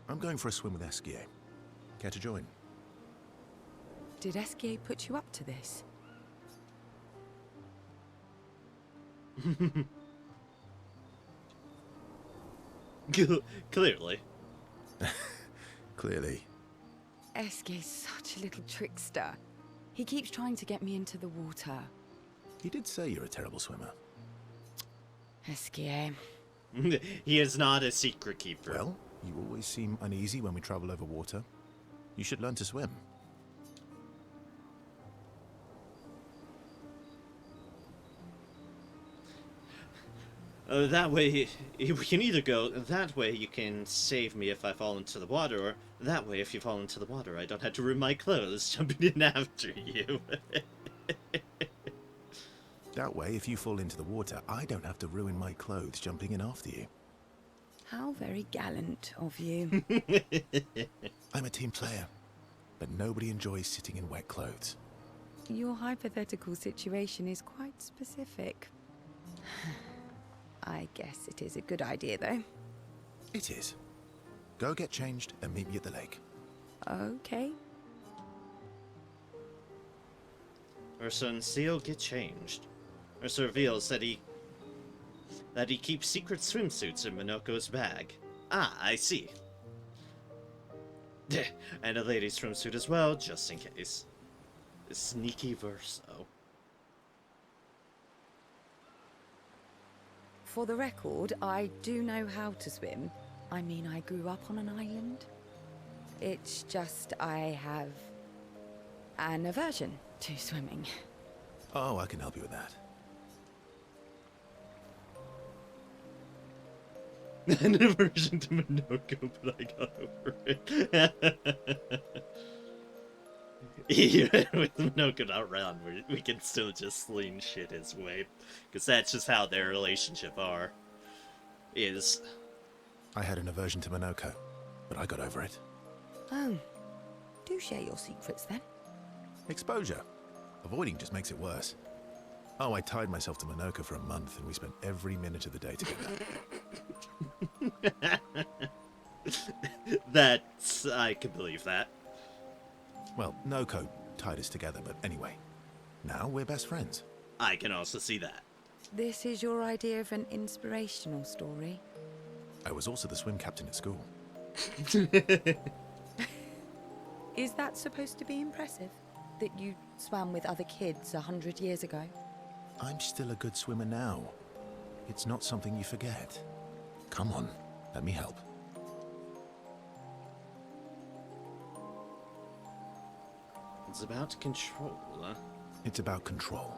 I'm going for a swim with Esquier. Care to join? Did Esquier put you up to this? Clearly. Clearly. Esquier's such a little trickster. He keeps trying to get me into the water. He did say you're a terrible swimmer. Esquier. He is not a secret keeper. Well, you always seem uneasy when we travel over water. You should learn to swim. That way, we can either go, that way you can save me if I fall into the water, or that way if you fall into the water I don't have to ruin my clothes jumping in after you. That way, if you fall into the water, I don't have to ruin my clothes jumping in after you. How very gallant of you. I'm a team player, but nobody enjoys sitting in wet clothes. Your hypothetical situation is quite specific. I guess it is a good idea, though. It is. Go get changed and meet me at the lake. Okay. Ursa and Seal get changed. Ursa reveals that he keeps secret swimsuits in Minoko's bag. Ah, I see. And a lady's swimsuit as well, just in case. The sneaky Verso. For the record, I do know how to swim. I mean, I grew up on an island. It's just I have an aversion to swimming. Oh, I can help you with that. An aversion to Minoko, but I got over it. Even with Minoko not around, we can still just sling shit his way. Because that's just how their relationship is. I had an aversion to Minoko, but I got over it. Oh, do share your secrets then. Exposure. Avoiding just makes it worse. Oh, I tied myself to Minoko for a month, and we spent every minute of the day together. That's... I can believe that. Well, Noko tied us together, but anyway. Now we're best friends. I can also see that. This is your idea of an inspirational story? I was also the swim captain at school. Is that supposed to be impressive? That you swam with other kids 100 years ago? I'm still a good swimmer now. It's not something you forget. Come on, let me help. It's about control, huh? It's about control.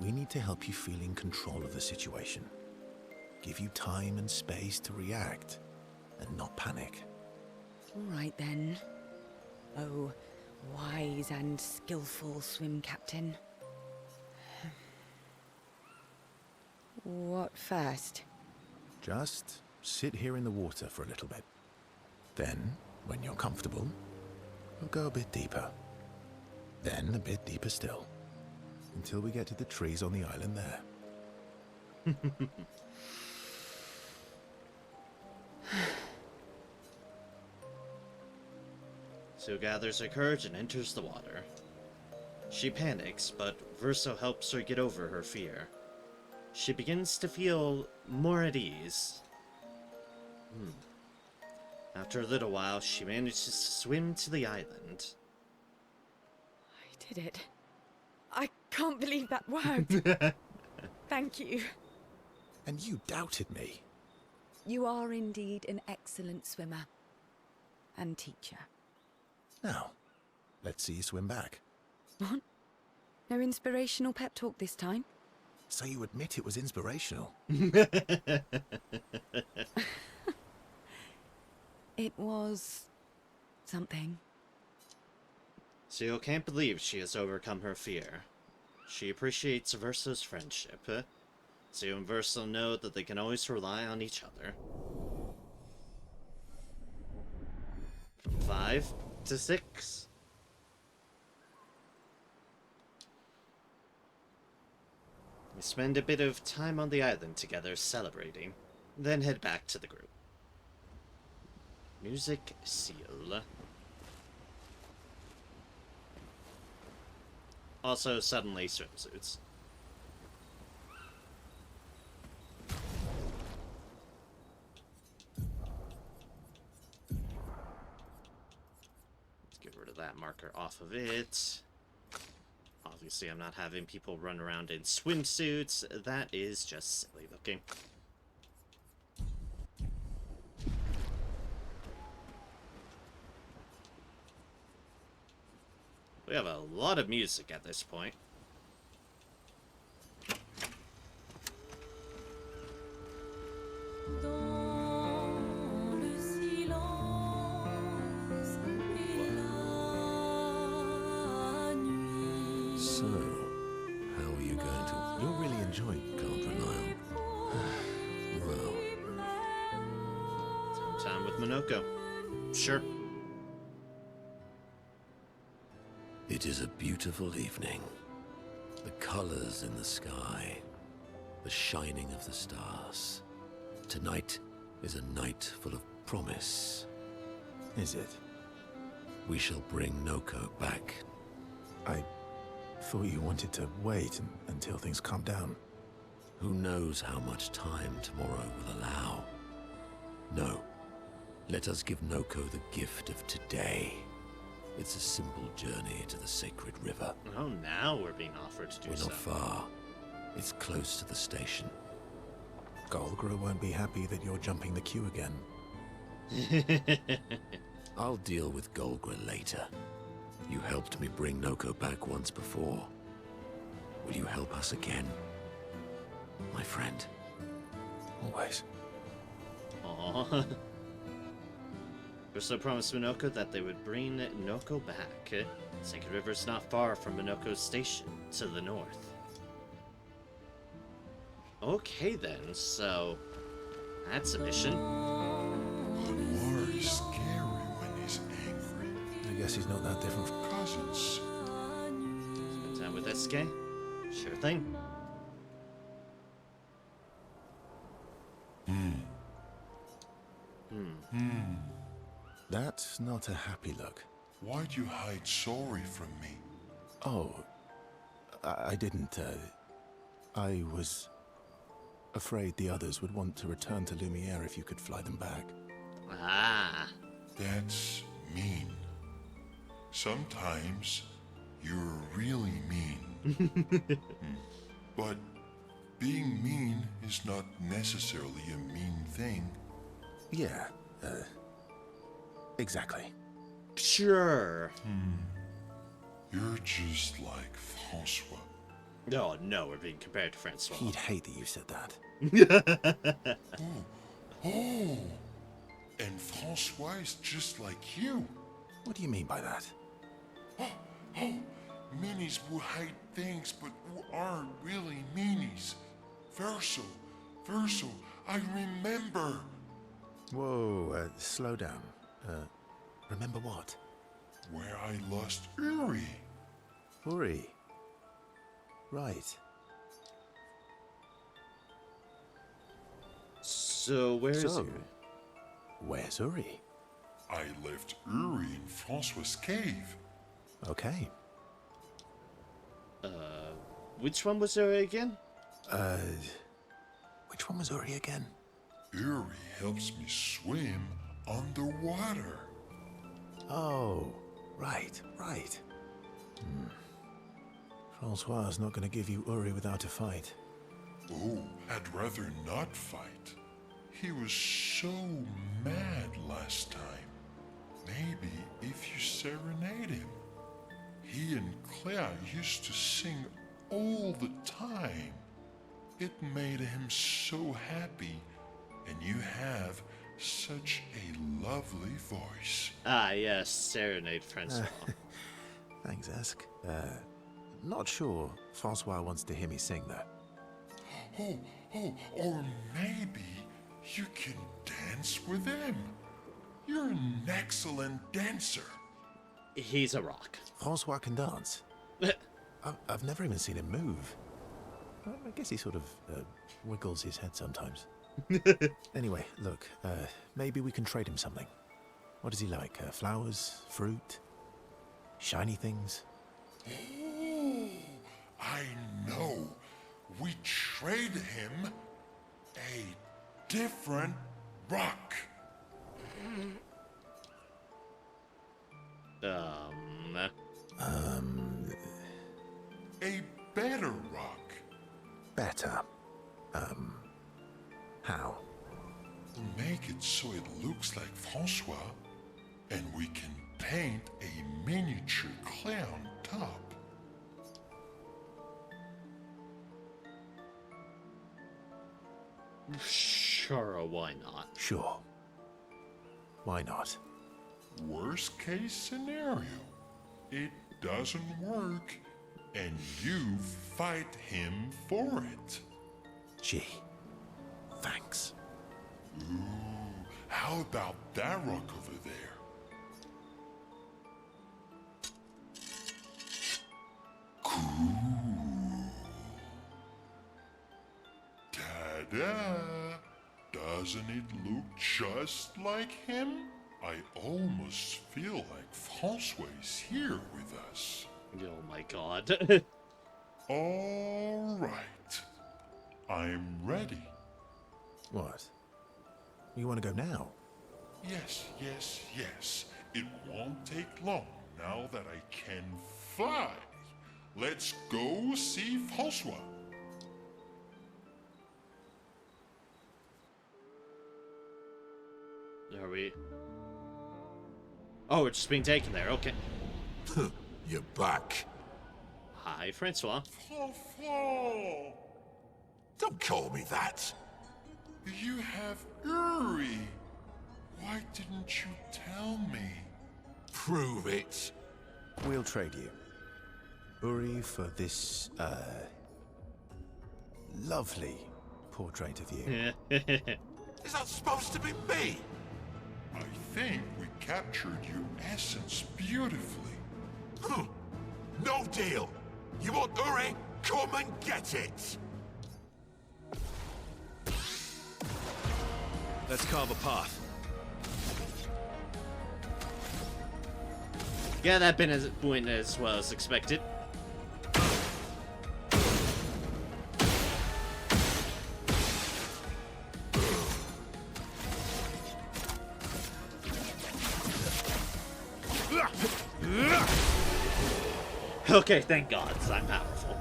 We need to help you feel in control of the situation. Give you time and space to react, and not panic. All right then. Oh, wise and skillful swim captain. What first? Just sit here in the water for a little bit. Then, when you're comfortable, we'll go a bit deeper. Then a bit deeper still, until we get to the trees on the island there. Sue gathers her courage and enters the water. She panics, but Verso helps her get over her fear. She begins to feel more at ease. After a little while, she manages to swim to the island. I did it. I can't believe that worked. Thank you. And you doubted me. You are indeed an excellent swimmer. And teacher. Now, let's see you swim back. What? No inspirational pep talk this time? So you admit it was inspirational? It was... something. Seo can't believe she has overcome her fear. She appreciates Verso's friendship. Seo and Verso know that they can always rely on each other. From 5 to 6. We spend a bit of time on the island together celebrating, then head back to the group. Music seal. Also, suddenly swimsuits. Let's get rid of that marker off of it. Obviously, I'm not having people run around in swimsuits. That is just silly looking. We have a lot of music at this point. Dans le silence et la nuit. So, how are you going to... You'll really enjoy it. Can't rely on... Well, Time with Minoko. Sure. it is a beautiful evening. The colors in the sky, the shining of the stars. Tonight is a night full of promise. Is it? We shall bring Noko back. I thought you wanted to wait until things calm down. Who knows how much time tomorrow will allow? No. Let us give Noko the gift of today. It's a simple journey to the sacred river. Oh, now we're being offered to do We're so. not far. It's close to the station. Golgra won't be happy that you're jumping the queue again. I'll deal with Golgra later. You helped me bring Noko back once before. Will you help us again? My friend. Always. Aww. Verso promised Minoko that they would bring Noko back. Sacred River's not far from Minoko Station, to the north. Okay then, so that's a mission. Lenoir is scary when he's angry. I guess he's not that different from Cousins. Spend time with SK? Sure thing. That's not a happy look. Why'd you hide sorry from me? Oh, I didn't, I was afraid the others would want to return to Lumiere if you could fly them back. Ah. That's mean. Sometimes you're really mean. But being mean is not necessarily a mean thing. Yeah, exactly. Sure. You're just like Francois. Oh no, we're being compared to Francois. He'd hate that you said that. Oh, and Francois is just like you. What do you mean by that? Oh, minis who hide things but who aren't really minis. Verso, I remember. Whoa, slow down. Remember what? Where I lost Uri. Uri. Right. So where's Uri? Where's Uri? I left Uri in Francois' cave. Okay. Which one was Uri again? Which one was Uri again? Uri helps me swim underwater. Oh, right. Francois is not going to give you Uri without a fight. Oh, I'd rather not fight. He was so mad last time. Maybe if you serenade him. He and Clair used to sing all the time. It made him so happy, and you have such a lovely voice. Ah, yes, Serenade Francois. Thanks, Esk. Not sure Francois wants to hear me sing, though. Or maybe you can dance with him. You're an excellent dancer. He's a rock. Francois can dance. I've never even seen him move. I guess he sort of wiggles his head sometimes. Anyway, look, maybe we can trade him something. What does he like? Flowers? Fruit? Shiny things? Oh, I know. We trade him a different rock. A better rock. Better? How? Make it so it looks like Francois, and we can paint a miniature clown top. Sure, why not? Sure. Why not? Worst case scenario, it doesn't work, and you fight him for it. Gee, thanks. Ooh, how about that rock over there? Cool. Ta-da! Doesn't it look just like him? I almost feel like Francois is here with us. Oh my god. All right. I'm ready. What? You want to go now? Yes. It won't take long now that I can fly. Let's go see Francois. Are we? Oh, we're just being taken there. Okay. You're back. Hi, Francois. Francois! Don't call me that. You have Uri. Why didn't you tell me? Prove it. We'll trade you. Uri for this, lovely portrait of you. Is that supposed to be me? I think we captured your essence beautifully. No deal. You want Uri? Come and get it. Let's carve a path. Yeah, that went as well as expected. Okay, thank God, I'm powerful.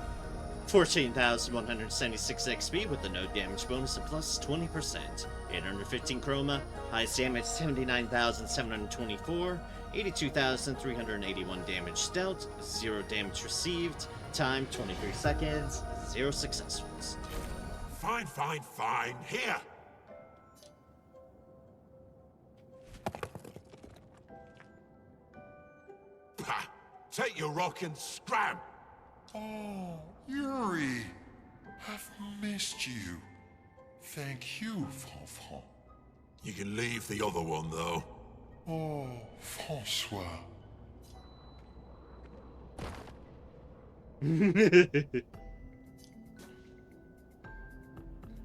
14,176 XP with the no damage bonus of plus 20%. 815 chroma, highest damage 79,724, 82,381 damage dealt, 0 damage received, time 23 seconds, 0 successfuls. Fine. Here. Pah! Take your rock and scram. Oh, Yuri, I've missed you. Thank you, Fanfan. You can leave the other one, though. Oh, Francois.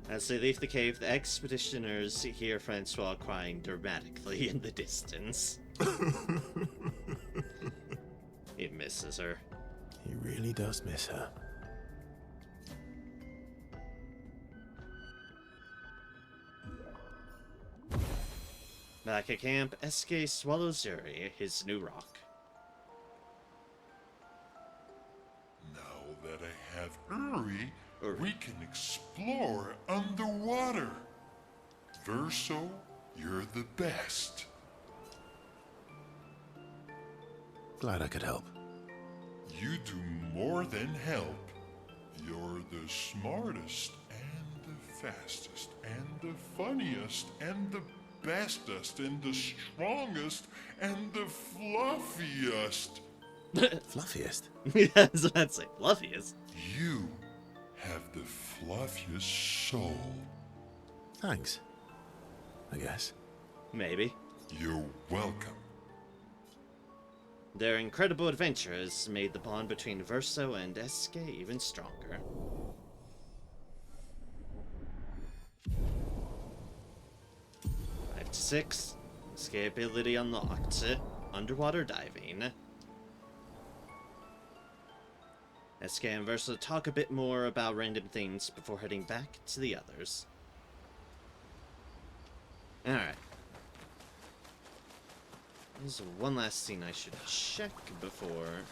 As they leave the cave, the expeditioners hear Francois crying dramatically in the distance. He misses her. He really does miss her. Back at camp, SK swallows Yuri, his new rock. Now that I have Uri, we can explore underwater. Verso, you're the best. Glad I could help. You do more than help. You're the smartest and the fastest and the funniest and the bestest and the strongest and the fluffiest. Fluffiest? Yeah, that's what I'd say. Fluffiest. You have the fluffiest soul. Thanks. I guess. Maybe. You're welcome. Their incredible adventures made the bond between Verso and SK even stronger. Five to 6. Escapability unlocked. Underwater diving. SK and Verso talk a bit more about random things before heading back to the others. Alright. There's one last thing I should check before...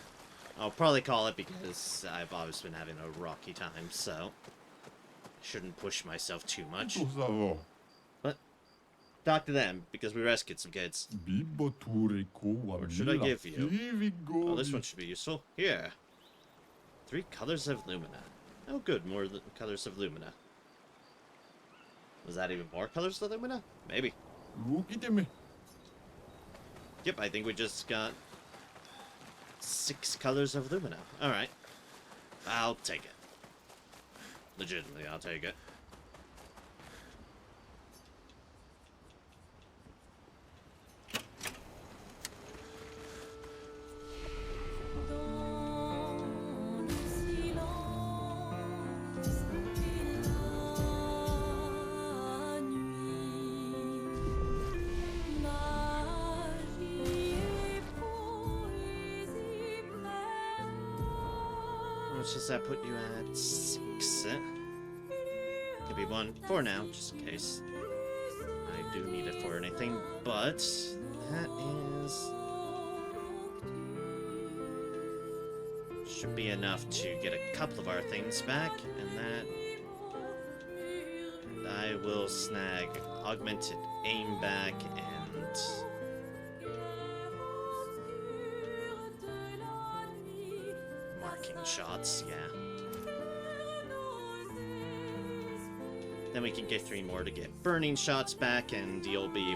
I'll probably call it because I've always been having a rocky time, so... shouldn't push myself too much. But talk to them, because we rescued some kids. What should I give you? Oh, this one should be useful. Here. 3 colors of Lumina. Oh good, more colors of Lumina. Was that even more colors of Lumina? Maybe. Yep, I think we just got 6 colors of Lumina. Alright. I'll take it. Legitimately, I'll take it. Which does that put you at? 6. Could be 1 for now, just in case. I do need it for anything, but that is... should be enough to get a couple of our things back, and I will snag augmented aim back and... marking shots, yeah. Then we can get 3 more to get burning shots back, and you'll be...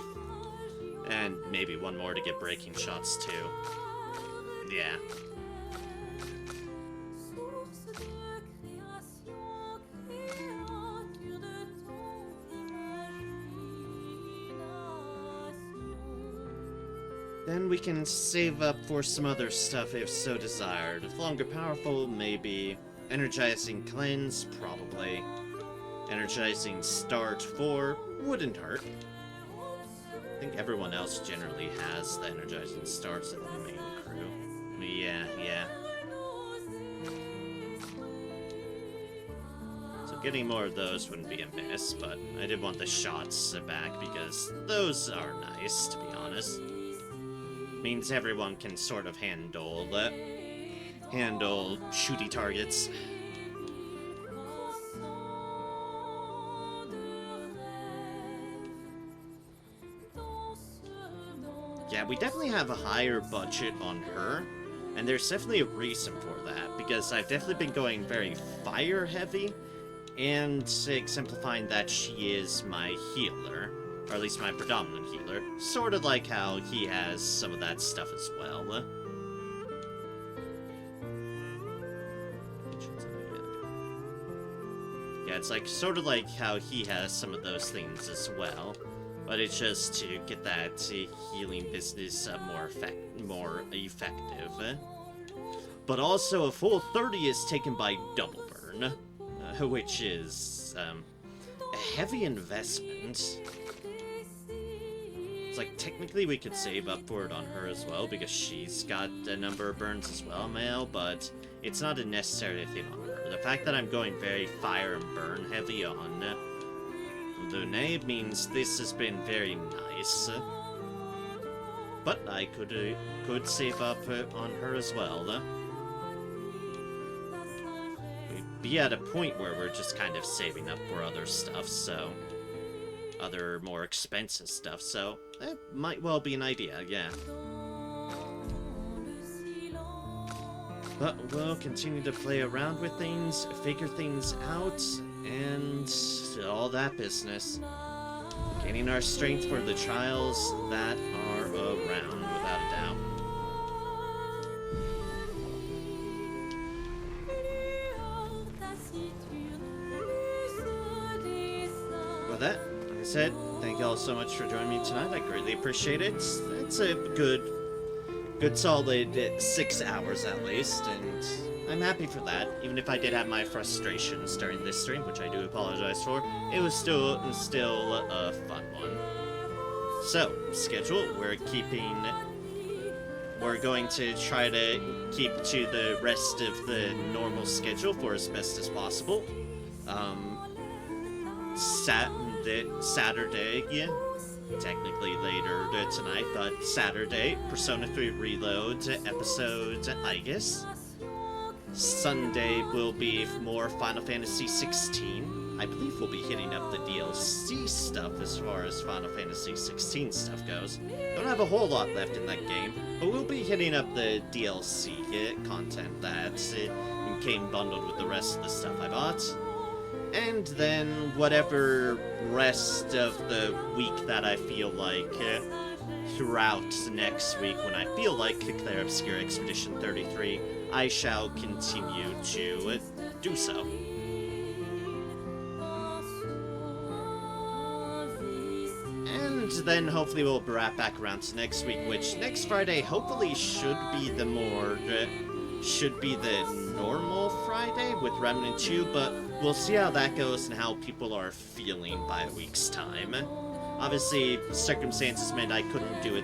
and maybe 1 more to get breaking shots too. And Yeah. Source de création, créature de ton imagination. Then we can save up for some other stuff if so desired. If longer powerful, maybe. Energizing cleanse, probably. Energizing start 4 wouldn't hurt. I think everyone else generally has the energizing starts in the main crew. Yeah. So getting more of those wouldn't be a miss, but I did want the shots back because those are nice, to be honest. Means everyone can sort of handle shooty targets. Yeah, we definitely have a higher budget on her, and there's definitely a reason for that, because I've definitely been going very fire heavy, and exemplifying that she is my healer, or at least my predominant healer, sort of like how he has some of that stuff as well. Yeah, it's like sort of like how he has some of those things as well. But it's just to get that healing business more effective. But also, a full 30 is taken by double burn, which is a heavy investment. It's like, technically we could save up for it on her as well, because she's got a number of burns as well, Male, but it's not a necessary thing on her. The fact that I'm going very fire and burn heavy on Lune means this has been very nice, but I could save up on her as well. We'd be at a point where we're just kind of saving up for other stuff, so other more expensive stuff, so it might well be an idea, yeah. But we'll continue to play around with things, figure things out, and all that business. Gaining our strength for the trials that are around, without a doubt. With that, like I said, thank you all so much for joining me tonight. I greatly appreciate it. It's a good solid 6 hours at least, and I'm happy for that. Even if I did have my frustrations during this stream, which I do apologize for, it was still a fun one. So, schedule, we're going to try to keep to the rest of the normal schedule for as best as possible. Saturday, yeah, technically later tonight, but Saturday, Persona 3 Reload episode, I guess. Sunday will be more Final Fantasy 16. I believe we'll be hitting up the DLC stuff as far as Final Fantasy 16 stuff goes. Don't have a whole lot left in that game, but we'll be hitting up the DLC content that came bundled with the rest of the stuff I bought. And then whatever rest of the week that I feel like throughout next week, when I feel like Clair Obscur Expedition 33, I shall continue to do so. And then hopefully we'll wrap back around to next week, which next Friday hopefully should be the normal Friday with Remnant 2, but we'll see how that goes and how people are feeling by a week's time. Obviously, circumstances meant I couldn't do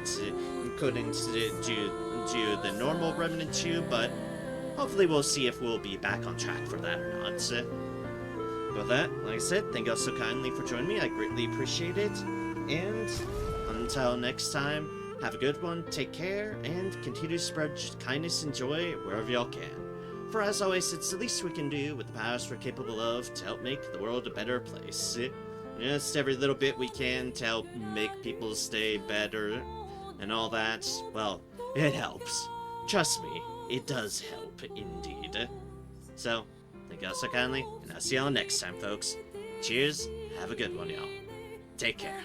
the normal Remnant 2, but hopefully we'll see if we'll be back on track for that or not. With that, like I said, thank you all so kindly for joining me. I greatly appreciate it. And until next time, have a good one, take care, and continue to spread kindness and joy wherever y'all can. For as always, it's the least we can do with the powers we're capable of to help make the world a better place. Just every little bit we can to help make people's day better and all that, well, it helps. Trust me, it does help indeed. So, thank y'all so kindly, and I'll see y'all next time, folks. Cheers, have a good one, y'all. Take care.